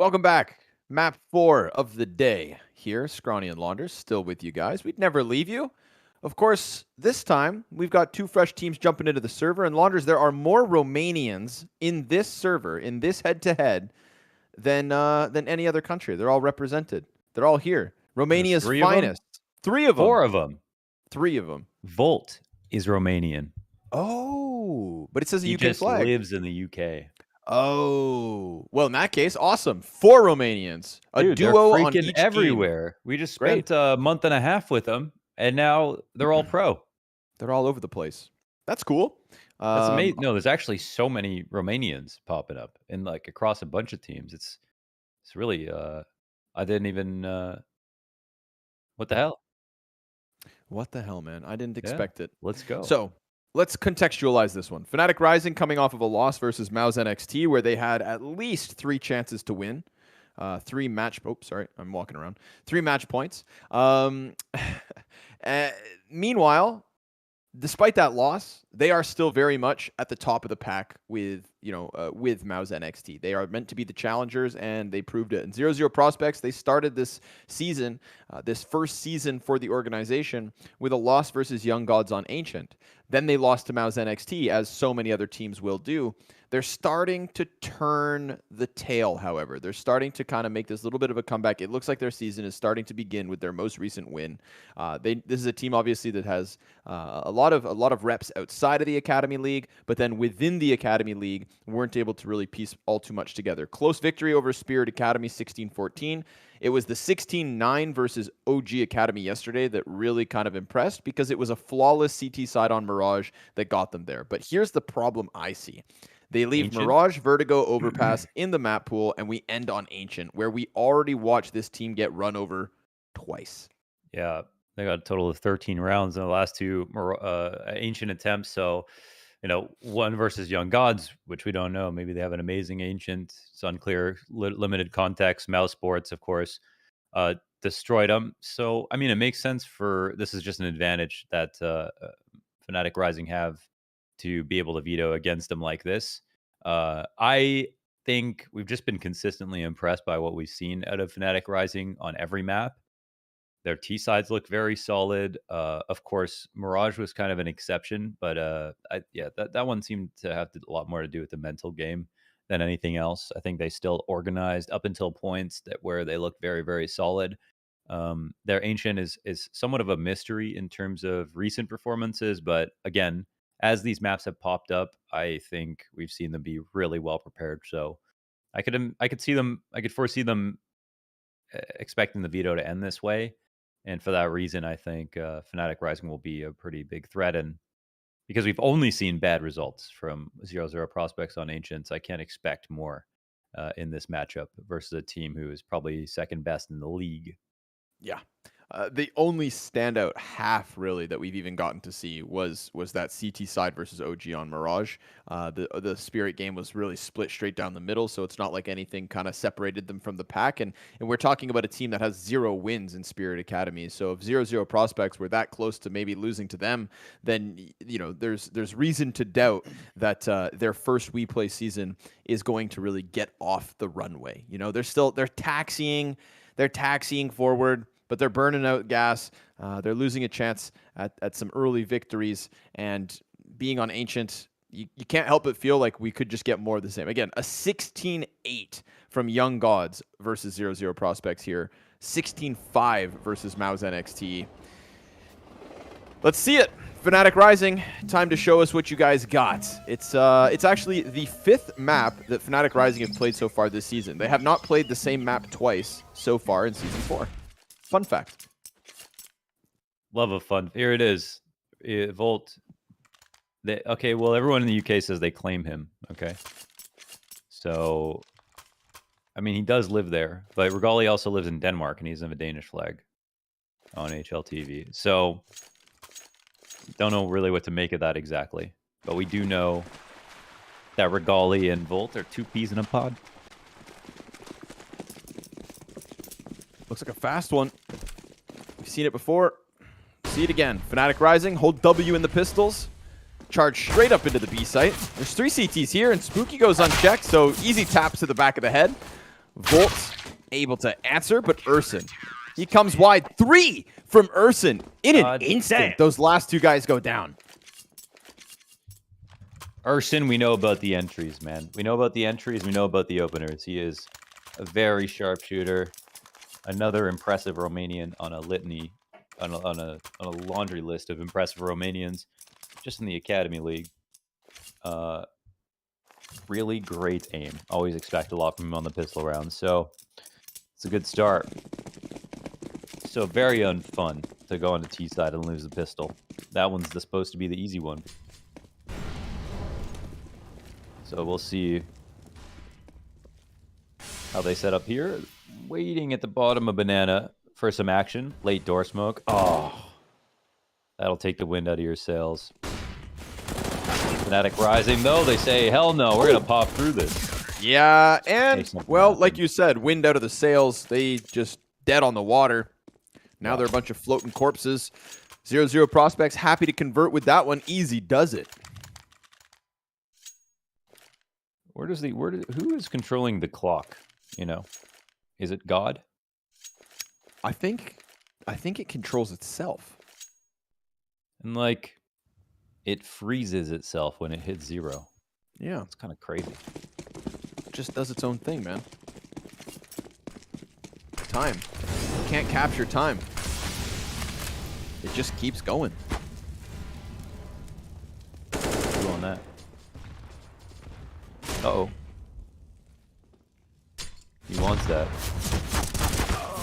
Speaker 1: Welcome back. Map 4 of the day here. Scrawny and Launders still with you guys. We'd never leave you. Of course, this time we've got 2 fresh teams jumping into the server. And Launders, there are more Romanians in this server, in this head-to-head, than any other country. They're all represented. They're all here. Romania's finest. 3 of them.
Speaker 2: 4 of them.
Speaker 1: 3 of them.
Speaker 2: Volt is Romanian.
Speaker 1: Oh, but it says a
Speaker 2: He
Speaker 1: UK
Speaker 2: just
Speaker 1: flag.
Speaker 2: lives in the UK.
Speaker 1: Oh, well, in that case, awesome. 4 Romanians.
Speaker 2: Dude,
Speaker 1: duo
Speaker 2: they're
Speaker 1: on
Speaker 2: freaking
Speaker 1: each
Speaker 2: everywhere.
Speaker 1: team.
Speaker 2: We just spent a month and a half with them, and now they're all pro.
Speaker 1: They're all over the place. That's cool.
Speaker 2: That's amazing. No, there's actually so many Romanians popping up and like across a bunch of teams. It's really I didn't even what the hell?
Speaker 1: What the hell, man? I didn't expect it.
Speaker 2: Let's go.
Speaker 1: So let's contextualize this one. Fnatic Rising coming off of a loss versus MOUZ NXT, where they had at least 3 chances to win. 3 match. Oh, sorry, I'm walking around. 3 match points. Meanwhile, despite that loss, they are still very much at the top of the pack with MOUZ NXT. They are meant to be the challengers, and they proved it. And 0-0 Prospects, they started this season, this first season for the organization, with a loss versus Young Gods on Ancient. Then they lost to MOUZ NXT, as so many other teams will do. They're starting to turn the tail, however. They're starting to kind of make this little bit of a comeback. It looks like their season is starting to begin with their most recent win. This is a team, obviously, that has a lot of reps outside of the Academy League, but then within the Academy League, weren't able to really piece all too much together. Close victory over Spirit Academy, 16-14. It was the 16-9 versus OG Academy yesterday that really kind of impressed, because it was a flawless CT side on Mirage that got them there. But here's the problem I see. They leave
Speaker 2: Ancient?
Speaker 1: Mirage, Vertigo, Overpass in the map pool, and we end on Ancient, where we already watched this team get run over twice.
Speaker 2: Yeah, they got a total of 13 rounds in the last 2 Ancient attempts. So, one versus Young Gods, which we don't know. Maybe they have an amazing Ancient. It's unclear. Limited context. MOUZ Sports, of course, destroyed them. So, I mean, it makes sense this is just an advantage that Fnatic Rising have to be able to veto against them like this. I think we've just been consistently impressed by what we've seen out of Fnatic Rising on every map. Their T sides look very solid. Of course, Mirage was kind of an exception, but that one seemed to have a lot more to do with the mental game than anything else. I think they still organized up until points where they look very, very solid. Their Ancient is somewhat of a mystery in terms of recent performances, but again, as these maps have popped up, I think we've seen them be really well prepared. So I could foresee them expecting the veto to end this way. And for that reason, I think Fnatic Rising will be a pretty big threat. And because we've only seen bad results from 0-0 Prospects on Ancients, I can't expect more in this matchup versus a team who is probably second best in the league.
Speaker 1: Yeah. The only standout half, really, that we've even gotten to see was that CT side versus OG on Mirage. The Spirit game was really split straight down the middle, so it's not like anything kind of separated them from the pack. And we're talking about a team that has 0 wins in Spirit Academy. So if 0-0 Prospects were that close to maybe losing to them, then there's reason to doubt that their first WePlay season is going to really get off the runway. They're taxiing forward, but they're burning out gas. They're losing a chance at some early victories. And being on Ancient, you can't help but feel like we could just get more of the same. Again, a 16-8 from Young Gods versus 0-0 Prospects here. 16-5 versus MOUZ NXT. Let's see it. Fnatic Rising, time to show us what you guys got. It's actually the 5th map that Fnatic Rising have played so far this season. They have not played the same map twice so far in Season 4. Fun fact.
Speaker 2: Love of fun. Here it is. Volt. Okay, well, everyone in the UK says they claim him. Okay. So, I mean, he does live there. But Regali also lives in Denmark, and he doesn't have a Danish flag on HLTV. So, don't know really what to make of that exactly. But we do know that Regali and Volt are 2 peas in a pod.
Speaker 1: Looks like a fast one. We've seen it before. See it again. Fnatic Rising, hold W in the pistols. Charge straight up into the B site. There's 3 CTs here, and Spooky goes unchecked, so easy taps to the back of the head. Volt able to answer, but Urson, he comes wide. 3 from Urson in an instant.
Speaker 2: Damn.
Speaker 1: Those last 2 guys go down.
Speaker 2: Urson, we know about the entries, man. We know about the entries. We know about the openers. He is a very sharp shooter. Another impressive Romanian on a litany, on a laundry list of impressive Romanians, just in the Academy League. Really great aim. Always expect a lot from him on the pistol round. So it's a good start. So very unfun to go on the T side and lose the pistol. That one's supposed to be the easy one. So we'll see how they set up here. Waiting at the bottom of banana for some action. Late door smoke. Oh, that'll take the wind out of your sails. Fnatic rising, though. They say, hell no, we're going to pop through this.
Speaker 1: Yeah, and, well, like you said, wind out of the sails. They just dead on the water. Now they're a bunch of floating corpses. 0-0 prospects happy to convert with that one. Easy does it.
Speaker 2: Who is controlling the clock? You know, is it God?
Speaker 1: I think it controls itself.
Speaker 2: And like, it freezes itself when it hits 0.
Speaker 1: Yeah,
Speaker 2: it's kind of crazy.
Speaker 1: It just does its own thing, man. Time. You can't capture time. It just keeps going.
Speaker 2: Who on that? Uh-oh. He wants that.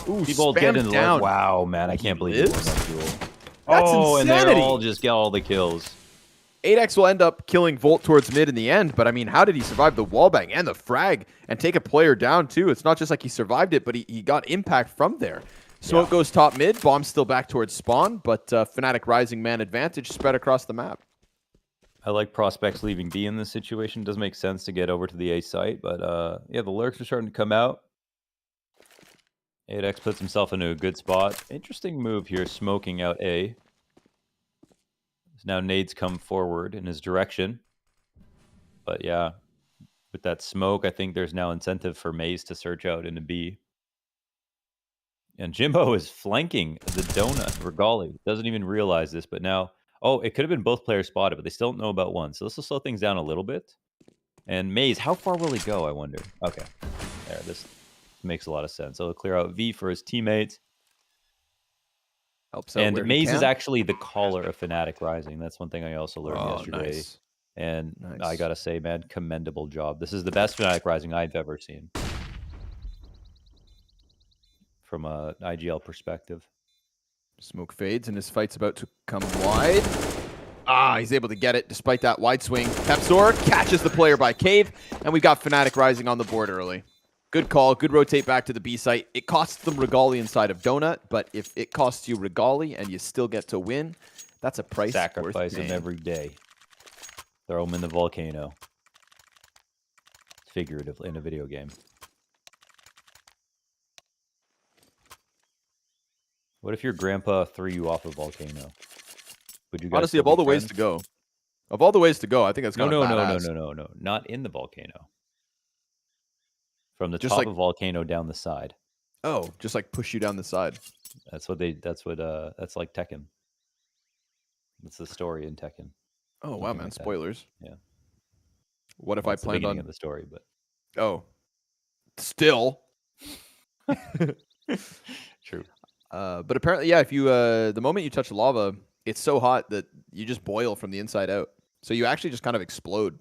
Speaker 1: Ooh,
Speaker 2: people getting down. Wow, man, I can't believe it.
Speaker 1: That's
Speaker 2: insanity. And they all just get all the kills.
Speaker 1: 8X will end up killing Volt towards mid in the end, but I mean, how did he survive the wallbang and the frag and take a player down too? It's not just like he survived it, but he got impact from there. Smoke goes top mid, bomb's still back towards spawn, but Fnatic rising man advantage spread across the map.
Speaker 2: I like prospects leaving B in this situation. Does make sense to get over to the A site, but yeah, the lurks are starting to come out. 8X puts himself into a good spot. Interesting move here, smoking out A. Now nades come forward in his direction. But yeah, with that smoke, I think there's now incentive for MOUZ to search out into B. And Jimbo is flanking the donut. Regali doesn't even realize this, but now... Oh, it could have been both players spotted, but they still don't know about one. So this will slow things down a little bit. And MOUZ, how far will he go, I wonder? Okay. There, this makes a lot of sense. So he'll clear out V for his teammates.
Speaker 1: Helps out
Speaker 2: and
Speaker 1: where
Speaker 2: MOUZ is actually the caller of Fnatic Rising. That's one thing I also learned yesterday.
Speaker 1: Nice.
Speaker 2: And I gotta say, man, commendable job. This is the best Fnatic Rising I've ever seen. From an IGL perspective.
Speaker 1: Smoke fades and his fight's about to come wide. He's able to get it despite that wide swing. Pepsor catches the player by Cave, and we got Fnatic Rising on the board early. Good call, good rotate back to the B site. It costs them Regali inside of Donut, but if it costs you Regali and you still get to win, that's a price
Speaker 2: Sacrifice
Speaker 1: worth
Speaker 2: him every day. Throw him in the volcano. Figuratively in a video game. What if your grandpa threw you off a volcano? Would you guys
Speaker 1: honestly, of all the ways to go, I think that's kind of badass.
Speaker 2: No, not in the volcano. From the
Speaker 1: Just
Speaker 2: top
Speaker 1: like,
Speaker 2: of volcano down the side.
Speaker 1: Oh, just like push you down the side.
Speaker 2: That's like Tekken. That's the story in Tekken.
Speaker 1: Oh wow, man! Spoilers.
Speaker 2: Yeah.
Speaker 1: What if I planned on
Speaker 2: the story? But
Speaker 1: still
Speaker 2: true.
Speaker 1: But apparently, yeah. If you the moment you touch lava, it's so hot that you just boil from the inside out. So you actually just kind of explode.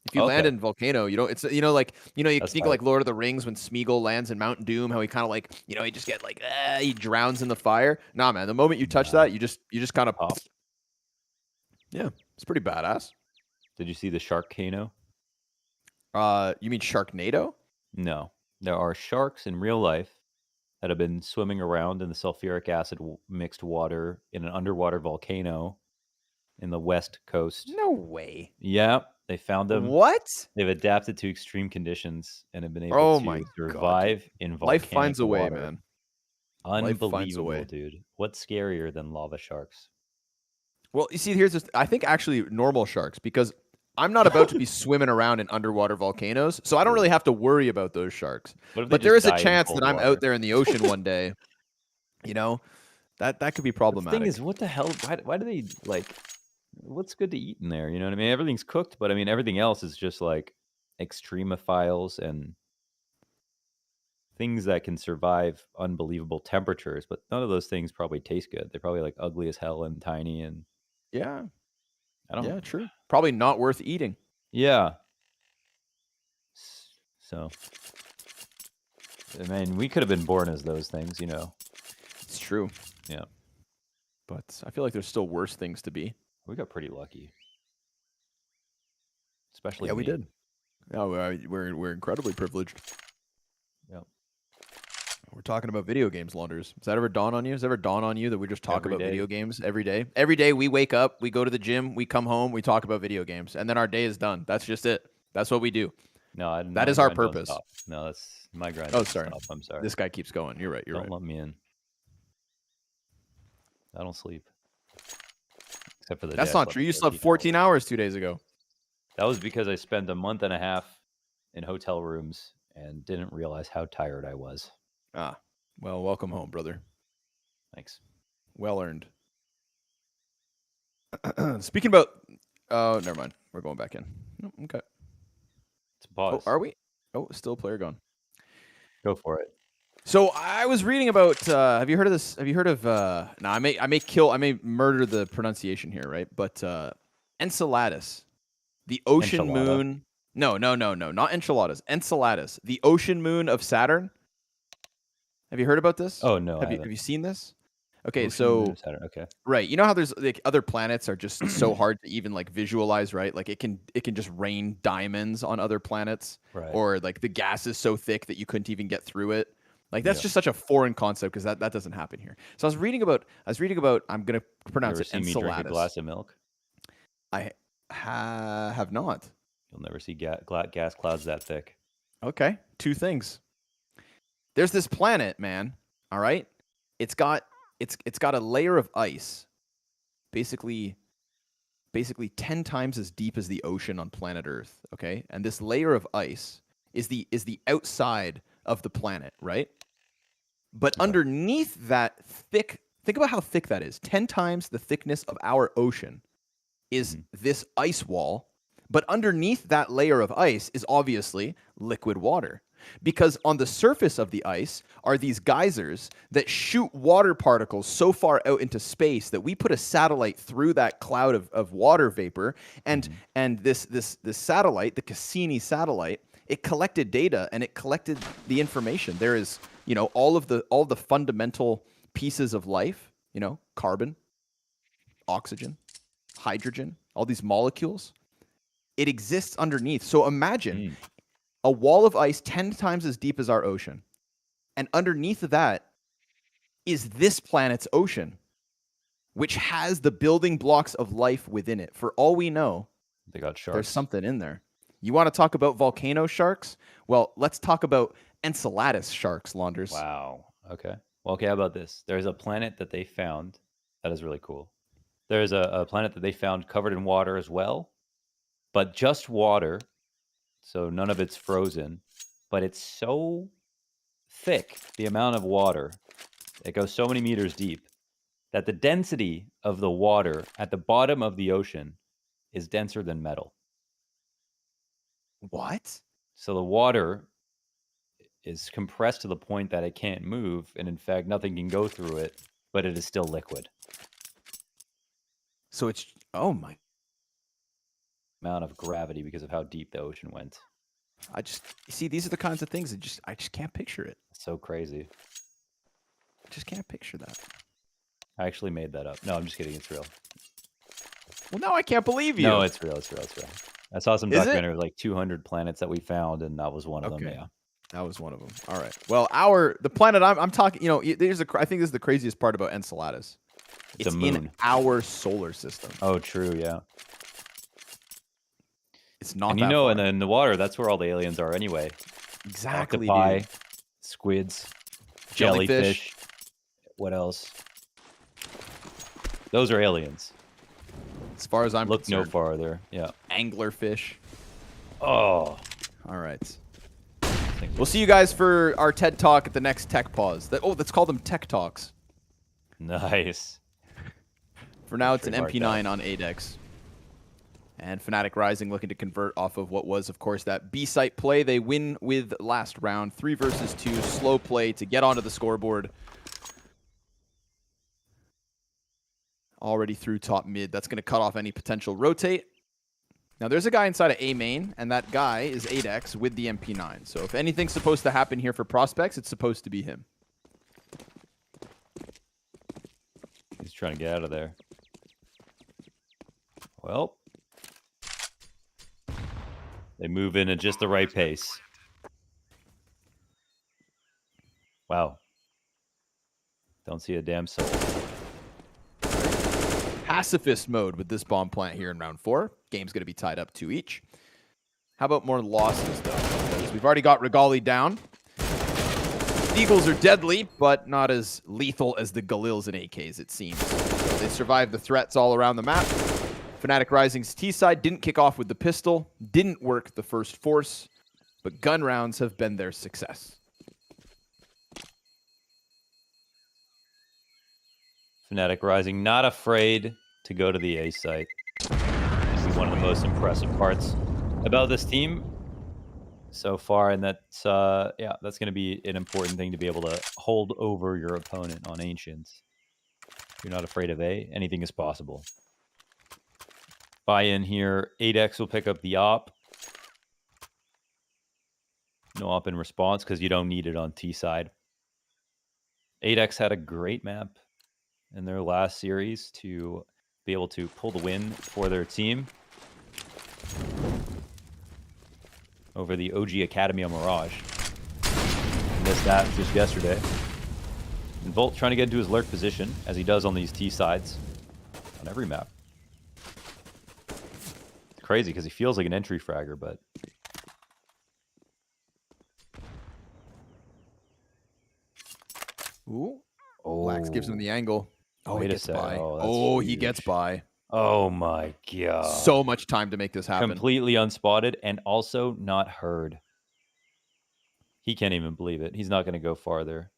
Speaker 1: If you land in volcano, you don't. It's you think like Lord of the Rings when Smeagol lands in Mount Doom, how he kind of like he just get like he drowns in the fire. Nah, man. The moment you touch that, you just kind of pop. Yeah, it's pretty badass.
Speaker 2: Did you see the Sharkcano?
Speaker 1: You mean Sharknado?
Speaker 2: No, there are sharks in real life that have been swimming around in the sulfuric acid mixed water in an underwater volcano in the west coast.
Speaker 1: No way.
Speaker 2: Yeah, they found them.
Speaker 1: What?
Speaker 2: They've adapted to extreme conditions and have been able to survive in volcanic
Speaker 1: Life finds a way,
Speaker 2: water.
Speaker 1: man.
Speaker 2: Unbelievable, dude. What's scarier than lava sharks?
Speaker 1: Well, you see, I think actually normal sharks, because I'm not about to be swimming around in underwater volcanoes, so I don't really have to worry about those sharks.
Speaker 2: What if they
Speaker 1: But there
Speaker 2: just
Speaker 1: is a
Speaker 2: die in
Speaker 1: chance
Speaker 2: cold
Speaker 1: that I'm
Speaker 2: water?
Speaker 1: out there in the ocean one day. You know, that could be
Speaker 2: The thing
Speaker 1: problematic.
Speaker 2: is, what the hell? Why do they like? What's good to eat in there? You know what I mean? Everything's cooked, but I mean everything else is just like extremophiles and things that can survive unbelievable temperatures. But none of those things probably taste good. They're probably like ugly as hell and tiny. And
Speaker 1: Yeah,
Speaker 2: I don't.
Speaker 1: yeah, true. Probably not worth eating.
Speaker 2: Yeah. So, I mean, we could have been born as those things, you know.
Speaker 1: It's true.
Speaker 2: Yeah.
Speaker 1: But I feel like there's still worse things to be.
Speaker 2: We got pretty lucky. Especially
Speaker 1: Yeah, we
Speaker 2: me.
Speaker 1: did. No, we're incredibly privileged.
Speaker 2: Yep.
Speaker 1: We're talking about video games, Launders. Does that ever dawn on you? Does it ever dawn on you that we just talk
Speaker 2: Every
Speaker 1: about
Speaker 2: day.
Speaker 1: video games every day? Every day we wake up, we go to the gym, we come home, we talk about video games, and then our day is done. That's just it. That's what we do.
Speaker 2: No,
Speaker 1: That is our purpose.
Speaker 2: No, that's my grind.
Speaker 1: Oh,
Speaker 2: Don't
Speaker 1: sorry.
Speaker 2: stop. I'm sorry.
Speaker 1: This guy keeps going. You're right. You're
Speaker 2: Don't
Speaker 1: right.
Speaker 2: let me in. I don't sleep. Except for the
Speaker 1: That's
Speaker 2: day I
Speaker 1: not
Speaker 2: slept
Speaker 1: true. You
Speaker 2: 14
Speaker 1: slept 14 hours 2 days ago.
Speaker 2: That was because I spent a month and a half in hotel rooms and didn't realize how tired I was.
Speaker 1: Ah, well, welcome home, brother.
Speaker 2: Thanks.
Speaker 1: Well earned. Speaking about, oh, never mind. We're going back in. Oh, okay.
Speaker 2: It's a pause.
Speaker 1: Oh, are we? Oh, still player gone.
Speaker 2: Go for it.
Speaker 1: So I was reading about. Have you heard of this? Have you heard of? No, I may murder the pronunciation here, right? But Enceladus, the ocean
Speaker 2: Enchilada?
Speaker 1: moon. No, not enchiladas. Enceladus, the ocean moon of Saturn. Have you heard about this?
Speaker 2: Oh no, I
Speaker 1: Have
Speaker 2: haven't.
Speaker 1: you seen this? Okay,
Speaker 2: Ocean moon
Speaker 1: so
Speaker 2: of Saturn. Okay.
Speaker 1: right, you know how there's like other planets are just so hard to even like visualize, right? Like it can just rain diamonds on other planets,
Speaker 2: Right.
Speaker 1: or like the gas is so thick that you couldn't even get through it. Like that's
Speaker 2: Yeah.
Speaker 1: just such a foreign concept because that doesn't happen here. So I was reading about I'm gonna pronounce
Speaker 2: You ever
Speaker 1: it
Speaker 2: see me drink a
Speaker 1: Enceladus.
Speaker 2: glass of milk?
Speaker 1: I have not.
Speaker 2: You'll never see gas clouds that thick.
Speaker 1: Okay, two things. There's this planet, man. All right, it's got a layer of ice, basically 10 times as deep as the ocean on planet Earth. Okay, and this layer of ice is the outside of the planet, right? But underneath that thick, think about how thick that is. 10 times the thickness of our ocean is this ice wall. But underneath that layer of ice is obviously liquid water. Because on the surface of the ice are these geysers that shoot water particles so far out into space that we put a satellite through that cloud of water vapor. And this satellite, the Cassini satellite, it collected data and it collected the information. There is, all of the fundamental pieces of life, carbon, oxygen, hydrogen, all these molecules. It exists underneath. So imagine a wall of ice 10 times as deep as our ocean. And underneath of that is this planet's ocean, which has the building blocks of life within it. For all we know,
Speaker 2: they got sharks.
Speaker 1: There's something in there. You want to talk about volcano sharks? Well, let's talk about Enceladus sharks, Launders.
Speaker 2: Wow. Okay. Well, okay, how about this? There's a planet that they found that is really cool. There's a planet that they found covered in water as well, but just water. So none of it's frozen, but it's so thick, the amount of water, it goes so many meters deep, that the density of the water at the bottom of the ocean is denser than metal.
Speaker 1: What?
Speaker 2: So the water is compressed to the point that it can't move, and in fact, nothing can go through it, but it is still liquid.
Speaker 1: So it's, oh my.
Speaker 2: Amount of gravity because of how deep the ocean went.
Speaker 1: These are the kinds of things that I just can't picture it.
Speaker 2: It's so crazy.
Speaker 1: I just can't picture that.
Speaker 2: I actually made that up. No, I'm just kidding. It's real.
Speaker 1: Well, now I can't believe you.
Speaker 2: No, it's real. It's real. It's real. I saw some documentary of like 200 planets that we found, and that was one of them. Yeah,
Speaker 1: that was one of them. All right. Well, the planet I'm talking, I think this is the craziest part about Enceladus. It's
Speaker 2: a moon
Speaker 1: in our solar system.
Speaker 2: Oh, true. Yeah.
Speaker 1: It's not.
Speaker 2: And
Speaker 1: that far.
Speaker 2: and in the water, that's where all the aliens are anyway.
Speaker 1: Exactly.
Speaker 2: Octopi,
Speaker 1: dude.
Speaker 2: squids,
Speaker 1: jellyfish.
Speaker 2: What else? Those are aliens.
Speaker 1: As far as I'm
Speaker 2: Look
Speaker 1: concerned.
Speaker 2: no farther. Yeah.
Speaker 1: anglerfish.
Speaker 2: Oh.
Speaker 1: All right. We'll see you guys for our TED Talk at the next Tech Pause. Let's call them Tech Talks.
Speaker 2: Nice.
Speaker 1: For now, it's an MP9 on Adex. And Fnatic Rising looking to convert off of what was, of course, that B-site play. They win with last round. 3 versus 2. Slow play to get onto the scoreboard. Already through top mid. That's going to cut off any potential rotate. Now, there's a guy inside of A main, and that guy is Adex with the MP9. So if anything's supposed to happen here for prospects, it's supposed to be him.
Speaker 2: He's trying to get out of there. Well, they move in at just the right pace. Wow. Don't see a damn soul.
Speaker 1: Pacifist mode with this bomb plant here in round 4. Game's going to be tied up 2 each. How about more losses, though? Because we've already got Regali down. Eagles are deadly, but not as lethal as the Galils and AKs, it seems. So they survive the threats all around the map. Fnatic Rising's T-side didn't kick off with the pistol, didn't work the first force, but gun rounds have been their success.
Speaker 2: Fnatic Rising not afraid to go to the A site. This is one of the most impressive parts about this team so far, and that's yeah, that's going to be an important thing to be able to hold over your opponent on Ancients. If you're not afraid of A, anything is possible. Buy in here. Adex will pick up the op. No op in response because you don't need it on T side. Adex had a great map in their last series to be able to pull the win for their team over the OG Academy on Mirage. Missed that just yesterday. And Volt trying to get into his lurk position, as he does on these T sides on every map. It's crazy because he feels like an entry fragger, but
Speaker 1: Ooh. Lax gives him the angle. Oh, he gets by.
Speaker 2: Oh,
Speaker 1: he gets by.
Speaker 2: Oh my god.
Speaker 1: So much time to make this happen.
Speaker 2: Completely unspotted and also not heard. He can't even believe it. He's not going to go farther.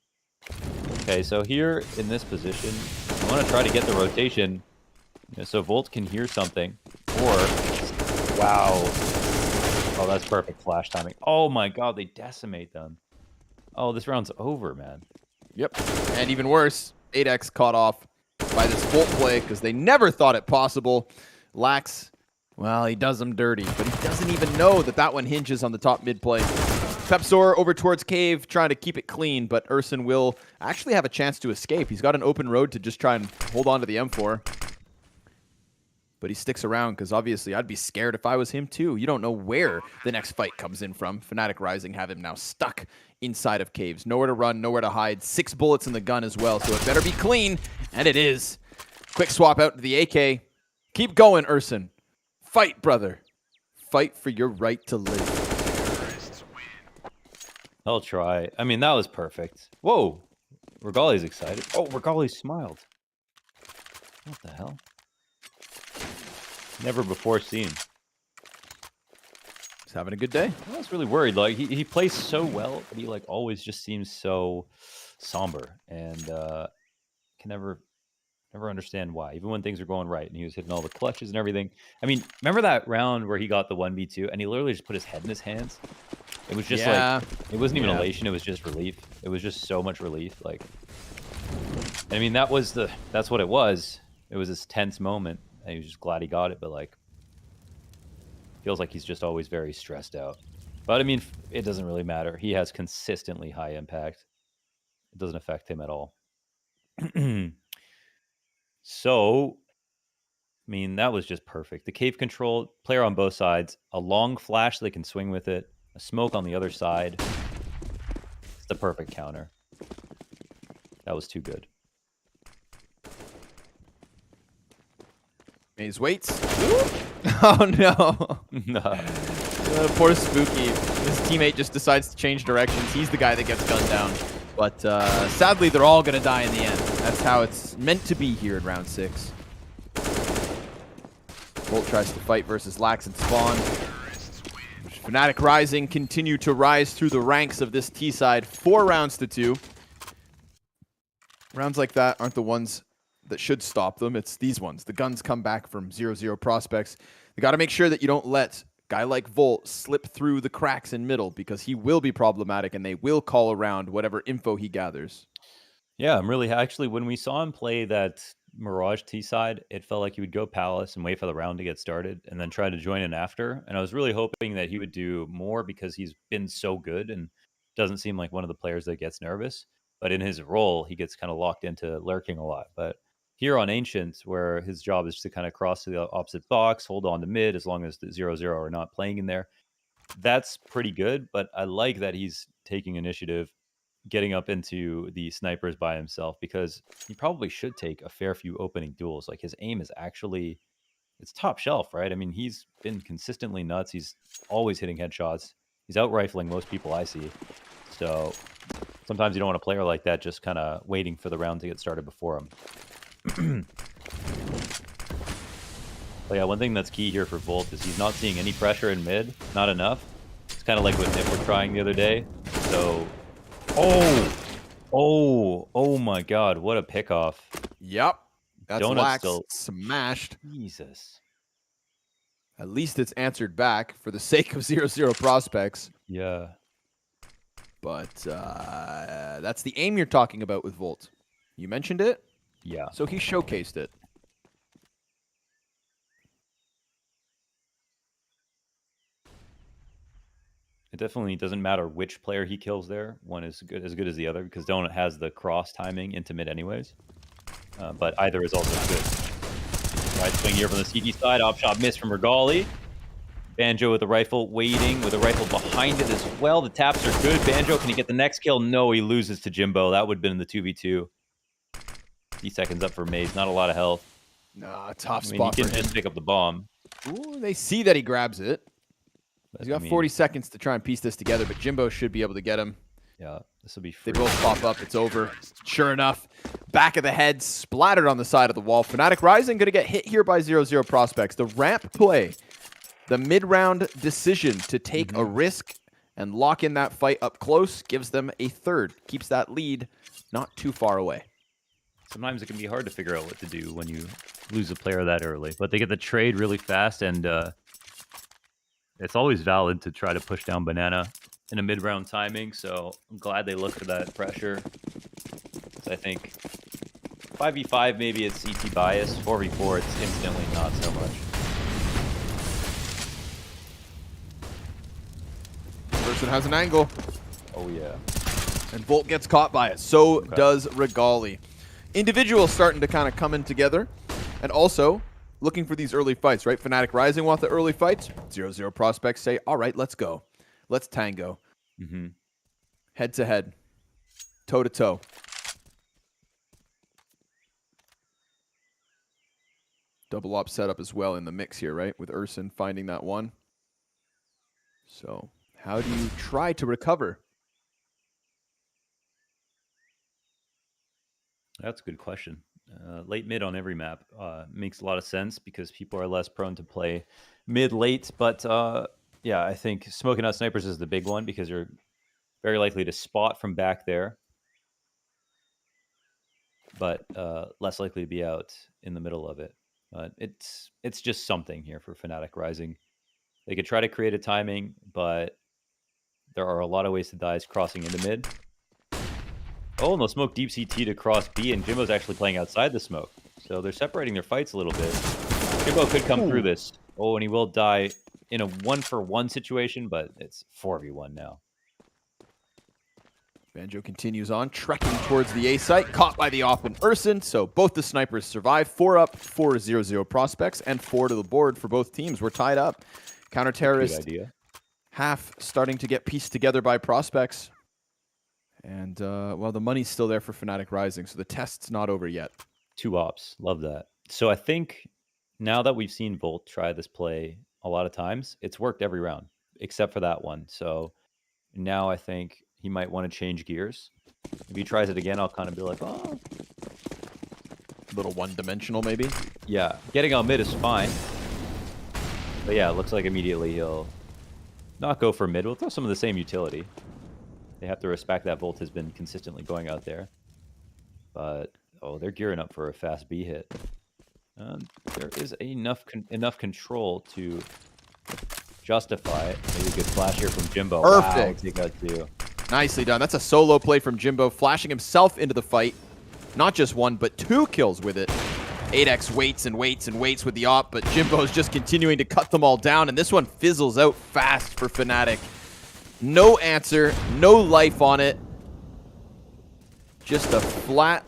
Speaker 2: Okay, so here in this position, you want to try to get the rotation so Volt can hear something. Or, wow. Oh, that's perfect flash timing. Oh my god, they decimate them. Oh, this round's over, man.
Speaker 1: Yep. And even worse, Adex caught off by this Volt play because they never thought it possible. Lax, well, he does them dirty, but he doesn't even know that that one hinges on the top mid play. Pepsor over towards Cave, trying to keep it clean, but Urson will actually have a chance to escape. He's got an open road to just try and hold on to the M4. But he sticks around because obviously I'd be scared if I was him too. You don't know where the next fight comes in from. Fnatic Rising have him now stuck inside of caves. Nowhere to run, nowhere to hide. 6 bullets in the gun as well, so it better be clean. And it is. Quick swap out to the AK. Keep going, Urson. Fight, brother. Fight for your right to live.
Speaker 2: I'll try. I mean, that was perfect. Whoa. Regali's excited. Oh, Regali smiled. What the hell? Never before seen.
Speaker 1: He's having a good day.
Speaker 2: I was really worried. Like he plays so well, but he like always just seems so somber, and can never understand why. Even when things are going right, and he was hitting all the clutches and everything. I mean, remember that round where he got the 1v2, and he literally just put his head in his hands. It was just like it wasn't even elation. It was just relief. It was just so much relief. Like, I mean, that's what it was. It was this tense moment. And he was just glad he got it, but like, feels like he's just always very stressed out. But I mean, it doesn't really matter. He has consistently high impact. It doesn't affect him at all. So, I mean, that was just perfect. The cave control, player on both sides, a long flash they can swing with it, a smoke on the other side. It's the perfect counter. That was too good.
Speaker 1: MOUZ waits. Oh no.
Speaker 2: No.
Speaker 1: Poor Spooky. His teammate just decides to change directions. He's the guy that gets gunned down. But sadly, they're all going to die in the end. That's how it's meant to be here in round 6. Volt tries to fight versus Lax and Spawn. Fnatic Rising continue to rise through the ranks of this T side. 4 rounds to 2. Rounds like that aren't the ones that should stop them. It's these ones. The guns come back from 0-0 prospects. You got to make sure that you don't let a guy like Volt slip through the cracks in middle, because he will be problematic and they will call around whatever info he gathers.
Speaker 2: Yeah, I'm really actually, when we saw him play that Mirage T side, it felt like he would go Palace and wait for the round to get started and then try to join in after. And I was really hoping that he would do more because he's been so good and doesn't seem like one of the players that gets nervous. But in his role, he gets kind of locked into lurking a lot. But here on Ancient, where his job is to kind of cross to the opposite box, hold on to mid as long as the 0-0 are not playing in there, that's pretty good. But I like that he's taking initiative, getting up into the snipers by himself, because he probably should take a fair few opening duels. Like, his aim is actually, it's top shelf, right? I mean, he's been consistently nuts. He's always hitting headshots. He's out rifling most people I see. So sometimes you don't want a player like that just kind of waiting for the round to get started before him. But yeah, one thing that's key here for Volt is he's not seeing any pressure in mid. Not enough. It's kind of like what Nip were trying the other day. So, oh my God, what a pickoff.
Speaker 1: Yep. That's
Speaker 2: Donut
Speaker 1: Lax
Speaker 2: still
Speaker 1: smashed.
Speaker 2: Jesus.
Speaker 1: At least it's answered back for the sake of 0-0 prospects.
Speaker 2: Yeah.
Speaker 1: But that's the aim you're talking about with Volt. You mentioned it?
Speaker 2: Yeah.
Speaker 1: So he showcased it.
Speaker 2: It definitely doesn't matter which player he kills there. One is as good as the other, because Donut has the cross timing into mid anyways. But either is also good. Right swing here from the CT side. Op shot miss from Regali. Banjo with the rifle, waiting with a rifle behind it as well. The taps are good. Banjo, can he get the next kill? No, he loses to Jimbo. That would have been in the 2v2. 50 seconds up for MOUZ. Not a lot of health.
Speaker 1: Nah, tough
Speaker 2: I mean,
Speaker 1: spot
Speaker 2: he
Speaker 1: for
Speaker 2: can
Speaker 1: him.
Speaker 2: just pick up the bomb.
Speaker 1: Ooh, they see that he grabs it.
Speaker 2: But,
Speaker 1: He's got 40 seconds to try and piece this together, but Jimbo should be able to get him.
Speaker 2: Yeah, this will be free.
Speaker 1: They both pop up. It's over. Sure enough, back of the head, splattered on the side of the wall. Fnatic Rising going to get hit here by 0-0 prospects. The ramp play, the mid-round decision to take a risk and lock in that fight up close gives them a third. Keeps that lead not too far away.
Speaker 2: Sometimes it can be hard to figure out what to do when you lose a player that early. But they get the trade really fast, and it's always valid to try to push down Banana in a mid-round timing. So I'm glad they look for that pressure. I think 5v5, maybe it's CT bias. 4v4, it's instantly not so much.
Speaker 1: Person has an angle.
Speaker 2: Oh, yeah.
Speaker 1: And Volt gets caught by it. So does Regali. Individuals starting to kind of come in together. And also looking for these early fights, right? Fnatic Rising want the early fights. 0-0 prospects say, all right, let's go. Let's tango. Head to head. Toe to toe. Double op setup as well in the mix here, right? With Urson finding that one. So how do you try to recover?
Speaker 2: That's a good question. Late mid on every map makes a lot of sense because people are less prone to play mid late. But yeah, I think smoking out snipers is the big one because you're very likely to spot from back there, but less likely to be out in the middle of it. But it's just something here for Fnatic Rising. They could try to create a timing, but there are a lot of ways to die crossing into mid. Oh, and they'll smoke deep CT to cross B, and Jimbo's actually playing outside the smoke. So they're separating their fights a little bit. Jimbo could come through this. Oh, and he will die in a 1-for-1 situation, but it's 4v1 now.
Speaker 1: Banjo continues on, trekking towards the A site, caught by the op and Urson. So both the snipers survive. 4 up for 0-0 prospects, and 4 to the board for both teams. We're tied up. Counter-terrorist half starting to get pieced together by prospects. And, well, the money's still there for Fnatic Rising, so the test's not over yet.
Speaker 2: 2 ops. Love that. So I think now that we've seen Volt try this play a lot of times, it's worked every round, except for that one. So now I think he might want to change gears. If he tries it again, I'll kind of be like, oh.
Speaker 1: A little one-dimensional, maybe?
Speaker 2: Yeah. Getting on mid is fine. But yeah, it looks like immediately he'll not go for mid. We'll throw some of the same utility. They have to respect that Volt has been consistently going out there. But, oh, they're gearing up for a fast B hit. There is enough control to justify it. Maybe a good flash here from Jimbo.
Speaker 1: Perfect.
Speaker 2: Wow, take out 2.
Speaker 1: Nicely done. That's a solo play from Jimbo, flashing himself into the fight. Not just 1, but 2 kills with it. Apeks waits and waits and waits with the op, but Jimbo's just continuing to cut them all down, and this one fizzles out fast for fnatic. No answer, no life on it. Just a flat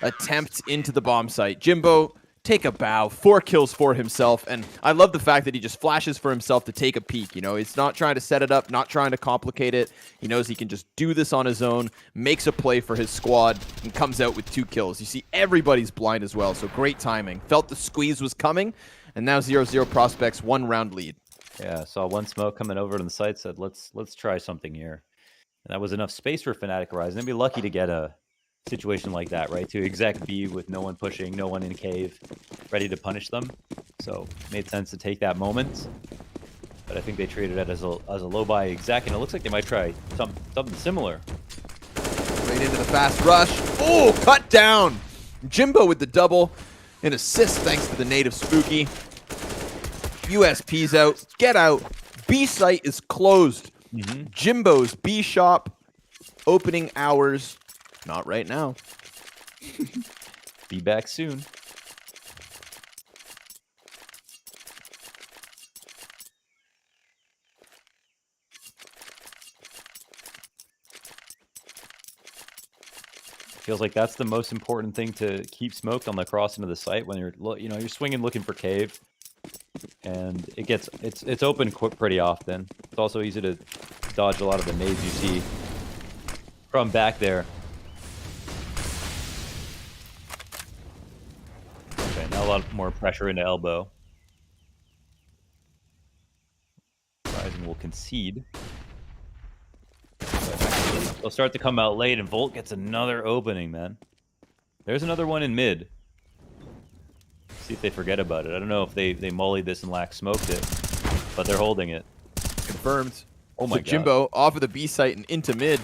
Speaker 1: attempt into the bomb site. Jimbo, take a bow. 4 kills for himself, and I love the fact that he just flashes for himself to take a peek. You know, he's not trying to set it up, not trying to complicate it. He knows he can just do this on his own, makes a play for his squad, and comes out with 2 kills. You see everybody's blind as well, so great timing. Felt the squeeze was coming, and now 0-0 Prospects 1-round lead.
Speaker 2: Yeah, saw one smoke coming over to the site, said, let's try something here. And that was enough space for fnatic Horizon. They'd be lucky to get a situation like that, right? To exec B with no one pushing, no one in cave, ready to punish them. So made sense to take that moment. But I think they treated it as a low buy exec, and it looks like they might try something similar.
Speaker 1: Right into the fast rush. Oh, cut down. Jimbo with the double. An assist thanks to the native Spooky. USP's out. Get out. B site is closed. Jimbo's B shop. Opening hours. Not right now.
Speaker 2: Be back soon. Feels like that's the most important thing to keep smoked on the cross into the site when you're swinging looking for cave, and it's open pretty often. It's also easy to dodge a lot of the nades you see from back there. Okay, now a lot more pressure into elbow. Horizon will concede. They'll start to come out late, and Volt gets another opening, man. There's another one in mid. See if they forget about it. I don't know if they mollied this and lax smoked it, but they're holding it.
Speaker 1: Confirmed.
Speaker 2: Oh my god.
Speaker 1: Jimbo off of the B site and into mid.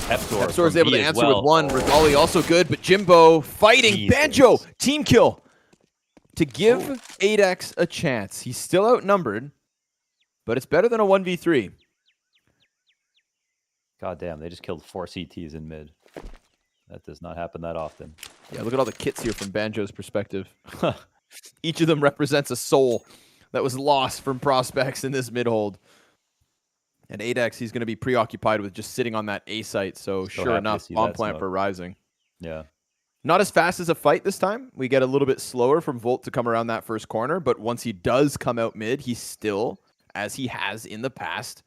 Speaker 2: Epsor
Speaker 1: is able to answer
Speaker 2: well.
Speaker 1: with 1. Regali also good, but Jimbo fighting.
Speaker 2: Jesus.
Speaker 1: Banjo, team kill. To give Apeks a chance. He's still outnumbered, but it's better than a 1v3.
Speaker 2: God damn, they just killed 4 CTs in mid. That does not happen that often.
Speaker 1: Yeah, look at all the kits here from Banjo's perspective. Each of them represents a soul that was lost from Prospects in this mid-hold. And Apeks, he's going to be preoccupied with just sitting on that A site. So sure enough, bomb plant for Rising.
Speaker 2: Yeah.
Speaker 1: Not as fast as a fight this time. We get a little bit slower from Volt to come around that first corner. But once he does come out mid, he still, as he has in the past,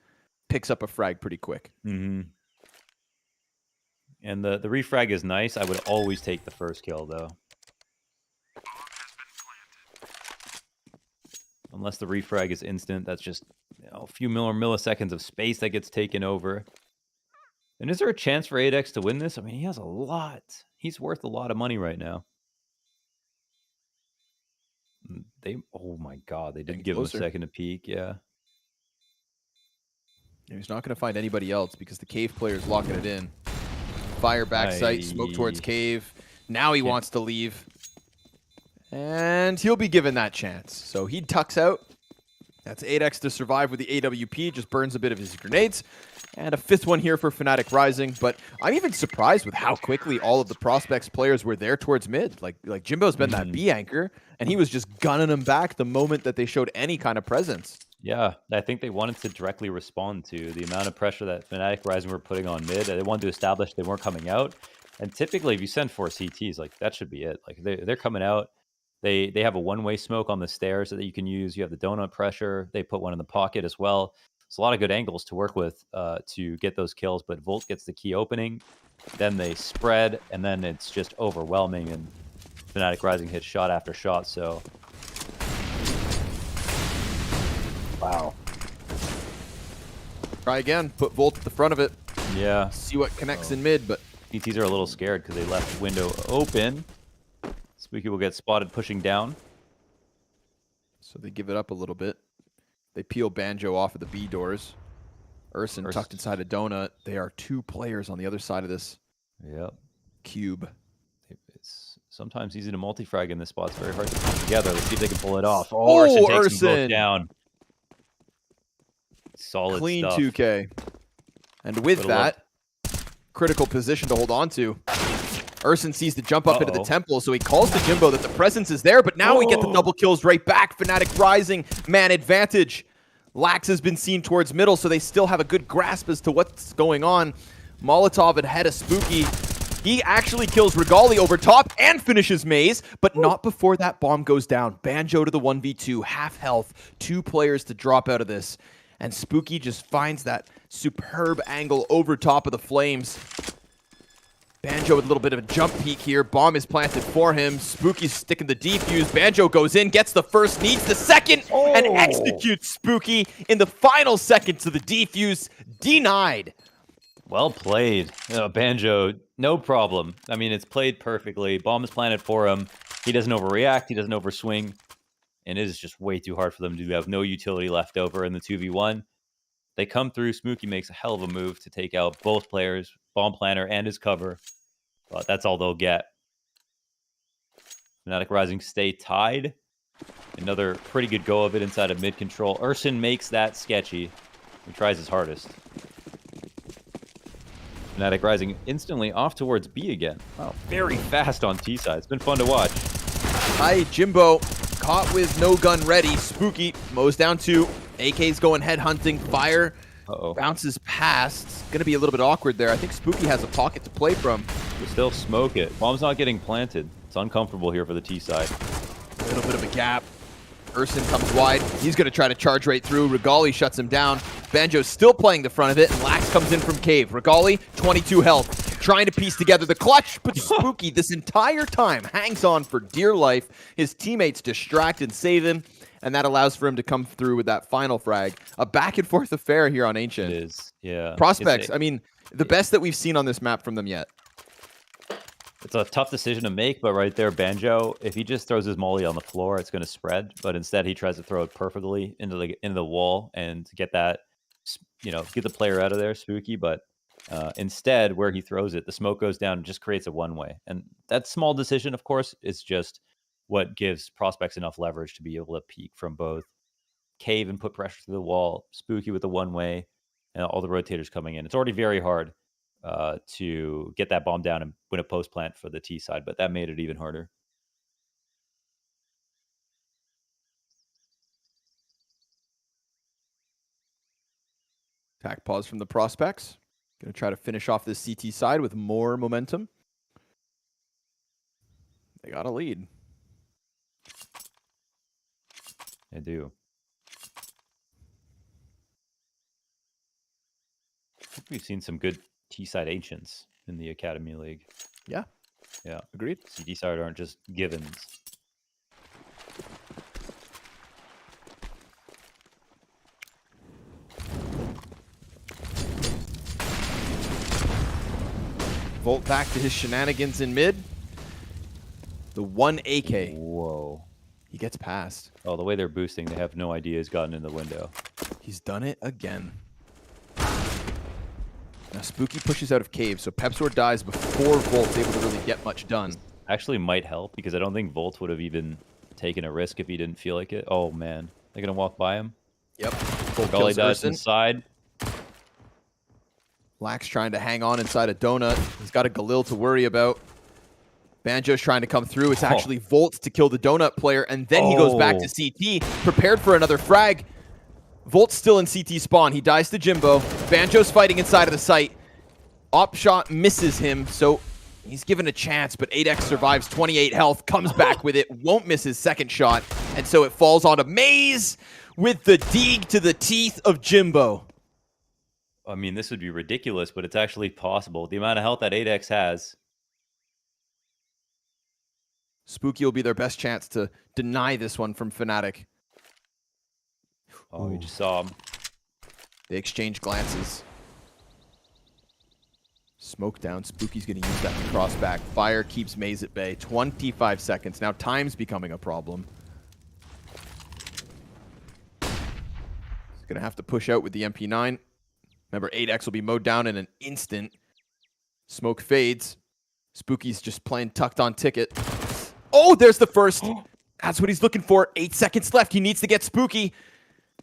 Speaker 1: picks up a frag pretty quick.
Speaker 2: Mm-hmm. And the refrag is nice. I would always take the first kill, though. Unless the refrag is instant, that's just a few more milliseconds of space that gets taken over. And is there a chance for Apeks to win this? I mean, he has a lot. He's worth a lot of money right now. Oh my god, they did give him a second to peek, yeah.
Speaker 1: He's not going to find anybody else because the cave player is locking it in. Fire back sight, smoke towards cave. Now he wants to leave. And he'll be given that chance. So he tucks out. That's Apeks to survive with the AWP. Just burns a bit of his grenades. And a 5th one here for fnatic Rising. But I'm even surprised with how quickly all of the Prospects players were there towards mid. Like Jimbo's been that B anchor, and he was just gunning them back the moment that they showed any kind of presence.
Speaker 2: Yeah, I think they wanted to directly respond to the amount of pressure that fnatic Rising were putting on mid. They wanted to establish they weren't coming out. And typically, if you send 4 CTs, like that should be it. Like they're coming out. They have a one-way smoke on the stairs that you can use. You have the donut pressure. They put one in the pocket as well. It's a lot of good angles to work with to get those kills. But Volt gets the key opening. Then they spread, and then it's just overwhelming. And fnatic Rising hits shot after shot. So, wow.
Speaker 1: Try again. Put Volt at the front of it.
Speaker 2: Yeah.
Speaker 1: See what connects in mid. But
Speaker 2: CTs are a little scared because they left window open. Spooky will get spotted pushing down.
Speaker 1: So they give it up a little bit. They peel Banjo off of the B doors. Urson tucked inside a donut. They are 2 players on the other side of this cube.
Speaker 2: It's sometimes easy to multi-frag in this spot. It's very hard to put together. Let's see if they can pull it off.
Speaker 1: Oh,
Speaker 2: Urson takes
Speaker 1: Urson
Speaker 2: them both down. Solid
Speaker 1: clean
Speaker 2: stuff.
Speaker 1: 2K. And with that, critical position to hold on to. Urson sees the jump up into the temple, so he calls to Jimbo that the presence is there, but now we get the double kills right back. Fnatic rising, man advantage. Lax has been seen towards middle, so they still have a good grasp as to what's going on. Molotov ahead of Spooky. He actually kills Regali over top and finishes MOUZ, but not before that bomb goes down. Banjo to the 1v2, half health, 2 players to drop out of this. And Spooky just finds that superb angle over top of the flames. Banjo with a little bit of a jump peek here. Bomb is planted for him. Spooky's sticking the defuse. Banjo goes in, gets the first, needs the second, and executes Spooky in the final seconds of the defuse. Denied.
Speaker 2: Well played. Banjo, no problem. I mean, it's played perfectly. Bomb is planted for him. He doesn't overreact. He doesn't overswing. And it is just way too hard for them to have no utility left over in the 2v1. They come through. Spooky makes a hell of a move to take out both players, Bomb Planner and his cover. But that's all they'll get. Fnatic Rising stay tied. Another pretty good go of it inside of mid control. Urson makes that sketchy. He tries his hardest. Fnatic Rising instantly off towards B again. Wow, very fast on T side. It's been fun to watch.
Speaker 1: Hi, Jimbo. Caught with no gun ready. Spooky mows down 2. AK's going head hunting. Fire bounces past. It's going to be a little bit awkward there. I think Spooky has a pocket to play from.
Speaker 2: We still smoke it. Bomb's not getting planted. It's uncomfortable here for the T side.
Speaker 1: A little bit of a gap. Urson comes wide. He's going to try to charge right through. Regali shuts him down. Banjo's still playing the front of it, and Lax comes in from cave. Regali, 22 health. Trying to piece together the clutch, but Spooky this entire time hangs on for dear life. His teammates distract and save him, and that allows for him to come through with that final frag. A back-and-forth affair here on Ancient.
Speaker 2: It is, yeah.
Speaker 1: Prospects, I mean, the best that we've seen on this map from them yet.
Speaker 2: It's a tough decision to make, but right there, Banjo, if he just throws his molly on the floor, it's going to spread. But instead, he tries to throw it perfectly into the wall and get that, get the player out of there, Spooky. But instead, where he throws it, the smoke goes down and just creates a one-way. And that small decision, of course, is just what gives prospects enough leverage to be able to peek from both cave and put pressure through the wall, Spooky with the one-way, and all the rotators coming in. It's already very hard to get that bomb down and win a post plant for the T side, but that made it even harder.
Speaker 1: Attack pause from the prospects. Going to try to finish off this CT side with more momentum. They got a lead.
Speaker 2: They do. I think we've seen some good T-side ancients in the Academy League.
Speaker 1: Yeah.
Speaker 2: Yeah.
Speaker 1: Agreed.
Speaker 2: CT side aren't just givens.
Speaker 1: Volt back to his shenanigans in mid. The 1 AK.
Speaker 2: Whoa.
Speaker 1: He gets past.
Speaker 2: Oh, the way they're boosting, they have no idea he's gotten in the window.
Speaker 1: He's done it again. Now Spooky pushes out of cave, so Pepsword dies before Volt's able to really get much done.
Speaker 2: Actually might help, because I don't think Volt would have even taken a risk if he didn't feel like it. Oh, man. They're going to walk by him?
Speaker 1: Yep.
Speaker 2: Golly dies inside.
Speaker 1: Lax trying to hang on inside a donut. He's got a Galil to worry about. Banjo's trying to come through. It's actually Volt to kill the donut player, and then he goes back to CT, prepared for another frag. Volt's still in CT spawn. He dies to Jimbo. Banjo's fighting inside of the site. Op shot misses him, so he's given a chance, but 8X survives 28 health, comes back with it, won't miss his second shot, and so it falls onto MOUZ with the dig to the teeth of Jimbo.
Speaker 2: I mean, this would be ridiculous, but it's actually possible. The amount of health that 8X has.
Speaker 1: Spooky will be their best chance to deny this one from Fnatic.
Speaker 2: Oh, we just saw him.
Speaker 1: They exchange glances. Smoke down. Spooky's going to use that to cross back. Fire keeps MOUZ at bay. 25 seconds. Now time's becoming a problem. going to have to push out with the MP9. Remember, 8X will be mowed down in an instant. Smoke fades. Spooky's just playing tucked on ticket. Oh, there's the first. That's what he's looking for. 8 seconds left. He needs to get Spooky.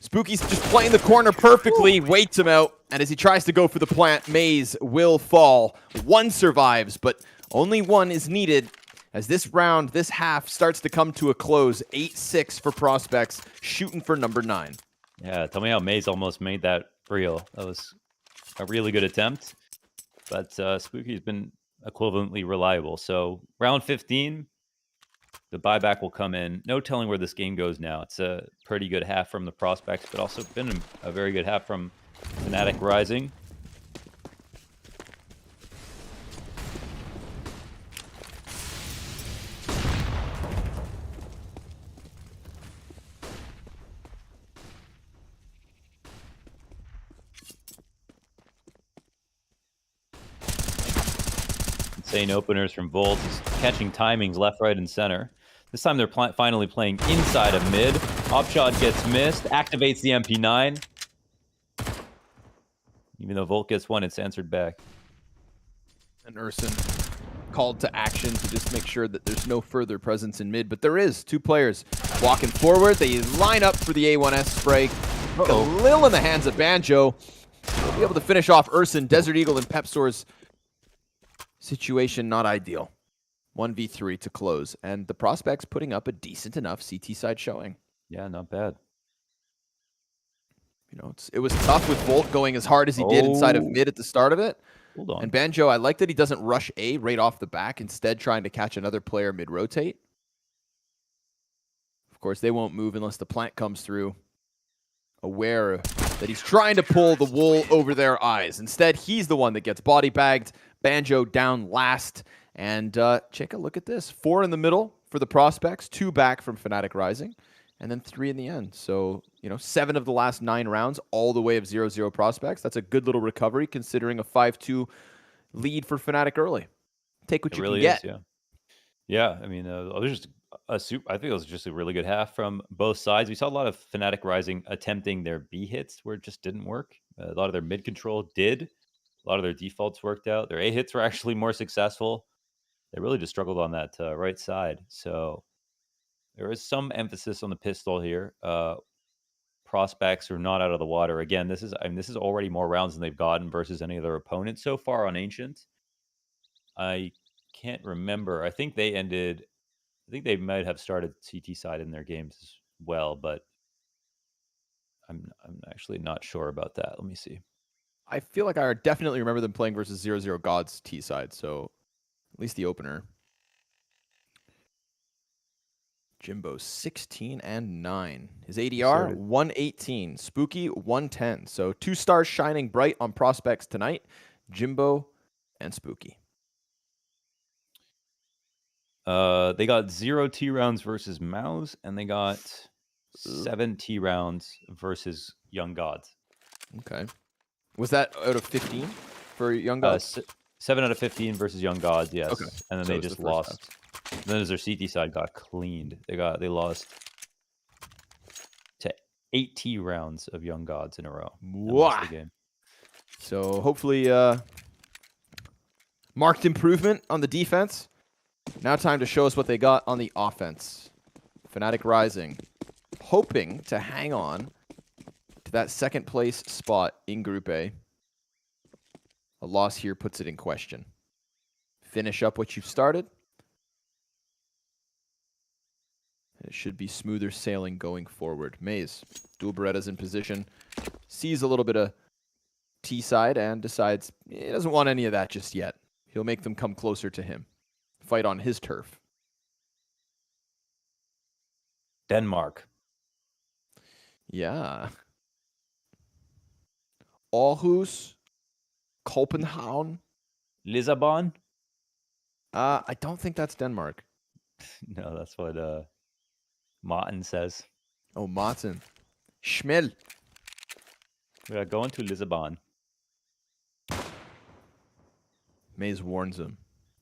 Speaker 1: Spooky's just playing the corner perfectly, waits him out, and as he tries to go for the plant, MOUZ will fall. One survives, but only one is needed as this round, this half, starts to come to a close. 8-6 for Prospects, shooting for number 9.
Speaker 2: Yeah, tell me how MOUZ almost made that real. That was a really good attempt, but Spooky's been equivalently reliable. So round 15, the buyback will come in. No telling where this game goes now. It's a pretty good half from the Prospects, but also been a very good half from Fnatic Rising. Insane openers from Volt. He's catching timings left, right, and center. This time they're finally playing inside of mid. Opshot gets missed, activates the MP9. Even though Volt gets one, it's answered back.
Speaker 1: And Urson called to action to just make sure that there's no further presence in mid, but there is. 2 players walking forward. They line up for the A1S spray. A little in the hands of Banjo. They'll be able to finish off Urson. Desert Eagle and Pepstore's situation not ideal. 1v3 to close, and the Prospects putting up a decent enough CT side showing.
Speaker 2: Yeah, not bad.
Speaker 1: You know, it was tough with Volt going as hard as he did inside of mid at the start of it.
Speaker 2: Hold on.
Speaker 1: And Banjo, I like that he doesn't rush A right off the back, instead trying to catch another player mid-rotate. Of course, they won't move unless the plant comes through, aware that he's trying to pull the wool over their eyes. Instead, he's the one that gets body bagged. Banjo down last. And take a look at this. 4 in the middle for the Prospects, 2 back from Fnatic Rising, and then 3 in the end. So, you know, 7 of the last 9 rounds, all the way of 0-0 Prospects. That's a good little recovery considering a 5-2 lead for Fnatic early. Take what you
Speaker 2: really
Speaker 1: can get.
Speaker 2: Is, yeah. I mean, there's just I think it was just a really good half from both sides. We saw a lot of Fnatic Rising attempting their B hits where it just didn't work. A lot of their mid control did. A lot of their defaults worked out. Their A hits were actually more successful. They really just struggled on that right side. So there is some emphasis on the pistol here. Prospects are not out of the water. Again, this is already more rounds than they've gotten versus any of their opponents so far on Ancient. I can't remember. I think they might have started CT side in their games as well, but I'm actually not sure about that. Let me see.
Speaker 1: I feel like I definitely remember them playing versus 0-0 Gods T side, so at least the opener. Jimbo 16 and 9. His ADR 118. Spooky 110. So 2 stars shining bright on Prospects tonight. Jimbo and Spooky.
Speaker 2: They got 0 T rounds versus MOUZ, and they got 7 T rounds versus Young Gods.
Speaker 1: Okay. Was that out of 15 for Young Gods?
Speaker 2: 7 out of 15 versus Young Gods, yes. Okay. And then so they just lost. And then as their CT side got cleaned, they lost to 8 T rounds of Young Gods in a row.
Speaker 1: Wow. Game. So hopefully marked improvement on the defense. Now time to show us what they got on the offense. Fnatic Rising, hoping to hang on to that second place spot in Group A. A loss here puts it in question. Finish up what you've started. It should be smoother sailing going forward. MOUZ, dual Berettas in position, sees a little bit of T side and decides he doesn't want any of that just yet. He'll make them come closer to him. Fight on his turf.
Speaker 2: Denmark.
Speaker 1: Yeah. Aarhus, Copenhagen,
Speaker 2: Lisbon.
Speaker 1: I don't think that's Denmark.
Speaker 2: No, that's what Martin says.
Speaker 1: Oh, Martin. Schmel.
Speaker 2: We are going to Lisbon.
Speaker 1: MOUZ warns him.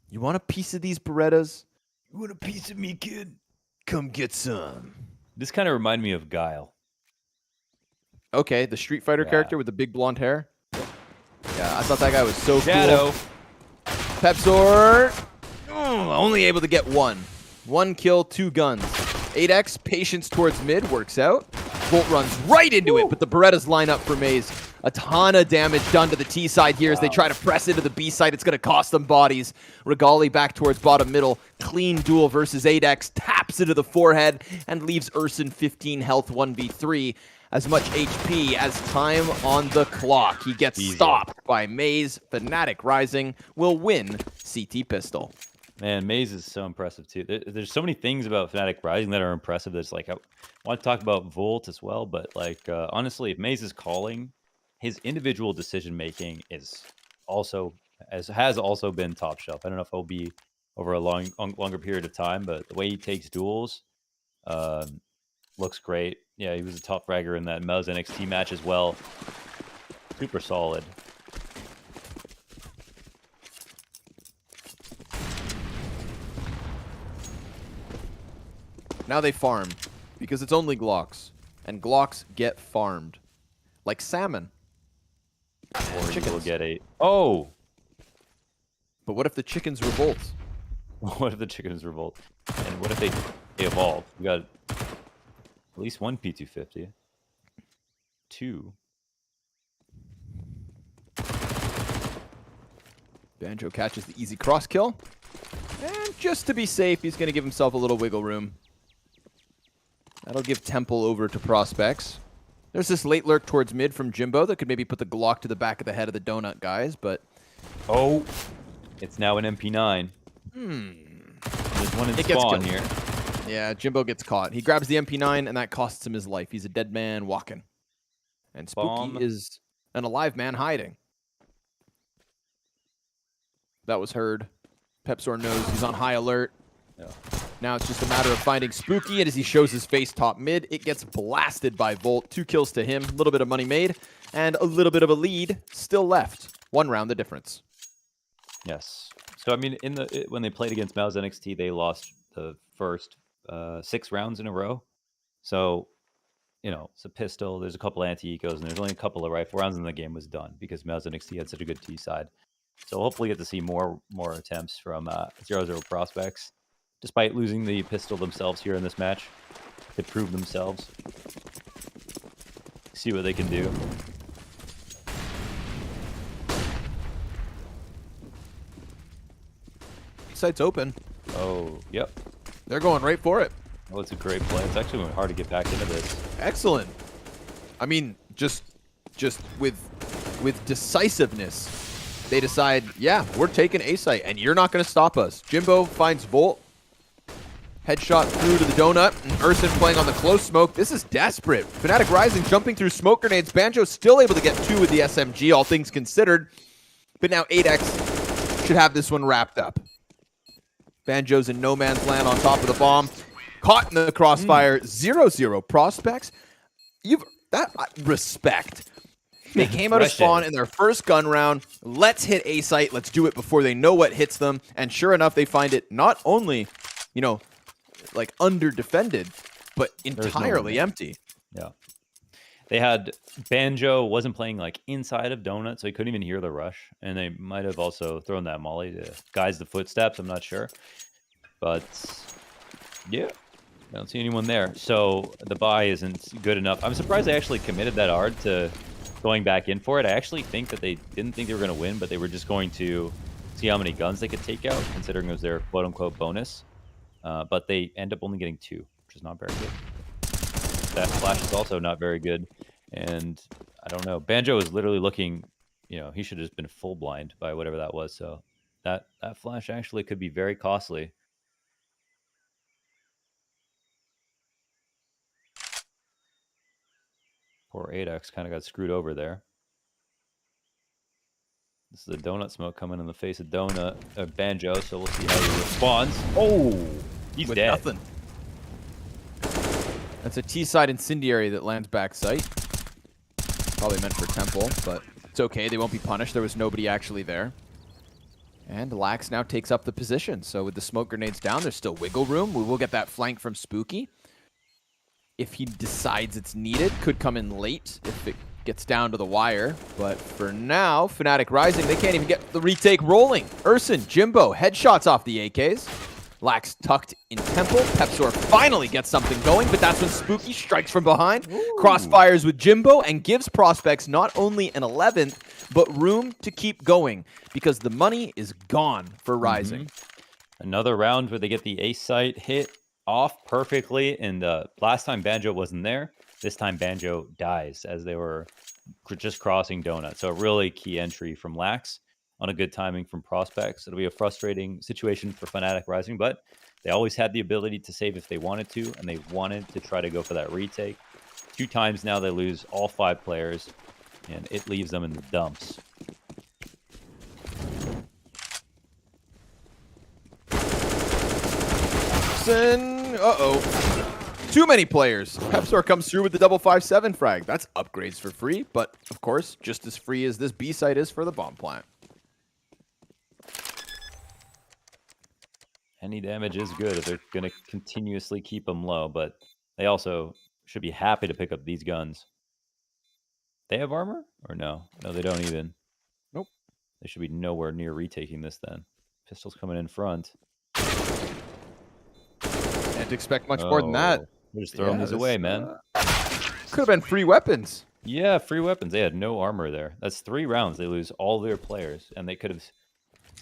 Speaker 1: You want a piece of these Berettas? You want a piece of me, kid? Come get some.
Speaker 2: This kind of reminded me of Guile.
Speaker 1: Okay, the Street Fighter
Speaker 2: Yeah.
Speaker 1: character with the big blonde hair. Yeah, I thought that guy was so
Speaker 2: Shadow.
Speaker 1: cool. Pepsor, only able to get one. 1 kill, 2 guns. 8x, patience towards mid, works out. Volt runs right into it, but the Berettas line up for MOUZ. A ton of damage done to the T side here as they try to press into the B side. It's going to cost them bodies. Regali back towards bottom middle. Clean duel versus 8x. Taps into the forehead and leaves Urson 15 health 1v3. As much HP as time on the clock. He gets stopped by MOUZ. fnatic Rising will win CT Pistol.
Speaker 2: Man, MOUZ is so impressive too. There's so many things about fnatic Rising that are impressive. That's like, I want to talk about Volt as well, but like honestly, if MOUZ is calling, his individual decision making is also has also been top shelf. I don't know if he'll be over a longer period of time, but the way he takes duels looks great. Yeah, he was a top fragger in that MOUZ NXT match as well. Super solid.
Speaker 1: Now they farm, because it's only Glocks, and Glocks get farmed. Like salmon.
Speaker 2: Or you will get a... Oh!
Speaker 1: But what if the chickens revolt?
Speaker 2: What if the chickens revolt? And what if they evolve? We got at least one P250. 2.
Speaker 1: Banjo catches the easy cross kill. And just to be safe, he's going to give himself a little wiggle room. That'll give Temple over to prospects. There's this late lurk towards mid from Jimbo that could maybe put the Glock to the back of the head of the donut guys, but...
Speaker 2: Oh! It's now an MP9. There's one in spawn here.
Speaker 1: Yeah, Jimbo gets caught. He grabs the MP9, and that costs him his life. He's a dead man walking. And Spooky is an alive man hiding. That was heard. Pepsor knows he's on high alert.
Speaker 2: Yeah.
Speaker 1: Now it's just a matter of finding Spooky, and as he shows his face top mid, it gets blasted by Volt. 2 kills to him, a little bit of money made, and a little bit of a lead still left. 1 round the difference.
Speaker 2: Yes. So, I mean, when they played against MOUZ NXT, they lost the first 6 rounds in a row. So, you know, it's a pistol, there's a couple anti-ecos, and there's only a couple of rifle rounds, and the game was done because MOUZ NXT had such a good T side. So hopefully get to see more attempts from 0-0 prospects. Despite losing the pistol themselves here in this match, they prove themselves. See what they can do.
Speaker 1: Site's open.
Speaker 2: Oh, yep.
Speaker 1: They're going right for it.
Speaker 2: Oh, it's a great play. It's actually hard to get back into this.
Speaker 1: Excellent. I mean, just with decisiveness, they decide, yeah, we're taking A site, and you're not going to stop us. Jimbo finds Volt. Headshot through to the donut, and Urson playing on the close smoke. This is desperate. fnatic Rising jumping through smoke grenades. Banjo still able to get 2 with the SMG, all things considered. But now 8x should have this one wrapped up. Banjo's in no man's land on top of the bomb. Caught in the crossfire. 0-0 prospects. Respect. They came out of spawn in their first gun round. Let's hit A site. Let's do it before they know what hits them. And sure enough, they find it not only, you know, like under defended, but entirely empty.
Speaker 2: Yeah. They had Banjo wasn't playing like inside of Donut, so he couldn't even hear the rush. And they might have also thrown that molly to guise the footsteps. I'm not sure. But yeah, I don't see anyone there. So the buy isn't good enough. I'm surprised they actually committed that hard to going back in for it. I actually think that they didn't think they were going to win, but they were just going to see how many guns they could take out, considering it was their quote-unquote bonus. But they end up only getting 2, which is not very good. That flash is also not very good. And I don't know. Banjo is literally looking, you know, he should have just been full blind by whatever that was. So that flash actually could be very costly. Poor 8x kind of got screwed over there. This is the donut smoke coming in the face of Banjo, so we'll see how he responds. Oh, he's dead.
Speaker 1: Nothing. That's a T-side incendiary that lands backside. Probably meant for Temple, but it's okay. They won't be punished. There was nobody actually there. And Lax now takes up the position. So with the smoke grenades down, there's still wiggle room. We will get that flank from Spooky. if he decides it's needed. Could come in late if it gets down to the wire. But for now, fnatic Rising, they can't even get the retake rolling. Urson, Jimbo, headshots off the AKs. Lax tucked in temple. Pepsor finally gets something going, but that's when Spooky strikes from behind. Ooh. Crossfires with Jimbo and gives Prospects not only an 11th, but room to keep going because the money is gone for Rising.
Speaker 2: Another round where they get the ace site hit off perfectly, and last time Banjo wasn't there. This time Banjo dies as they were just crossing Donut. So a really key entry from Lax on a good timing from Prospects. It'll be a frustrating situation for Fnatic Rising, but they always had the ability to save if they wanted to, and they wanted to try to go for that retake. 2 times now they lose all 5 players, and it leaves them in the dumps.
Speaker 1: Uh-oh. Too many players. Pepsor comes through with the double 5-7 frag. That's upgrades for free, but of course, just as free as this B site is for the bomb plant.
Speaker 2: Any damage is good if they're going to continuously keep them low, but they also should be happy to pick up these guns. They have armor? Or no? No, they don't even.
Speaker 1: Nope.
Speaker 2: They should be nowhere near retaking this then. Pistol's coming in front.
Speaker 1: Can't expect much more than that.
Speaker 2: They're just throwing these away, man.
Speaker 1: Could have been free weapons.
Speaker 2: Yeah, free weapons. They had no armor there. That's 3 rounds. They lose all their players, and they could have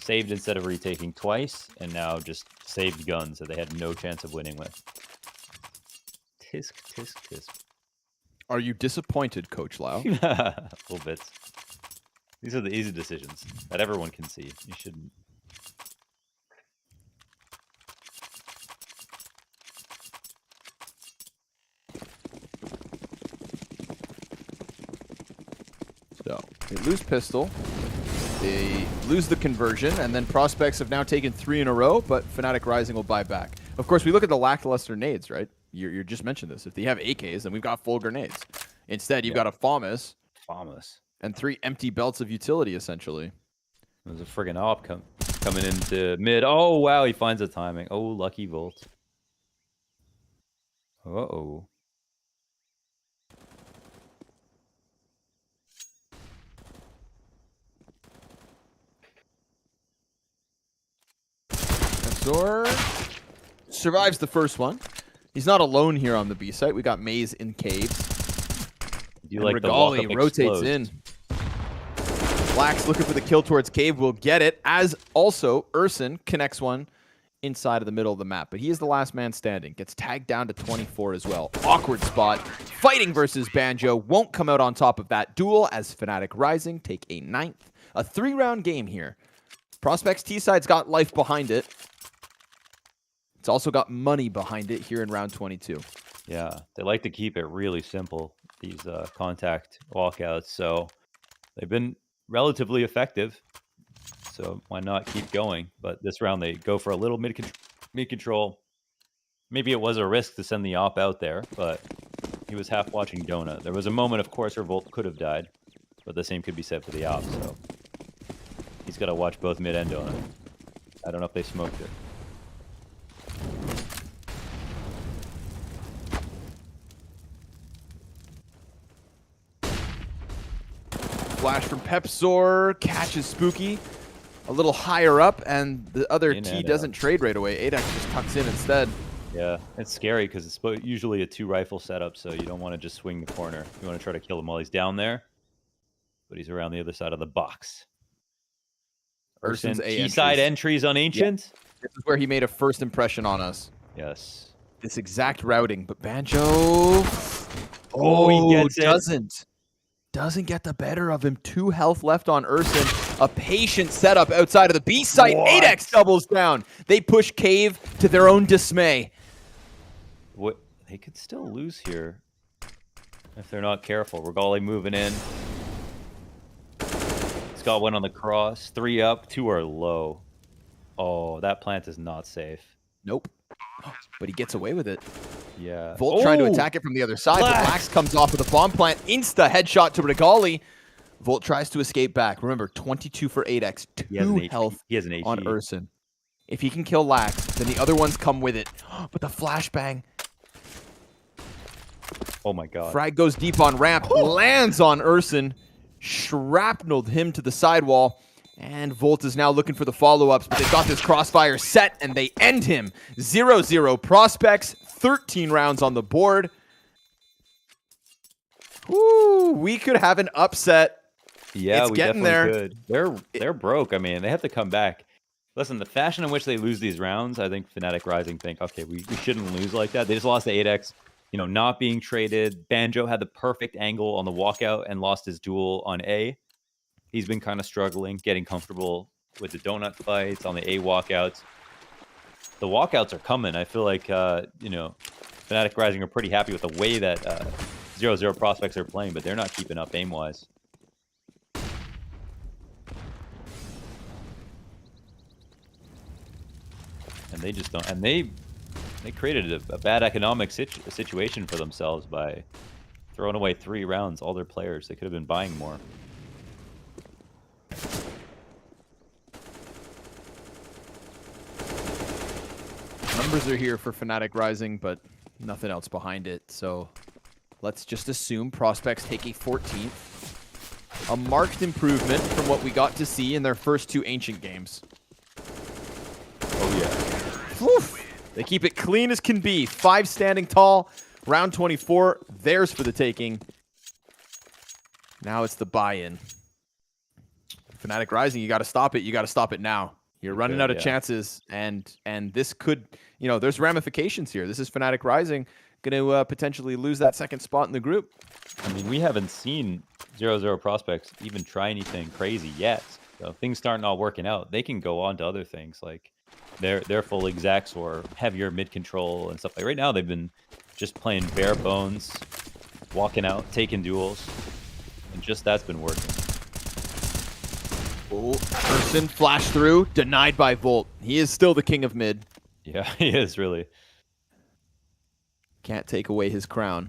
Speaker 2: saved instead of retaking twice, and now just saved guns that they had no chance of winning with. Tisk, tisk, tisk.
Speaker 1: Are you disappointed, Coach Lau?
Speaker 2: A little bit. These are the easy decisions that everyone can see. You shouldn't.
Speaker 1: So, they lose pistol. They lose the conversion, and then Prospects have now taken 3 in a row, but Fnatic Rising will buy back. Of course, we look at the lackluster nades, right? You just mentioned this. If they have AKs, then we've got full grenades. Instead, you've got a FAMAS. And 3 empty belts of utility, essentially.
Speaker 2: There's a friggin' op coming into mid. Oh, wow, he finds the timing. Oh, lucky Volt. Uh-oh.
Speaker 1: Survives the first one. He's not alone here on the B site. We got MOUZ in caves.
Speaker 2: Do you like the walk-up
Speaker 1: rotates in. Lax looking for the kill towards cave will get it, as also Urson connects one inside of the middle of the map. But he is the last man standing. Gets tagged down to 24 as well. Awkward spot. Fighting versus Banjo. Won't come out on top of that duel as Fnatic Rising take a 9th. A 3-round game here. Prospects T-side's got life behind it. It's also got money behind it here in round 22.
Speaker 2: Yeah, they like to keep it really simple, these contact walkouts. So they've been relatively effective. So why not keep going? But this round they go for a little mid control. Maybe it was a risk to send the op out there, but he was half watching Donut. There was a moment, of course, where Volt could have died, but the same could be said for the op. So he's got to watch both mid and Donut. I don't know if they smoked it.
Speaker 1: Flash from Pepsor catches Spooky a little higher up, and the other T doesn't trade right away. Apeks just tucks in instead.
Speaker 2: Yeah, it's scary because it's usually a 2-rifle setup, so you don't want to just swing the corner. You want to try to kill him while he's down there, but he's around the other side of the box.
Speaker 1: Urson's
Speaker 2: T-side entries on Ancient.
Speaker 1: Yeah. This is where he made a first impression on us.
Speaker 2: Yes.
Speaker 1: This exact routing, but Banjo...
Speaker 2: he gets it.
Speaker 1: Doesn't get the better of him. 2 health left on Urson. A patient setup outside of the B site. Apeks doubles down. They push cave to their own dismay.
Speaker 2: What? They could still lose here if they're not careful. Regali moving in. Scott went on the cross. 3 up, 2 are low. Oh, that plant is not safe.
Speaker 1: Nope. But he gets away with it.
Speaker 2: Yeah.
Speaker 1: Volt trying to attack it from the other side, but Lax comes off with a bomb plant. Insta headshot to Regali. Volt tries to escape back. Remember, 22 for 8x, 2 health on Urson. If he can kill Lax, then the other ones come with it. But the flashbang.
Speaker 2: Oh my god.
Speaker 1: Frag goes deep on ramp, lands on Urson, shrapneled him to the sidewall, and Volt is now looking for the follow-ups, but they've got this crossfire set, and they end him. 0-0 Prospects, 13 rounds on the board. Woo, we could have an upset.
Speaker 2: Yeah,
Speaker 1: It's
Speaker 2: we
Speaker 1: getting
Speaker 2: definitely could. They're broke. I mean, they have to come back. Listen, the fashion in which they lose these rounds, I think Fnatic Rising think, okay, we shouldn't lose like that. They just lost to 8X, you know, not being traded. Banjo had the perfect angle on the walkout and lost his duel on A. He's been kind of struggling, getting comfortable with the donut fights on the A walkouts. The walkouts are coming. I feel like, you know, Fnatic Rising are pretty happy with the way that 0-0 Prospects are playing, but they're not keeping up aim-wise. And they just don't. And they created a bad economic situation for themselves by throwing away 3 rounds, all their players. They could have been buying more.
Speaker 1: Numbers are here for Fnatic Rising, but nothing else behind it. So let's just assume Prospects take a 14th. A marked improvement from what we got to see in their first 2 Ancient games.
Speaker 2: Oh, yeah.
Speaker 1: Oof. They keep it clean as can be. 5 standing tall. Round 24, theirs for the taking. Now it's the buy-in. Fnatic Rising, you got to stop it. You got to stop it now. You're running out of chances, and this could, you know, there's ramifications here. This is Fnatic Rising going to potentially lose that 2nd spot in the group.
Speaker 2: I mean, we haven't seen 0-0 Prospects even try anything crazy yet. So if things start not working out, they can go on to other things like their full execs or heavier mid control and stuff. Like right now, they've been just playing bare bones, walking out, taking duels, and just that's been working.
Speaker 1: Oh, Urson flash through, denied by Volt. He is still the king of mid.
Speaker 2: Yeah, he is really.
Speaker 1: Can't take away his crown.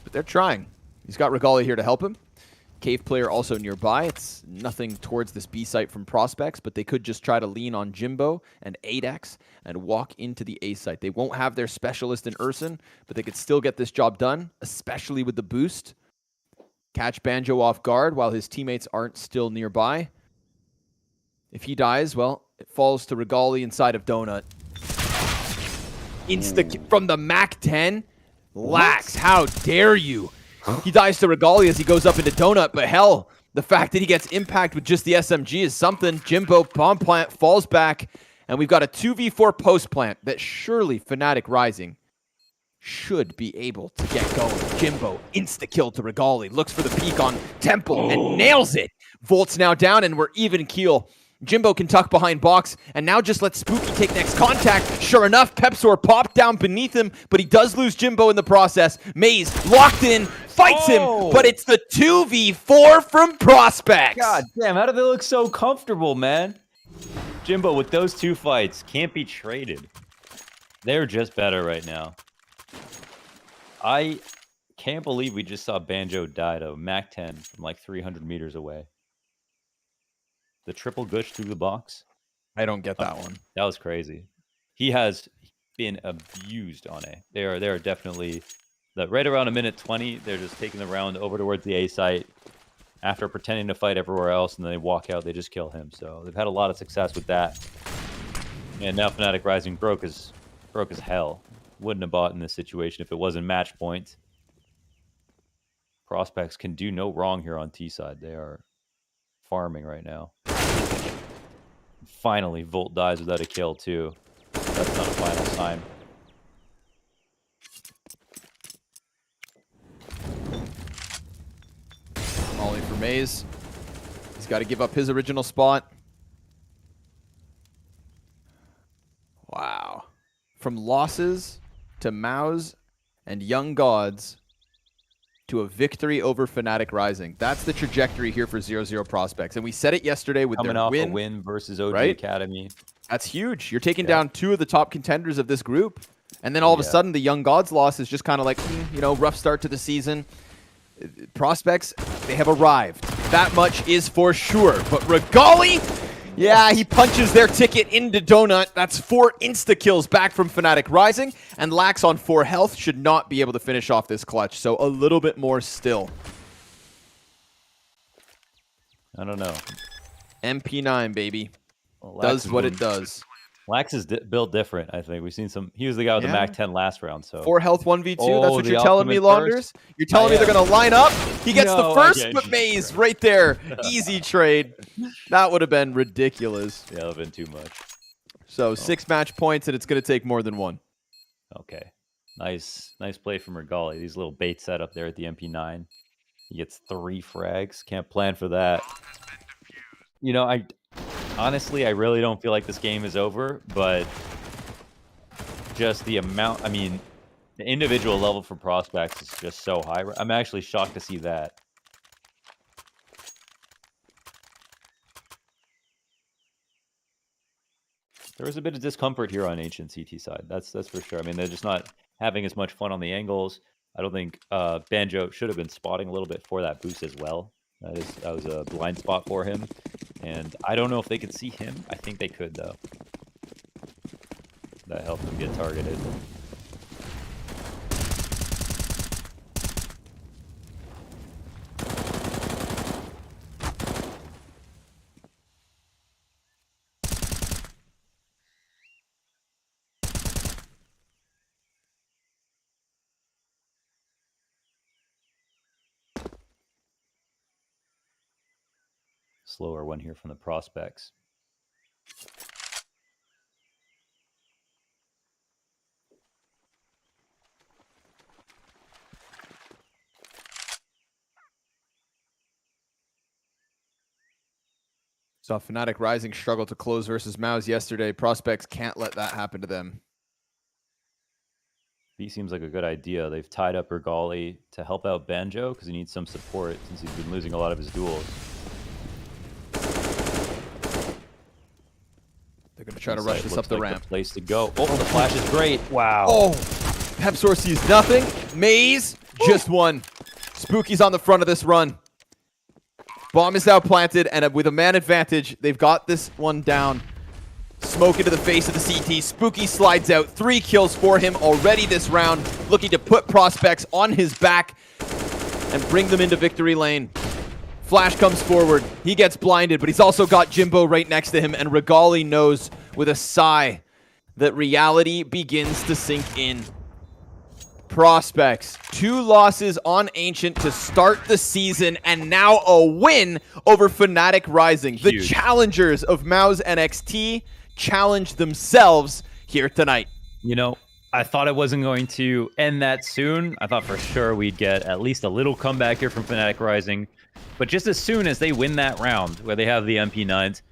Speaker 1: But they're trying. He's got Regalia here to help him. Cave player also nearby. It's nothing towards this B site from Prospects, but they could just try to lean on Jimbo and 8X and walk into the A site. They won't have their specialist in Urson, but they could still get this job done, especially with the boost. Catch Banjo off guard while his teammates aren't still nearby. If he dies, well, it falls to Regali inside of Donut. From the Mac 10? Lax, how dare you? He dies to Regali as he goes up into Donut, but hell, the fact that he gets impact with just the SMG is something. Jimbo bomb plant falls back, and we've got a 2v4 post plant that surely Fnatic Rising should be able to get going. Jimbo insta-kill to Regali, looks for the peek on Temple and nails it. Volt's now down and we're even keel. Jimbo can tuck behind box and now just let Spooky take next contact. Sure enough, Pepsor popped down beneath him, but he does lose Jimbo in the process. MOUZ locked in, fights him, but it's the 2v4 from Prospects.
Speaker 2: God damn, how do they look so comfortable, man? Jimbo with those 2 fights can't be traded. They're just better right now. I can't believe we just saw Banjo die to Mac 10 from like 300 meters away. The triple gush through the box.
Speaker 1: I don't get that one.
Speaker 2: That was crazy. He has been abused on A. They are definitely right around a minute 20. They're just taking the round over towards the A site after pretending to fight everywhere else, and then they walk out. They just kill him. So they've had a lot of success with that. And now Fnatic Rising broke as hell. Wouldn't have bought in this situation if it wasn't match point. Prospects can do no wrong here on T side. They are farming right now. Finally, Volt dies without a kill too. That's not a final sign.
Speaker 1: Molly for MOUZ. He's got to give up his original spot. Wow. From losses to MOUZ and Young Gods to a victory over Fnatic Rising. That's the trajectory here for 0-0 Prospects. And we said it yesterday with
Speaker 2: Coming
Speaker 1: their
Speaker 2: off
Speaker 1: win.
Speaker 2: a win versus OG
Speaker 1: right?
Speaker 2: Academy.
Speaker 1: That's huge. You're taking down 2 of the top contenders of this group. And then all of a sudden, the Young Gods loss is just kind of like, you know, rough start to the season. Prospects, they have arrived. That much is for sure. But Regali, Yeah, he punches their ticket into Donut. That's 4 insta-kills back from fnatic Rising, and Lax on 4 health should not be able to finish off this clutch, so a little bit more still.
Speaker 2: I don't know.
Speaker 1: MP9, baby.
Speaker 2: Well,
Speaker 1: Does what it does.
Speaker 2: Lax is built different, I think. We've seen some... He was the guy with the Mac 10 last round, so...
Speaker 1: 4 health 1v2,
Speaker 2: Oh,
Speaker 1: that's what
Speaker 2: the
Speaker 1: you're telling me,
Speaker 2: ultimate
Speaker 1: Launders?
Speaker 2: first?
Speaker 1: You're telling me they're going to line up? He gets
Speaker 2: No,
Speaker 1: the first,
Speaker 2: again,
Speaker 1: but MOUZ right there. Easy trade. That would have been ridiculous.
Speaker 2: Yeah, that would have been too much.
Speaker 1: So 6 match points, and it's going to take more than 1.
Speaker 2: Okay. Nice play from Regali. These little bait set up there at the MP9. He gets 3 frags. Can't plan for that. You know, honestly, I really don't feel like this game is over, but just the amount, I mean, the individual level for prospects is just so high. I'm actually shocked to see that. There was a bit of discomfort here on Ancient CT side. That's for sure. I mean, they're just not having as much fun on the angles. I don't think Banjo should have been spotting a little bit for that boost as well. That was a blind spot for him. And I don't know if they could see him. I think they could, though. That helped him get targeted. Slower one here from the prospects.
Speaker 1: Saw fnatic Rising struggle to close versus MOUZ yesterday. Prospects can't let that happen to them.
Speaker 2: B seems like a good idea. They've tied up Regali to help out Banjo because he needs some support since he's been losing a lot of his duels.
Speaker 1: They're going to try to rush this up the ramp.
Speaker 2: The place to go. Oh, the flash is great. Wow.
Speaker 1: Oh, Pepsor sees nothing. MOUZ, just one. Spooky's on the front of this run. Bomb is now planted, and with a man advantage, they've got this one down. Smoke into the face of the CT. Spooky slides out. 3 kills for him already this round. Looking to put prospects on his back and bring them into victory lane. Flash comes forward. He gets blinded, but he's also got Jimbo right next to him, and Regali knows with a sigh that reality begins to sink in. Prospects, 2 losses on Ancient to start the season, and now a win over fnatic Rising.
Speaker 2: Huge.
Speaker 1: The challengers of MOUZ NXT challenge themselves here tonight.
Speaker 2: You know, I thought it wasn't going to end that soon. I thought for sure we'd get at least a little comeback here from fnatic Rising. But just as soon as they win that round, where they have the MP9s,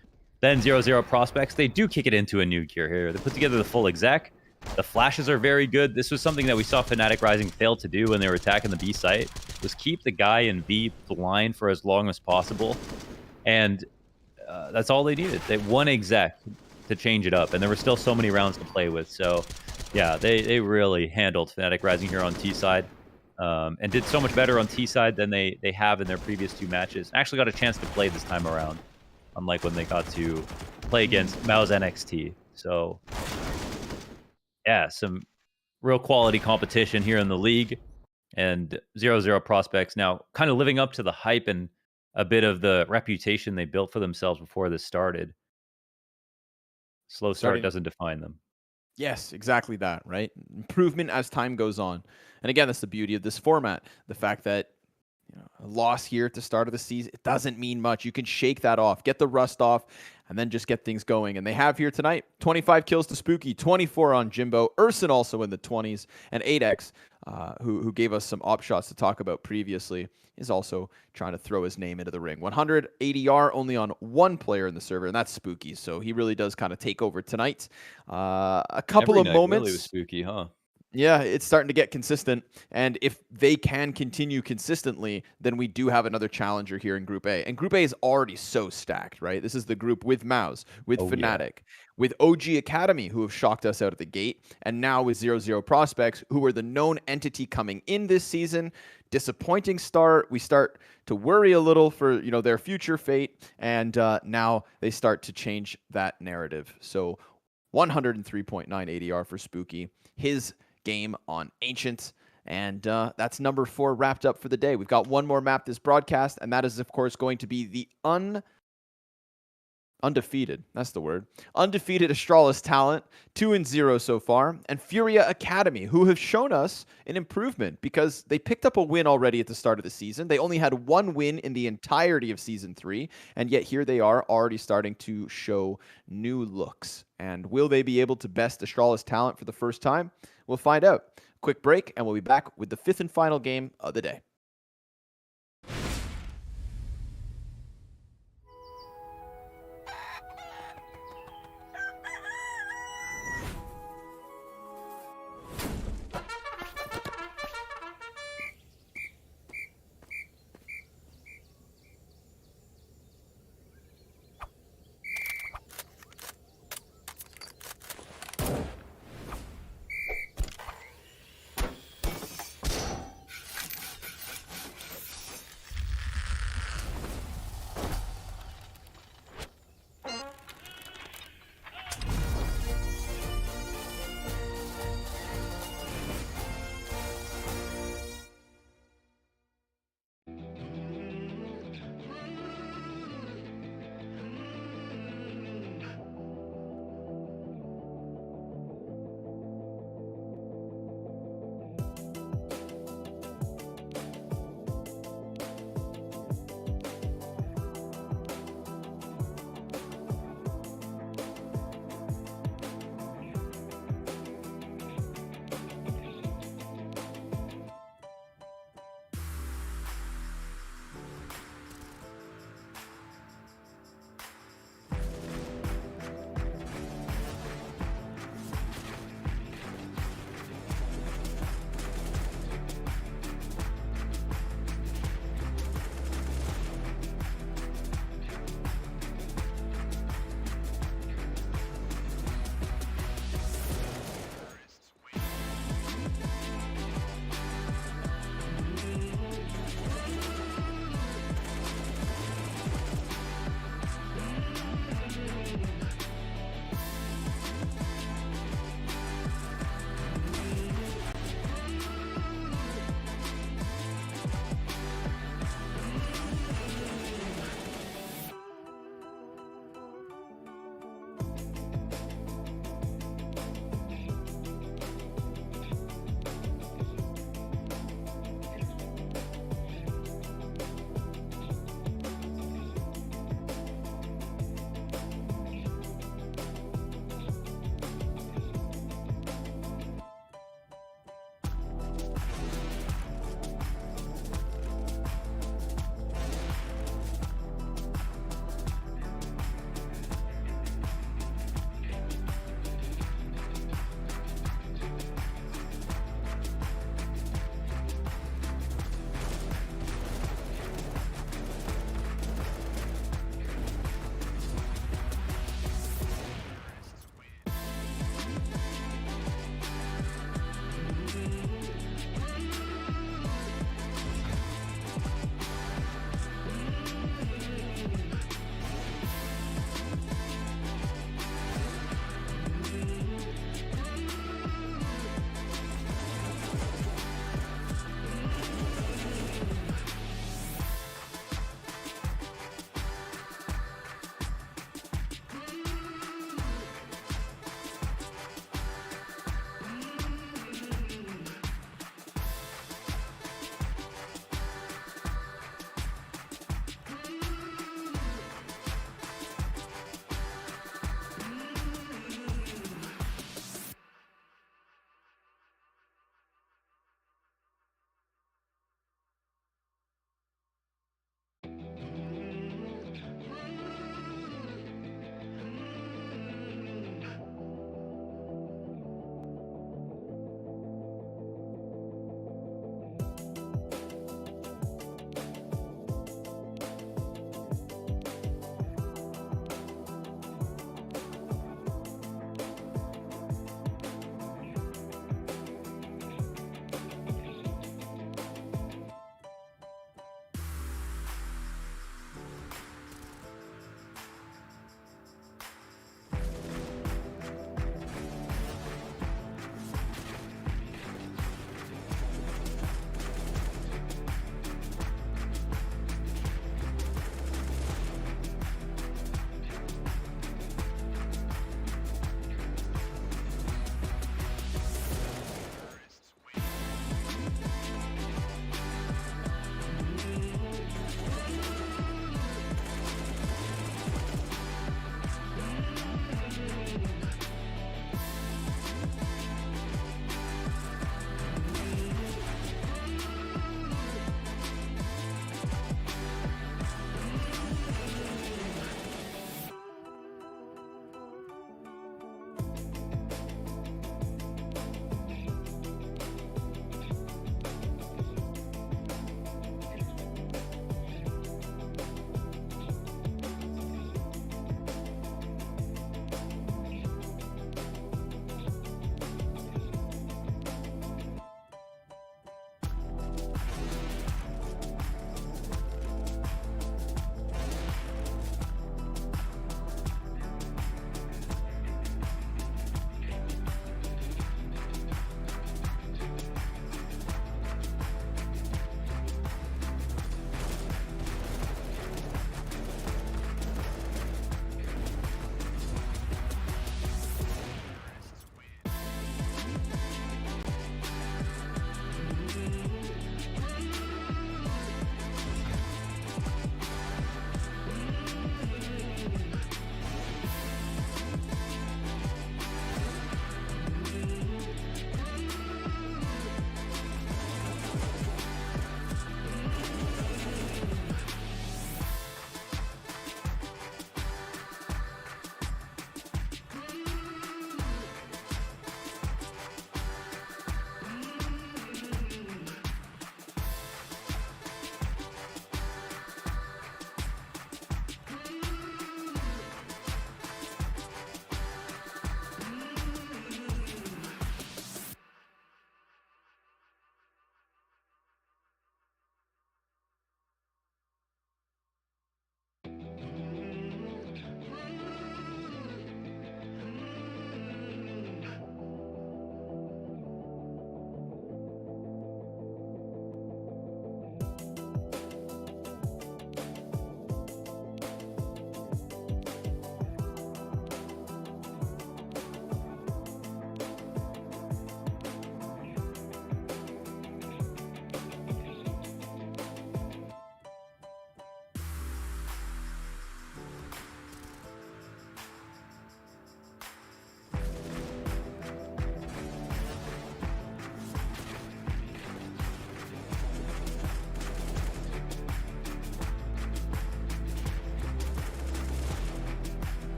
Speaker 2: then 0-0 prospects, they do kick it into a new gear here. They put together the full exec. The flashes are very good. This was something that we saw fnatic Rising fail to do when they were attacking the B site, was keep the guy in B blind for as long as possible. And that's all they needed. They one exec to change it up, and there were still so many rounds to play with. So, yeah, they really handled fnatic Rising here on T side. And did so much better on T side than they have in their previous 2 matches. Actually got a chance to play this time around, unlike when they got to play against MOUZ NXT. So, yeah, some real quality competition here in the league. And 0-0 prospects now kind of living up to the hype and a bit of the reputation they built for themselves before this started. Slow start doesn't define them.
Speaker 1: Yes, exactly that, right? Improvement as time goes on. And again, that's the beauty of this format. The fact that a loss here at the start of the season, it doesn't mean much. You can shake that off, get the rust off, and then just get things going. And they have here tonight, 25 kills to Spooky, 24 on Jimbo, Urson also in the 20s, and Apeks, who gave us some op shots to talk about previously, is also trying to throw his name into the ring. 100 ADR only on 1 player in the server, and that's Spooky. So he really does kind of take over tonight. A couple of moments.
Speaker 2: Really was Spooky, huh?
Speaker 1: Yeah, it's starting to get consistent. And if they can continue consistently, then we do have another challenger here in Group A. And Group A is already so stacked, right? This is the group with MOUZ, with
Speaker 2: Oh yeah.
Speaker 1: fnatic, with OG Academy, who have shocked us out of the gate, and now with 0-0 Prospects, who were the known entity coming in this season. Disappointing start. We start to worry a little for their future fate, and now they start to change that narrative. So 103.9 ADR for Spooky. His game on Ancient. And that's number 4 wrapped up for the day. We've got one more map this broadcast, and that is, of course, going to be the undefeated. That's the word. Undefeated Astralis talent, 2-0 so far, and FURIA Academy, who have shown us an improvement because they picked up a win already at the start of the season. They only had one win in the entirety of Season 3, and yet here they are already starting to show new looks. And will they be able to best Astralis talent for the first time? We'll find out. Quick break, and we'll be back with the 5th and final game of the day.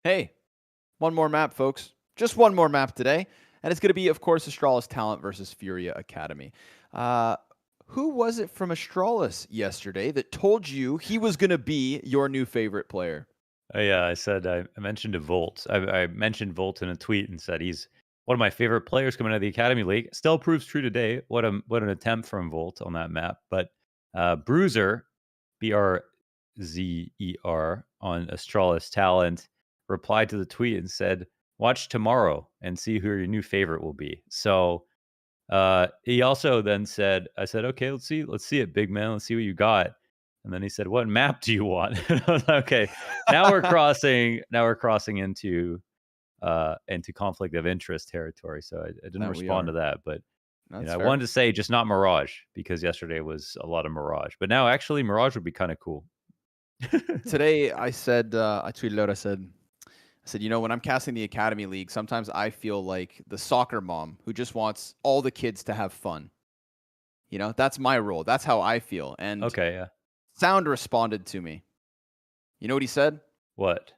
Speaker 1: Hey, one more map, folks. Just one more map today. And it's going to be, of course, Astralis Talent versus FURIA Academy. Who was it from Astralis yesterday that told you he was going to be your new favorite player?
Speaker 2: Oh, yeah, I said I mentioned a Volt. I mentioned Volt in a tweet and said he's one of my favorite players coming out of the Academy League. Still proves true today. What an attempt from Volt on that map. But Bruiser, BRZER on Astralis Talent, replied to the tweet and said, "Watch tomorrow and see who your new favorite will be." So he also then said, I said, "Okay, let's see it, big man. Let's see what you got." And then he said, "What map do you want?" And I was like, okay, now we're crossing into conflict of interest territory. So I didn't
Speaker 1: That we
Speaker 2: respond
Speaker 1: are.
Speaker 2: to that, but
Speaker 1: That's
Speaker 2: I
Speaker 1: fair.
Speaker 2: wanted to say just not Mirage because yesterday was a lot of Mirage. But now actually Mirage would be kind of cool.
Speaker 1: Today, I said, I tweeted out, I said, when I'm casting the Academy League, sometimes I feel like the soccer mom who just wants all the kids to have fun. That's my role. That's how I feel. And
Speaker 2: Okay, yeah.
Speaker 1: Sound responded to me. You know what he said?
Speaker 2: What?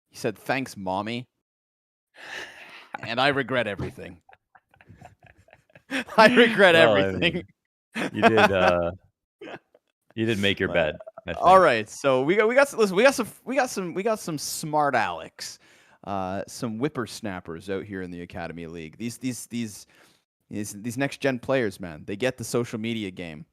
Speaker 1: He said, "Thanks, mommy." And I regret everything. I regret
Speaker 2: Well, I
Speaker 1: everything.
Speaker 2: mean, you did make your bed. I
Speaker 1: All
Speaker 2: think.
Speaker 1: right, so we got some smart Alex, some whippersnappers out here in the Academy League. These next gen players, man, they get the social media game.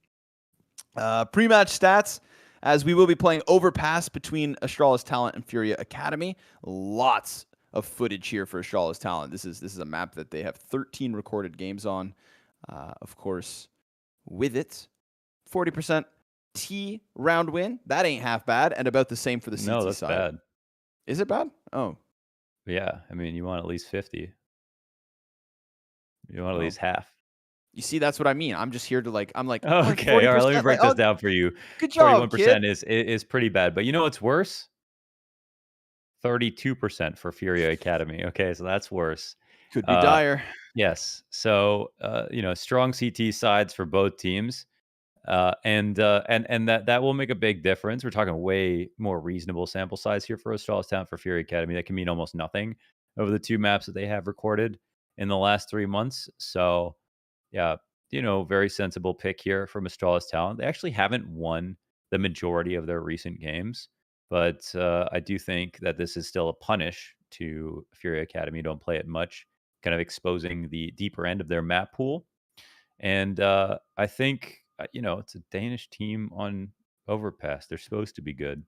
Speaker 1: Pre-match stats, as we will be playing Overpass between Astralis Talent and FURIA Academy. Lots of footage here for Astralis Talent. This is a map that they have 13 recorded games on. Of course, with it, 40% T round win. That ain't half bad, and about the same for the CT
Speaker 2: No, that's
Speaker 1: side.
Speaker 2: bad.
Speaker 1: Is it bad? Oh,
Speaker 2: Yeah, I mean, you want at least 50. You want at
Speaker 1: oh.
Speaker 2: least half.
Speaker 1: You see, that's what I mean. I'm just here to I'm like,
Speaker 2: Okay, all right, let me
Speaker 1: 40%.
Speaker 2: break this down for you.
Speaker 1: Good job,
Speaker 2: 41%
Speaker 1: kid.
Speaker 2: is pretty bad, but you know what's worse? 32% for FURIA Academy. Okay, so that's worse.
Speaker 1: Could be
Speaker 2: Uh,
Speaker 1: dire.
Speaker 2: yes. So, strong CT sides for both teams. And that will make a big difference. We're talking way more reasonable sample size here for Astralis Talent for FURIA Academy. That can mean almost nothing over the 2 maps that they have recorded in the last 3 months. So, yeah, very sensible pick here from Astralis Talent. They actually haven't won the majority of their recent games, but I do think that this is still a punish to FURIA Academy. Don't play it much, kind of exposing the deeper end of their map pool. And I think, it's a Danish team on Overpass. They're supposed to be good.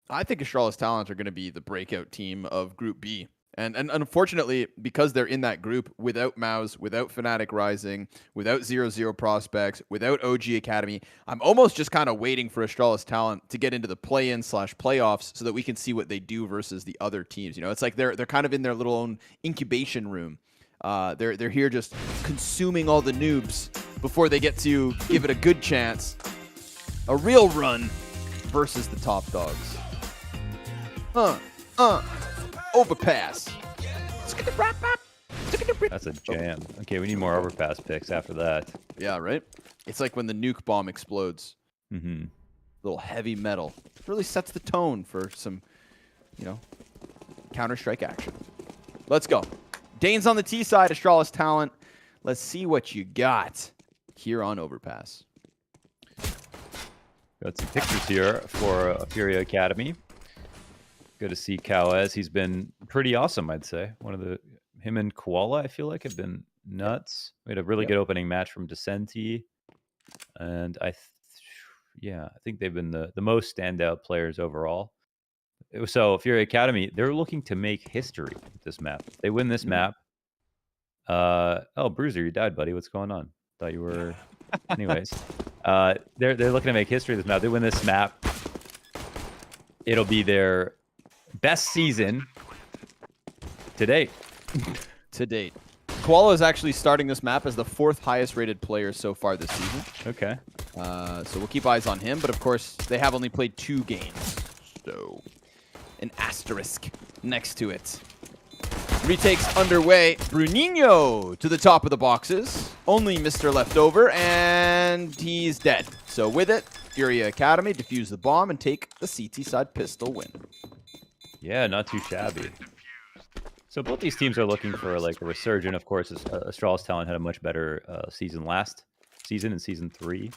Speaker 1: I think Astralis Talent are going to be the breakout team of Group B. And unfortunately, because they're in that group without MOUZ, without Fnatic Rising, without 0-0 Prospects, without OG Academy, I'm almost just kind of waiting for Astralis Talent to get into the play-in/playoffs so that we can see what they do versus the other teams. It's like they're kind of in their little own incubation room. They're here just consuming all the noobs before they get to give it a good chance, a real run versus the top dogs. Overpass.
Speaker 2: That's a jam. Okay, we need more Overpass picks after that.
Speaker 1: Yeah, right? It's like when the nuke bomb explodes.
Speaker 2: Mm-hmm.
Speaker 1: Little heavy metal. Really sets the tone for some, Counter-Strike action. Let's go. Dane's on the T side, Astralis Talent. Let's see what you got here on Overpass.
Speaker 2: Got some pictures here for FURIA Academy. Good to see Kawez. He's been pretty awesome, I'd say. Him and Koala, I feel like, have been nuts. We had a really good opening match from Descenti. And I think they've been the most standout players overall. So FURIA Academy, they're looking to make history with this map. They win this map. Oh, Bruiser, you died, buddy. What's going on? Thought you were... Anyways. They're looking to make history with this map. They win this map. It'll be their best season to date.
Speaker 1: To date. Koala is actually starting this map as the 4th highest rated player so far this season.
Speaker 2: Okay.
Speaker 1: So we'll keep eyes on him, but of course they have only played 2 games. So an asterisk next to it. Retakes underway. Bruninho to the top of the boxes. Only Mr. Leftover, and he's dead. So with it, FURIA Academy defuse the bomb and take the CT side pistol win.
Speaker 2: Yeah, not too shabby. So both these teams are looking for like a resurgent. Of course, Astralis Talent had a much better season last season in season 3.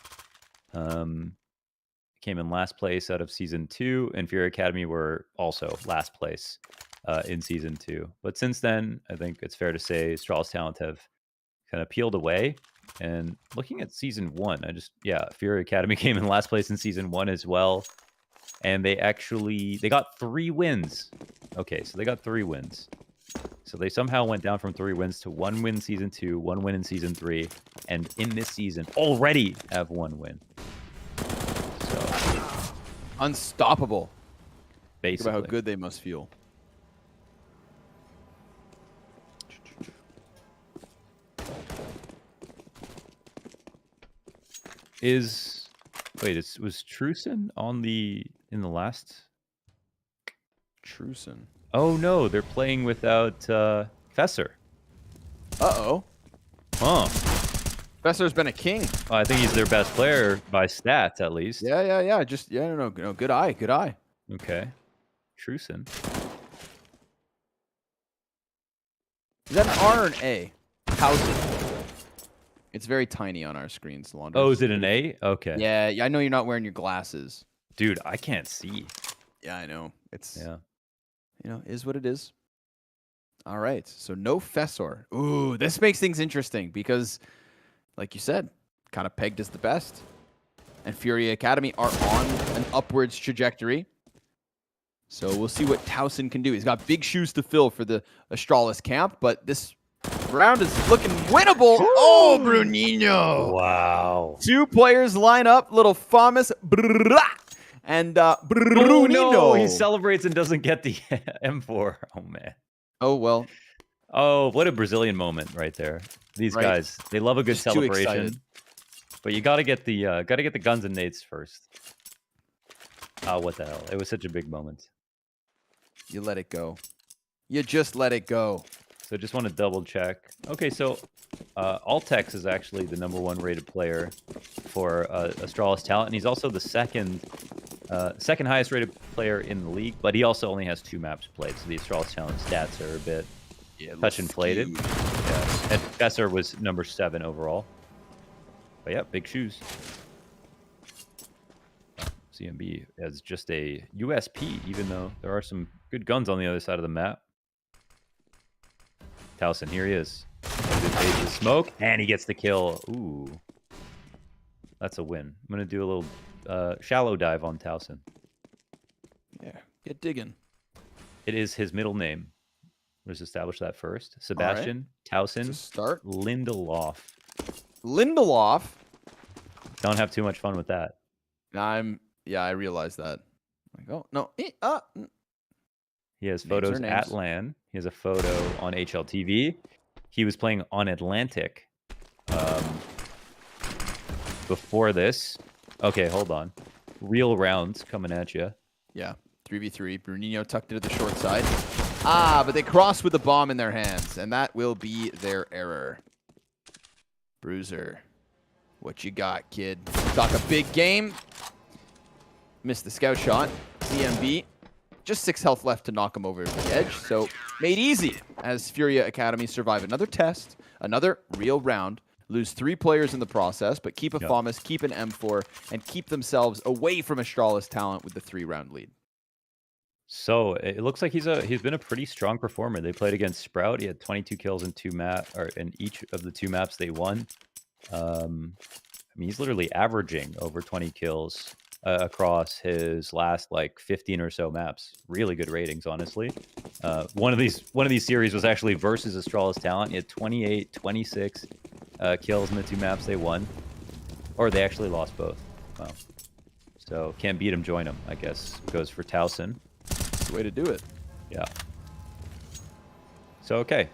Speaker 2: Came in last place out of season 2, and FURIA Academy were also last place in season 2. But since then, I think it's fair to say Astralis Talent have kind of peeled away. And looking at season 1, FURIA Academy came in last place in season 1 as well. And they got 3 wins. Okay, so they got 3 wins. So they somehow went down from 3 wins to 1 win in season 2, 1 win in season 3, and in this season already have 1 win. So
Speaker 1: unstoppable.
Speaker 2: Basically.
Speaker 1: Think about how good they must feel.
Speaker 2: Was Trusen in the last?
Speaker 1: Trusen.
Speaker 2: Oh no, they're playing without Fesser.
Speaker 1: Uh-oh.
Speaker 2: Huh.
Speaker 1: Fesser's been a king.
Speaker 2: Well, I think he's their best player by stats, at least.
Speaker 1: Yeah. No. Good eye.
Speaker 2: Okay. Trusen.
Speaker 1: Is that an R or an A? Housing. It's very tiny on our screens, Laundry.
Speaker 2: Oh, is it an A? Okay.
Speaker 1: Yeah, I know you're not wearing your glasses.
Speaker 2: Dude, I can't see.
Speaker 1: Yeah, I know. Is what it is. All right. So no Fessor. Ooh, this makes things interesting because, like you said, kind of pegged as the best. And FURIA Academy are on an upwards trajectory. So we'll see what Towson can do. He's got big shoes to fill for the Astralis camp, but this round is looking winnable. Ooh. Oh, Bruninho.
Speaker 2: Wow.
Speaker 1: 2 players line up. Little famous. And Bruninho.
Speaker 2: Oh, no, he celebrates and doesn't get the M4. Oh, man.
Speaker 1: Oh, well.
Speaker 2: Oh, what a Brazilian moment right there. These guys, they love a good celebration. But you got to get the guns and nades first. Oh, what the hell. It was such a big moment.
Speaker 1: You let it go. You just let it go.
Speaker 2: So just want to double check. Okay, so Altex is actually the #1 rated player for Astralis Talent, and he's also the second highest rated player in the league, but he also only has 2 maps played, so the Astralis Talent stats are a bit touch inflated. Yeah. And Fesser was #7 overall. But yeah, big shoes. CMB has just a USP, even though there are some good guns on the other side of the map. Towson, here he is. Good base of smoke, and he gets the kill. Ooh. That's a win. I'm going to do a little shallow dive on Towson.
Speaker 1: Yeah, get digging.
Speaker 2: It is his middle name. Let's establish that first. Sebastian Towson
Speaker 1: start.
Speaker 2: Lindelof. Don't have too much fun with that.
Speaker 1: Yeah, I realize that. Like, oh, no.
Speaker 2: He has photos at LAN. He has a photo on HLTV. He was playing on Atlantic before this. Okay, hold on. Real rounds coming at you.
Speaker 1: Yeah, 3v3. Bruninho tucked into the short side. But they crossed with the bomb in their hands, and that will be their error. Bruiser, what you got, kid? Talk a big game. Missed the scout shot. CMB. Just 6 health left to knock him over the edge. So made easy as FURIA Academy survive another test, another real round, lose 3 players in the process, but keep a FAMAS, keep an M4, and keep themselves away from Astralis Talent with the 3-round lead.
Speaker 2: So it looks like he's been a pretty strong performer. They played against Sprout. He had 22 kills in in each of the 2 maps they won. I mean, he's literally averaging over 20 kills across his last like 15 or so maps. Really good ratings, honestly. One of these series was actually versus Astralis Talent. He had 28, 26 kills in the 2 maps they won, or they actually lost both. Wow. So can't beat him, join him, I guess goes for Towson.
Speaker 1: That's the way to do it.
Speaker 2: Yeah. So okay,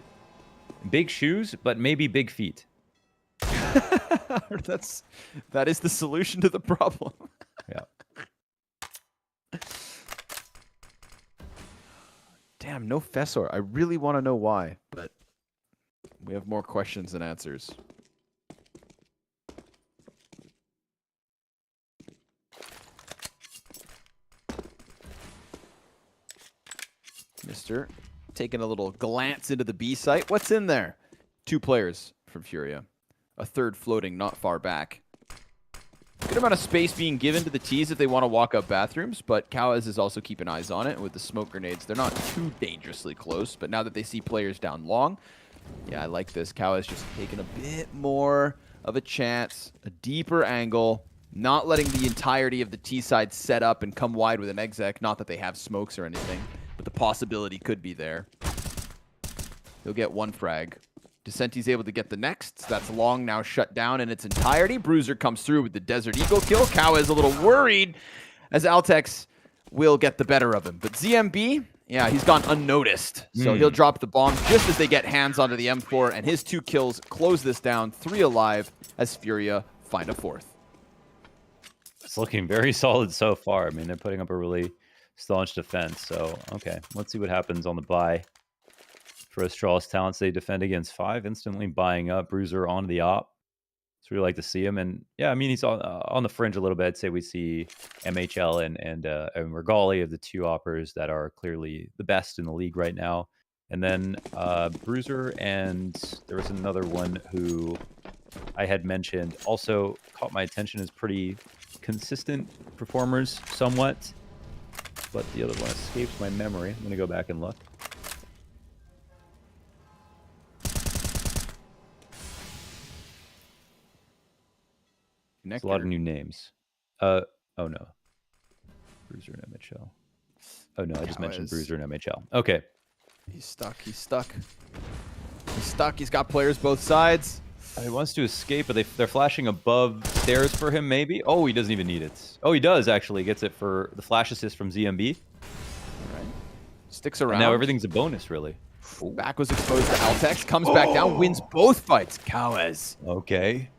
Speaker 2: big shoes, but maybe big feet.
Speaker 1: That is the solution to the problem.
Speaker 2: Yeah.
Speaker 1: Damn, no Fessor. I really want to know why, but we have more questions than answers. Mister taking a little glance into the B site. What's in there? 2 players from FURIA. A third floating not far back. Good amount of space being given to the T's if they want to walk up bathrooms, but Kawaz is also keeping eyes on it. With the smoke grenades, they're not too dangerously close, but now that they see players down long, yeah, I like this. Kawaz just taking a bit more of a chance, a deeper angle, not letting the entirety of the T side set up and come wide with an exec. Not that they have smokes or anything, but the possibility could be there. He'll get 1 frag. Descenti's able to get the next. That's long now shut down in its entirety. Bruiser comes through with the Desert Eagle kill. Cow is a little worried as Altex will get the better of him. But ZMB, yeah, he's gone unnoticed. So he'll drop the bomb just as they get hands onto the M4, and his 2 kills close this down. 3 alive as FURIA find a 4th.
Speaker 2: It's looking very solid so far. I mean, they're putting up a really staunch defense. So, okay, let's see what happens on the buy. For Astralis Talents, they defend against 5, instantly buying up. Bruiser on the op. It's really like to see him. And yeah, I mean, he's on the fringe a little bit. I'd say we see MHL and Regali of the 2 oppers that are clearly the best in the league right now. And then Bruiser, and there was another one who I had mentioned also caught my attention as pretty consistent performers somewhat. But the other one escapes my memory. I'm going to go back and look. It's a lot of new names. Oh no. Bruiser and MHL. Oh no, I just mentioned Bruiser and MHL. Okay.
Speaker 1: He's stuck. He's stuck. He's stuck. He's got players both sides.
Speaker 2: He wants to escape, but they're flashing above stairs for him, maybe? Oh, he doesn't even need it. Oh, he does, actually. He gets it for the flash assist from ZMB.
Speaker 1: All right. Sticks around.
Speaker 2: And now everything's a bonus, really.
Speaker 1: Back was exposed to Altex. Comes back down. Wins both fights. Kawaz.
Speaker 2: Okay.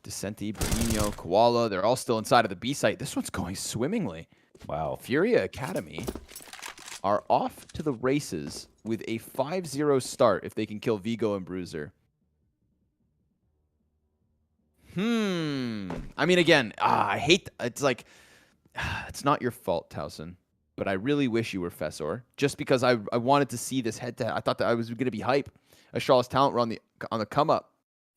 Speaker 1: Descenti, Bernino, Koala, they're all still inside of the B site. This one's going swimmingly.
Speaker 2: Wow.
Speaker 1: FURIA Academy are off to the races with a 5-0 start if they can kill Vigo and Bruiser. I mean, again, I hate... It's like... It's not your fault, Towson, but I really wish you were Fessor, just because I wanted to see this head-to-head. I thought that I was going to be hype. Astralis Talent were on the come-up.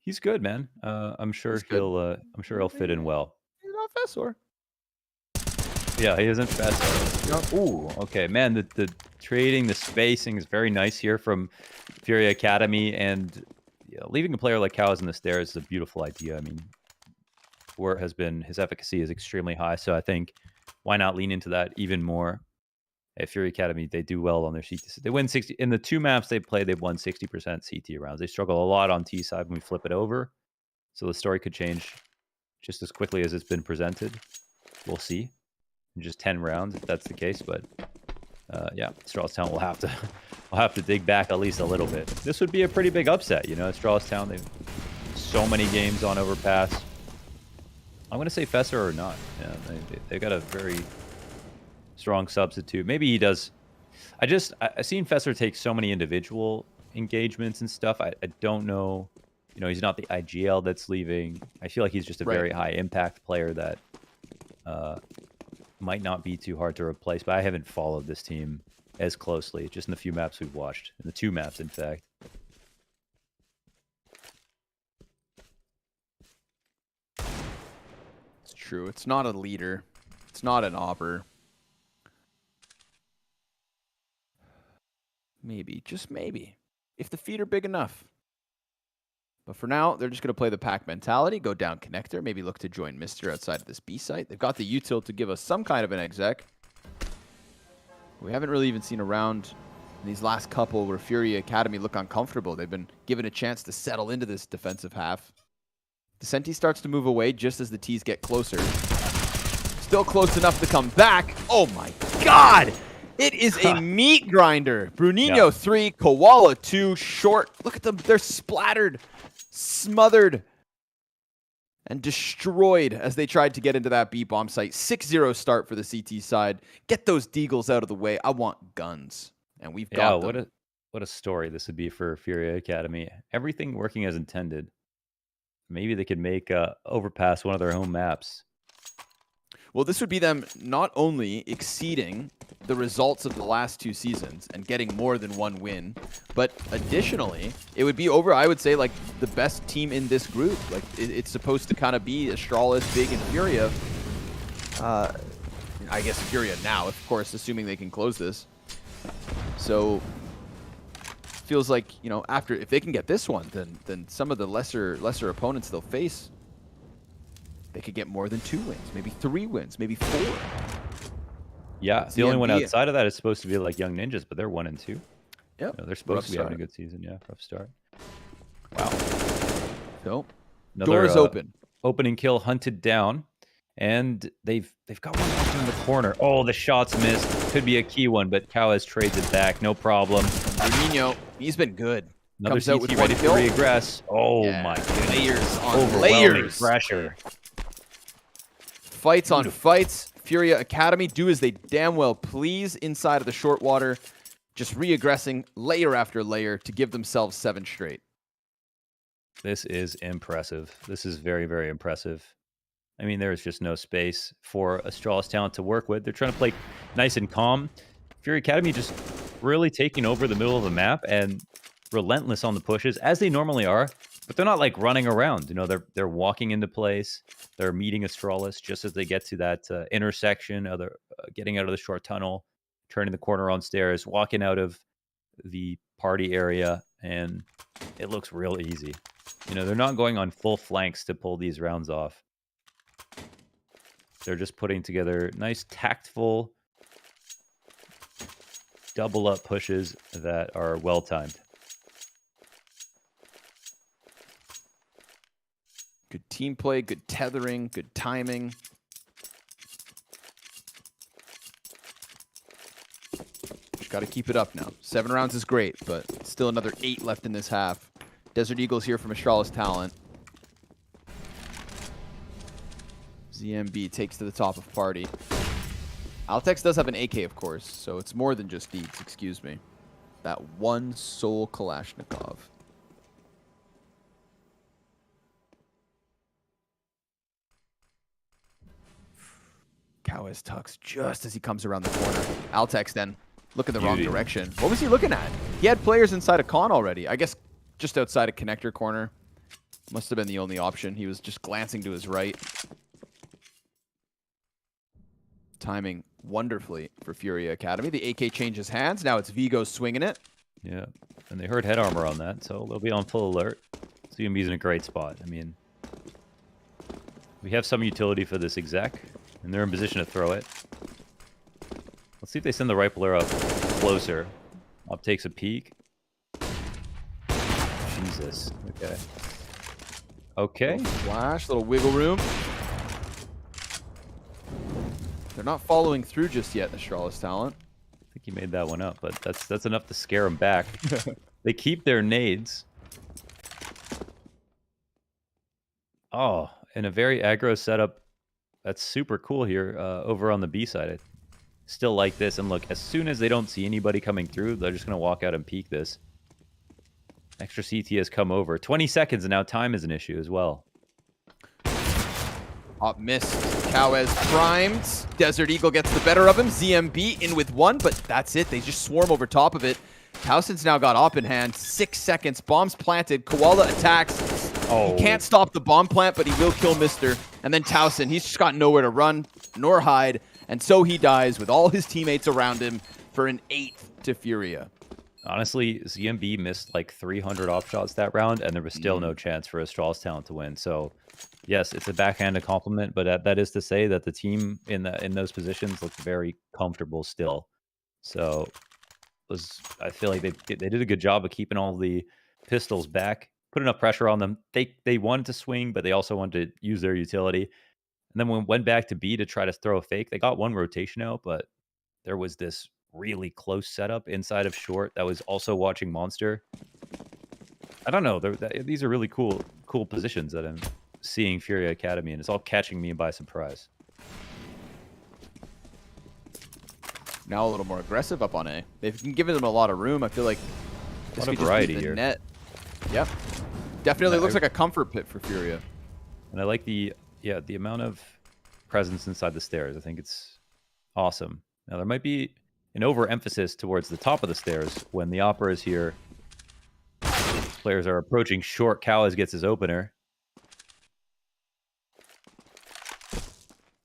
Speaker 2: He's good, man. I'm sure he'll fit in well.
Speaker 1: He's not Fessor.
Speaker 2: Yeah, he isn't Fessor. Ooh, okay, man. The trading, the spacing is very nice here from FURIA Academy, and leaving a player like Kawaz in the stairs is a beautiful idea. I mean, where it has been, his efficacy is extremely high, so I think why not lean into that even more? At FURIA Academy, they do well on their CT. They win 60 in the 2 maps they play. They've won 60% CT rounds. They struggle a lot on T side when we flip it over, so the story could change just as quickly as it's been presented. We'll see in just 10 rounds if that's the case. But yeah, Astralis Town will have to dig back at least a little bit. This would be a pretty big upset, you know. Astralis Town, they've so many games on Overpass. I'm gonna say Fessor or not. Yeah, they got a very strong substitute. Maybe he does. I've seen Fessor take so many individual engagements and stuff. I don't know. You know, he's not the IGL that's leaving. I feel like he's just a very high impact player that might not be too hard to replace. But I haven't followed this team as closely, just in the few maps we've watched. In the 2 maps, in fact.
Speaker 1: It's true. It's not a leader. It's not an opper. Maybe, just maybe, if the feet are big enough. But for now, they're just going to play the pack mentality, go down connector, maybe look to join Mister outside of this B site. They've got the util to give us some kind of an exec. We haven't really even seen a round in these last couple where FURIA Academy look uncomfortable. They've been given a chance to settle into this defensive half. Descenti starts to move away just as the T's get closer. Still close enough to come back. Oh my God! It is a meat grinder. Brunino 3, Koala 2, short. Look at them. They're splattered, smothered, and destroyed as they tried to get into that B bomb site. 6-0 start for the CT side. Get those deagles out of the way. I want guns. And we've got them.
Speaker 2: What a story this would be for FURIA Academy. Everything working as intended. Maybe they could make Overpass one of their home maps.
Speaker 1: Well, this would be them not only exceeding the results of the last 2 seasons and getting more than 1 win, but additionally, it would be over, I would say, like, the best team in this group. Like, it's supposed to kind of be Astralis, Big, and Furia. I guess Furia now, of course, assuming they can close this. So, feels like, you know, after, if they can get this one, then some of the lesser opponents they'll face, they could get more than 2 wins, maybe 3 wins, maybe 4.
Speaker 2: Yeah, the only one outside of that is supposed to be like Young Ninjas, but they're 1 and 2.
Speaker 1: Yeah,
Speaker 2: they're supposed to be having a good season. Yeah, rough start. Wow.
Speaker 1: So,
Speaker 2: another,
Speaker 1: doors open.
Speaker 2: Opening kill hunted down, and they've got one walking in the corner. Oh, the shot's missed. Could be a key one, but Kawes trades it back. No problem.
Speaker 1: Firmino, he's been good.
Speaker 2: Another
Speaker 1: Comes
Speaker 2: CT
Speaker 1: out with
Speaker 2: ready
Speaker 1: one
Speaker 2: to
Speaker 1: kill.
Speaker 2: reaggress. Oh my goodness.
Speaker 1: Layers on
Speaker 2: Overwhelming
Speaker 1: layers.
Speaker 2: pressure.
Speaker 1: Fights on fights. Furia Academy do as they damn well please inside of the short water, just reaggressing layer after layer to give themselves 7 straight.
Speaker 2: This is impressive. This is very, very impressive. I mean, there's just no space for Astralis talent to work with. They're trying to play nice and calm. Furia Academy just really taking over the middle of the map and relentless on the pushes, as they normally are. But they're not like running around. You know, they're walking into place. They're meeting Astralis just as they get to that intersection, getting out of the short tunnel, turning the corner on stairs, walking out of the party area, and it looks real easy. You know, they're not going on full flanks to pull these rounds off. They're just putting together nice, tactful, double-up pushes that are well-timed.
Speaker 1: Good team play, good tethering, good timing. Just got to keep it up now. 7 rounds is great, but still another 8 left in this half. Desert Eagles here from Astralis talent. ZMB takes to the top of party. Apeks does have an AK, of course, so it's more than just Deeds, excuse me. That one sole Kalashnikov. Kawes tucks just as he comes around the corner. Apeks then look in the wrong direction. What was he looking at? He had players inside a con already. I guess just outside a connector corner. Must have been the only option. He was just glancing to his right. Timing wonderfully for Furia Academy. The AK changes hands. Now it's Vigo swinging it.
Speaker 2: Yeah, and they heard head armor on that, so they'll be on full alert. CMB's in a great spot. I mean, we have some utility for this exec, and they're in position to throw it. Let's see if they send the right player up closer. Up takes a peek. Jesus. Okay. Okay.
Speaker 1: Little flash, little wiggle room. They're not following through just yet, Astralis talent.
Speaker 2: I think he made that one up, but that's enough to scare him back. They keep their nades. Oh, in a very aggro setup. That's super cool here over on the B side. I still like this. And look, as soon as they don't see anybody coming through, they're just going to walk out and peek this. Extra CT has come over. 20 seconds, and now time is an issue as well.
Speaker 1: Op missed. Kawes primed. Desert Eagle gets the better of him. ZMB in with 1, but that's it. They just swarm over top of it. Towson's now got op in hand. 6 seconds. Bombs planted. Koala attacks.
Speaker 2: Oh.
Speaker 1: He can't stop the bomb plant, but he will kill Mister. And then Towson, he's just got nowhere to run nor hide. And so he dies with all his teammates around him for an 8th to Furia.
Speaker 2: Honestly, ZMB missed like 300 off shots that round, and there was still no chance for Astralis talent to win. So, yes, it's a backhanded compliment, but that is to say that the team in those positions looked very comfortable still. So, I feel like they did a good job of keeping all the pistols back, put enough pressure on them. They wanted to swing, but they also wanted to use their utility. And then when we went back to B to try to throw a fake, they got one rotation out, but there was this really close setup inside of short that was also watching Monster. I don't know. These are really cool positions that I'm seeing Furia Academy, and it's all catching me by surprise.
Speaker 1: Now a little more aggressive up on A. They've been giving them a lot of room. I feel like this could just be the net. Yep. Definitely looks like a comfort pit for Furia.
Speaker 2: And I like the amount of presence inside the stairs. I think it's awesome. Now, there might be an overemphasis towards the top of the stairs when the Opera is here. Players are approaching short. Cows gets his opener.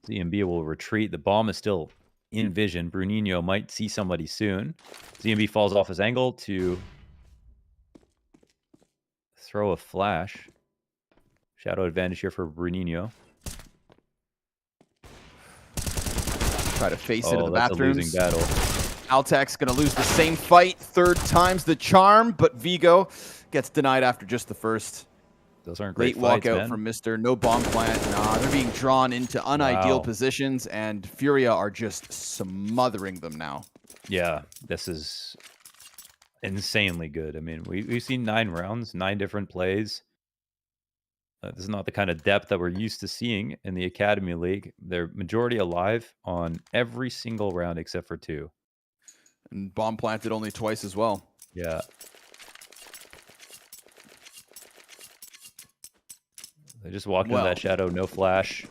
Speaker 2: ZMB will retreat. The bomb is still in vision. Bruninho might see somebody soon. ZMB falls off his angle to throw a flash. Shadow advantage here for Bruninho.
Speaker 1: Try to face it in the
Speaker 2: that's
Speaker 1: bathrooms.
Speaker 2: a losing battle.
Speaker 1: Altek's going to lose the same fight. Third time's the charm, but Vigo gets denied after just the first.
Speaker 2: Those aren't great
Speaker 1: Late
Speaker 2: fights,
Speaker 1: walkout
Speaker 2: man.
Speaker 1: from Mr. No bomb plant. Nah, they're being drawn into unideal positions, and FURIA are just smothering them now.
Speaker 2: Yeah, this is insanely good. I mean, we've seen 9 rounds, 9 different plays. This is not the kind of depth that we're used to seeing in the Academy League. They're majority alive on every single round except for 2.
Speaker 1: And bomb planted only twice as well.
Speaker 2: Yeah. They just walked into that shadow, no flash,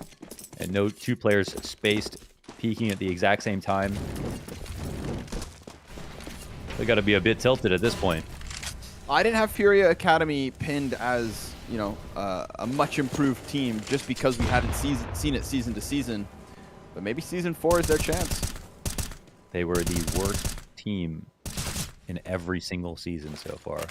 Speaker 2: and no 2 players spaced, peeking at the exact same time. They got to be a bit tilted at this point.
Speaker 1: I didn't have FURIA Academy pinned as, you know, a much improved team just because we hadn't seen it season to season. But maybe season 4 is their chance.
Speaker 2: They were the worst team in every single season so far.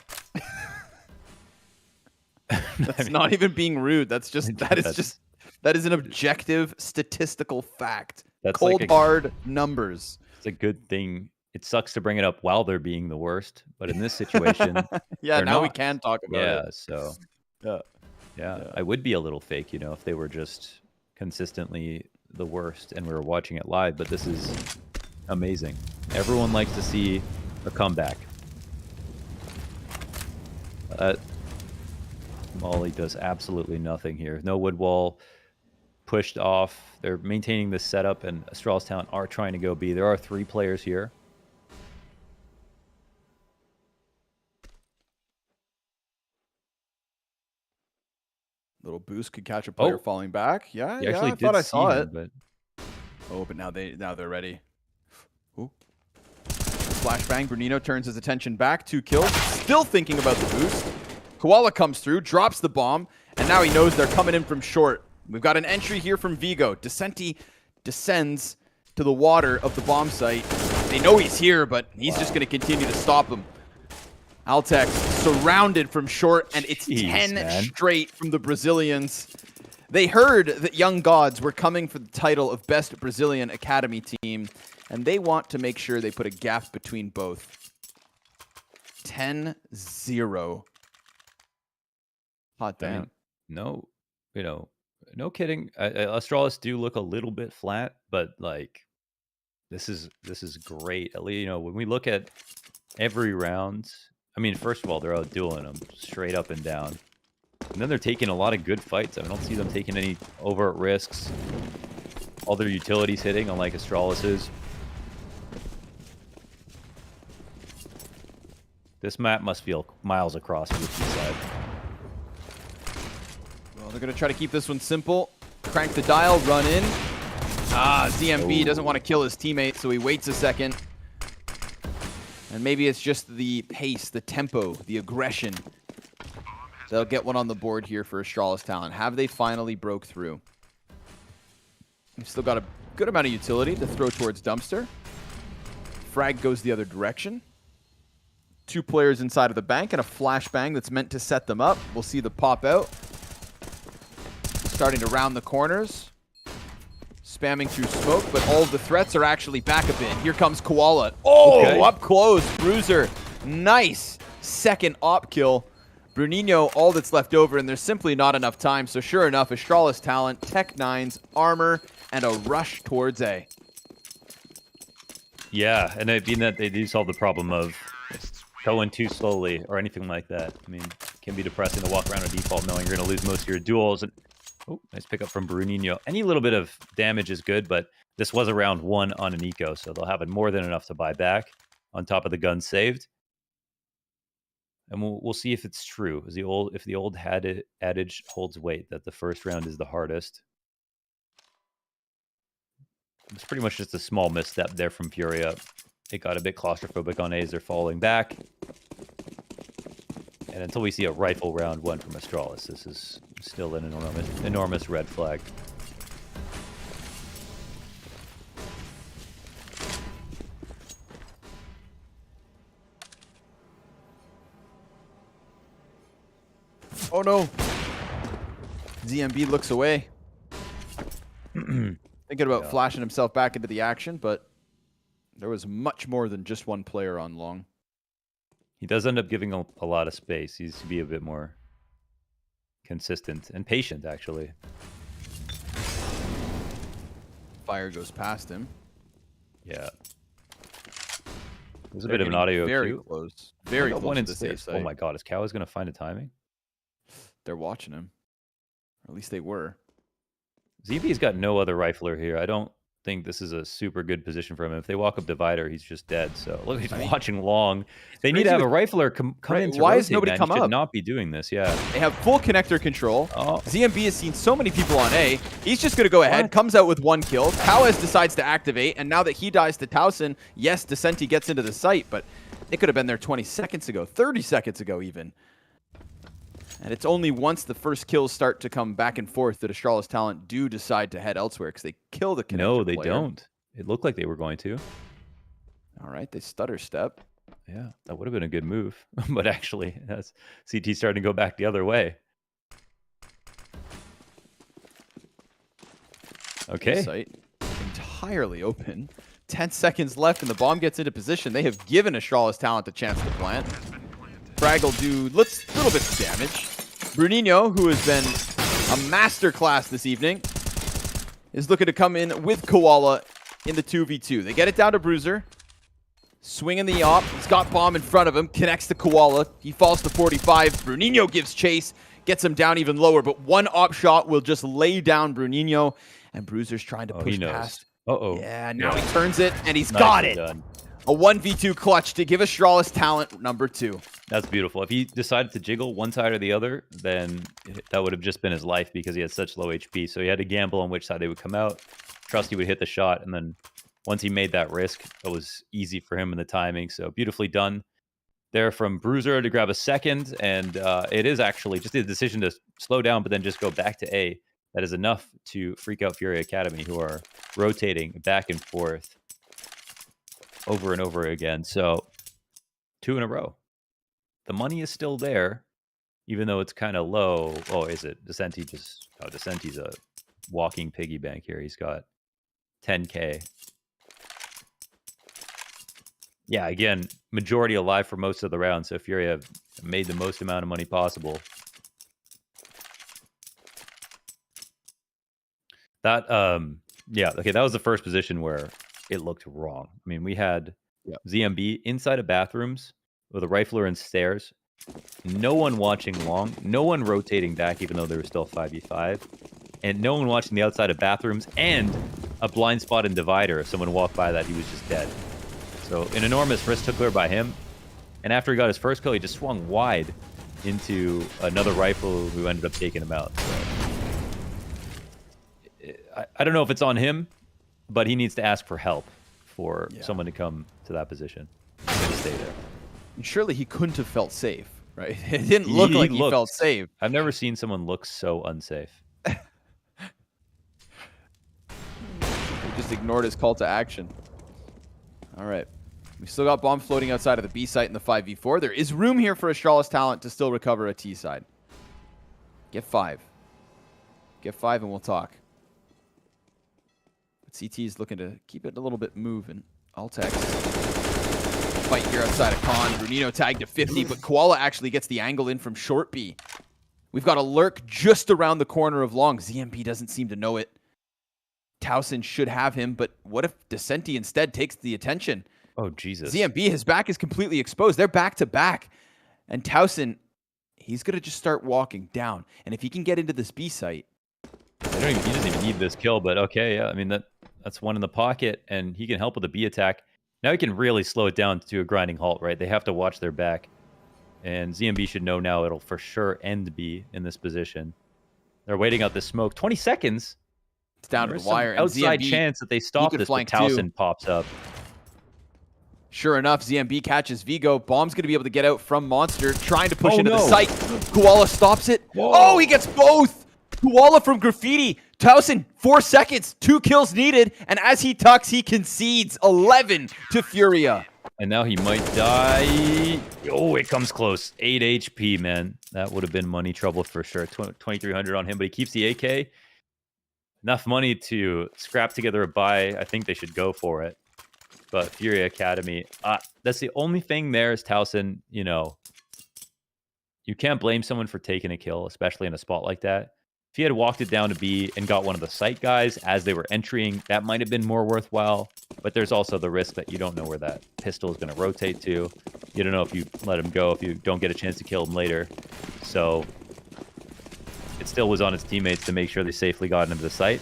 Speaker 1: That's not even being rude. That's just that is an objective statistical fact.
Speaker 2: That's
Speaker 1: cold
Speaker 2: like
Speaker 1: hard numbers.
Speaker 2: It's a good thing. It sucks to bring it up while they're being the worst, but in this situation,
Speaker 1: yeah, now we can talk about it.
Speaker 2: Yeah, so
Speaker 1: yeah,
Speaker 2: I would be a little fake, you know, if they were just consistently the worst and we were watching it live. But this is amazing. Everyone likes to see a comeback. Molly does absolutely nothing here. No wood wall pushed off. They're maintaining this setup, and Astralis Talent are trying to go B. There are 3 players here.
Speaker 1: Little boost could catch a player falling back. Yeah,
Speaker 2: You actually
Speaker 1: I thought I saw it.
Speaker 2: But
Speaker 1: but now they're ready. Ooh. Flashbang. Bruninho turns his attention back. 2 kills. Still thinking about the boost. Koala comes through, drops the bomb, and now he knows they're coming in from short. We've got an entry here from Vigo. Descenti descends to the water of the bomb site. They know he's here, but he's just going to continue to stop him. Altek surrounded from short, and it's 10 straight from the Brazilians. They heard that Young Gods were coming for the title of Best Brazilian Academy Team, and they want to make sure they put a gap between both. 10-0. Hot damn.
Speaker 2: I mean, no, you know, no kidding. Astralis do look a little bit flat, but like this is great. At least, you know, when we look at every round, I mean, first of all, they're out dueling them straight up and down. And then they're taking a lot of good fights. I don't see them taking any overt risks. All their utilities hitting, unlike Astralis's. This map must feel miles across the side.
Speaker 1: Well, they're going to try to keep this one simple. Crank the dial, run in. ZMB doesn't want to kill his teammate, so he waits a second. And maybe it's just the pace, the tempo, the aggression. They'll get one on the board here for Astralis Talent. Have they finally broke through? We've still got a good amount of utility to throw towards Dumpster. Frag goes the other direction. 2 players inside of the bank and a flashbang that's meant to set them up. We'll see the pop out. Starting to round the corners. Spamming through smoke, but all of the threats are actually back a bit. Here comes Koala. Up close. Bruiser. Nice. Second op kill. Bruninho, all that's left over, and there's simply not enough time. So sure enough, Astralis Talent, Tech 9's armor, and a rush towards A.
Speaker 2: Yeah, and I mean that they do solve the problem of going too slowly or anything like that. I mean, it can be depressing to walk around a default knowing you're going to lose most of your duels. And nice pickup from Bruninho. Any little bit of damage is good, but this was a round 1 on an eco, so they'll have more than enough to buy back on top of the gun saved. And we'll see if it's true. If the old adage holds weight that the first round is the hardest. It's pretty much just a small misstep there from FURIA. It got a bit claustrophobic on A as they're falling back. And until we see a rifle round one from Astralis, this is still an enormous red flag.
Speaker 1: Oh no! ZMB looks away. Thinking about flashing himself back into the action, but there was much more than just one player on long.
Speaker 2: He does end up giving a lot of space. He needs to be a bit more consistent and patient, actually.
Speaker 1: Fire goes past him.
Speaker 2: Yeah. There's a bit of an audio
Speaker 1: very
Speaker 2: cue.
Speaker 1: close. Very close
Speaker 2: one
Speaker 1: to
Speaker 2: in
Speaker 1: the safe side.
Speaker 2: Oh my god, is Cow going to find a timing?
Speaker 1: They're watching him. Or at least they were.
Speaker 2: ZB's got no other rifler here. I don't think this is a super good position for him. If they walk up divider, he's just dead. So look, he's watching long. They need to have a rifler come in to
Speaker 1: Why
Speaker 2: rotate,
Speaker 1: has nobody
Speaker 2: man.
Speaker 1: come
Speaker 2: He
Speaker 1: up?
Speaker 2: should not be doing this, yeah.
Speaker 1: They have full connector control.
Speaker 2: Oh.
Speaker 1: ZMB has seen so many people on A. He's just going to go ahead, comes out with 1 kill. Towaz decides to activate, and now that he dies to Towson, yes, Descenti gets into the site, but they could have been there 20 seconds ago, 30 seconds ago even. And it's only once the first kills start to come back and forth that Astralis Talent do decide to head elsewhere because they kill the connector
Speaker 2: No, they
Speaker 1: player.
Speaker 2: don't. It looked like they were going to.
Speaker 1: All right, they stutter step.
Speaker 2: Yeah, that would have been a good move. But actually, that's CT starting to go back the other way. Okay.
Speaker 1: Site entirely open. 10 seconds left and the bomb gets into position. They have given Astralis Talent a chance to plant. Frag will do a little bit of damage. Bruninho, who has been a masterclass this evening, is looking to come in with Koala in the 2v2. They get it down to Bruiser. Swinging the op. He's got bomb in front of him. Connects to Koala. He falls to 45. Bruninho gives chase. Gets him down even lower. But one op shot will just lay down Bruninho. And Bruiser's trying to push past.
Speaker 2: Uh-oh.
Speaker 1: Yeah, now he turns it, and he's got it.
Speaker 2: Done.
Speaker 1: A 1v2 clutch to give Astralis Talent number 2.
Speaker 2: That's beautiful. If he decided to jiggle one side or the other, then that would have just been his life because he had such low HP. So he had to gamble on which side they would come out. Trust he would hit the shot, and then once he made that risk, it was easy for him in the timing. So beautifully done there from Bruiser to grab a second, and it is actually just a decision to slow down, but then just go back to A. That is enough to freak out FURIA Academy, who are rotating back and forth over and over again. So 2 in a row. The money is still there, even though it's kind of low. Oh, is it? Descenti's a walking piggy bank here. He's got 10K. Yeah, again, majority alive for most of the round, so FURIA have made the most amount of money possible. That, yeah, okay, that was the first position where it looked wrong. I mean, we had ZMB inside of bathrooms with a rifler and stairs. No one watching long. No one rotating back, even though they were still 5v5. And no one watching the outside of bathrooms. And a blind spot in divider. If someone walked by that, he was just dead. So an enormous risk took clear by him. And after he got his first kill, he just swung wide into another rifle who ended up taking him out. So, I don't know if it's on him, but he needs to ask for help for someone to come to that position and stay there.
Speaker 1: And surely he couldn't have felt safe, right? It didn't look like he felt safe.
Speaker 2: I've never seen someone look so unsafe.
Speaker 1: He just ignored his call to action. All right. We still got bombs floating outside of the B site in the 5v4. There is room here for Astralis Talent to still recover a T side. Get 5. Get 5 and we'll talk. But CT is looking to keep it a little bit moving. Altex. Fight here outside of Con. Bruninho tagged to 50, but Koala actually gets the angle in from short B. We've got a lurk just around the corner of long. ZMB doesn't seem to know it. Towson should have him, but what if Descenti instead takes the attention?
Speaker 2: Oh, Jesus.
Speaker 1: ZMB, his back is completely exposed. They're back to back. And Towson, he's going to just start walking down. And if he can get into this B site.
Speaker 2: He doesn't even need this kill, but okay, yeah. I mean, that's one in the pocket, and he can help with the B attack. Now he can really slow it down to a grinding halt, right? They have to watch their back. And ZMB should know now it'll for sure end B in this position. They're waiting out this smoke. 20 seconds?
Speaker 1: It's down
Speaker 2: There's
Speaker 1: to the wire.
Speaker 2: Some outside
Speaker 1: ZMB,
Speaker 2: chance that they stop
Speaker 1: could
Speaker 2: this, but
Speaker 1: flank too.
Speaker 2: Towson pops up.
Speaker 1: Sure enough, ZMB catches Vigo. Bomb's going to be able to get out from Monster, trying to push into the site. Koala stops it.
Speaker 2: Whoa.
Speaker 1: Oh, he gets both. Koala from Graffiti. Towson, 4 seconds, 2 kills needed. And as he tucks, he concedes 11 to FURIA.
Speaker 2: And now he might die. Oh, it comes close. 8 HP, man. That would have been money trouble for sure. 2,300 on him, but he keeps the AK. Enough money to scrap together a buy. I think they should go for it. But FURIA Academy, that's the only thing there is Towson, you know, you can't blame someone for taking a kill, especially in a spot like that. If he had walked it down to B and got one of the site guys as they were entering, that might have been more worthwhile. But there's also the risk that you don't know where that pistol is going to rotate to. You don't know if you let him go, if you don't get a chance to kill him later. So it still was on his teammates to make sure they safely got into the site.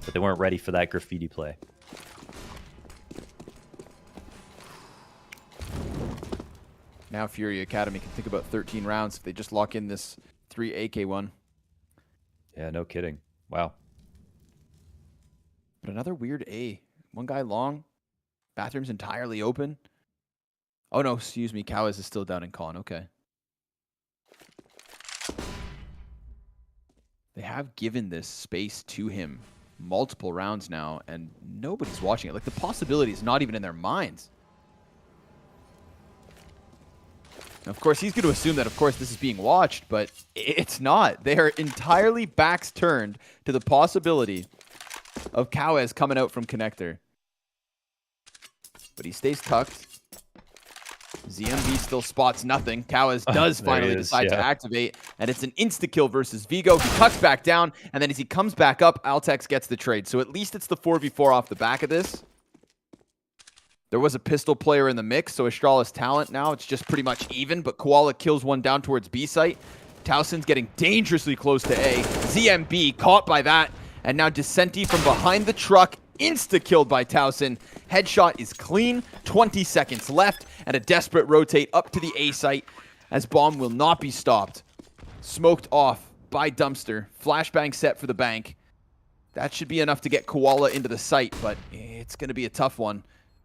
Speaker 2: But they weren't ready for that Graffiti play.
Speaker 1: Now FURIA Academy can think about 13 rounds if they just lock in this 3 AK one.
Speaker 2: Yeah, no kidding. Wow.
Speaker 1: But another weird A. One guy long. Bathroom's entirely open. Oh no, excuse me. Cowas is still down in con. Okay. They have given this space to him multiple rounds now, and nobody's watching it. Like, the possibility is not even in their minds. Of course, he's going to assume that, of course, this is being watched, but it's not. They are entirely backs turned to the possibility of Cowas coming out from connector. But he stays tucked. ZMB still spots nothing. Cowas does finally decide to activate, and it's an insta-kill versus Vigo. He tucks back down, and then as he comes back up, Apeks gets the trade. So at least it's the 4v4 off the back of this. There was a pistol player in the mix, so Astralis talent now, it's just pretty much even, but Koala kills one down towards B site. Towson's getting dangerously close to A. ZMB caught by that, and now Descenti from behind the truck, insta-killed by Towson. Headshot is clean, 20 seconds left, and a desperate rotate up to the A site as Bomb will not be stopped. Smoked off by Dumpster. Flashbang set for the bank. That should be enough to get Koala into the site, but it's going to be a tough one.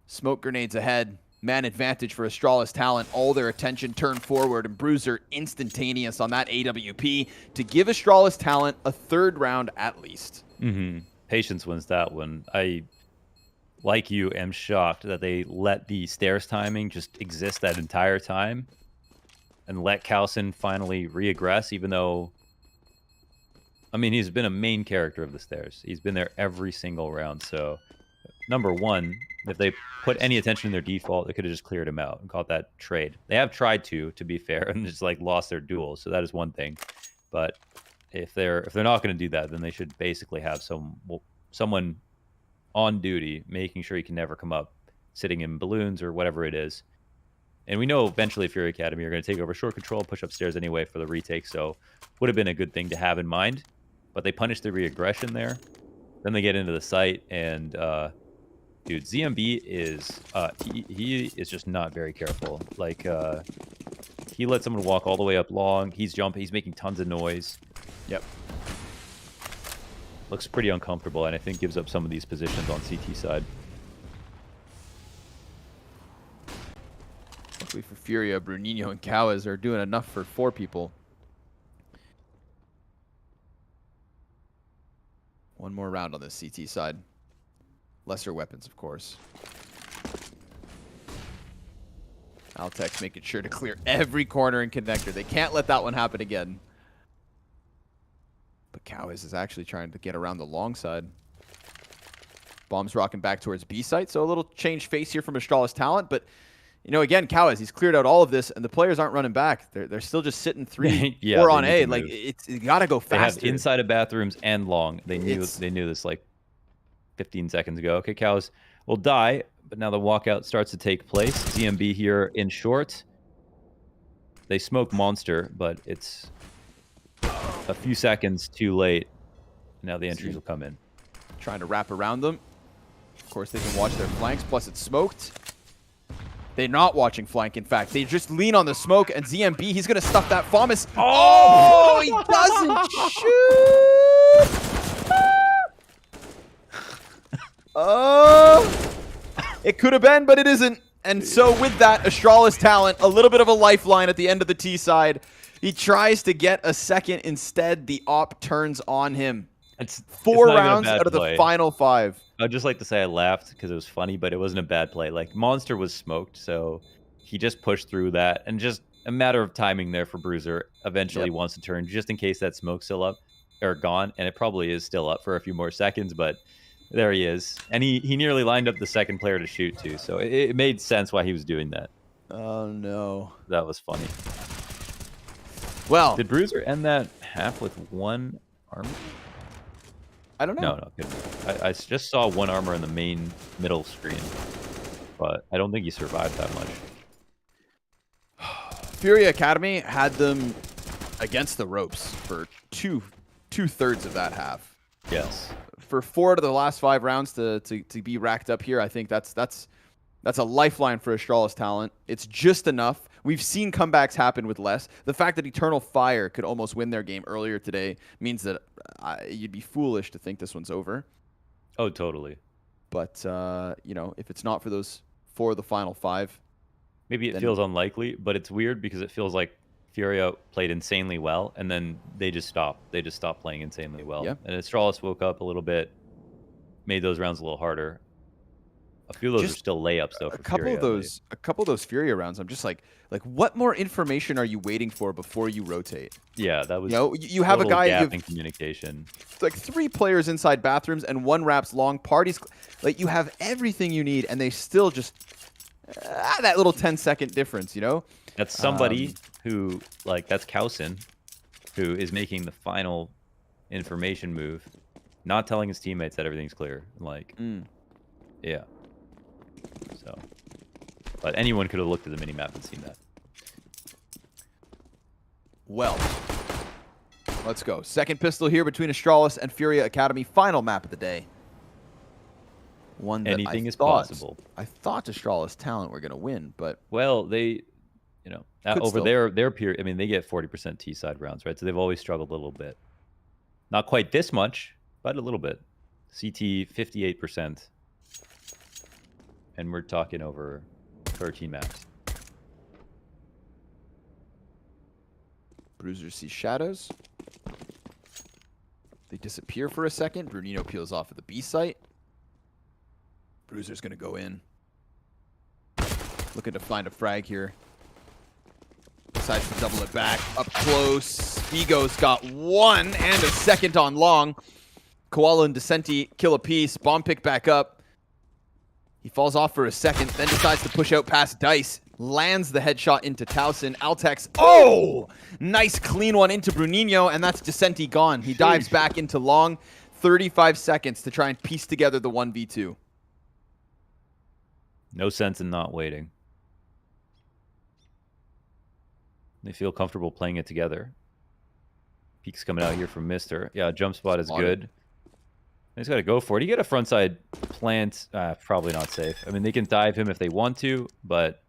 Speaker 1: Smoke grenades ahead. Man advantage for Astralis talent. All their attention turned forward, and Bruiser instantaneous on that AWP to give Astralis talent a 3rd round at least.
Speaker 2: Patience wins that one. I, like you, am shocked that they let the stairs timing just exist that entire time and let Towson finally reaggress, even though, I mean, he's been a main character of the stairs. He's been there every single round, so number one, if they put any attention in their default, they could have just cleared him out and called that trade. They have tried to be fair, and just like lost their duel. So that is one thing. But if they're not going to do that, then they should basically have someone on duty, making sure he can never come up, sitting in balloons or whatever it is. And we know eventually FURIA Academy are going to take over short control, push upstairs anyway for the retake. So would have been a good thing to have in mind. But they punish the re-aggression there. Then they get into the site, and dude, ZMB is he is just not very careful. Like he let someone walk all the way up long. He's jumping. He's making tons of noise.
Speaker 1: Yep.
Speaker 2: Looks pretty uncomfortable, and I think gives up some of these positions on CT side.
Speaker 1: Luckily for FURIA, Bruninho and Cowas are doing enough for 4 people. One more round on this CT side. Lesser weapons, of course. Apeks making sure to clear every corner and connector. They can't let that one happen again. But Cowas is actually trying to get around the long side. Bomb's rocking back towards B site, so a little change face here from Astralis talent. But, you know, again, Cowas, he's cleared out all of this, and the players aren't running back. They're still just sitting 3 4 on A. Like, you gotta go faster.
Speaker 2: They have inside of bathrooms and long. They knew this like 15 seconds ago. Okay, Cows will die, but now the walkout starts to take place. ZMB here in short. They smoke Monster, but it's a few seconds too late. Now the entries will come in.
Speaker 1: Trying to wrap around them. Of course, they can watch their flanks, plus it's smoked. They're not watching flank, in fact. They just lean on the smoke, and ZMB, he's going to stuff that FAMAS. Oh, he doesn't shoot! It could have been, but it isn't. And so with that, Astralis talent, a little bit of a lifeline at the end of the T side. He tries to get a second instead. The op turns on him.
Speaker 2: It's
Speaker 1: 4
Speaker 2: not even a
Speaker 1: rounds
Speaker 2: bad
Speaker 1: out of
Speaker 2: play.
Speaker 1: the final 5.
Speaker 2: I'd just like to say I laughed because it was funny, but it wasn't a bad play. Like, Monster was smoked, so he just pushed through that. And just a matter of timing there for Bruiser. Eventually wants to turn just in case that smoke's still up or gone. And it probably is still up for a few more seconds, but there he is. And he nearly lined up the second player to shoot, too. So it made sense why he was doing that.
Speaker 1: Oh, no.
Speaker 2: That was funny.
Speaker 1: Well,
Speaker 2: did Bruiser end that half with 1 armor?
Speaker 1: I don't know.
Speaker 2: No. I just saw 1 armor in the main middle screen, but I don't think he survived that much.
Speaker 1: FURIA Academy had them against the ropes for two-thirds of that half.
Speaker 2: Yes.
Speaker 1: For 4 out of the last 5 rounds to be racked up here, I think that's a lifeline for Astralis talent. It's just enough. We've seen comebacks happen with less. The fact that Eternal Fire could almost win their game earlier today means that you'd be foolish to think this one's over.
Speaker 2: Oh, totally.
Speaker 1: But, you know, if it's not for those 4 of the final 5.
Speaker 2: Maybe it feels unlikely, but it's weird because it feels like FURIA played insanely well, and then they just stopped. They just stopped playing insanely well.
Speaker 1: Yeah.
Speaker 2: And Astralis woke up a little bit, made those rounds a little harder. A few of those are still layups, though. For
Speaker 1: a couple of those FURIA rounds, I'm just like, what more information are you waiting for before you rotate?
Speaker 2: Yeah, that was.
Speaker 1: You know, you have a guy.
Speaker 2: Gap in communication.
Speaker 1: Like 3 players inside bathrooms and 1 wraps long parties. Like you have everything you need, and they still just that little 10-second difference. You know,
Speaker 2: that's somebody who that's Kausen, who is making the final information move, not telling his teammates that everything's clear. Yeah. So, but anyone could have looked at the minimap and seen that.
Speaker 1: Well, let's go. Second pistol here between Astralis and FURIA Academy. Final map of the day. One that
Speaker 2: anything is possible.
Speaker 1: I thought Astralis talent were going to win, but
Speaker 2: well, they, over their peer. I mean, they get 40% T side rounds, right? So they've always struggled a little bit. Not quite this much, but a little bit. CT 58%. And we're talking over 13 maps.
Speaker 1: Bruiser sees shadows. They disappear for a second. Brunino peels off at the B site. Bruiser's going to go in. Looking to find a frag here. Decides to double it back. Up close. Vigo's got 1 and a second on long. Koala and Descenti kill a piece. Bomb pick back up. He falls off for a second, then decides to push out past Dice. Lands the headshot into Towson. Altex, nice clean one into Brunino, and that's Descenti gone. He dives back into long. 35 seconds to try and piece together the 1v2.
Speaker 2: No sense in not waiting. They feel comfortable playing it together. Peek's coming out here from Mister. Yeah, jump spot is good. He's got to go for it. You get a frontside plant, probably not safe. I mean, they can dive him if they want to, but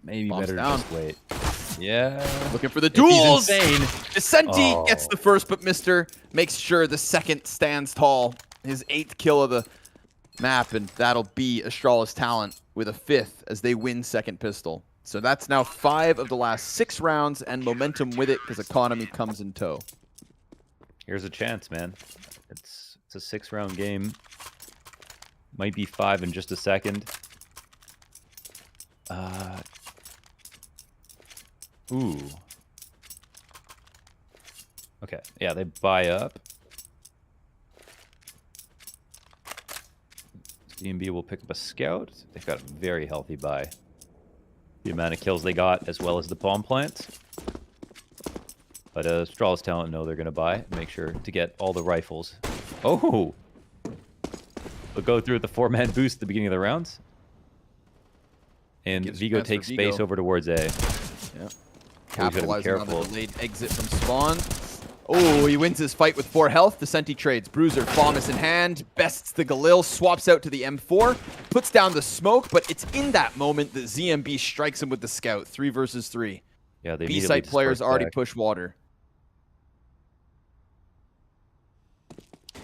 Speaker 2: maybe better to just wait. Yeah.
Speaker 1: Looking for the duels.
Speaker 2: Insane.
Speaker 1: Descenti gets the first, but Mister makes sure the second stands tall. His 8th kill of the map, and that'll be Astralis talent with a 5th as they win second pistol. So that's now 5 of the last 6 rounds, and momentum with it because economy comes in tow.
Speaker 2: Here's a chance, man. It's a 6-round game. Might be 5 in just a second. Ooh. Okay. Yeah, they buy up. DMB will pick up a scout. They've got a very healthy buy. The amount of kills they got, as well as the bomb plants. But Astralis talent know they're going to buy. Make sure to get all the rifles. Oh! They'll go through with the 4-man boost at the beginning of the rounds. And Vigo takes space over towards A.
Speaker 1: Yeah. Capitalizing on the delayed exit from spawn. Oh, he wins his fight with 4 health. Descenti trades. Bruiser, FAMAS in hand. Bests the Galil. Swaps out to the M4. Puts down the smoke, but it's in that moment that ZMB strikes him with the scout. 3 versus 3.
Speaker 2: Yeah, they
Speaker 1: B-site players already push water.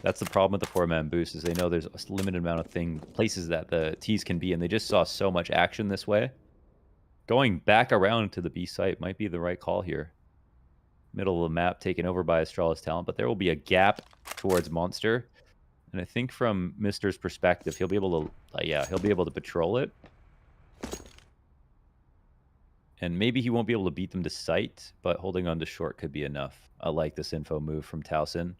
Speaker 2: That's the problem with the 4-man boost, is they know there's a limited amount of places that the T's can be, and they just saw so much action this way. Going back around to the B site might be the right call here. Middle of the map taken over by Astralis talent, but there will be a gap towards Monster. And I think from Mister's perspective, he'll be able to, he'll be able to patrol it. And maybe he won't be able to beat them to sight, but holding on to short could be enough. I like this info move from Towson.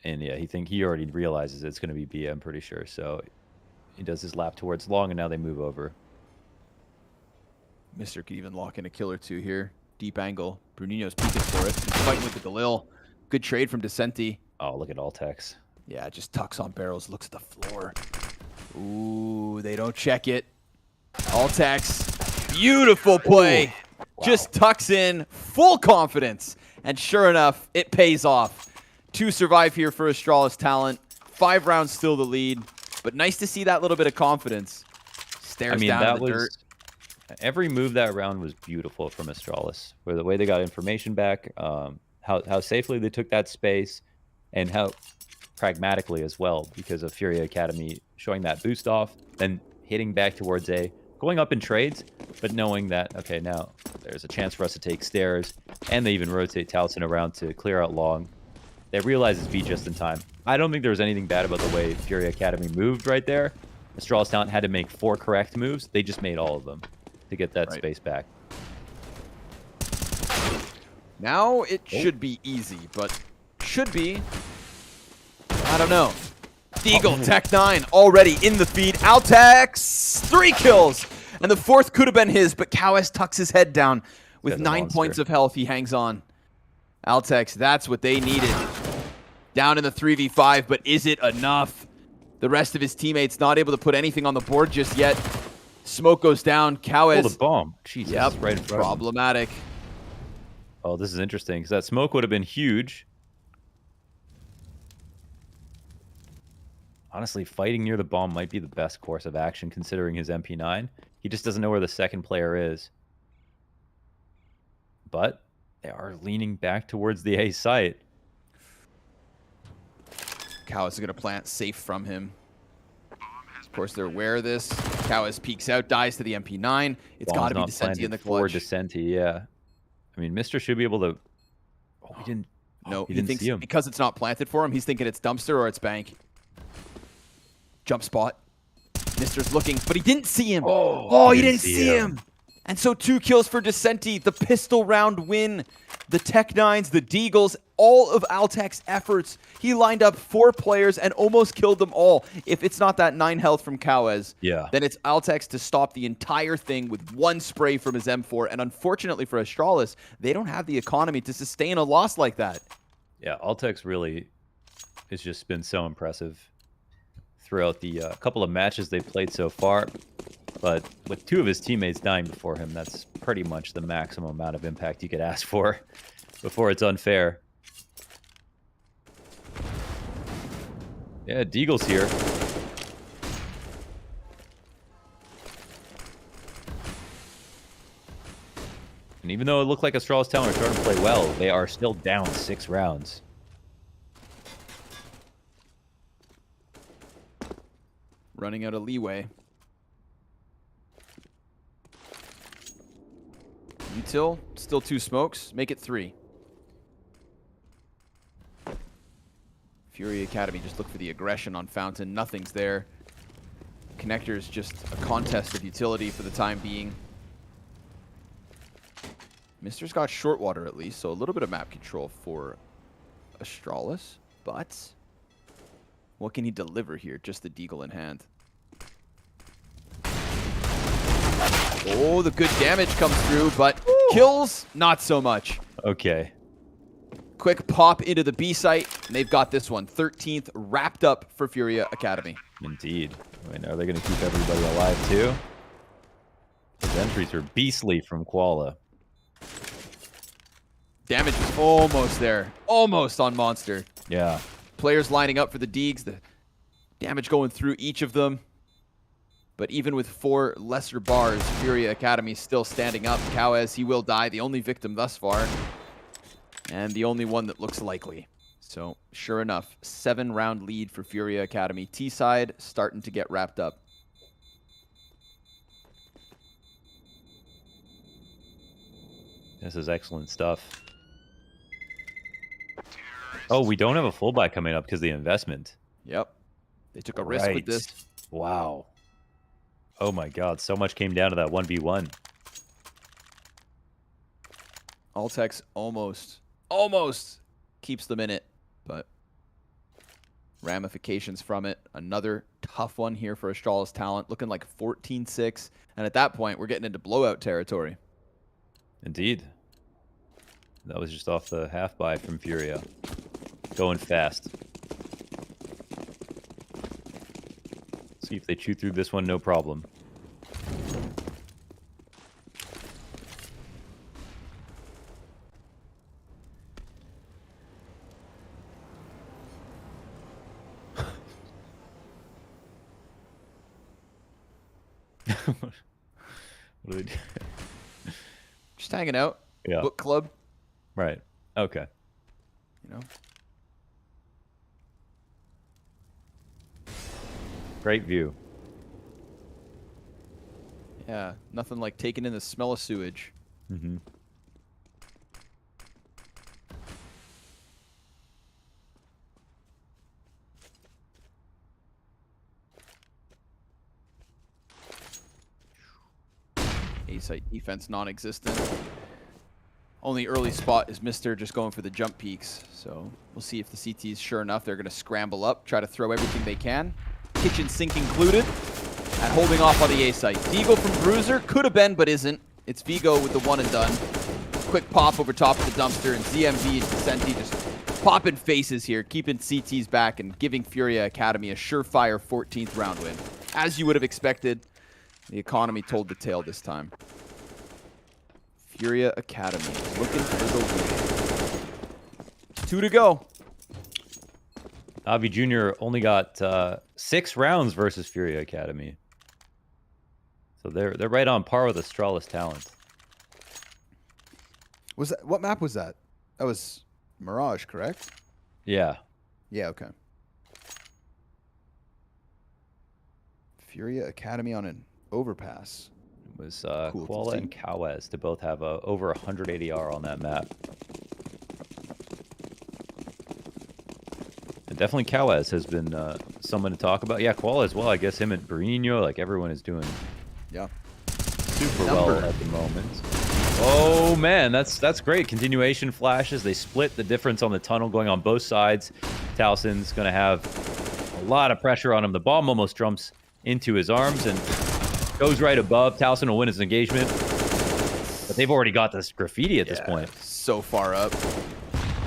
Speaker 2: And yeah, he already realizes it's going to be B, I'm pretty sure. So he does his lap towards long, and now they move over.
Speaker 1: Mister could even lock in a kill or two here. Deep angle. Bruninho's peeking for it. He's fighting with the Galil. Good trade from Descenti.
Speaker 2: Oh, look at Altex.
Speaker 1: Yeah, just tucks on barrels, looks at the floor. Ooh, they don't check it. Altex, beautiful play.
Speaker 2: Ooh, wow.
Speaker 1: Just tucks in, full confidence. And sure enough, it pays off. 2 survive here for Astralis talent. 5 rounds still the lead. But nice to see that little bit of confidence. Stares down in the dirt.
Speaker 2: Every move that round was beautiful from Astralis. Where the way they got information back, how safely they took that space, and how pragmatically as well, because of FURIA Academy showing that boost off, then hitting back towards A, going up in trades, but knowing that, okay, now there's a chance for us to take stairs, and they even rotate Towson around to clear out long. They realize it's B just in time. I don't think there was anything bad about the way FURIA Academy moved right there. Astralis talent had to make 4 correct moves. They just made all of them to get that space back.
Speaker 1: Now it should be easy, but should be, I don't know. Deagle, Tech 9, already in the feed. Altex, 3 kills. And the 4th could have been his, but Cowes tucks his head down. With 9 points of health, he hangs on. Altex, that's what they needed. Down in the 3v5, but is it enough? The rest of his teammates not able to put anything on the board just yet. Smoke goes down. Cowes.
Speaker 2: Oh, the bomb. Jesus,
Speaker 1: yep,
Speaker 2: right in front
Speaker 1: problematic.
Speaker 2: Oh, this is interesting, because that smoke would have been huge. Honestly, fighting near the bomb might be the best course of action, considering his MP9. He just doesn't know where the second player is. But they are leaning back towards the A site.
Speaker 1: Cowes is going to plant safe from him. Of course, they're aware of this. Cowes peeks out, dies to the MP9. It's got to be Descenti in the clutch.
Speaker 2: For Descenti, yeah. I mean, Mister should be able to... Oh, he didn't...
Speaker 1: No,
Speaker 2: he
Speaker 1: thinks
Speaker 2: see him.
Speaker 1: Because it's not planted for him, he's thinking it's dumpster or it's bank. Jump spot. Mister's looking, but he didn't see him. Oh, he didn't see him. And so 2 kills for Descenti. The pistol round win. The Tech 9s, the Deagles, all of Altex's efforts. He lined up 4 players and almost killed them all. If it's not that 9 health from Cowes, then it's Altex to stop the entire thing with 1 spray from his M4. And unfortunately for Astralis, they don't have the economy to sustain a loss like that.
Speaker 2: Yeah, Altex really has just been so impressive throughout the couple of matches they've played so far. But with 2 of his teammates dying before him, that's pretty much the maximum amount of impact you could ask for before it's unfair. Yeah, Deagle's here. And even though it looked like Astralis talent are starting to play well, they are still down 6 rounds.
Speaker 1: Running out of leeway. Util, still 2 smokes. Make it 3. FURIA Academy just look for the aggression on Fountain. Nothing's there. Connector's just a contest of utility for the time being. Mister's got short water at least, so a little bit of map control for Astralis. But what can he deliver here? Just the Deagle in hand. Oh, the good damage comes through, but kills, not so much.
Speaker 2: Okay.
Speaker 1: Quick pop into the B site, and they've got this one. 13th wrapped up for FURIA Academy.
Speaker 2: Indeed. Wait, are they going to keep everybody alive too? Those entries are beastly from Koala.
Speaker 1: Damage is almost there. Almost on Monster.
Speaker 2: Yeah.
Speaker 1: Players lining up for the Deags. The damage going through each of them. But even with 4 lesser bars, FURIA Academy still standing up. Cowes, he will die. The only victim thus far. And the only one that looks likely. So, sure enough, 7-round lead for FURIA Academy. T-side starting to get wrapped up.
Speaker 2: This is excellent stuff. Oh, we don't have a full buy coming up because of the investment.
Speaker 1: Yep. They took a risk with this.
Speaker 2: Wow. Oh my god, so much came down to that 1v1.
Speaker 1: Altex almost keeps them in it, but ramifications from it. Another tough one here for Astralis Talent, looking like 14-6. And at that point, we're getting into blowout territory.
Speaker 2: Indeed. That was just off the half buy from FURIA. Going fast. See if they chew through this one, no problem. What do they do?
Speaker 1: Just hanging out.
Speaker 2: Yeah.
Speaker 1: Book club.
Speaker 2: Right. Okay.
Speaker 1: You know.
Speaker 2: Great view.
Speaker 1: Yeah, nothing like taking in the smell of sewage.
Speaker 2: Mm-hmm.
Speaker 1: A-site defense non-existent. Only early spot is Mister just going for the jump peaks. So we'll see if the CTs, sure enough, they're going to scramble up, try to throw everything they can. Kitchen sink included. And holding off on the A-site. Vigo from Bruiser could have been, but isn't. It's Vigo with the one and done. Quick pop over top of the dumpster, and ZMV and Vicenti just popping faces here, keeping CTs back and giving FURIA Academy a surefire 14th round win. As you would have expected, the economy told the tale this time. FURIA Academy looking for the win. 2 to go.
Speaker 2: Navi Jr. only got 6 rounds versus FURIA Academy. So they're right on par with Astralis Talent.
Speaker 3: Was that, what map was that? That was Mirage, correct?
Speaker 2: Yeah.
Speaker 3: Yeah, okay. FURIA Academy on an overpass.
Speaker 2: It was
Speaker 3: Cool to
Speaker 2: Koala
Speaker 3: see.
Speaker 2: and Kawez to both have over 100 ADR on that map. And definitely Kawez has been someone to talk about. Yeah, Koala as well. I guess him and Bruninho, like everyone is doing
Speaker 3: Yeah.
Speaker 2: super well at the moment. Oh man, that's great. Continuation flashes. They split the difference on the tunnel going on both sides. Towson's going to have a lot of pressure on him. The bomb almost jumps into his arms and goes right above. Towson will win his engagement. But they've already got this graffiti at this point.
Speaker 1: So far up.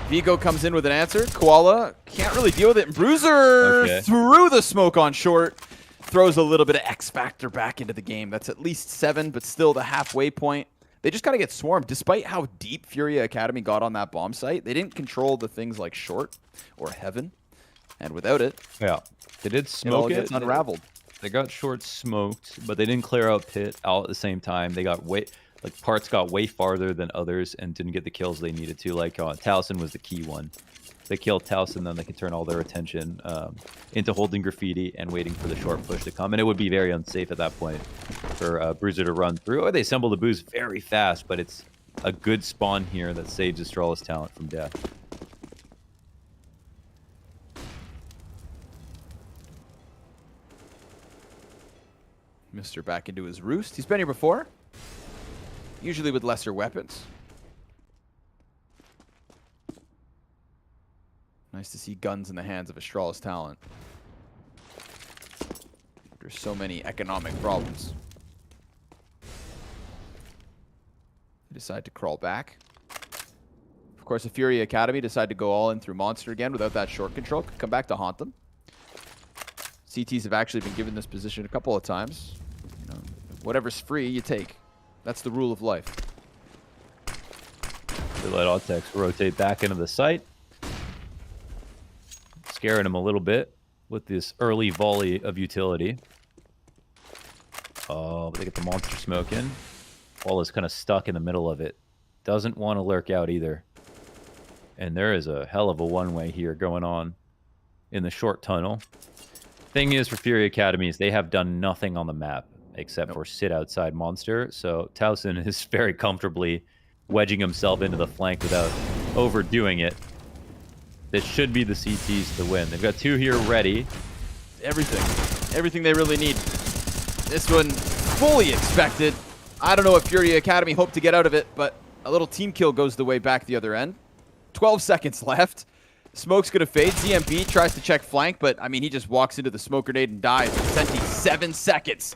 Speaker 1: Vigo comes in with an answer. Koala can't really deal with it. And Bruiser through the smoke on short. Throws a little bit of X factor back into the game. That's at least 7, but still the halfway point. They just got to get swarmed. Despite how deep FURIA Academy got on that bomb site, they didn't control the things like short or heaven. And without it,
Speaker 2: Yeah, they did
Speaker 1: it all
Speaker 2: smoke
Speaker 1: gets
Speaker 2: it.
Speaker 1: unraveled.
Speaker 2: They got short smoked, but they didn't clear out pit all at the same time. They got parts got way farther than others and didn't get the kills they needed to. Like Towson was the key one. They killed Towson, then they could turn all their attention into holding graffiti and waiting for the short push to come. And it would be very unsafe at that point for Bruiser to run through. Or they assemble the boost very fast, but it's a good spawn here that saves Astralis Talent from death.
Speaker 1: Mister back into his roost. He's been here before. Usually with lesser weapons. Nice to see guns in the hands of Astralis Talent. There's so many economic problems. They decide to crawl back. Of course, the FURIA Academy decide to go all in through Monster again without that short control. Could come back to haunt them. CTs have actually been given this position a couple of times. You know, whatever's free, you take. That's the rule of life.
Speaker 2: They let Autex rotate back into the site. Scaring him a little bit with this early volley of utility. Oh, but they get the monster smoke in. Wall is kind of stuck in the middle of it. Doesn't want to lurk out either. And there is a hell of a one-way here going on in the short tunnel. Thing is, for Furia Academies, they have done nothing on the map except for sit outside Monster. So Towson is very comfortably wedging himself into the flank without overdoing it. This should be the CTs to win. They've got 2 here ready.
Speaker 1: Everything they really need. This one fully expected. I don't know what Furia Academy hoped to get out of it, but a little team kill goes the way back the other end. 12 seconds left. Smoke's going to fade. ZMB tries to check flank, but, I mean, he just walks into the smoke grenade and dies. Senti, 7 seconds.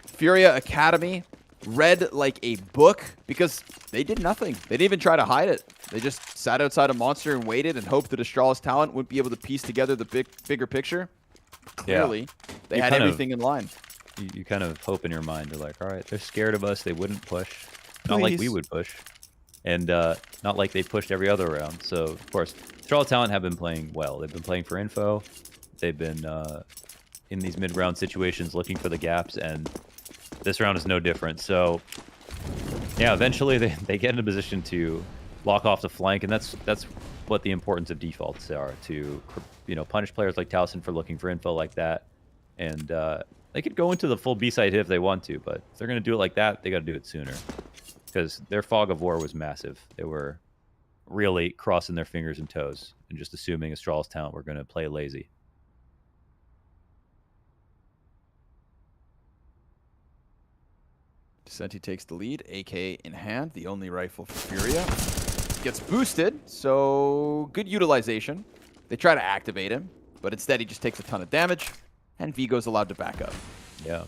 Speaker 1: Furia Academy read like a book because they did nothing. They didn't even try to hide it. They just sat outside a Monster and waited and hoped that Astralis talent wouldn't be able to piece together the bigger picture. Clearly, they had everything in line.
Speaker 2: You kind of hope in your mind. You're like, all right, they're scared of us. They wouldn't push. Not like we would push. And not like they pushed every other round. So, of course, Astralis talent have been playing well. They've been playing for info. They've been in these mid-round situations looking for the gaps, and this round is no different. So, yeah, eventually they get in a position to block off the flank, and that's what the importance of defaults are, to punish players like Towson for looking for info like that. And they could go into the full B-side hit if they want to, but if they're going to do it like that, they got to do it sooner. Because their fog of war was massive. They were really crossing their fingers and toes and just assuming Astralis talent were going to play lazy.
Speaker 1: Senti takes the lead, AK in hand, the only rifle for Furia. Gets boosted, so good utilization. They try to activate him, but instead he just takes a ton of damage, and Vigo's allowed to back up.
Speaker 2: Yeah.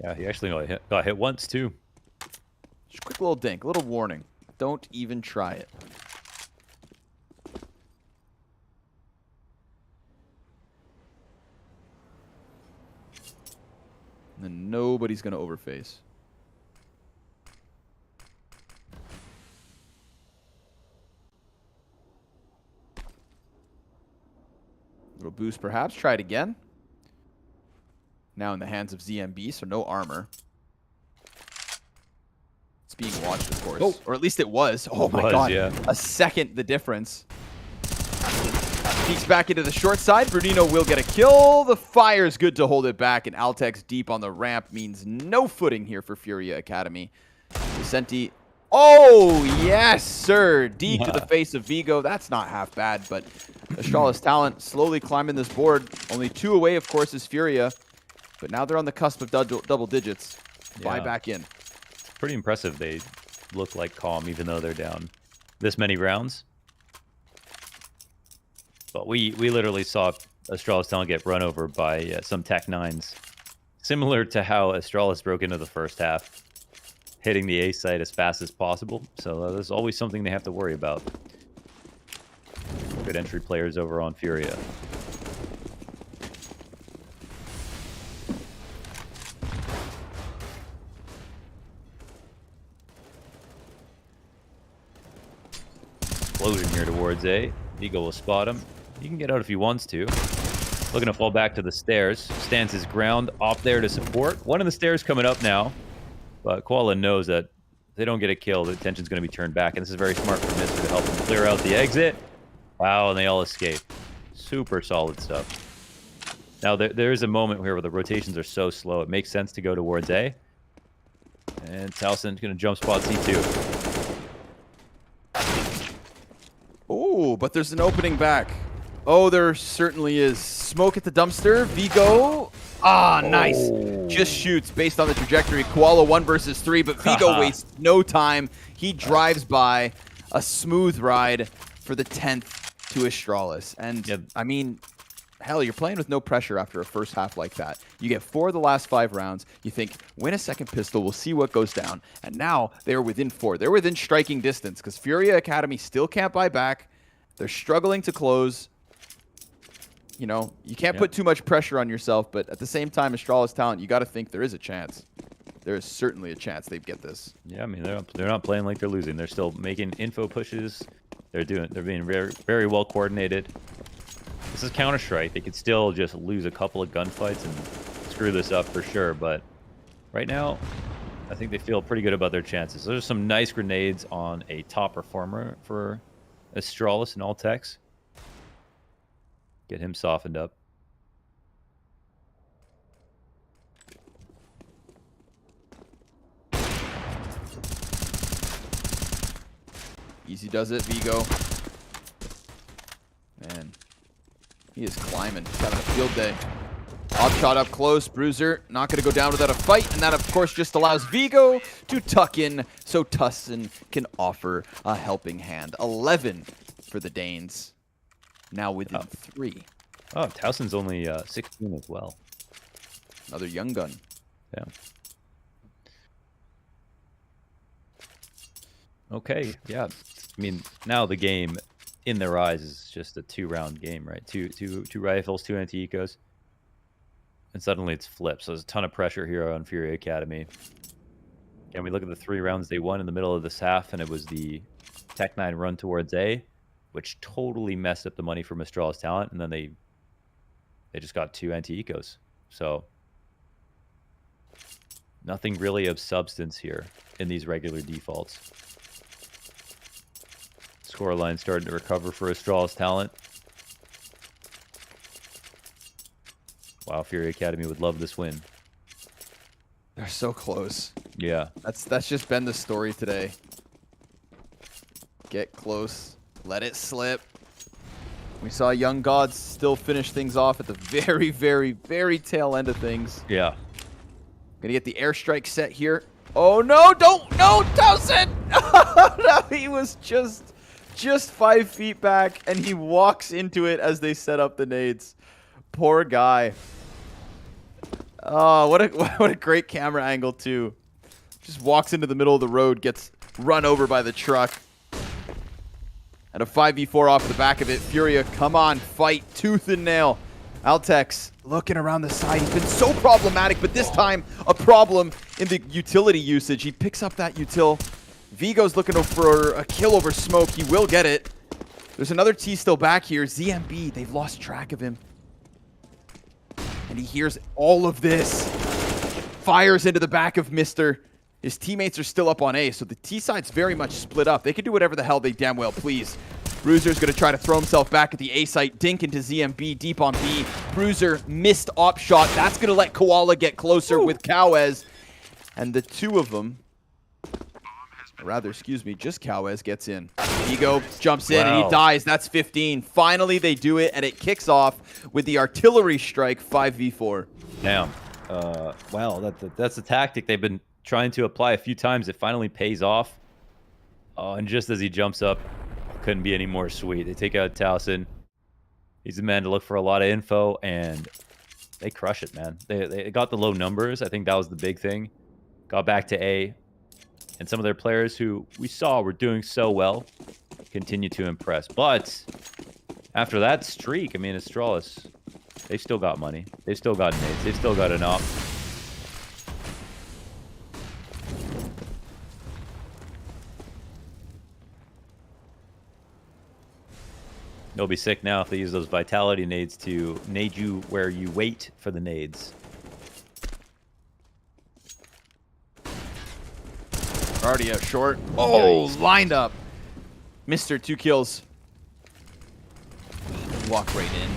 Speaker 2: Yeah, he actually got hit once, too.
Speaker 1: Just a quick little dink, a little warning. Don't even try it. And then nobody's going to overface. Little boost perhaps. Try it again. Now in the hands of ZMB, so no armor. It's being watched, of course. Oh. Or at least it was. Oh my god. Yeah. A second the difference. Peeks back into the short side. Bruno will get a kill. The fire's good to hold it back, and Altex deep on the ramp means no footing here for Furia Academy. Vicenti. Oh, yes, sir. Deep to the face of Vigo. That's not half bad, but Astralis talent slowly climbing this board. Only 2 away, of course, is Furia. But now they're on the cusp of double digits. Buy back in.
Speaker 2: Pretty impressive. They look like calm, even though they're down this many rounds. But we literally saw Astralis talent get run over by some Tech 9s. Similar to how Astralis broke into the first half, hitting the A site as fast as possible. So there's always something they have to worry about. Good entry players over on Furia. Explosion here towards A. Vigo will spot him. He can get out if he wants to. Looking to fall back to the stairs. Stands his ground off there to support. One of the stairs coming up now. But Koala knows that if they don't get a kill, the attention's going to be turned back. And this is very smart from Mister to help him clear out the exit. Wow, and they all escape. Super solid stuff. Now, there is a moment here where the rotations are so slow. It makes sense to go towards A. And Towson's going to jump spot C2.
Speaker 1: Oh, but there's an opening back. Oh, there certainly is. Smoke at the dumpster. Vigo. Ah, nice. Just shoots based on the trajectory. Koala 1 versus 3, but Vigo wastes no time. He drives by. A smooth ride for the 10th to Astralis. And, I mean, hell, you're playing with no pressure after a first half like that. You get 4 of the last 5 rounds. You think, win a second pistol, we'll see what goes down. And now they're within 4. They're within striking distance because Furia Academy still can't buy back. They're struggling to close. You know, you can't put too much pressure on yourself, but at the same time, Astralis talent, you got to think there is a chance. There is certainly a chance they get this.
Speaker 2: Yeah, I mean, they're not playing like they're losing. They're still making info pushes. They're being very, very well coordinated. This is Counter-Strike. They could still just lose a couple of gunfights and screw this up for sure. But right now, I think they feel pretty good about their chances. There's some nice grenades on a top performer for Astralis and Apeks. Get him softened up.
Speaker 1: Easy does it, Vigo. Man, he is climbing. He's having a field day. Odd shot up close. Bruiser not going to go down without a fight. And that, of course, just allows Vigo to tuck in so Tussin can offer a helping hand. 11 for the Danes. Now within 3.
Speaker 2: Oh, Towson's only 16 as well.
Speaker 1: Another young gun.
Speaker 2: Yeah. Okay, yeah. I mean, now the game, in their eyes, is just a 2-round game, right? Two rifles, 2 anti-ecos. And suddenly it's flipped. So there's a ton of pressure here on FURIA Academy. And we look at the 3 rounds they won in the middle of this half, and it was the Tech-9 run towards A, which totally messed up the money for Astralis Talent, and then they just got 2 anti-ecos. So nothing really of substance here in these regular defaults. Scoreline starting to recover for Astralis Talent. Wow, FURIA Academy would love this win.
Speaker 1: They're so close.
Speaker 2: Yeah.
Speaker 1: That's just been the story today. Get close. Let it slip. We saw Young Gods still finish things off at the very, very, very tail end of things.
Speaker 2: Yeah.
Speaker 1: Gonna get the airstrike set here. Oh no, don't, no, Towson! No, he was just 5 feet back, and he walks into it as they set up the nades. Poor guy. Oh, what a great camera angle too. Just walks into the middle of the road, gets run over by the truck. And a 5v4 off the back of it. FURIA, come on, fight, tooth and nail. Apeks looking around the side. He's been so problematic, but this time a problem in the utility usage. He picks up that util. Vigo's looking for a kill over smoke. He will get it. There's another T still back here. ZMB, they've lost track of him. And he hears all of this. Fires into the back of Mr. His teammates are still up on A, so the T side's very much split up. They can do whatever the hell they damn well please. Bruiser's going to try to throw himself back at the A site. Dink into ZMB, deep on B. Bruiser missed op shot. That's going to let Koala get closer with Cowez. And the two of them, or rather, excuse me, just Cowez gets in. Vigo jumps in and he dies. That's 15. Finally, they do it, and it kicks off with the artillery strike 5v4.
Speaker 2: Damn. Wow, that's a tactic they've been trying to apply a few times. It finally pays off. Oh, and just as he jumps up, couldn't be any more sweet. They take out Towson. He's the man to look for a lot of info, and they crush it, man. They got the low numbers. I think that was the big thing. Got back to A, and some of their players who we saw were doing so well continue to impress. But after that streak, I mean, Astralis, they still got money. They've still got nades. They've still got enough. It'll be sick now if they use those vitality nades to nade you where you wait for the nades.
Speaker 1: Already out short. Oh, lined up. Mr. 2 kills. Walk right in.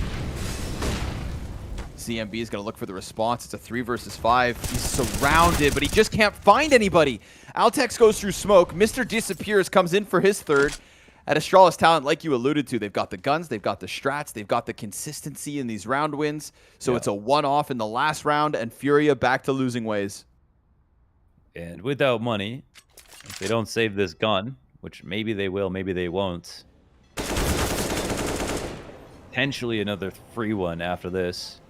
Speaker 1: CMB is going to look for the response. It's a 3 versus 5. He's surrounded, but he just can't find anybody. Apeks goes through smoke. Mr. disappears, comes in for his 3rd. At Astralis Talent, like you alluded to, they've got the guns, they've got the strats, they've got the consistency in these round wins. So it's a one-off in the last round, and FURIA back to losing ways.
Speaker 2: And without money, if they don't save this gun, which maybe they will, maybe they won't, potentially another free one after this.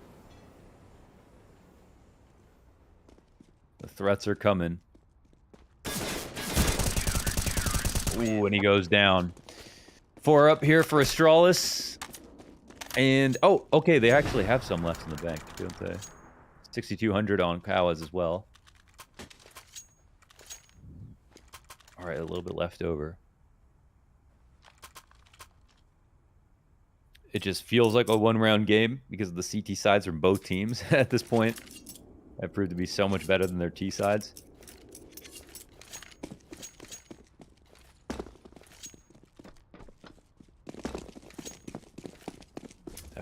Speaker 2: The threats are coming. Ooh, and he goes down. 4 up here for Astralis. And, oh, okay, they actually have some left in the bank, don't they? 6,200 on Cowez as well. All right, a little bit left over. It just feels like a one-round game because of the CT sides from both teams at this point. That proved to be so much better than their T sides.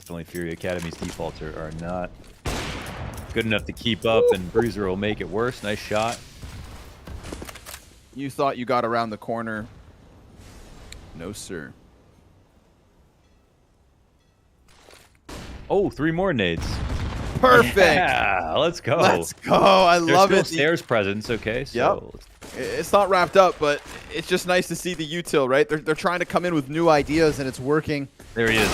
Speaker 2: Unfortunately, Furia Academy's defaults are not good enough to keep up, and Bruiser will make it worse. Nice shot.
Speaker 1: You thought you got around the corner. No, sir.
Speaker 2: Oh, 3 more nades.
Speaker 1: Perfect.
Speaker 2: Yeah, let's go.
Speaker 1: Let's go. I
Speaker 2: There's
Speaker 1: love
Speaker 2: still
Speaker 1: it.
Speaker 2: Stairs presence, okay? So
Speaker 1: It's not wrapped up, but it's just nice to see the util, right? They're trying to come in with new ideas, and it's working.
Speaker 2: there he is.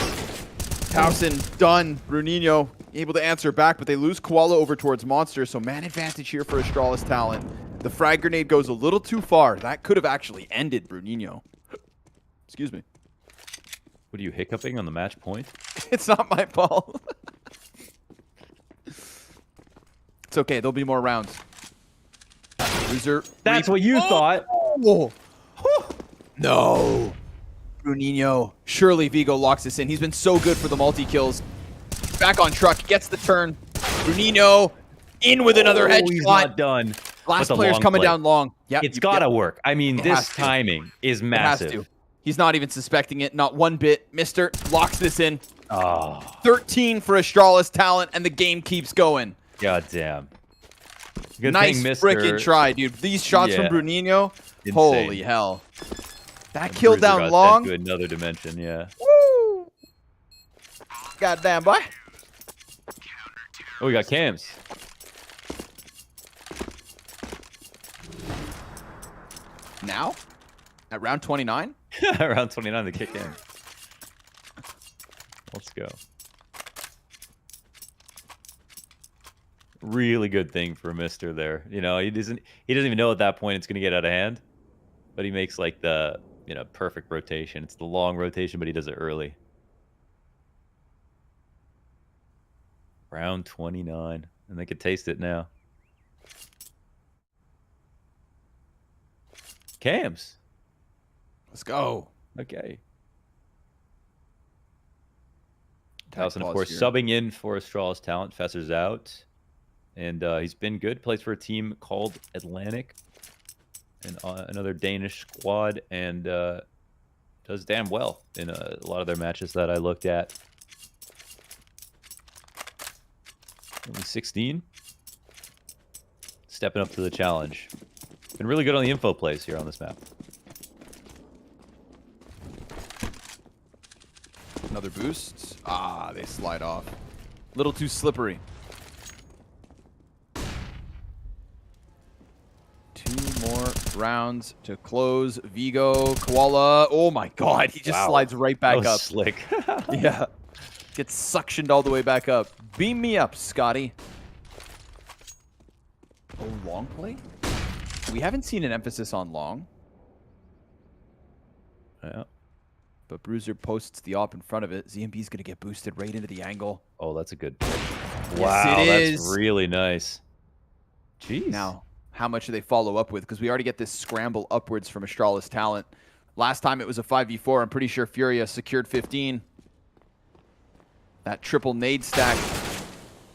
Speaker 1: Towson done. Bruninho able to answer back, but they lose Koala over towards Monster, so man advantage here for Astralis Talent. The frag grenade goes a little too far. That could have actually ended Bruninho. Excuse me.
Speaker 2: What are you hiccuping on the match point?
Speaker 1: It's not my fault. It's okay. There'll be more rounds. Loser.
Speaker 2: That's what you thought.
Speaker 1: Oh. No. Bruninho. Surely Vigo locks this in. He's been so good for the multi-kills. Back on truck. Gets the turn. Bruninho in with another headshot.
Speaker 2: He's not done.
Speaker 1: Last player's coming down long. Yep,
Speaker 2: It's got to work. I mean, this
Speaker 1: to.
Speaker 2: timing is
Speaker 1: It has
Speaker 2: massive.
Speaker 1: to. He's not even suspecting it. Not one bit. Mister locks this in.
Speaker 2: Oh,
Speaker 1: 13 for Astralis Talent, and the game keeps going.
Speaker 2: god damn. Good
Speaker 1: Nice
Speaker 2: thing,
Speaker 1: freaking try, dude. These shots from
Speaker 2: Yeah.
Speaker 1: Bruninho,
Speaker 2: Insane.
Speaker 1: holy hell. That kill
Speaker 2: Bruiser got
Speaker 1: down
Speaker 2: sent
Speaker 1: long.
Speaker 2: to another dimension, yeah.
Speaker 1: Woo! Goddamn, boy.
Speaker 2: Oh, we got cams.
Speaker 1: Now? At round 29?
Speaker 2: Around 29 to kick in. Let's go. Really good thing for Mister there. You know, he doesn't even know at that point it's gonna get out of hand. But he makes like the perfect rotation. It's the long rotation, but he does it early. Round 29. And they could taste it now. Cams.
Speaker 1: Let's go.
Speaker 2: Okay.
Speaker 1: Tag
Speaker 2: Towson, of
Speaker 1: pause
Speaker 2: course,
Speaker 1: here.
Speaker 2: subbing in for Astralis Talent. Fesser's out. And he's been good. Plays for a team called Atlantic. And another Danish squad. And does damn well in a lot of their matches that I looked at. Only 16. Stepping up to the challenge. Been really good on the info plays here on this map.
Speaker 1: Another boost. Ah, they slide off. Little too slippery. 2 more rounds to close. Vigo, Koala. Oh my god, he just
Speaker 2: Wow.
Speaker 1: slides right
Speaker 2: That
Speaker 1: back
Speaker 2: was
Speaker 1: up.
Speaker 2: slick.
Speaker 1: Yeah. Gets suctioned all the way back up. Beam me up, Scotty. Oh, long play? We haven't seen an emphasis on long,
Speaker 2: Yeah.
Speaker 1: but Bruiser posts the op in front of it. ZMB's going to get boosted right into the angle.
Speaker 2: Oh, that's a good.
Speaker 1: Yes,
Speaker 2: Wow,
Speaker 1: it
Speaker 2: that's
Speaker 1: is.
Speaker 2: really nice. Jeez.
Speaker 1: Now, how much do they follow up with? Because we already get this scramble upwards from Astralis Talent. Last time it was a 5v4. I'm pretty sure FURIA secured 15. That triple nade stack.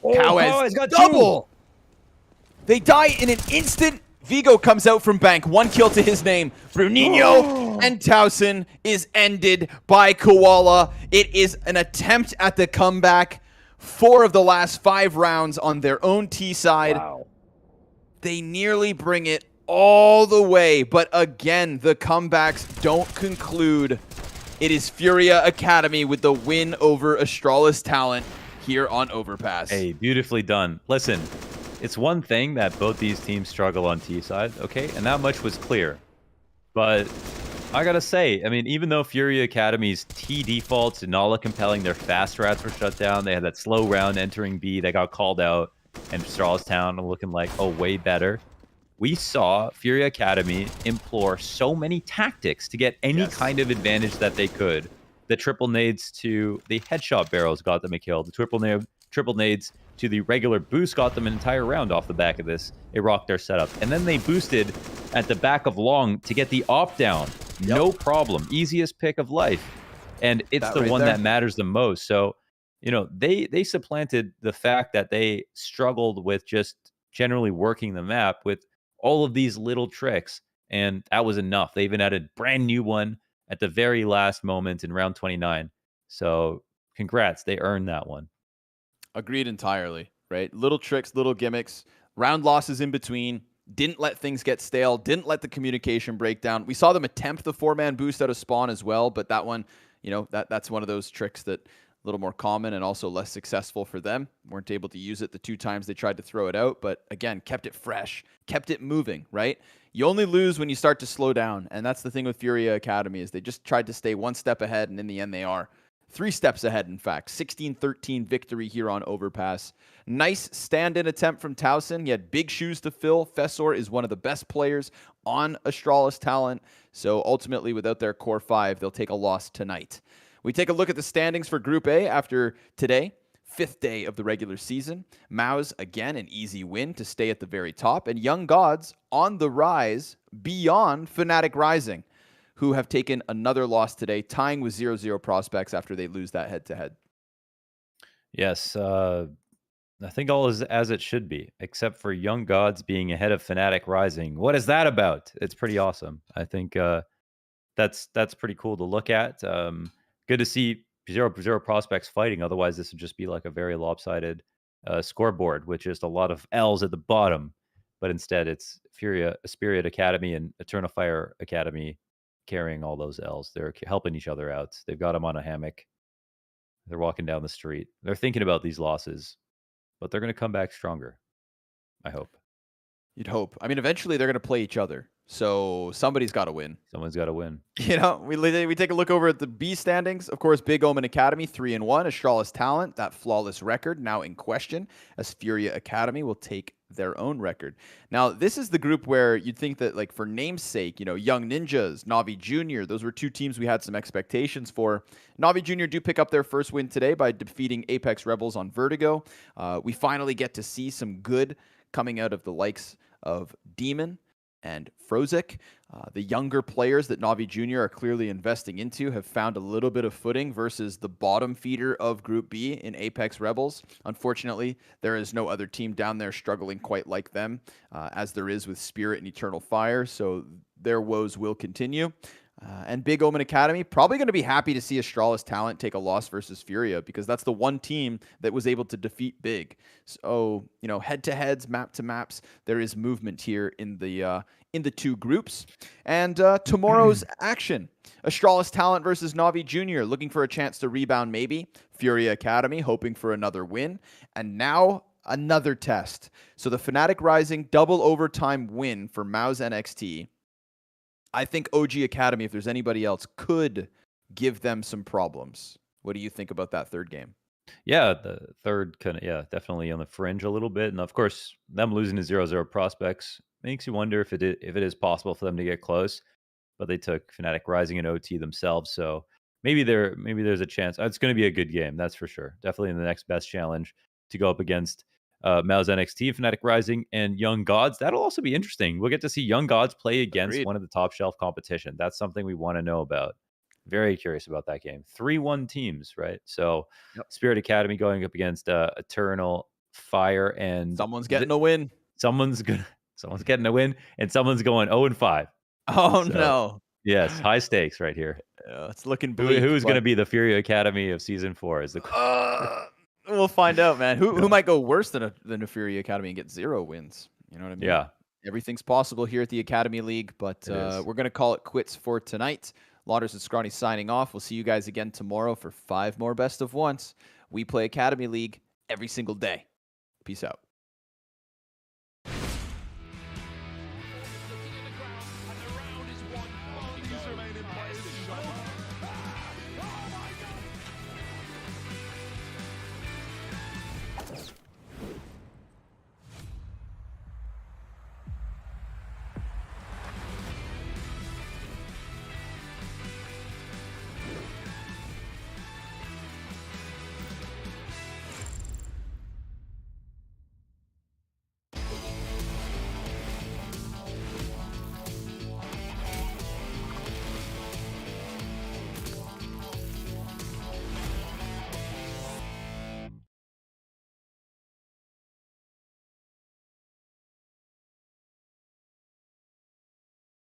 Speaker 2: Powez got
Speaker 1: double. They die in an instant. Vigo comes out from bank. 1 kill to his name. Bruninho and Towson is ended by Koala. It is an attempt at the comeback. 4 of the last 5 rounds on their own T side.
Speaker 2: Wow.
Speaker 1: They nearly bring it all the way, but again, the comebacks don't conclude. It is Furia Academy with the win over Astralis Talent here on Overpass.
Speaker 2: Hey, beautifully done. Listen, it's one thing that both these teams struggle on T side, okay? And that much was clear. But I gotta say, I mean, even though Furia Academy's T defaults did not look compelling, their fast rats were shut down. They had that slow round entering B that got called out. And Astralis Town looking like, oh, way better. We saw Furia Academy implore so many tactics to get any kind of advantage that they could. The triple nades to the headshot barrels got them a kill. The triple nades to the regular boost got them an entire round off the back of this. It rocked their setup. And then they boosted at the back of long to get the op down.
Speaker 1: Yep.
Speaker 2: No problem. Easiest pick of life. And it's
Speaker 1: That
Speaker 2: the
Speaker 1: right
Speaker 2: one
Speaker 1: there.
Speaker 2: that matters the most. So, you know, they supplanted the fact that they struggled with just generally working the map with all of these little tricks, and that was enough. They even added a brand new one at the very last moment in round 29. So congrats, they earned that one.
Speaker 1: Agreed entirely, right? Little tricks, little gimmicks, round losses in between, didn't let things get stale, didn't let the communication break down. We saw them attempt the 4-man boost out of spawn as well, but that one, that's one of those tricks that a little more common and also less successful for them. Weren't able to use it the 2 times they tried to throw it out, but again, kept it fresh, kept it moving, right? You only lose when you start to slow down, and that's the thing with FURIA Academy is they just tried to stay 1 step ahead, and in the end they are. 3 steps ahead, in fact. 16-13 victory here on Overpass. Nice stand-in attempt from Towson. He had big shoes to fill. Fessor is one of the best players on Astralis talent. So ultimately, without their core 5, they'll take a loss tonight. We take a look at the standings for Group A after today. 5th day of the regular season. MOUZ, again, an easy win to stay at the very top. And Young Gods on the rise beyond Fnatic Rising, who have taken another loss today, tying with 0-0 prospects after they lose that head-to-head.
Speaker 2: Yes, I think all is as it should be, except for Young Gods being ahead of Fnatic Rising. What is that about? It's pretty awesome. I think that's pretty cool to look at. Good to see 0-0 prospects fighting. Otherwise, this would just be like a very lopsided scoreboard with just a lot of L's at the bottom. But instead, it's FURIA, Spirit Academy, and Eternal Fire Academy carrying all those L's. They're helping each other out. They've got them on a hammock. They're walking down the street. They're thinking about these losses, but they're going to come back stronger. I hope.
Speaker 1: You'd hope. I mean, eventually they're going to play each other. So somebody's got to win.
Speaker 2: Someone's got to win.
Speaker 1: We take a look over at the B standings. Of course, Big Omen Academy 3-1. Astralis Talent, that flawless record now in question, as FURIA Academy will take their own record. Now, this is the group where you'd think that, like, for name's sake, Young Ninjas, NAVI Jr., those were 2 teams we had some expectations for. NAVI Jr. do pick up their first win today by defeating Apeks Rebels on Vertigo. We finally get to see some good coming out of the likes of Demon and Frozik. The younger players that NAVI Jr. are clearly investing into have found a little bit of footing versus the bottom feeder of Group B in Apeks Rebels. Unfortunately, there is no other team down there struggling quite like them, as there is with Spirit and Eternal Fire, so their woes will continue. And Big Omen Academy, probably going to be happy to see Astralis Talent take a loss versus FURIA, because that's the one team that was able to defeat Big. So, head-to-heads, map-to-maps, there is movement here in the 2 groups. And tomorrow's action, Astralis Talent versus NAVI Jr., looking for a chance to rebound maybe. FURIA Academy hoping for another win. And now another test. So the Fnatic Rising double overtime win for MOUZ NXT. I think OG Academy, if there's anybody else, could give them some problems. What do you think about that third game?
Speaker 2: Yeah, the third definitely on the fringe a little bit. And of course, them losing to 0-0 prospects makes you wonder if it is possible for them to get close. But they took Fnatic Rising and OT themselves, so maybe there's a chance. It's going to be a good game, that's for sure. Definitely in the next best challenge to go up against MOUZ NXT, Fnatic Rising, and Young Gods. That'll also be interesting. We'll get to see Young Gods play against one of the top shelf competition. That's something we want to know about. Very curious about that game. 3-1 teams, right? So Spirit Academy going up against Eternal Fire, and
Speaker 1: someone's getting a win.
Speaker 2: Someone's getting a win, and someone's going 0-5.
Speaker 1: Oh, so, no.
Speaker 2: Yes, high stakes right here.
Speaker 1: It's looking bleak.
Speaker 2: Who's going to be the FURIA Academy of Season 4? Is the
Speaker 1: We'll find out, man. Who might go worse than a FURIA Academy and get 0 wins? You know what I mean?
Speaker 2: Yeah.
Speaker 1: Everything's possible here at the Academy League, but we're going to call it quits for tonight. Lauders and Scrawny signing off. We'll see you guys again tomorrow for 5 more best of ones. We play Academy League every single day. Peace out.
Speaker 4: Looking in the crowd, and the round is won. These remaining players.